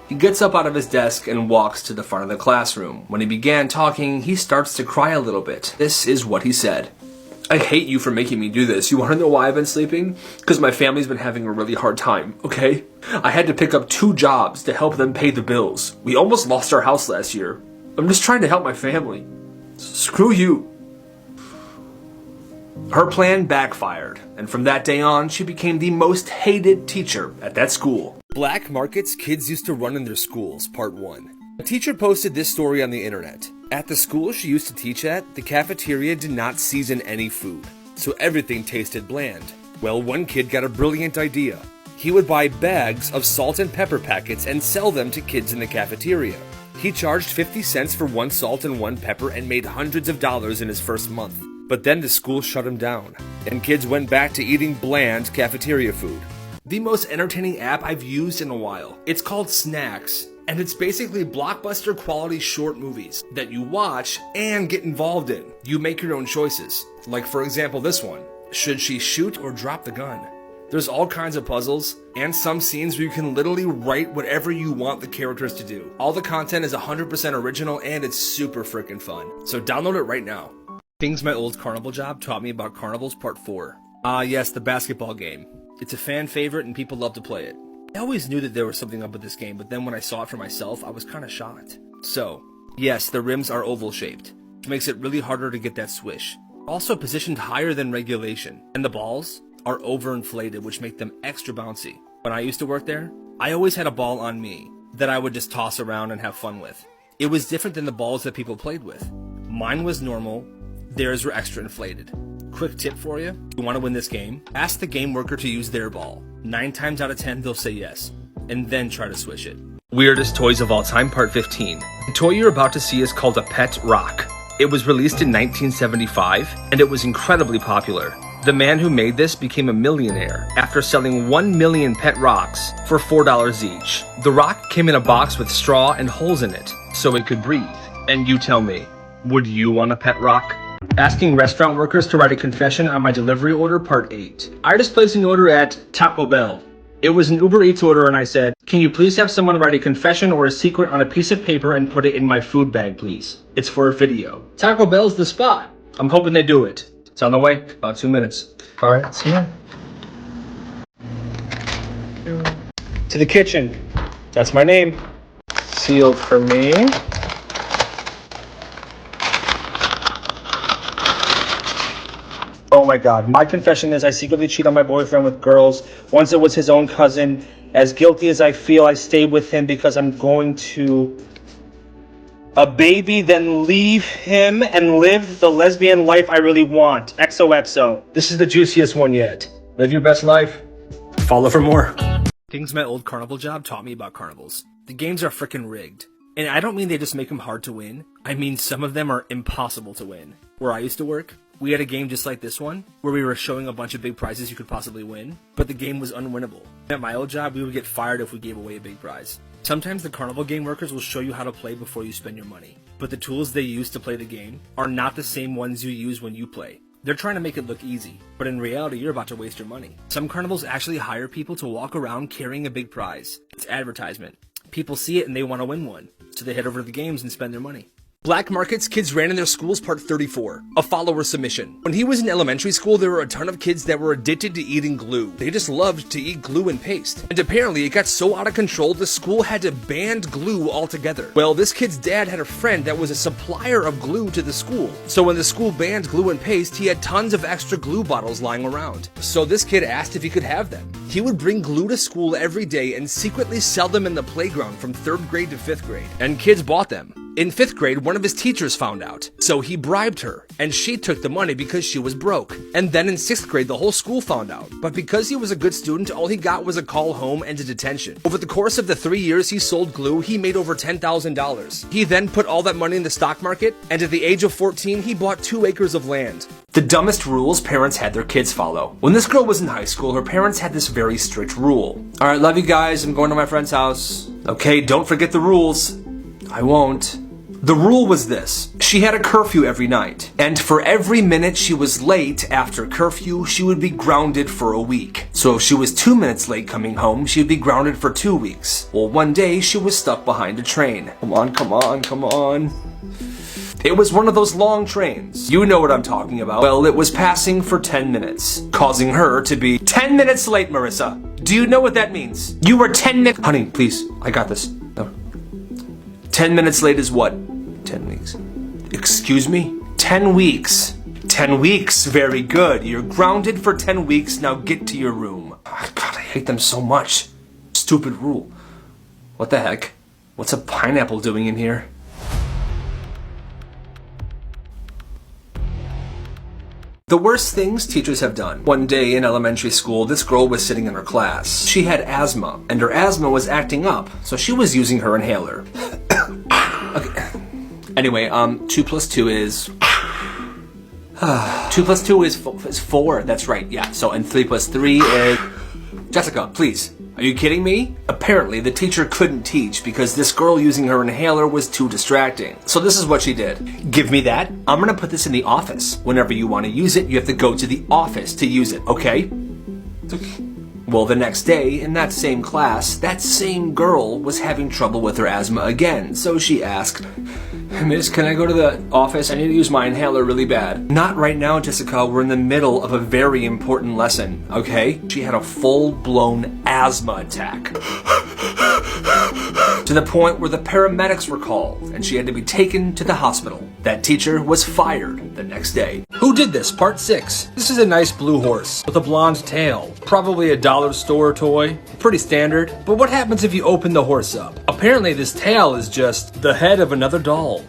A: He gets up out of his desk and walks to the front of the classroom. When he began talking, he starts to cry a little bit. This is what he said. I hate you for making me do this. You want to know why I've been sleeping? Because my family's been having a really hard time, okay? I had to pick up 2 jobs to help them pay the bills. We almost lost our house last year. I'm just trying to help my family. Screw you. Her plan backfired, and from that day on, she became the most hated teacher at that school.
B: Black markets kids used to run in their schools, part 1. A teacher posted this story on the internet. At the school she used to teach at, the cafeteria did not season any food, so everything tasted bland. Well, one kid got a brilliant idea. He would buy bags of salt and pepper packets and sell them to kids in the cafeteria. He charged 50 cents for 1 salt and 1 pepper and made hundreds of dollars in his first month. But then the school shut them down, and kids went back to eating bland cafeteria food. The most entertaining app I've used in a while. It's called Snacks, and it's basically blockbuster quality short movies that you watch and get involved in. You make your own choices. Like for example this one. Should she shoot or drop the gun? There's all kinds of puzzles and some scenes where you can literally write whatever you want the characters to do. All the content is 100% original and it's super freaking fun. So download it right now. Things my old carnival job taught me about carnivals part 4. Yes, the basketball game. It's a fan favorite and people love to play it. I always knew that there was something up with this game, but then when I saw it for myself, I was kind of shocked. So, yes, the rims are oval shaped, which makes it really harder to get that swish. Also positioned higher than regulation, and the balls are overinflated, which make them extra bouncy. When I used to work there, I always had a ball on me that I would just toss around and have fun with. It was different than the balls that people played with. Mine was normal, theirs were extra inflated. Quick tip for you, if you want to win this game, ask the game worker to use their ball. 9 times out of 10 they'll say yes, and then try to swish it. Weirdest Toys of All Time Part 15. The toy you're about to see is called a Pet Rock. It was released in 1975, and it was incredibly popular. The man who made this became a millionaire after selling 1 million pet rocks for $4 each. The rock came in a box with straw and holes in it, so it could breathe. And you tell me, would you want a pet rock? Asking restaurant workers to write a confession on my delivery order, part 8. I just placed an order at Taco Bell. It was an Uber Eats order and I said, can you please have someone write a confession or a secret on a piece of paper and put it in my food bag, please? It's for a video. Taco Bell's the spot. I'm hoping they do it. It's on the way, about 2 minutes. All right, see ya. To the kitchen. That's my name. Sealed for me. Oh my god, my confession is I secretly cheat on my boyfriend with girls. Once it was his own cousin. As guilty as I feel, I stayed with him because I'm going to a baby, then leave him and live the lesbian life I really want. XOXO. This is the juiciest one yet. Live your best life. Follow for more. Things my old carnival job taught me about carnivals. The games are frickin' rigged. And I don't mean they just make them hard to win. I mean some of them are impossible to win. Where I used to work, we had a game just like this one, where we were showing a bunch of big prizes you could possibly win, but the game was unwinnable. At my old job, we would get fired if we gave away a big prize. Sometimes the carnival game workers will show you how to play before you spend your money, but the tools they use to play the game are not the same ones you use when you play. They're trying to make it look easy, but in reality, you're about to waste your money. Some carnivals actually hire people to walk around carrying a big prize. It's advertisement. People see it and they want to win one, so they head over to the games and spend their money. Black Markets Kids Ran in Their Schools Part 34, a follower submission. When he was in elementary school, there were a ton of kids that were addicted to eating glue. They just loved to eat glue and paste. And apparently it got so out of control, the school had to ban glue altogether. Well, this kid's dad had a friend that was a supplier of glue to the school. So when the school banned glue and paste, he had tons of extra glue bottles lying around. So this kid asked if he could have them. He would bring glue to school every day and secretly sell them in the playground from 3rd grade to 5th grade. And kids bought them. In 5th grade, one of his teachers found out, so he bribed her, and she took the money because she was broke. And then in 6th grade, the whole school found out. But because he was a good student, all he got was a call home and a detention. Over the course of the 3 years he sold glue, he made over $10,000. He then put all that money in the stock market, and at the age of 14, he bought 2 acres of land.
A: The dumbest rules parents had their kids follow. When this girl was in high school, her parents had this very strict rule. Alright, love you guys, I'm going to my friend's house. Okay, don't forget the rules. I won't. The rule was this. She had a curfew every night, and for every minute she was late after curfew, she would be grounded for a week. So if she was 2 minutes late coming home, she would be grounded for 2 weeks. Well, one day she was stuck behind a train. Come on, come on, come on. It was one of those long trains. You know what I'm talking about. Well, it was passing for 10 minutes, causing her to be 10 minutes late, Marissa. Do you know what that means? You were 10 minutes. Honey, please, I got this. No. 10 minutes late is what? 10 weeks. Excuse me? 10 weeks. 10 weeks, very good. You're grounded for 10 weeks, now get to your room. Oh, God, I hate them so much. Stupid rule. What the heck? What's a pineapple doing in here? The worst things teachers have done. One day in elementary school, this girl was sitting in her class. She had asthma, and her asthma was acting up, so she was using her inhaler. Okay. Anyway, 2 plus 2 is...
C: 2 plus 2 is 4. That's right, yeah. So, and 3 plus 3 is... Jessica, please. Are you kidding me? Apparently, the teacher couldn't teach because this girl using her inhaler was too distracting. So this is what she did. Give me that. I'm gonna put this in the office. Whenever you want to use it, you have to go to the office to use it, okay? Well, the next day, in that same class, that same girl was having trouble with her asthma again, so she asked, Miss, can I go to the office? I need to use my inhaler really bad. Not right now, Jessica. We're in the middle of a very important lesson, okay? She had a full-blown asthma attack. To the point where the paramedics were called, and she had to be taken to the hospital. That teacher was fired the next day.
B: Who did this? Part 6. This is a nice blue horse with a blonde tail. Probably a dollar store toy. Pretty standard. But what happens if you open the horse up? Apparently this tail is just the head of another doll.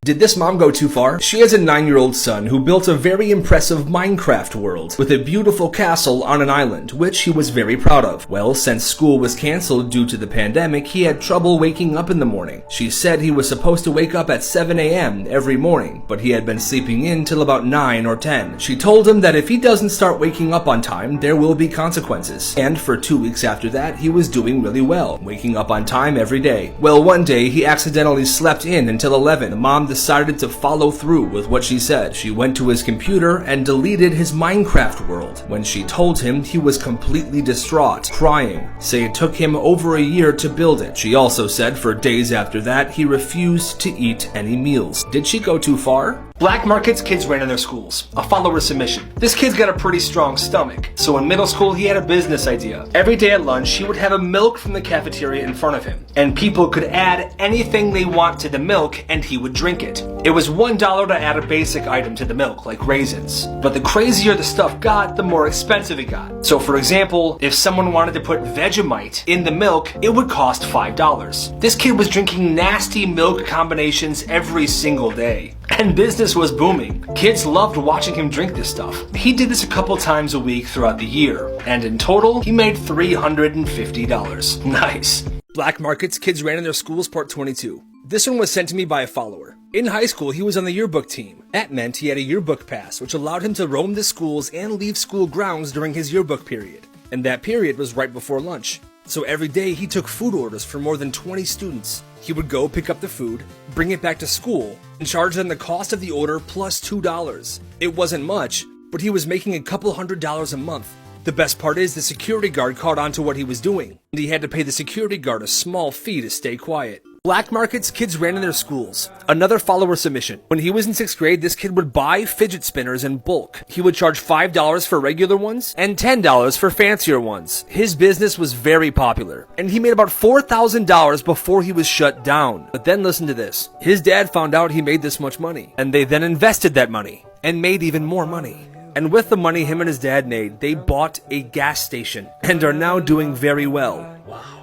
A: Did this mom go too far? She has a 9-year-old son who built a very impressive Minecraft world with a beautiful castle on an island, which he was very proud of. Well, since school was canceled due to the pandemic, he had trouble waking up in the morning. She said he was supposed to wake up at 7 a.m. every morning, but he had been sleeping in till about 9 or 10. She told him that if he doesn't start waking up on time, there will be consequences. And for 2 weeks after that, he was doing really well, waking up on time every day. Well, one day, he accidentally slept in until 11. The mom decided to follow through with what she said. She went to his computer and deleted his Minecraft world. When she told him, he was completely distraught, crying, saying it took him over a year to build it. She also said for days after that, he refused to eat any meals. Did she go too far?
B: Black markets kids ran in their schools. A follower submission. This kid's got a pretty strong stomach. So in middle school, he had a business idea. Every day at lunch, he would have a milk from the cafeteria in front of him. And people could add anything they want to the milk and he would drink it. It was $1 to add a basic item to the milk, like raisins. But the crazier the stuff got, the more expensive it got. So for example, if someone wanted to put Vegemite in the milk, it would cost $5. This kid was drinking nasty milk combinations every single day. And business was booming. Kids loved watching him drink this stuff. He did this a couple times a week throughout the year, and in total, he made $350. Nice.
A: Black markets kids ran in their schools, part 22. This one was sent to me by a follower. In high school, he was on the yearbook team. That meant he had a yearbook pass, which allowed him to roam the schools and leave school grounds during his yearbook period. And that period was right before lunch. So every day he took food orders for more than 20 students. He would go pick up the food, bring it back to school, and charge them the cost of the order plus $2. It wasn't much, but he was making a couple $100s a month. The best part is the security guard caught on to what he was doing, and he had to pay the security guard a small fee to stay quiet. Black markets kids ran in their schools. Another follower submission. When he was in 6th grade, this kid would buy fidget spinners in bulk. He would charge $5 for regular ones and $10 for fancier ones. His business was very popular, and he made about $4,000 before he was shut down. But then listen to this. His dad found out he made this much money, and they then invested that money and made even more money. And with the money him and his dad made, they bought a gas station and are now doing very well. Wow.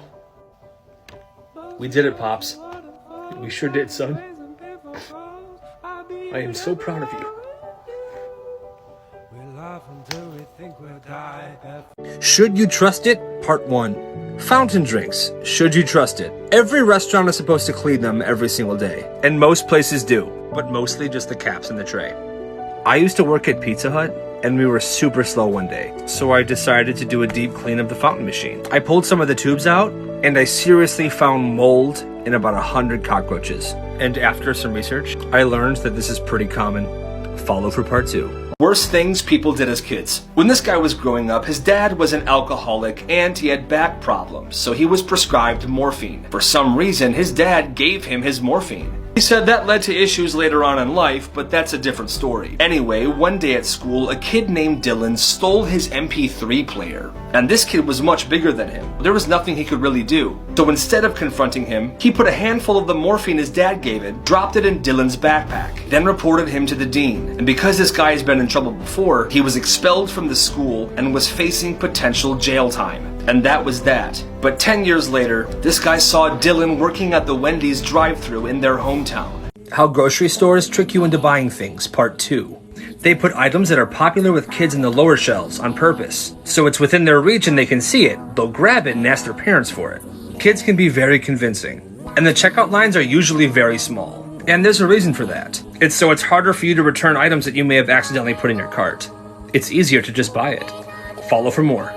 A: We did it, Pops. We sure did, son. I am so proud of you. Should you trust it? Part 1. Fountain drinks. Should you trust it? Every restaurant is supposed to clean them every single day. And most places do, but mostly just the caps in the tray. I used to work at Pizza Hut, and we were super slow one day, so I decided to do a deep clean of the fountain machine. I pulled some of the tubes out, and I seriously found mold in about 100 cockroaches. And after some research, I learned that this is pretty common. Follow for part 2. Worst things people did as kids. When this guy was growing up, his dad was an alcoholic and he had back problems, so he was prescribed morphine. For some reason, his dad gave him his morphine. He said that led to issues later on in life, but that's a different story. Anyway, one day at school, a kid named Dylan stole his MP3 player. And this kid was much bigger than him. There was nothing he could really do. So instead of confronting him, he put a handful of the morphine his dad gave him, dropped it in Dylan's backpack, then reported him to the dean. And because this guy has been in trouble before, he was expelled from the school and was facing potential jail time. And that was that. But 10 years later, this guy saw Dylan working at the Wendy's drive-thru in their hometown. How grocery stores trick you into buying things, part 2. They put items that are popular with kids in the lower shelves on purpose. So it's within their reach and they can see it. They'll grab it and ask their parents for it. Kids can be very convincing. And the checkout lines are usually very small.
B: And there's a reason for that. It's harder for you to return items that you may have accidentally put in your cart. It's easier to just buy it. Follow for more.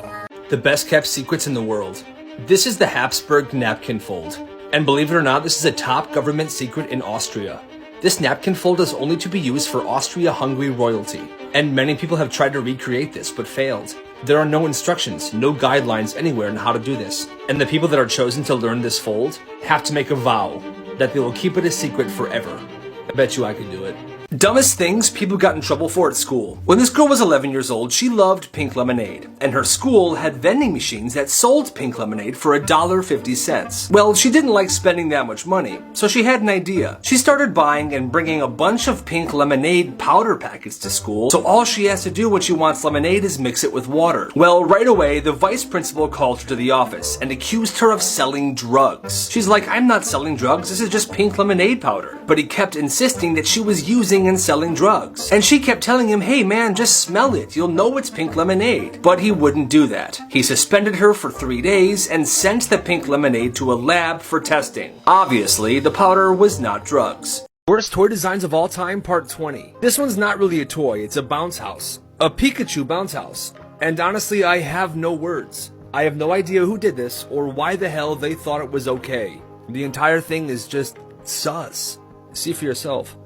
A: The best kept secrets in the world. This is the Habsburg napkin fold. And believe it or not, this is a top government secret in Austria. This napkin fold is only to be used for Austria-Hungary royalty. And many people have tried to recreate this, but failed. There are no instructions, no guidelines anywhere on how to do this. And the people that are chosen to learn this fold have to make a vow that they will keep it a secret forever. I bet you I could do it. Dumbest things people got in trouble for at school. When this girl was 11 years old, she loved pink lemonade, and her school had vending machines that sold pink lemonade for $1.50. Well, she didn't like spending that much money, so she had an idea. She started buying and bringing a bunch of pink lemonade powder packets to school, so all she has to do when she wants lemonade is mix it with water. Well, right away, the vice principal called her to the office and accused her of selling drugs. She's like, I'm not selling drugs, this is just pink lemonade powder. But he kept insisting that she was using and selling drugs. And she kept telling him, hey man, just smell it, you'll know it's pink lemonade. But he wouldn't do that. He suspended her for 3 days and sent the pink lemonade to a lab for testing. Obviously, the powder was not drugs.
B: Worst toy designs of all time, part 20. This one's not really a toy, it's a bounce house. A Pikachu bounce house. And honestly, I have no words. I have no idea who did this or why the hell they thought it was okay. The entire thing is just sus. See for yourself.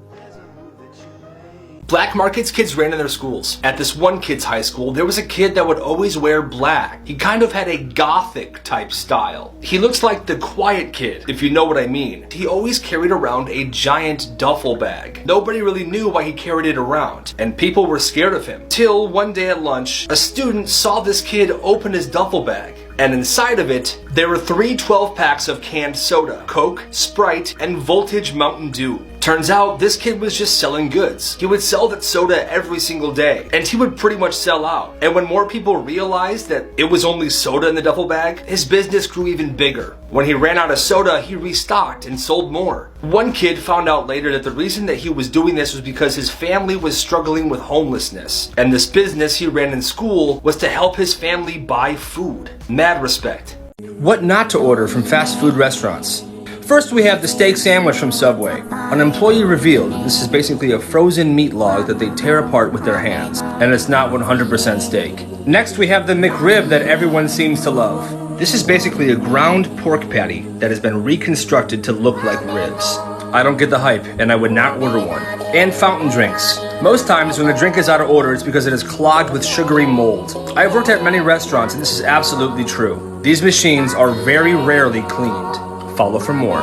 A: Black markets kids ran in their schools. At this one kid's high school, there was a kid that would always wear black. He kind of had a gothic type style. He looks like the quiet kid, if you know what I mean. He always carried around a giant duffel bag. Nobody really knew why he carried it around, and people were scared of him. Till one day at lunch, a student saw this kid open his duffel bag. And inside of it, there were 3 12-packs of canned soda, Coke, Sprite, and Voltage Mountain Dew. Turns out, this kid was just selling goods. He would sell that soda every single day, and he would pretty much sell out. And when more people realized that it was only soda in the duffel bag, his business grew even bigger. When he ran out of soda, he restocked and sold more. One kid found out later that the reason that he was doing this was because his family was struggling with homelessness. And this business he ran in school was to help his family buy food. Mad respect.
B: What not to order from fast food restaurants. First, we have the steak sandwich from Subway. An employee revealed that this is basically a frozen meat log that they tear apart with their hands, and it's not 100% steak. Next, we have the McRib that everyone seems to love. This is basically a ground pork patty that has been reconstructed to look like ribs. I don't get the hype, and I would not order one. And fountain drinks. Most times when the drink is out of order, it's because it is clogged with sugary mold. I've worked at many restaurants, and this is absolutely true. These machines are very rarely cleaned. Follow for more.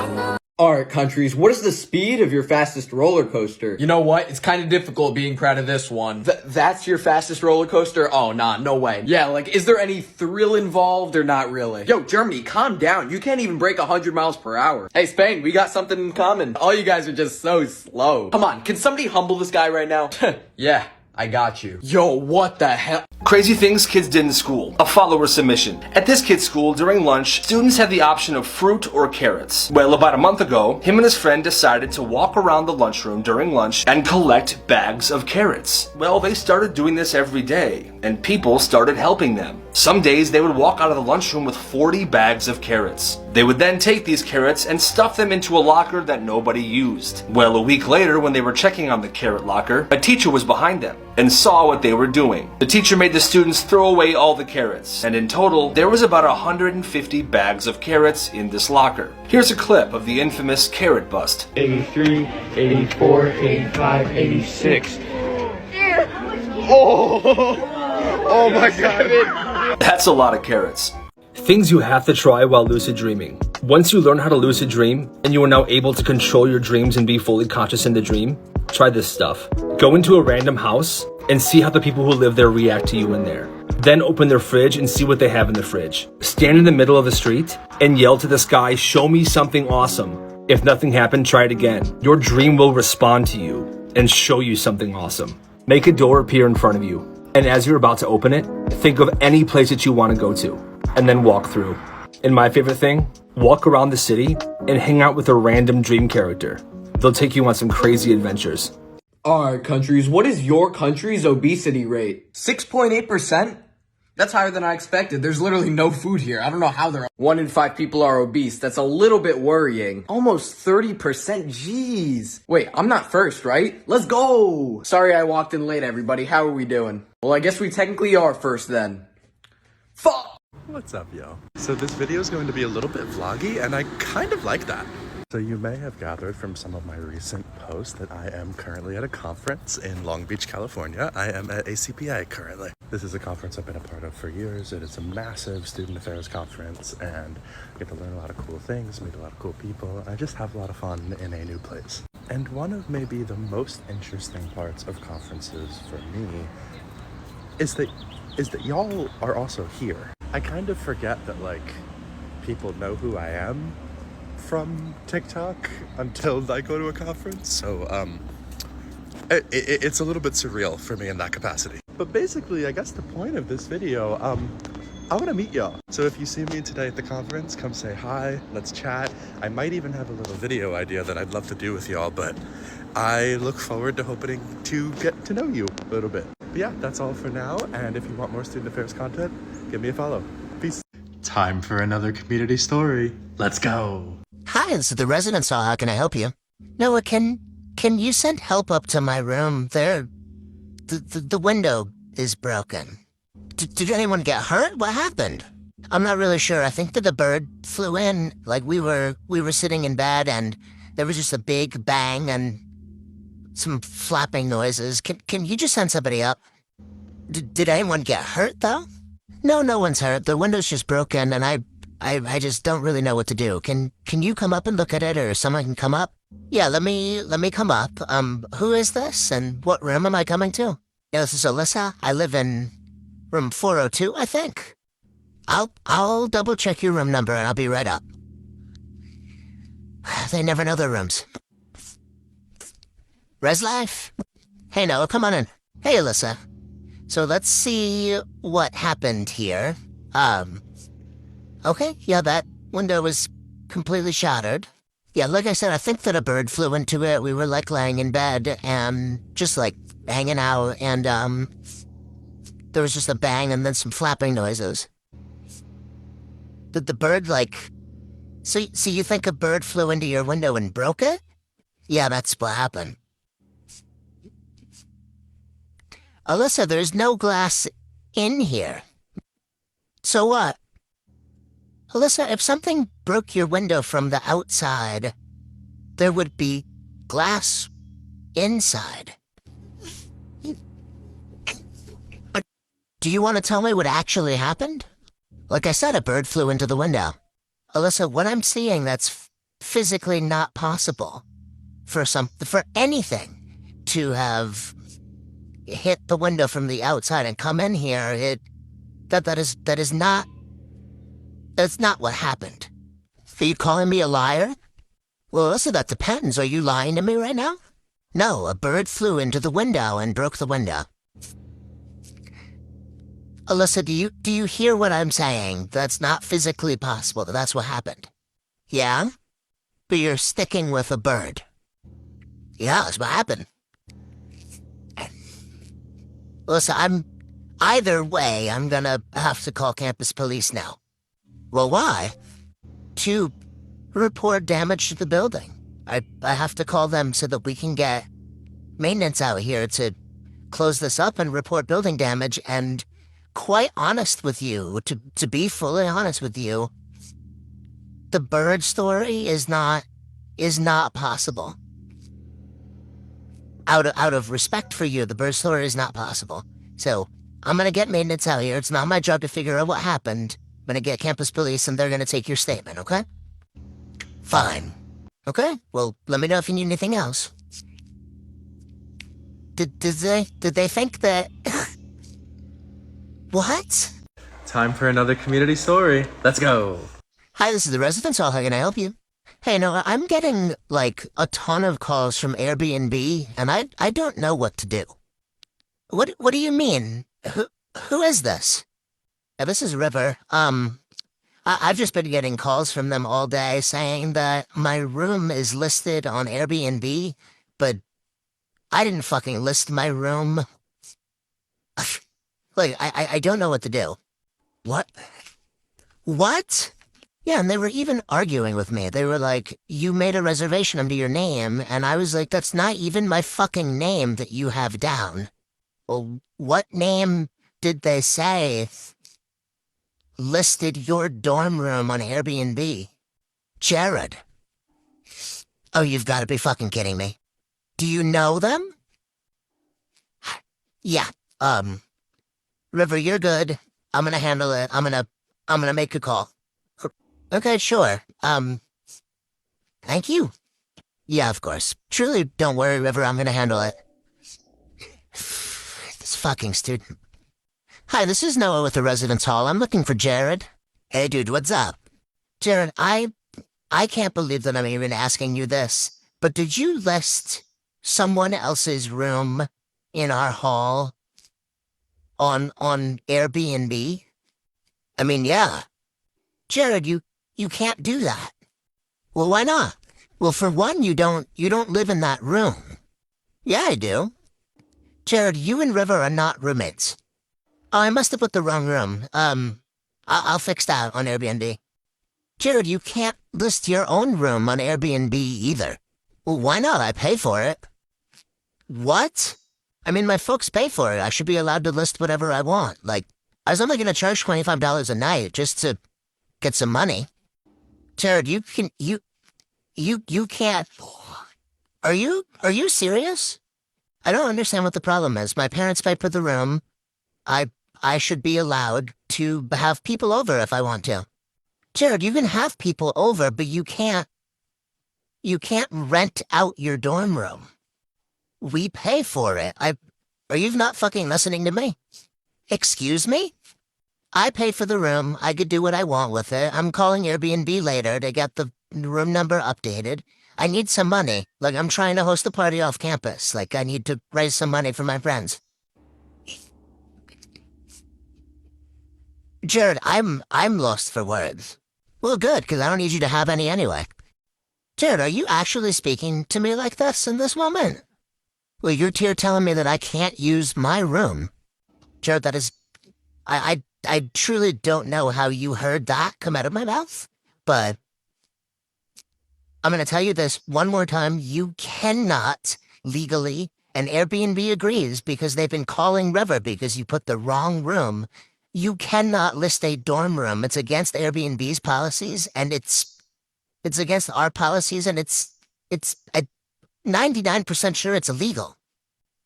N: Alright, countries, what is the speed of your fastest roller coaster?
O: You know what? It's kind of difficult being proud of this one.
N: That's your fastest roller coaster? Oh, nah, no way.
O: Yeah, like, is there any thrill involved or not really?
N: Yo, Germany, calm down. You can't even break 100 miles per hour. Hey, Spain, we got something in common. All you guys are just so slow. Come on, can somebody humble this guy right now?
O: Yeah, I got you.
N: Yo, what the hell?
A: Crazy things kids did in school. A follower submission. At this kid's school, during lunch, students had the option of fruit or carrots. Well, about a month ago, him and his friend decided to walk around the lunchroom during lunch and collect bags of carrots. Well, they started doing this every day, and people started helping them. Some days, they would walk out of the lunchroom with 40 bags of carrots. They would then take these carrots and stuff them into a locker that nobody used. Well, a week later, when they were checking on the carrot locker, a teacher was behind them and saw what they were doing. The teacher made the students throw away all the carrots, and in total, there was about 150 bags of carrots in this locker. Here's a clip of the infamous carrot bust.
L: 83, 84, 85, 86.
O: Oh my god.
A: That's a lot of carrots.
B: Things you have to try while lucid dreaming. Once you learn how to lucid dream, and you are now able to control your dreams and be fully conscious in the dream, try this stuff. Go into a random house and see how the people who live there react to you in there. Then open their fridge and see what they have in the fridge. Stand in the middle of the street and yell to the sky, show me something awesome. If nothing happened, try it again. Your dream will respond to you and show you something awesome. Make a door appear in front of you. And as you're about to open it, think of any place that you want to go to, and then walk through. And my favorite thing, walk around the city and hang out with a random dream character. They'll take you on some crazy adventures.
N: Alright, countries, what is your country's obesity rate?
O: 6.8%?
N: That's higher than I expected. There's literally no food here. I don't know how they're... 1 in 5 people are obese. That's a little bit worrying. Almost 30%. Jeez. Wait, I'm not first, right? Let's go. Sorry I walked in late, everybody. How are we doing? Well, I guess we technically are first then. Fuck.
P: What's up, yo? So this video is going to be a little bit vloggy, and I kind of like that. So you may have gathered from some of my recent posts that I am currently at a conference in Long Beach, California. I am at ACPA currently. This is a conference I've been a part of for years. It is a massive student affairs conference, and I get to learn a lot of cool things, meet a lot of cool people. I just have a lot of fun in a new place. And one of maybe the most interesting parts of conferences for me is that y'all are also here. I kind of forget that, like, people know who I am from TikTok until I go to a conference. So it's a little bit surreal for me in that capacity. But basically, I guess the point of this video, I want to meet y'all. So if you see me today at the conference, come say hi, let's chat. I might even have a little video idea that I'd love to do with y'all, but I look forward to hoping to get to know you a little bit. But yeah, that's all for now. And if you want more student affairs content, give me a follow. Peace. Time for another community story. Let's go.
Q: Hi, this is the residence hall. How can I help you? Noah, can you send help up to my room? The window is broken. Did anyone get hurt? What happened? I'm not really sure. I think that the bird flew in. Like, we were sitting in bed and there was just a big bang and some flapping noises. Can you just send somebody up? Did anyone get hurt though? No, no one's hurt. The window's just broken and I just don't really know what to do. Can you come up and look at it, or someone can come up? Yeah, let me come up. Who is this and what room am I coming to? Yeah, this is Alyssa. I live in room 402, I think. I'll double check your room number and I'll be right up. They never know their rooms. Res Life? Hey Noah, come on in. Hey Alyssa. So let's see what happened here. Okay, yeah, that window was completely shattered. Yeah, like I said, I think that a bird flew into it. We were, like, laying in bed and just, like, hanging out, and, there was just a bang and then some flapping noises. Did the bird, like... So you think a bird flew into your window and broke it? Yeah, that's what happened. Alyssa, there's no glass in here. So what? Alyssa, if something broke your window from the outside, there would be glass inside. But do you want to tell me what actually happened? Like I said, a bird flew into the window. Alyssa, what I'm seeing, that's physically not possible for anything to have hit the window from the outside and come in here. That's not what happened. Are you calling me a liar? Well, Alyssa, that depends. Are you lying to me right now? No, a bird flew into the window and broke the window. Alyssa, do you hear what I'm saying? That's not physically possible. That's what happened. Yeah? But you're sticking with a bird. Yeah, that's what happened. Alyssa, either way, I'm gonna have to call campus police now. Well, why? To report damage to the building. I have to call them so that we can get maintenance out here to close this up and report building damage. And quite honest with you, to be fully honest with you, the bird story is not possible. Out of respect for you, the bird story is not possible. So I'm gonna get maintenance out here. It's not my job to figure out what happened. I'm gonna get campus police and they're gonna take your statement, okay? Fine. Okay, well, let me know if you need anything else. Did they think that... What?
P: Time for another community story. Let's go.
Q: Hi, this is the residence hall. How can I help you? Hey, no, I'm getting, like, a ton of calls from Airbnb, and I don't know what to do. What do you mean? Who is this? Yeah, this is River. I've just been getting calls from them all day saying that my room is listed on Airbnb, but I didn't fucking list my room. Like, I don't know what to do. What? What? Yeah, and they were even arguing with me. They were like, you made a reservation under your name, and I was like, that's not even my fucking name that you have down. Well, what name did they say listed your dorm room on Airbnb? Jared. Oh, you've got to be fucking kidding me. Do you know them? Yeah, River, you're good. I'm gonna handle it. I'm gonna make a call. Okay, sure. Thank you. Yeah, of course. Truly, don't worry, River, I'm gonna handle it. This fucking student. Hi, this is Noah with the Residence Hall. I'm looking for Jared. Hey, dude, what's up? Jared, I can't believe that I'm even asking you this, but did you list someone else's room in our hall on Airbnb? I mean, yeah. Jared, you can't do that. Well, why not? Well, for one, you don't live in that room. Yeah, I do. Jared, you and River are not roommates. Oh, I must have put the wrong room. I'll fix that on Airbnb. Jared, you can't list your own room on Airbnb either. Well, why not? I pay for it. What? I mean, my folks pay for it. I should be allowed to list whatever I want. Like, I was only going to charge $25 a night just to get some money. Jared, you can't. Are you serious? I don't understand what the problem is. My parents pay for the room. I should be allowed to have people over if I want to. Jared, you can have people over, but you can't rent out your dorm room. We pay for it. Are you not fucking listening to me? Excuse me? I pay for the room. I could do what I want with it. I'm calling Airbnb later to get the room number updated. I need some money. Like, I'm trying to host a party off campus. Like, I need to raise some money for my friends. Jared, I'm lost for words. Well, good, because I don't need you to have any anyway. Jared, are you actually speaking to me like this in this moment? Well, you're here telling me that I can't use my room. Jared, that is... I truly don't know how you heard that come out of my mouth, but I'm going to tell you this one more time. You cannot legally, and Airbnb agrees because they've been calling River because you put the wrong room. You cannot list a dorm room. It's against Airbnb's policies, and it's against our policies, and it's 99% sure it's illegal.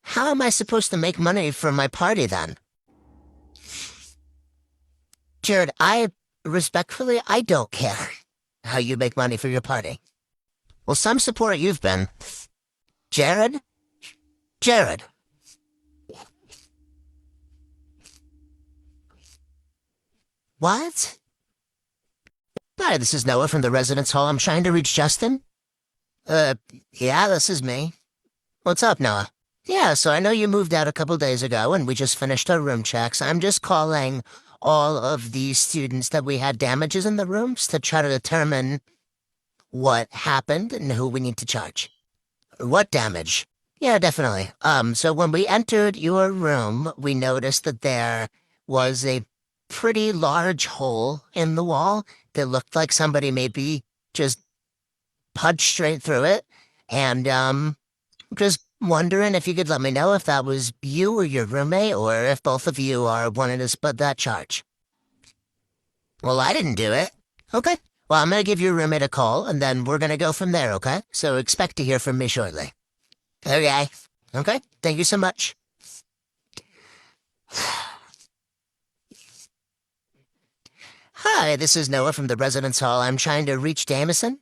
Q: How am I supposed to make money from my party then? Jared, respectfully, I don't care how you make money for your party. Well, some support you've been. Jared? Jared. What? Hi, this is Noah from the Residence Hall. I'm trying to reach Justin. Yeah, this is me. What's up, Noah? Yeah, so I know you moved out a couple days ago, and we just finished our room checks. I'm just calling all of the students that we had damages in the rooms to try to determine what happened and who we need to charge. What damage? Yeah, definitely. So when we entered your room, we noticed that there was a pretty large hole in the wall that looked like somebody maybe just punched straight through it. And, just wondering if you could let me know if that was you or your roommate, or if both of you are wanting to split that charge. Well, I didn't do it. Okay. Well, I'm going to give your roommate a call, and then we're going to go from there, okay? So expect to hear from me shortly. Okay. Okay. Thank you so much. Hi, this is Noah from the Residence Hall. I'm trying to reach Jamison.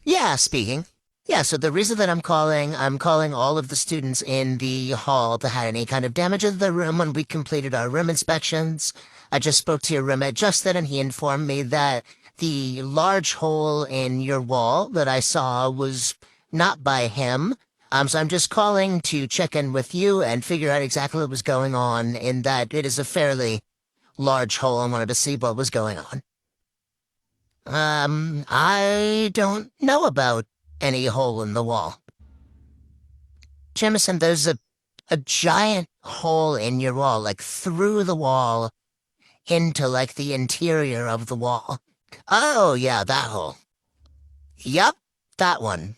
Q: Yeah, speaking. Yeah, so the reason that I'm calling all of the students in the hall that had any kind of damage to the room when we completed our room inspections. I just spoke to your roommate Justin, and he informed me that the large hole in your wall that I saw was not by him. So I'm just calling to check in with you and figure out exactly what was going on, in that it is a fairly large hole and wanted to see what was going on. I don't know about any hole in the wall. Jamison, there's a giant hole in your wall, like through the wall, into, like, the interior of the wall. Oh, yeah, that hole. Yup, that one.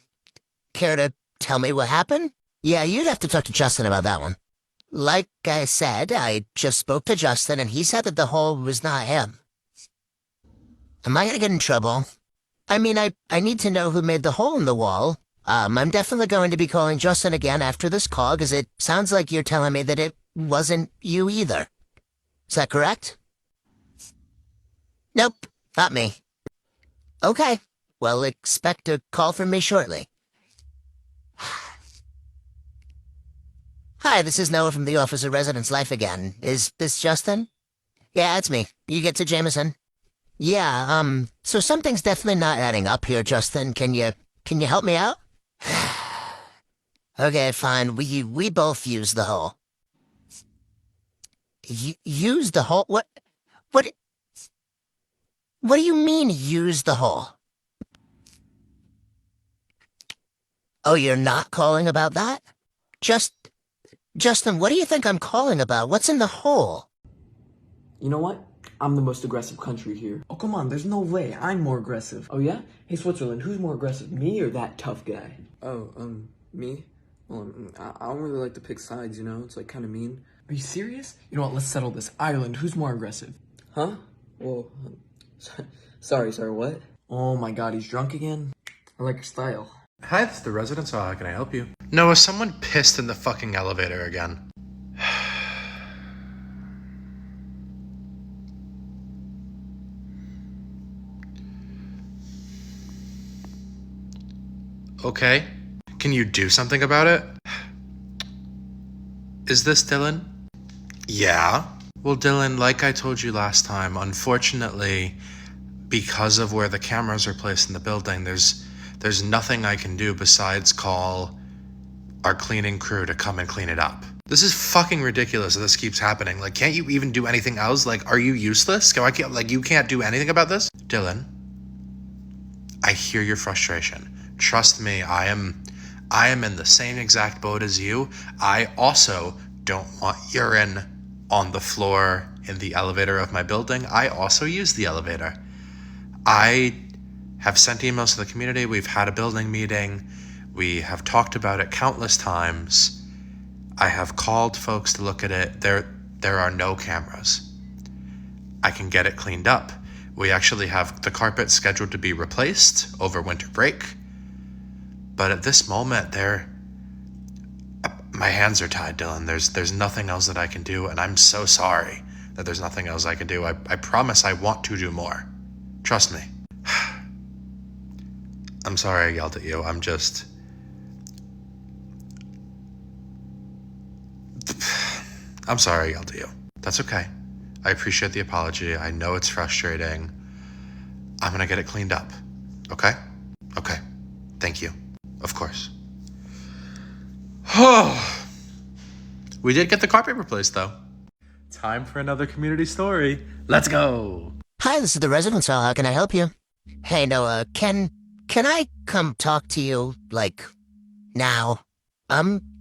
Q: Care to tell me what happened? Yeah, you'd have to talk to Justin about that one. Like I said, I just spoke to Justin, and he said that the hole was not him. Am I gonna get in trouble? I mean, I need to know who made the hole in the wall. I'm definitely going to be calling Justin again after this call, because it sounds like you're telling me that it wasn't you either. Is that correct? Nope, not me. Okay, well, expect a call from me shortly. Hi, this is Noah from the Office of Residence Life again. Is this Justin? Yeah, it's me. You get to Jameson. Yeah, so something's definitely not adding up here, Justin. Can you help me out? Okay, fine. We both use the hole. Use the hole? What do you mean, use the hole? Oh, you're not calling about that? Justin, what do you think I'm calling about? What's in the hole?
H: You know what? I'm the most aggressive country here. Oh, come on, there's no way. I'm more aggressive. Oh, yeah? Hey, Switzerland, who's more aggressive, me or that tough guy? Oh, me? Well, I don't really like to pick sides, you know? It's, like, kind of mean. Are you serious? You know what, let's settle this. Ireland, who's more aggressive? Huh? Well, sorry, what? Oh my god, he's drunk again? I like your style.
P: Hi, this is the residence. How can I help you? No, is someone pissed in the fucking elevator again? Okay. Can you do something about it? Is this Dylan? Yeah. Well, Dylan, like I told you last time, unfortunately, because of where the cameras are placed in the building, there's nothing I can do besides call our cleaning crew to come and clean it up. This is fucking ridiculous that this keeps happening. Like, can't you even do anything else? Like, are you useless? You can't do anything about this? Dylan, I hear your frustration. Trust me, I am in the same exact boat as you. I also don't want urine on the floor in the elevator of my building. I also use the elevator. I have sent emails to the community. We've had a building meeting. We have talked about it countless times. I have called folks to look at it. There are no cameras. I can get it cleaned up. We actually have the carpet scheduled to be replaced over winter break. But at this moment, my hands are tied, Dylan. There's nothing else that I can do, and I'm so sorry that there's nothing else I can do. I promise I want to do more. Trust me. I'm sorry I yelled at you. I'm sorry I yelled at you. That's okay. I appreciate the apology. I know it's frustrating. I'm gonna get it cleaned up. Okay? Okay. Thank you. Of course. We did get the carpet replaced, though. Time for another community story. Let's go.
Q: Hi, this is the residence hall. How can I help you? Hey, Noah, can I come talk to you, like, now?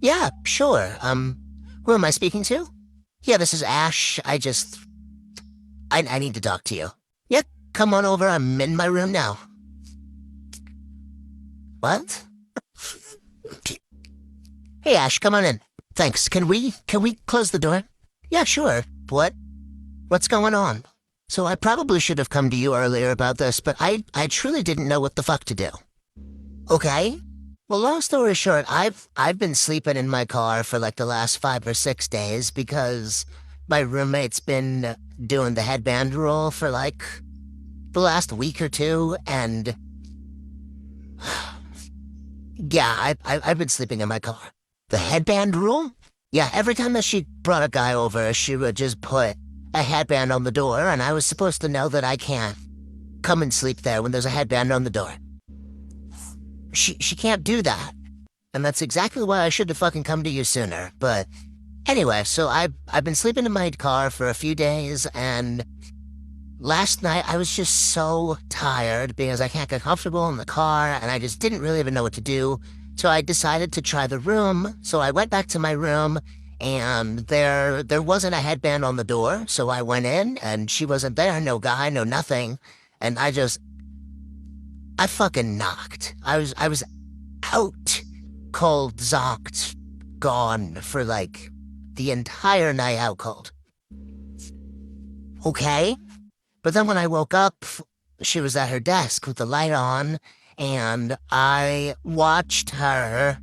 Q: Yeah, sure. Who am I speaking to? Yeah, this is Ash. I need to talk to you. Yeah, come on over. I'm in my room now. What? Hey, Ash, come on in. Thanks. Can we close the door? Yeah, sure. What's going on? So I probably should have come to you earlier about this, but I truly didn't know what the fuck to do. Okay. Well, long story short, I've been sleeping in my car for like the last 5 or 6 days because my roommate's been doing the headband rule for like the last week or two, and yeah, I've been sleeping in my car. The headband rule? Yeah, every time that she brought a guy over, she would just put a headband on the door, and I was supposed to know that I can't come and sleep there when there's a headband on the door. She can't do that. And that's exactly why I should have fucking come to you sooner. But anyway, so I've been sleeping in my car for a few days, and last night I was just so tired because I can't get comfortable in the car, and I just didn't really even know what to do. So I decided to try the room. So I went back to my room, and there wasn't a headband on the door, so I went in, and she wasn't there, no guy, no nothing, and I fucking knocked. I was out, cold, zonked, gone for like the entire night out cold. Okay? But then when I woke up, she was at her desk with the light on, and I watched her.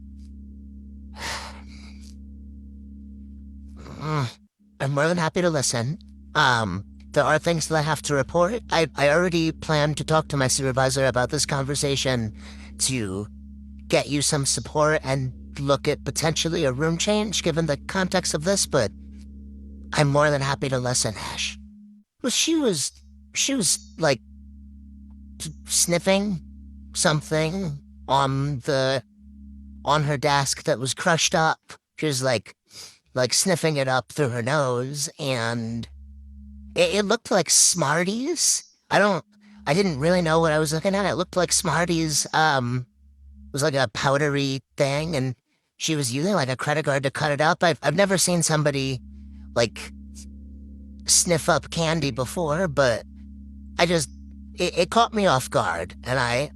Q: I'm more than happy to listen. There are things that I have to report. I already planned to talk to my supervisor about this conversation to get you some support and look at potentially a room change given the context of this, but I'm more than happy to listen, Ash. Well, she was like sniffing something on her desk that was crushed up. She was like sniffing it up through her nose, and it looked like Smarties. I didn't really know what I was looking at. It looked like Smarties. It was like a powdery thing, and she was using like a credit card to cut it up. I've never seen somebody like sniff up candy before, but it caught me off guard, and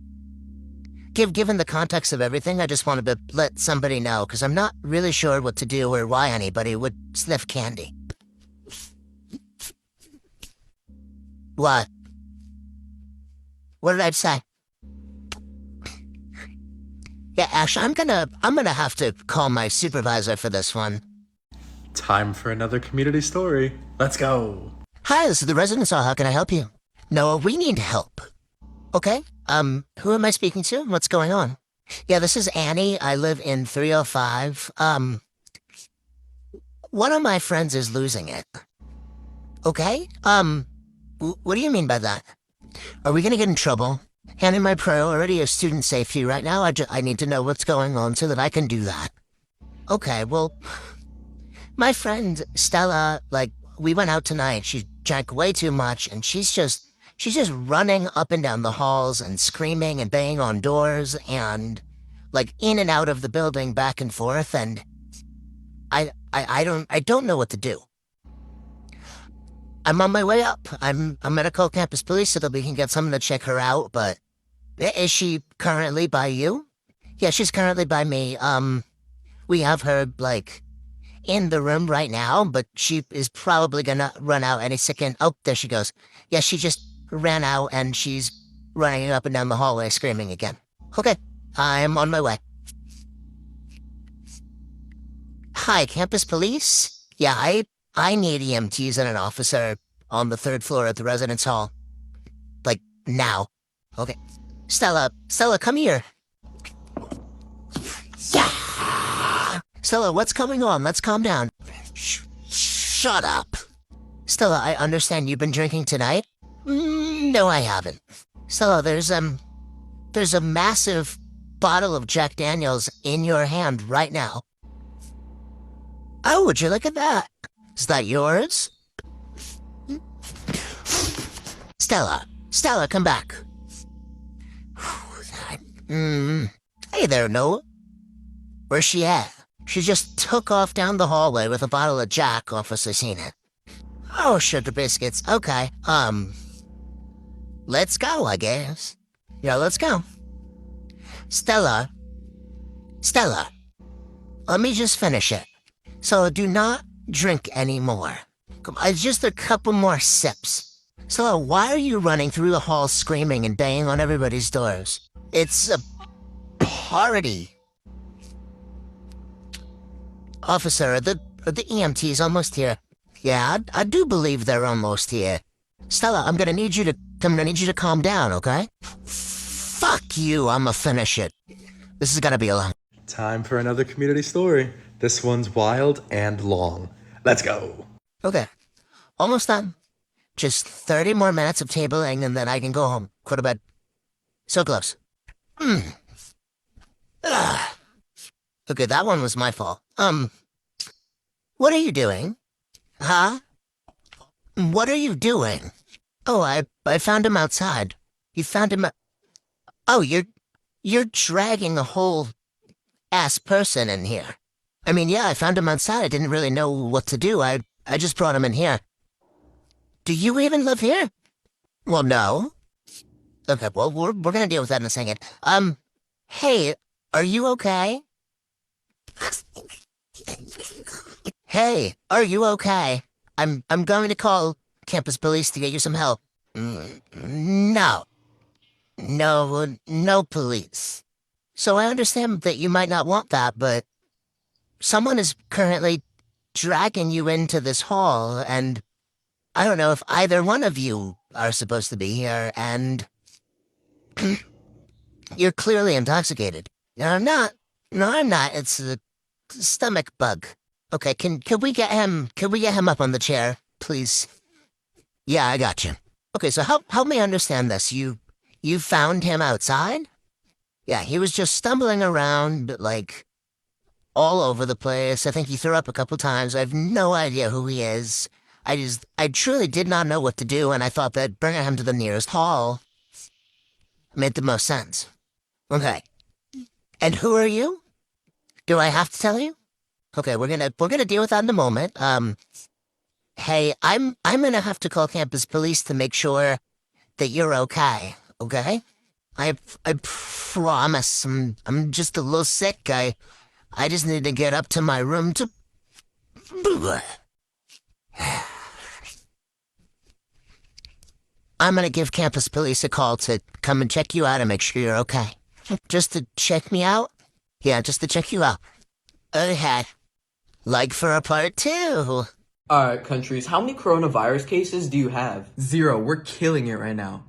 Q: given the context of everything, I just wanted to let somebody know, because I'm not really sure what to do or why anybody would sniff candy. What? What did I say? Yeah, Ash, I'm gonna have to call my supervisor for this one.
P: Time for another community story. Let's go.
Q: Hi, this is the residence hall. How can I help you? No, we need help. Okay. Who am I speaking to? What's going on? Yeah, this is Annie. I live in 305. One of my friends is losing it. Okay? What do you mean by that? Are we gonna get in trouble? Annie, my priority is student safety right now. I need to know what's going on so that I can do that. Okay, well, my friend Stella, we went out tonight. She drank way too much, and she's just running up and down the halls and screaming and banging on doors and in and out of the building back and forth, and I don't know what to do. I'm on my way up. I'm gonna call campus police so that we can get someone to check her out, but is she currently by you? Yeah, she's currently by me. We have her in the room right now, but she is probably gonna run out any second. Oh, there she goes. Yeah, she just ran out, and she's running up and down the hallway screaming again. Okay, I'm on my way. Hi, campus police? Yeah, I need EMTs and an officer on the 3rd floor at the residence hall. Now. Okay. Stella, come here. Yeah! Stella, what's going on? Let's calm down. Shut up. Stella, I understand you've been drinking tonight? No, I haven't. Stella, there's a massive bottle of Jack Daniels in your hand right now. Oh, would you look at that? Is that yours? Stella, come back. Hey there, Noah. Where's she at? She just took off down the hallway with a bottle of Jack, Officer seen it. Oh, sugar biscuits. Okay, let's go, I guess. Yeah, let's go. Stella, let me just finish it. So do not drink anymore. Come on, just a couple more sips. Stella, why are you running through the halls screaming and banging on everybody's doors? It's a party. Officer, are the EMTs almost here? Yeah, I do believe they're almost here. Stella, I'm gonna need you to calm down, okay? Fuck you, I'ma finish it. This is gonna be a long.
P: Time for another community story. This one's wild and long. Let's go.
Q: Okay, almost done. Just 30 more minutes of tabling and then I can go home. Go to bed. So close. Okay, that one was my fault. What are you doing? Huh? What are you doing? Oh, I found him outside. You found him. Oh, you're dragging a whole ass person in here. I mean, yeah, I found him outside. I didn't really know what to do. I just brought him in here. Do you even live here? Well, no. Okay, well, we're gonna deal with that in a second. Hey, are you okay? Hey, are you okay? I'm going to call campus police to get you some help. No. No police. So I understand that you might not want that, but someone is currently dragging you into this hall, and I don't know if either one of you are supposed to be here, and you're clearly intoxicated. No, I'm not. No, I'm not. It's a stomach bug. Okay, can we get him up on the chair, please? Yeah, I got you. Okay, so help me understand this. You found him outside? Yeah, he was just stumbling around, like, all over the place. I think he threw up a couple times. I have no idea who he is. I truly did not know what to do, and I thought that bringing him to the nearest hall made the most sense. Okay. And who are you? Do I have to tell you? Okay, we're gonna deal with that in a moment. Hey, I'm gonna have to call campus police to make sure that you're okay. Okay? I promise. I'm just a little sick. I just need to get up to my room to. I'm gonna give campus police a call to come and check you out and make sure you're okay. Just to check me out? Yeah, just to check you out. Okay. Like for a part 2.
N: Alright, countries, how many coronavirus cases do you have? 0. We're killing it right now.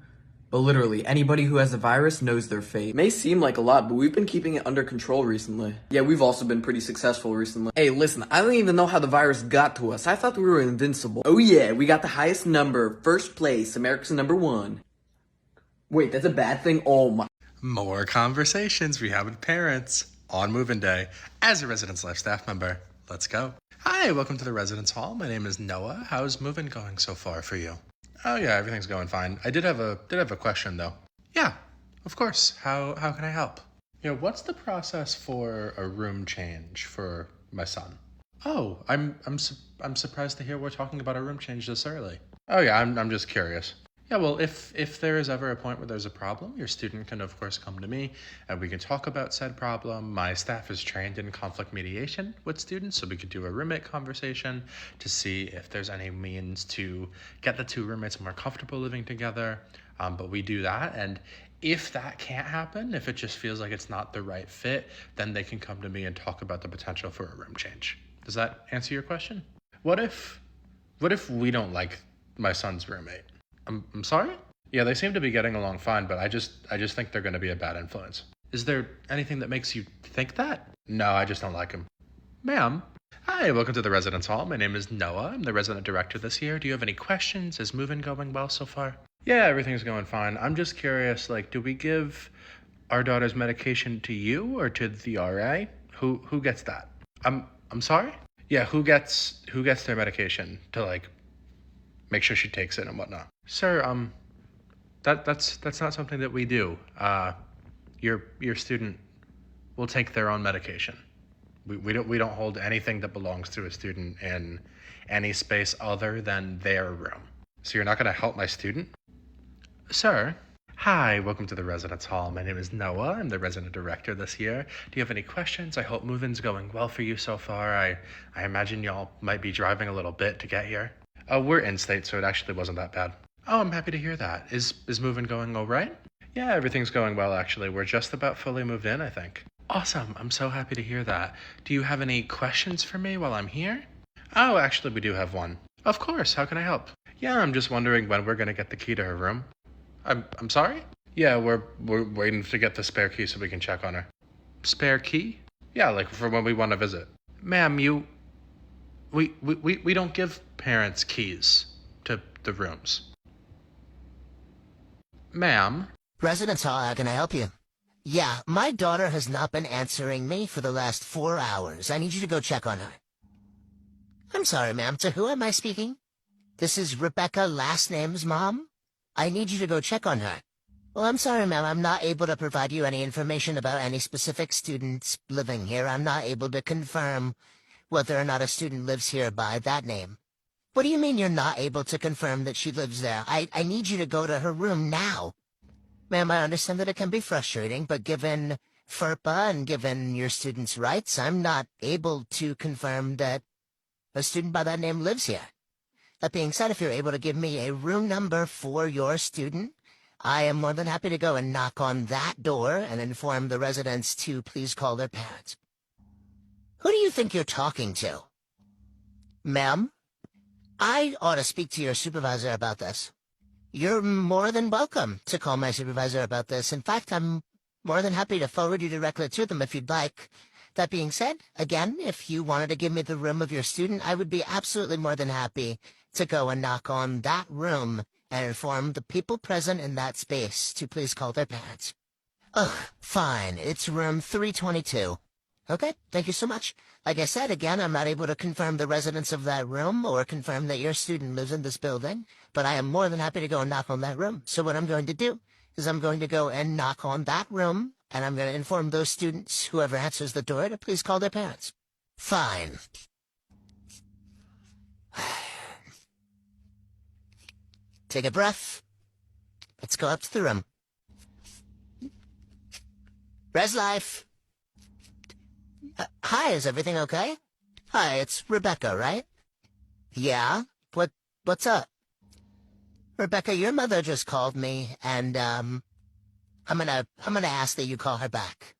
N: But literally, anybody who has the virus knows their fate. May seem like a lot, but we've been keeping it under control recently. Yeah, we've also been pretty successful recently. Hey, listen, I don't even know how the virus got to us. I thought we were invincible. Oh yeah, we got the highest number. First place, America's #1. Wait, that's a bad thing? Oh my.
P: More conversations we have with parents on move-in day as a Residence Life staff member. Let's go. Hi, welcome to the Residence Hall. My name is Noah. How's move-in going so far for you? Oh yeah, everything's going fine. I did have a question though. Yeah, of course. How can I help? Yeah, what's the process for a room change for my son? Oh, I'm surprised to hear we're talking about a room change this early. Oh yeah, I'm just curious. Yeah, well, if there is ever a point where there's a problem, your student can, of course, come to me, and we can talk about said problem. My staff is trained in conflict mediation with students, so we could do a roommate conversation to see if there's any means to get the two roommates more comfortable living together. But we do that, and if that can't happen, if it just feels like it's not the right fit, then they can come to me and talk about the potential for a room change. Does that answer your question? What if we don't like my son's roommate? I'm sorry? Yeah, they seem to be getting along fine, but I just think they're going to be a bad influence. Is there anything that makes you think that? No, I just don't like him. Ma'am? Hi, welcome to the Residence Hall. My name is Noah. I'm the resident director this year. Do you have any questions? Is move-in going well so far? Yeah, everything's going fine. I'm just curious, like, do we give our daughter's medication to you or to the RA? Who gets that? I'm sorry? Yeah, who gets their medication to, like, make sure she takes it and whatnot? Sir, that's not something that we do. Your student will take their own medication. We don't hold anything that belongs to a student in any space other than their room. So you're not gonna help my student? Sir? Hi, welcome to the Residence Hall. My name is Noah. I'm the resident director this year. Do you have any questions? I hope move-in's going well for you so far. I imagine y'all might be driving a little bit to get here. Oh, we're in-state, so it actually wasn't that bad. Oh, I'm happy to hear that. Is move-in going all right? Yeah, everything's going well, actually. We're just about fully moved in, I think. Awesome. I'm so happy to hear that. Do you have any questions for me while I'm here? Oh, actually, we do have one. Of course. How can I help? Yeah, I'm just wondering when we're going to get the key to her room. I'm sorry? Yeah, we're waiting to get the spare key so we can check on her. Spare key? Yeah, like for when we want to visit. Ma'am, we don't give parents keys to the rooms. Ma'am?
Q: Residence Hall, how can I help you? Yeah, my daughter has not been answering me for the last 4 hours. I need you to go check on her. I'm sorry, ma'am. To who am I speaking? This is Rebecca, last name's mom. I need you to go check on her. Well, I'm sorry, ma'am. I'm not able to provide you any information about any specific students living here. I'm not able to confirm whether or not a student lives here by that name. What do you mean you're not able to confirm that she lives there? I need you to go to her room now. Ma'am, I understand that it can be frustrating, but given FERPA and given your student's rights, I'm not able to confirm that a student by that name lives here. That being said, if you're able to give me a room number for your student, I am more than happy to go and knock on that door and inform the residents to please call their parents. Who do you think you're talking to? Ma'am, I ought to speak to your supervisor about this. You're more than welcome to call my supervisor about this. In fact, I'm more than happy to forward you directly to them if you'd like. That being said, again, if you wanted to give me the room of your student, I would be absolutely more than happy to go and knock on that room and inform the people present in that space to please call their parents. Ugh, fine. It's room 322. Okay, thank you so much. Like I said, again, I'm not able to confirm the residence of that room or confirm that your student lives in this building, but I am more than happy to go and knock on that room. So what I'm going to do is I'm going to go and knock on that room, and I'm going to inform those students, whoever answers the door, to please call their parents. Fine. Take a breath. Let's go up to the room. Res Life. Hi, is everything okay? Hi, it's Rebecca, right? Yeah? What's up? Rebecca, your mother just called me, and, I'm gonna ask that you call her back.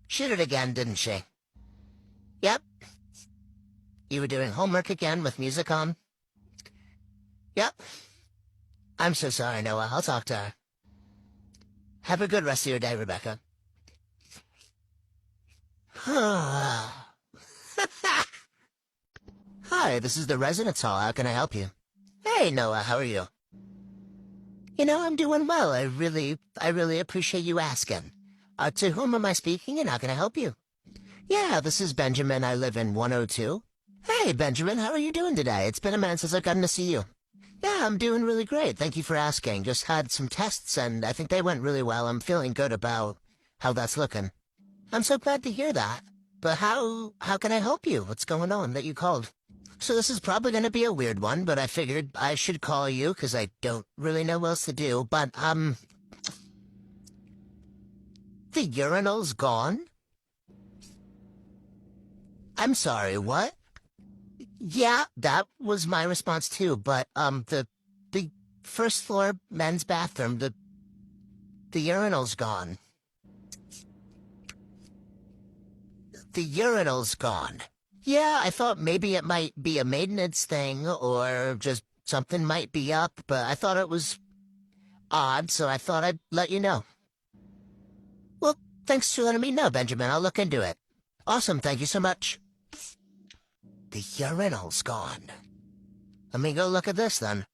Q: She did it again, didn't she? Yep. You were doing homework again with music on? Yep. I'm so sorry, Noah. I'll talk to her. Have a good rest of your day, Rebecca. Hi, this is the residence hall. How can I help you? Hey, Noah, how are you? You know, I'm doing well. I really appreciate you asking. To whom am I speaking, and how can I help you? Yeah, this is Benjamin. I live in 102. Hey, Benjamin, how are you doing today? It's been a minute since I've gotten to see you. Yeah, I'm doing really great. Thank you for asking. Just had some tests, and I think they went really well. I'm feeling good about how that's looking. I'm so glad to hear that. But how can I help you? What's going on that you called? So this is probably going to be a weird one, but I figured I should call you because I don't really know what else to do. But, the urinal's gone? I'm sorry, what? Yeah, that was my response too, but, the first floor men's bathroom, the urinal's gone. The urinal's gone. Yeah, I thought maybe it might be a maintenance thing, or just something might be up, but I thought it was odd, so I thought I'd let you know. Well, thanks for letting me know, Benjamin. I'll look into it. Awesome, thank you so much. The urinal's gone. Let me go look at this, then.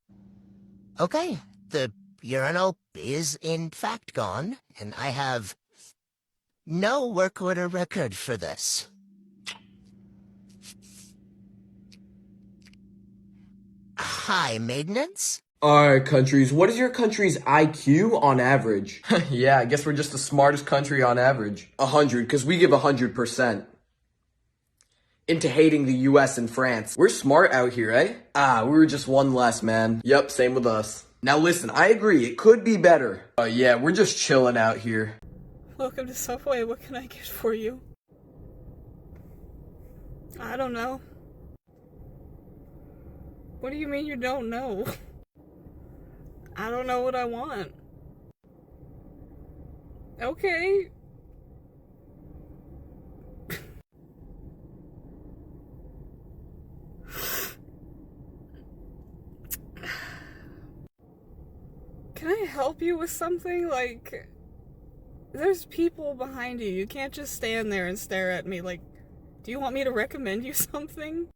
Q: Okay, the urinal is in fact gone, and I have no work order record for this. Hi, maintenance?
N: Alright, countries, what is your country's IQ on average? Yeah, I guess we're just the smartest country on average. 100, because we give 100%. Into hating the US and France. We're smart out here, eh? We were just one less, man. Yep, same with us. Now listen, I agree, it could be better. Yeah, we're just chilling out here.
R: Welcome to Subway, what can I get for you? I don't know. What do you mean you don't know? I don't know what I want. Okay. Can I help you with something? Like, there's people behind you. You can't just stand there and stare at me. Like, do you want me to recommend you something?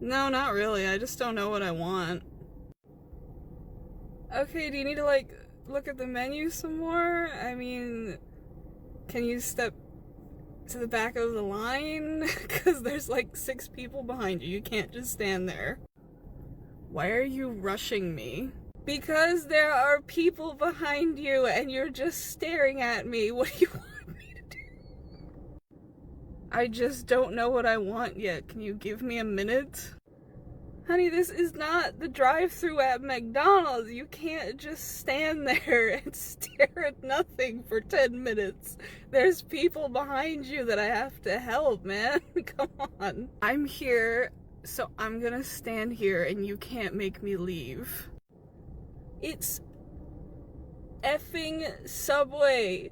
R: No, not really. I just don't know what I want. Okay, do you need to, like, look at the menu some more? I mean, can you step to the back of the line? Because there's, like, 6 people behind you. You can't just stand there. Why are you rushing me? Because there are people behind you and you're just staring at me. What do you want me to do? I just don't know what I want yet. Can you give me a minute? Honey, this is not the drive-thru at McDonald's. You can't just stand there and stare at nothing for 10 minutes. There's people behind you that I have to help, man. Come on. I'm here, so I'm gonna stand here and you can't make me leave. It's effing Subway.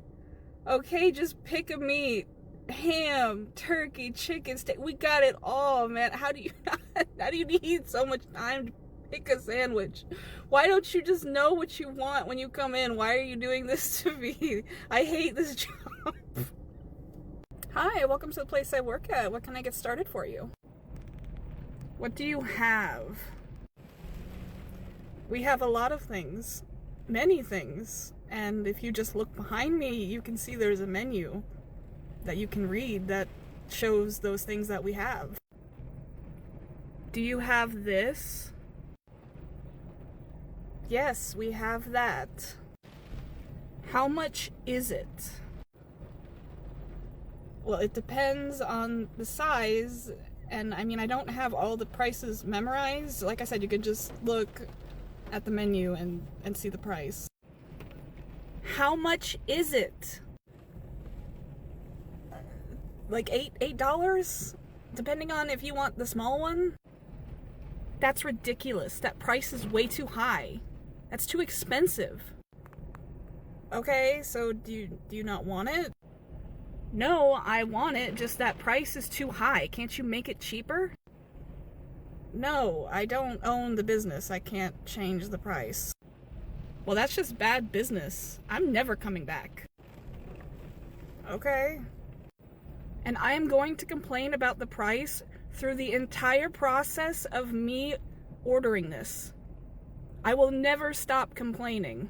R: Okay, just pick a meat. Ham, turkey, chicken, steak. We got it all, man. How do you need so much time to pick a sandwich? Why don't you just know what you want when you come in? Why are you doing this to me? I hate this job. Hi, welcome to the place I work at. What can I get started for you? What do you have? We have a lot of things. Many things. And if you just look behind me, you can see there's a menu that you can read that shows those things that we have. Do you have this? Yes, we have that. How much is it? Well, it depends on the size, and I mean, I don't have all the prices memorized. Like I said, you could just look at the menu and see the price. How much is it? Like $8? Depending on if you want the small one? That's ridiculous. That price is way too high. That's too expensive. Okay, so do you not want it? No, I want it, just that price is too high. Can't you make it cheaper? No, I don't own the business. I can't change the price. Well, that's just bad business. I'm never coming back. Okay. And I am going to complain about the price through the entire process of me ordering this. I will never stop complaining.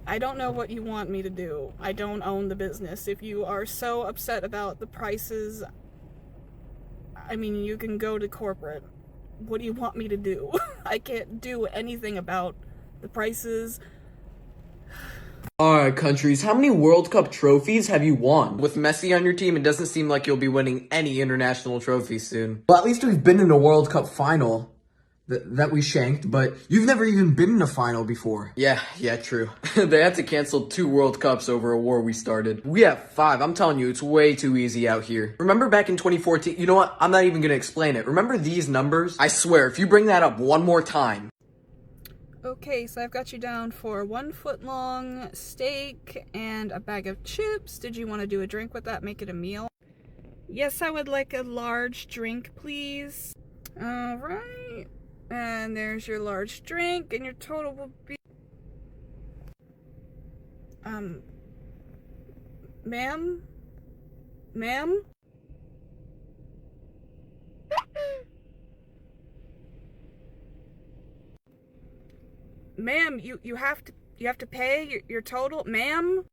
R: I don't know what you want me to do. I don't own the business. If you are so upset about the prices, I mean, you can go to corporate. What do you want me to do? I can't do anything about the prices.
N: Alright, countries, how many World Cup trophies have you won? With Messi on your team, it doesn't seem like you'll be winning any international trophies soon. Well, at least we've been in a World Cup final that we shanked, but you've never even been in a final before. Yeah, true. They had to cancel 2 World Cups over a war we started. We have 5. I'm telling you, it's way too easy out here. Remember back in 2014? You know what? I'm not even gonna explain it. Remember these numbers? I swear, if you bring that up one more time.
R: Okay, so I've got you down for 1 foot-long steak and a bag of chips. Did you want to do a drink with that? Make it a meal? Yes, I would like a large drink, please. Alright. And there's your large drink, and your total will be... Ma'am? Ma'am? Ma'am, you have to pay your total, ma'am.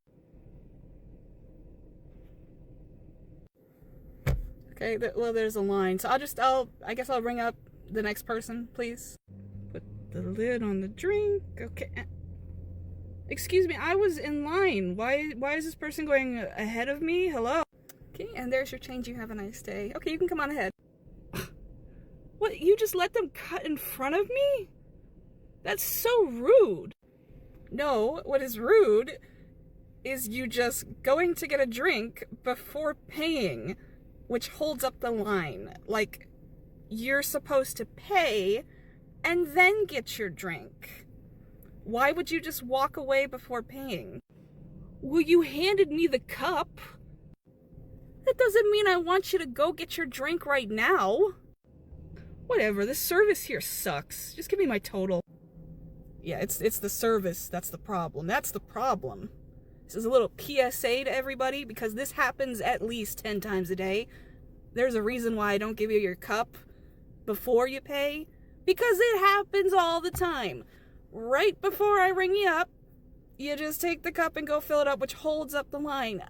R: Okay, well, there's a line, so I guess I'll ring up the next person, please. Put the lid on the drink. Okay. Excuse me, I was in line. Why is this person going ahead of me? Hello. Okay, and there's your change. You have a nice day. Okay, you can come on ahead. What? You just let them cut in front of me? That's so rude. No, what is rude is you just going to get a drink before paying, which holds up the line. Like, you're supposed to pay and then get your drink. Why would you just walk away before paying? Well, you handed me the cup. That doesn't mean I want you to go get your drink right now. Whatever, the service here sucks. Just give me my total. Yeah, it's the service that's the problem. That's the problem. This is a little PSA to everybody, because this happens at least 10 times a day. There's a reason why I don't give you your cup before you pay, because it happens all the time. Right before I ring you up, you just take the cup and go fill it up, which holds up the line.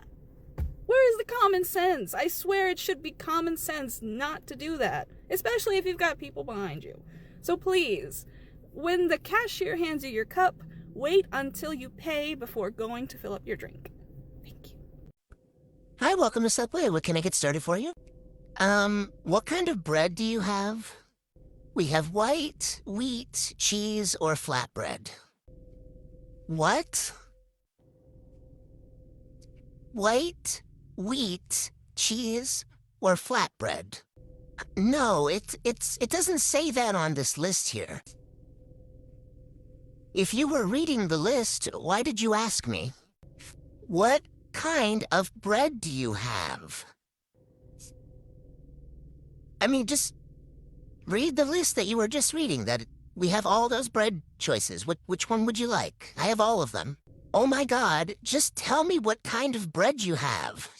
R: Where is the common sense? I swear it should be common sense not to do that, especially if you've got people behind you. So please, when the cashier hands you your cup, wait until you pay before going to fill up your drink. Thank you.
Q: Hi, welcome to Subway. What can I get started for you? What kind of bread do you have? We have white, wheat, cheese, or flatbread. What? White, wheat, cheese, or flatbread? No, it doesn't say that on this list here. If you were reading the list, why did you ask me? What kind of bread do you have? I mean, just read the list that you were just reading, that we have all those bread choices. Which one would you like? I have all of them. Oh my God, just tell me what kind of bread you have.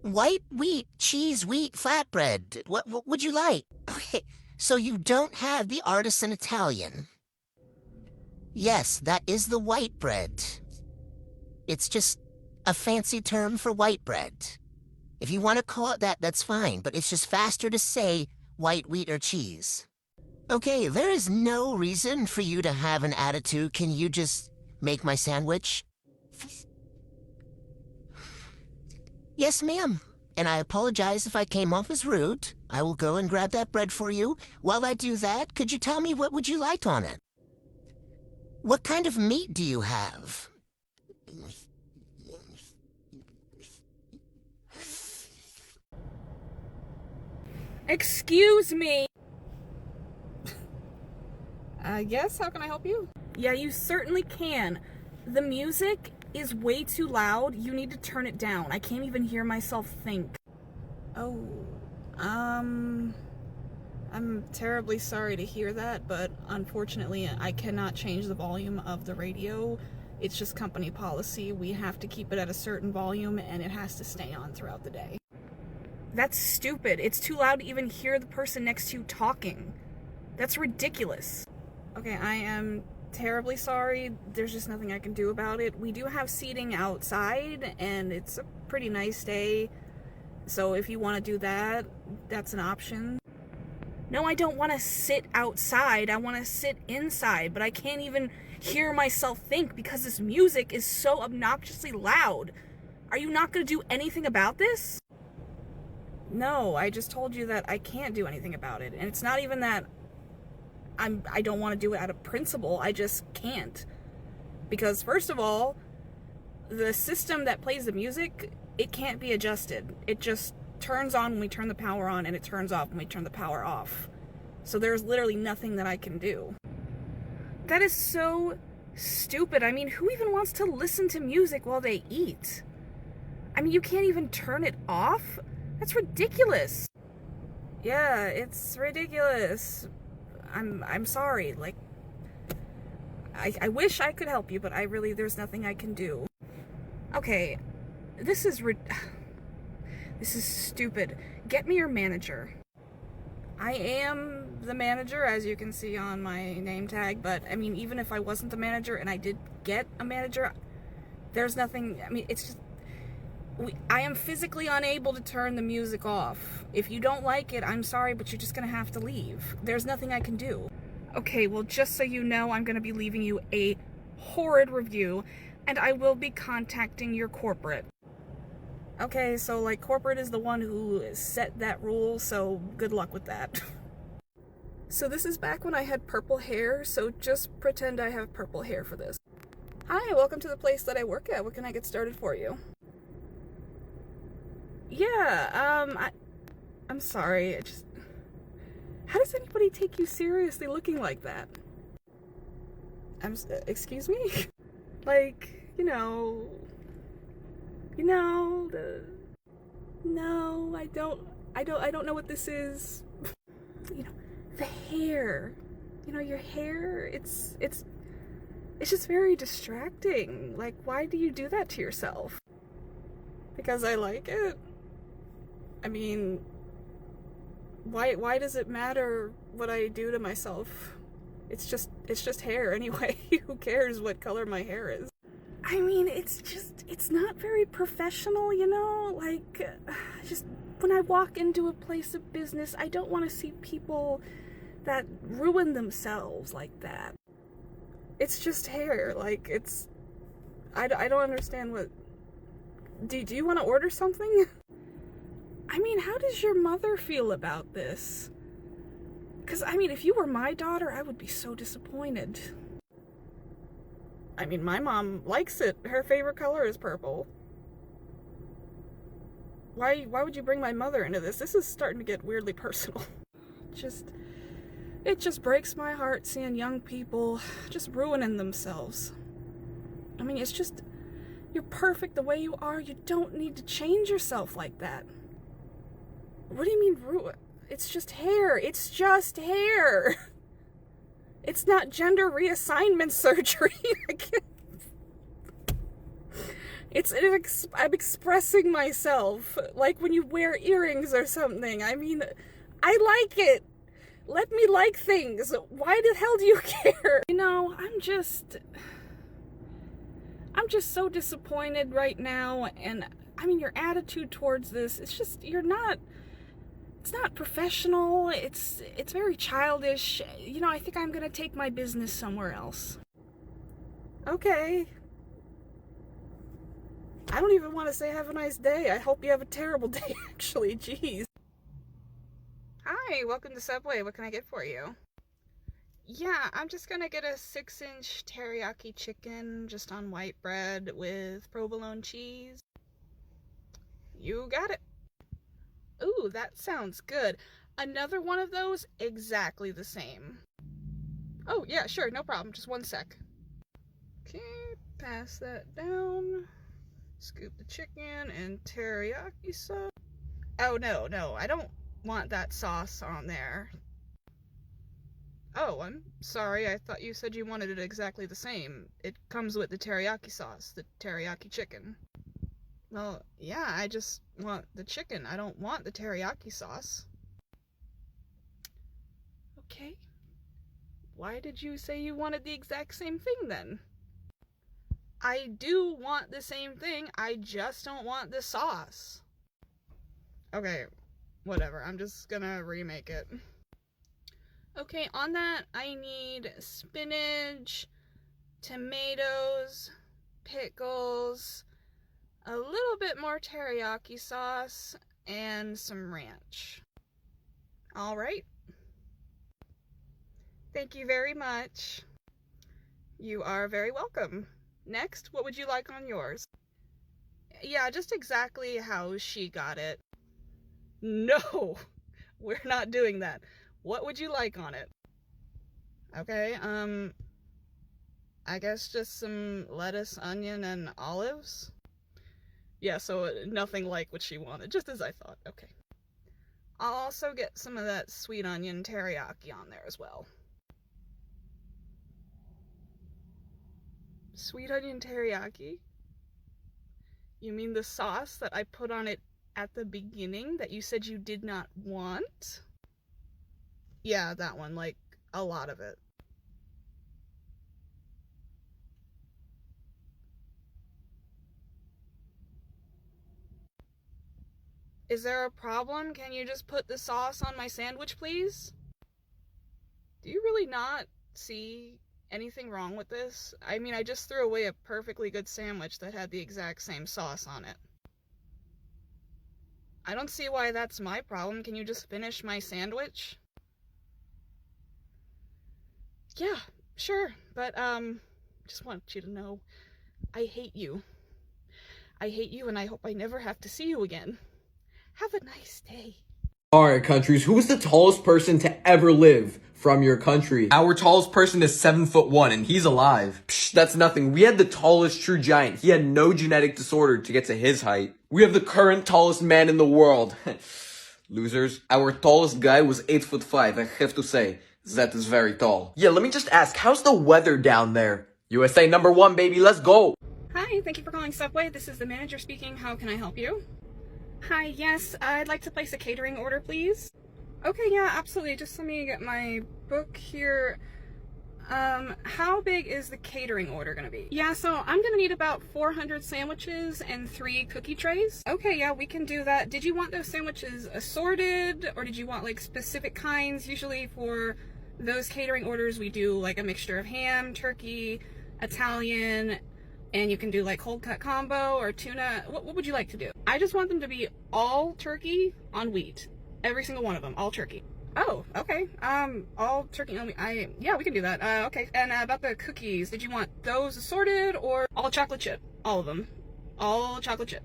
Q: White, wheat, cheese, wheat, flatbread. What would you like? Okay, so you don't have the artisan Italian. Yes, that is the white bread. It's just a fancy term for white bread. If you want to call it that, that's fine, but it's just faster to say white, wheat, or cheese. Okay, there is no reason for you to have an attitude. Can you just make my sandwich? Yes, ma'am. And I apologize if I came off as rude. I will go and grab that bread for you. While I do that, could you tell me what would you like on it? What kind of meat do you have?
R: Excuse me! Yes, how can I help you? Yeah, you certainly can. The music is way too loud. You need to turn it down. I can't even hear myself think. Oh, I'm terribly sorry to hear that, but unfortunately I cannot change the volume of the radio. It's just company policy. We have to keep it at a certain volume and it has to stay on throughout the day. That's stupid. It's too loud to even hear the person next to you talking. That's ridiculous. Okay, I am terribly sorry. There's just nothing I can do about it. We do have seating outside and it's a pretty nice day. So if you want to do that, that's an option. No, I don't want to sit outside. I want to sit inside, but I can't even hear myself think because this music is so obnoxiously loud. Are you not going to do anything about this? No, I just told you that I can't do anything about it. And it's not even that I don't want to do it out of principle. I just can't. Because first of all, the system that plays the music, it can't be adjusted. It just turns on when we turn the power on and it turns off when we turn the power off. So there's literally nothing that I can do. That is so stupid. I mean, who even wants to listen to music while they eat? I mean, you can't even turn it off? That's ridiculous. Yeah, it's ridiculous. I'm sorry. Like, I wish I could help you, but there's nothing I can do. Okay, this is stupid. Get me your manager. I am the manager, as you can see on my name tag, but I mean, even if I wasn't the manager and I did get a manager, there's nothing, I mean, it's just, I am physically unable to turn the music off. If you don't like it, I'm sorry, but you're just gonna have to leave. There's nothing I can do. Okay, well, just so you know, I'm gonna be leaving you a horrid review, and I will be contacting your corporate. Okay, so, like, corporate is the one who set that rule, so good luck with that. So this is back when I had purple hair, so just pretend I have purple hair for this. Hi, welcome to the place that I work at. What can I get started for you? Yeah, I'm sorry, how does anybody take you seriously looking like that? Excuse me? Like, no, I don't know what this is. You know, the hair, your hair, it's just very distracting. Like, why do you do that to yourself? Because I like it. I mean, why does it matter what I do to myself? It's just hair anyway. Who cares what color my hair is? I mean, it's not very professional, like, just when I walk into a place of business, I don't want to see people that ruin themselves like that. It's just hair. Like, it's... I don't understand what... Do you want to order something? I mean, how does your mother feel about this? Because, I mean, if you were my daughter, I would be so disappointed. I mean, my mom likes it. Her favorite color is purple. Why would you bring my mother into this? This is starting to get weirdly personal. It just breaks my heart seeing young people just ruining themselves. I mean, it's just, you're perfect the way you are. You don't need to change yourself like that. What do you mean ruin? It's just hair. It's just hair. It's not gender reassignment surgery. I'm expressing myself, like when you wear earrings or something. I mean, I like it. Let me like things. Why the hell do you care? You know, I'm just so disappointed right now, and I mean, your attitude towards this, it's just, it's not professional. It's very childish. You know, I think I'm gonna take my business somewhere else. Okay. I don't even want to say have a nice day. I hope you have a terrible day, actually. Jeez. Hi, welcome to Subway. What can I get for you? Yeah, I'm just gonna get a 6-inch teriyaki chicken just on white bread with provolone cheese. You got it. Ooh, that sounds good. Another one of those, exactly the same. Oh, yeah, sure, no problem. Just one sec. Okay, pass that down. Scoop the chicken and teriyaki sauce. Oh, no, I don't want that sauce on there. Oh, I'm sorry, I thought you said you wanted it exactly the same. It comes with the teriyaki sauce, the teriyaki chicken. Well, yeah, I just want the chicken. I don't want the teriyaki sauce. Okay. Why did you say you wanted the exact same thing then? I do want the same thing, I just don't want the sauce. Okay, whatever, I'm just gonna remake it. Okay, on that, I need spinach, tomatoes, pickles, a little bit more teriyaki sauce, and some ranch. Alright. Thank you very much. You are very welcome. Next, what would you like on yours? Yeah, just exactly how she got it. No, we're not doing that. What would you like on it? Okay, I guess just some lettuce, onion, and olives? Yeah, so nothing like what she wanted, just as I thought. Okay. I'll also get some of that sweet onion teriyaki on there as well. Sweet onion teriyaki? You mean the sauce that I put on it at the beginning that you said you did not want? Yeah, that one, like, a lot of it. Is there a problem? Can you just put the sauce on my sandwich, please? Do you really not see anything wrong with this? I mean, I just threw away a perfectly good sandwich that had the exact same sauce on it. I don't see why that's my problem. Can you just finish my sandwich? Yeah, sure, but, just want you to know, I hate you. I hate you, and I hope I never have to see you again. Have a nice day.
N: Alright, countries, who is the tallest person to ever live from your country? Our tallest person is 7'1", and he's alive. Psh, that's nothing. We had the tallest true giant. He had no genetic disorder to get to his height. We have the current tallest man in the world. Losers. Our tallest guy was 8'5", I have to say. That is very tall. Yeah, let me just ask, how's the weather down there? USA #1, baby, let's go!
R: Hi, thank you for calling Subway. This is the manager speaking. How can I help you? Hi, yes, I'd like to place a catering order, please. Okay, yeah, absolutely. Just let me get my book here. How big is the catering order gonna be? Yeah, so I'm gonna need about 400 sandwiches and 3 cookie trays. Okay, yeah, we can do that. Did you want those sandwiches assorted, or did you want like specific kinds? Usually for those catering orders, we do like a mixture of ham, turkey, Italian, and you can do like cold cut combo or tuna. What would you like to do? I just want them to be all turkey on wheat. Every single one of them, all turkey. Oh, okay. All turkey only. Yeah, we can do that. Okay. And about the cookies, did you want those assorted or all chocolate chip? All of them. All chocolate chip.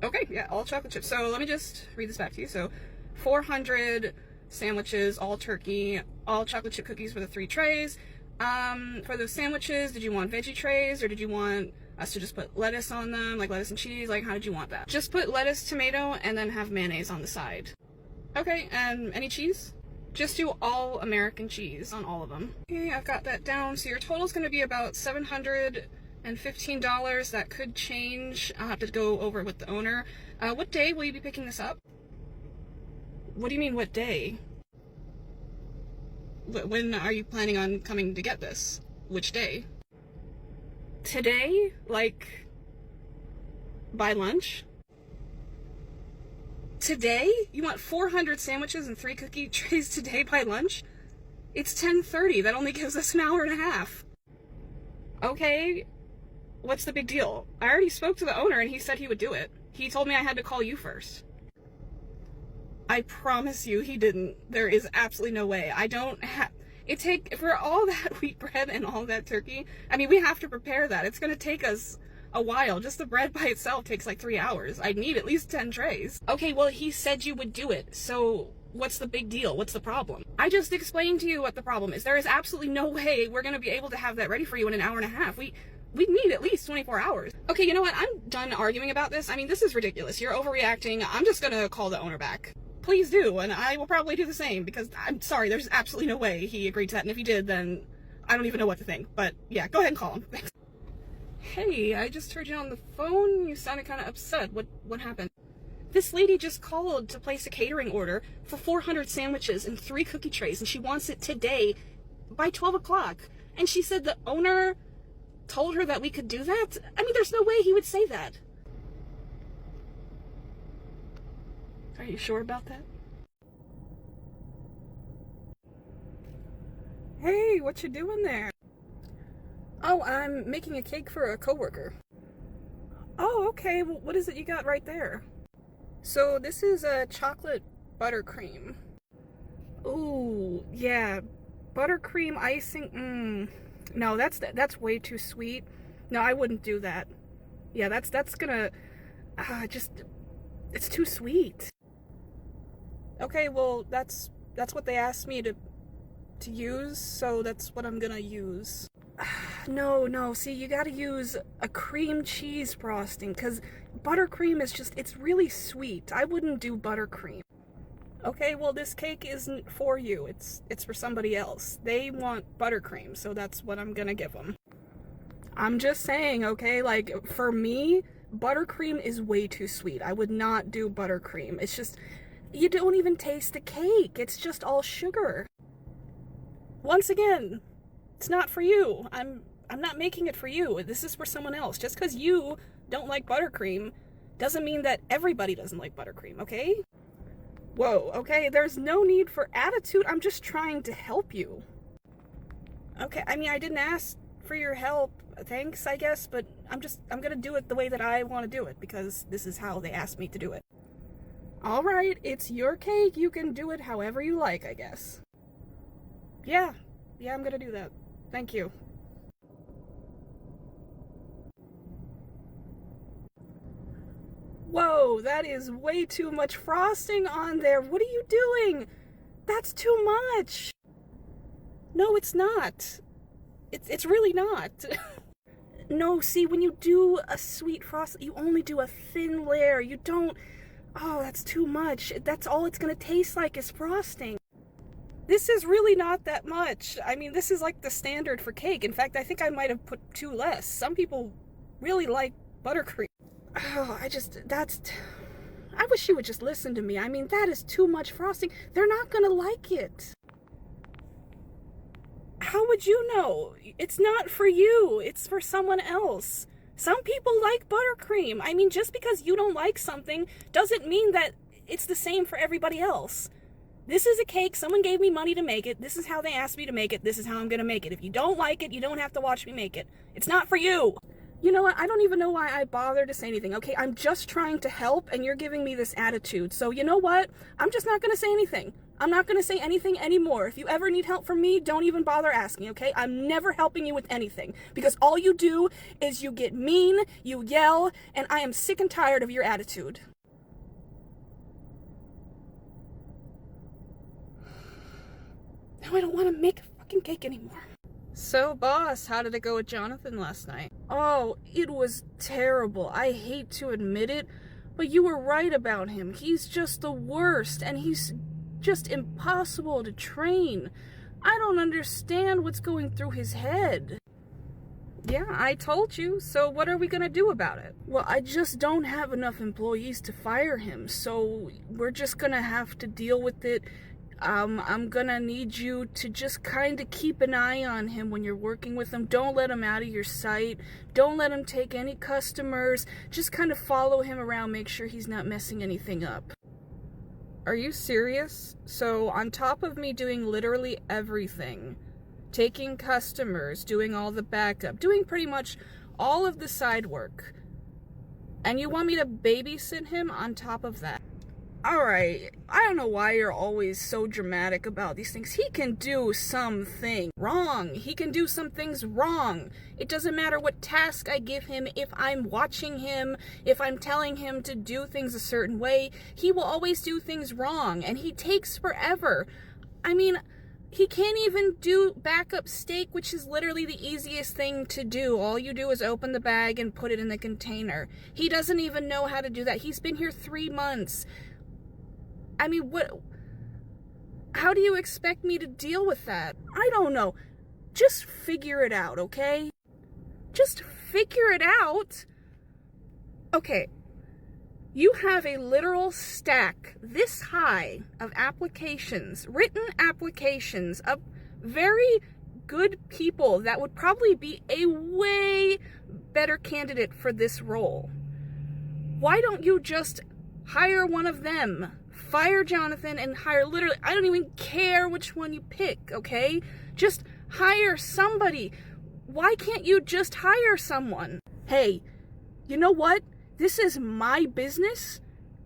R: Okay, yeah, all chocolate chip. So let me just read this back to you. So 400 sandwiches, all turkey, all chocolate chip cookies for the 3 trays. For those sandwiches, did you want veggie trays, or did you want us to just put lettuce on them, like lettuce and cheese? Like, how did you want that? Just put lettuce, tomato, and then have mayonnaise on the side. Okay, and any cheese? Just do all American cheese on all of them. Okay, I've got that down. So your total's gonna be about $715. That could change. I'll have to go over it with the owner. What day will you be picking this up? What do you mean, what day? When are you planning on coming to get this? Which day? Today? Like, by lunch? Today? You want 400 sandwiches and 3 cookie trays today by lunch? It's 10:30. That only gives us an hour and a half. Okay, what's the big deal? I already spoke to the owner and he said he would do it. He told me I had to call you first. I promise you he didn't. There is absolutely no way. I don't have... For all that wheat bread and all that turkey, I mean, we have to prepare that. It's gonna take us a while. Just the bread by itself takes like 3 hours. I'd need at least 10 trays. Okay, well, he said you would do it, so what's the big deal? What's the problem? I just explained to you what the problem is. There is absolutely no way we're gonna be able to have that ready for you in an hour and a half. We need at least 24 hours. Okay, you know what? I'm done arguing about this. I mean, this is ridiculous. You're overreacting. I'm just gonna call the owner back. Please do, and I will probably do the same, because I'm sorry, there's absolutely no way he agreed to that, and if he did, then I don't even know what to think. But yeah, go ahead and call him. Thanks. Hey, I just heard you on the phone. You sounded kind of upset. What happened? This lady just called to place a catering order for 400 sandwiches and 3 cookie trays, and she wants it today by 12 o'clock. And she said the owner told her that we could do that? I mean, there's no way he would say that. Are you sure about that? Hey, what you doing there? Oh, I'm making a cake for a coworker. Oh, okay. Well, what is it you got right there? So this is a chocolate buttercream. Ooh, yeah. Buttercream icing. No, that's way too sweet. No, I wouldn't do that. Yeah, that's gonna it's too sweet. Okay, well, that's what they asked me to use, so that's what I'm gonna use. No, see, you gotta use a cream cheese frosting, because buttercream is it's really sweet. I wouldn't do buttercream. Okay, well, this cake isn't for you. It's for somebody else. They want buttercream, so that's what I'm gonna give them. I'm just saying, okay, like, for me, buttercream is way too sweet. I would not do buttercream. It's just... You don't even taste the cake. It's just all sugar. Once again, it's not for you. I'm not making it for you. This is for someone else. Just because you don't like buttercream doesn't mean that everybody doesn't like buttercream, okay? Whoa, okay, there's no need for attitude. I'm just trying to help you. Okay, I mean, I didn't ask for your help. Thanks, I guess, but I'm gonna do it the way that I want to do it, because this is how they asked me to do it. Alright, it's your cake. You can do it however you like, I guess. Yeah, I'm gonna do that. Thank you. Whoa, that is way too much frosting on there. What are you doing? That's too much. No, it's not. It's really not. No, see, when you do a sweet frosting, you only do a thin layer. You don't... Oh, that's too much. That's all it's gonna taste like is frosting. This is really not that much. I mean, this is like the standard for cake. In fact, I think I might have put 2 less. Some people really like buttercream. Oh, I wish you would just listen to me. I mean, that is too much frosting. They're not gonna like it. How would you know? It's not for you. It's for someone else. Some people like buttercream. I mean, just because you don't like something doesn't mean that it's the same for everybody else. This is a cake. Someone gave me money to make it. This is how they asked me to make it. This is how I'm going to make it. If you don't like it, you don't have to watch me make it. It's not for you. You know what? I don't even know why I bother to say anything, okay? I'm just trying to help, and you're giving me this attitude. So you know what? I'm just not going to say anything. I'm not going to say anything anymore. If you ever need help from me, don't even bother asking, okay? I'm never helping you with anything. Because all you do is you get mean, you yell, and I am sick and tired of your attitude. Now I don't want to make a fucking cake anymore. So, boss, how did it go with Jonathan last night? Oh, it was terrible. I hate to admit it, but you were right about him. He's just the worst, and he's just impossible to train. I don't understand what's going through his head. Yeah, I told you. So what are we gonna do about it? Well, I just don't have enough employees to fire him, so we're just gonna have to deal with it. I'm gonna need you to just kind of keep an eye on him when you're working with him. Don't let him out of your sight. Don't let him take any customers. Just kind of follow him around, make sure he's not messing anything up. Are you serious? So on top of me doing literally everything, taking customers, doing all the backup, doing pretty much all of the side work, and you want me to babysit him on top of that? Alright, I don't know why you're always so dramatic about these things. He can do something wrong. He can do some things wrong. It doesn't matter what task I give him. If I'm watching him, if I'm telling him to do things a certain way, he will always do things wrong, and he takes forever. I mean, he can't even do backup steak, which is literally the easiest thing to do. All you do is open the bag and put it in the container. He doesn't even know how to do that. He's been here 3 months. I mean, how do you expect me to deal with that? I don't know. Just figure it out, okay? Just figure it out. Okay. You have a literal stack this high of applications, written applications of very good people that would probably be a way better candidate for this role. Why don't you just hire one of them? Fire Jonathan and hire literally, I don't even care which one you pick, okay? Just hire somebody. Why can't you just hire someone? Hey, you know what? This is my business,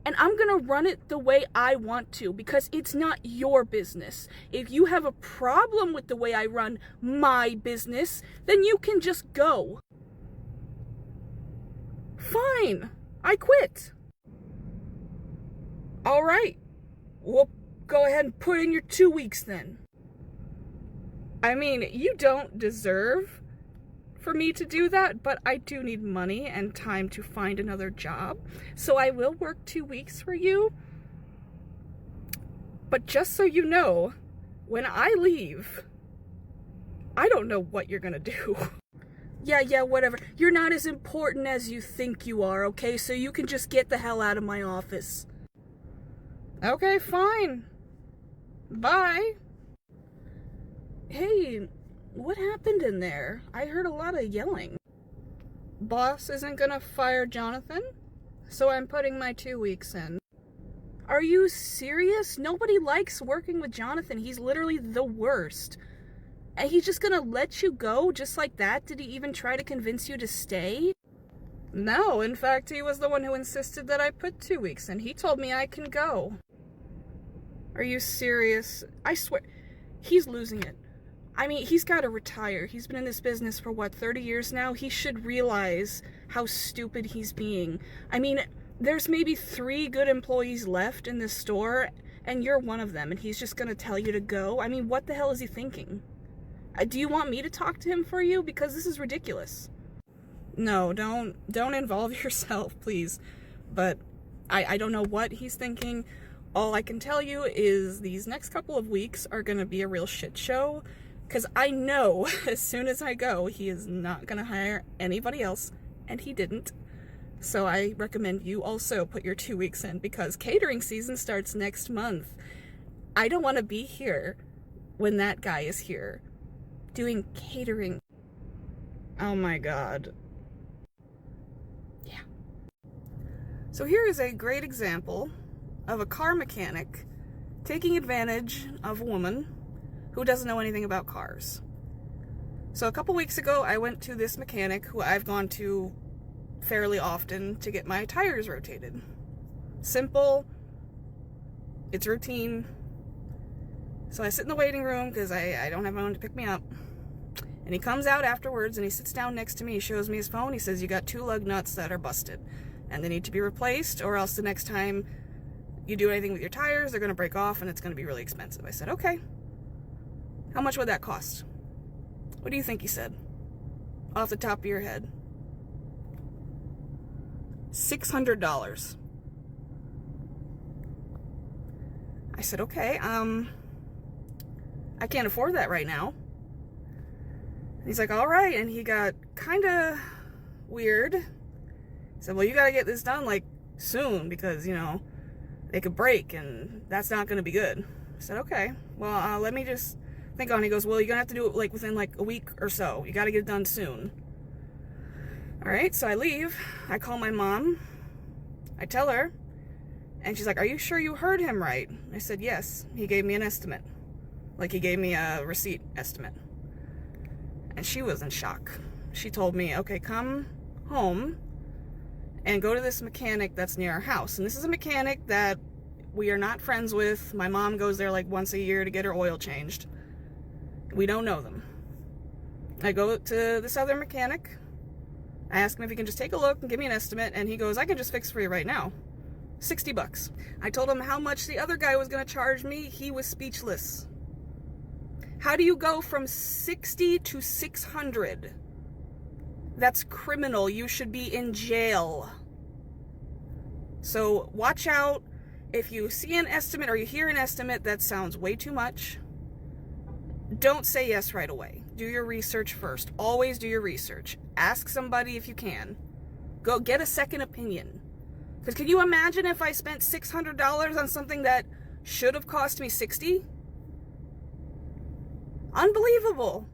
R: and I'm gonna run it the way I want to, because it's not your business. If you have a problem with the way I run my business, then you can just go. Fine, I quit. All right, well, go ahead and put in your 2 weeks then. I mean, you don't deserve for me to do that, but I do need money and time to find another job, so I will work 2 weeks for you. But just so you know, when I leave, I don't know what you're gonna do. Yeah, whatever. You're not as important as you think you are, okay? So you can just get the hell out of my office. Okay, fine. Bye. Hey, what happened in there? I heard a lot of yelling. Boss isn't gonna fire Jonathan, so I'm putting my 2 weeks in. Are you serious? Nobody likes working with Jonathan. He's literally the worst. And he's just gonna let you go just like that? Did he even try to convince you to stay? No, in fact, he was the one who insisted that I put 2 weeks in. He told me I can go. Are you serious? I swear, he's losing it. I mean, he's got to retire. He's been in this business for, what, 30 years now? He should realize how stupid he's being. I mean, there's maybe 3 good employees left in this store, and you're one of them, and he's just going to tell you to go? I mean, what the hell is he thinking? Do you want me to talk to him for you? Because this is ridiculous. No, don't involve yourself, please. But I don't know what he's thinking. All I can tell you is these next couple of weeks are going to be a real shit show. Because I know as soon as I go, he is not going to hire anybody else. And he didn't. So I recommend you also put your 2 weeks in, because catering season starts next month. I don't want to be here when that guy is here. doing catering. Oh my god. Yeah. So here is a great example of a car mechanic taking advantage of a woman who doesn't know anything about cars. So a couple weeks ago, I went to this mechanic who I've gone to fairly often to get my tires rotated. Simple. It's routine. So I sit in the waiting room because I don't have anyone to pick me up. And he comes out afterwards and he sits down next to me. He shows me his phone. He says, you got 2 lug nuts that are busted and they need to be replaced, or else the next time you do anything with your tires, they're going to break off and it's going to be really expensive. I said, okay. How much would that cost? What do you think he said? Off the top of your head. $600. I said, okay, I can't afford that right now. And he's like, all right. And he got kind of weird. He said, well, you got to get this done, like, soon, because, you know, they could break, and that's not going to be good. I said, okay, well, let me just think on it. He goes, well, you're going to have to do it, like, within, like, a week or so. You got to get it done soon. All right, so I leave. I call my mom. I tell her. And she's like, are you sure you heard him right? I said, yes. He gave me an estimate. Like, he gave me a receipt estimate. And she was in shock. She told me, okay, come home and go to this mechanic that's near our house. And this is a mechanic that we are not friends with. My mom goes there like once a year to get her oil changed. We don't know them. I go to this other mechanic. I ask him if he can just take a look and give me an estimate. And he goes, I can just fix for you right now. $60. I told him how much the other guy was going to charge me. He was speechless. How do you go from 60 to 600? That's criminal. You should be in jail. So watch out. If you see an estimate or you hear an estimate that sounds way too much, don't say yes right away. Do your research first. Always do your research. Ask somebody if you can. Go get a second opinion. Because can you imagine if I spent $600 on something that should have cost me $60? Unbelievable.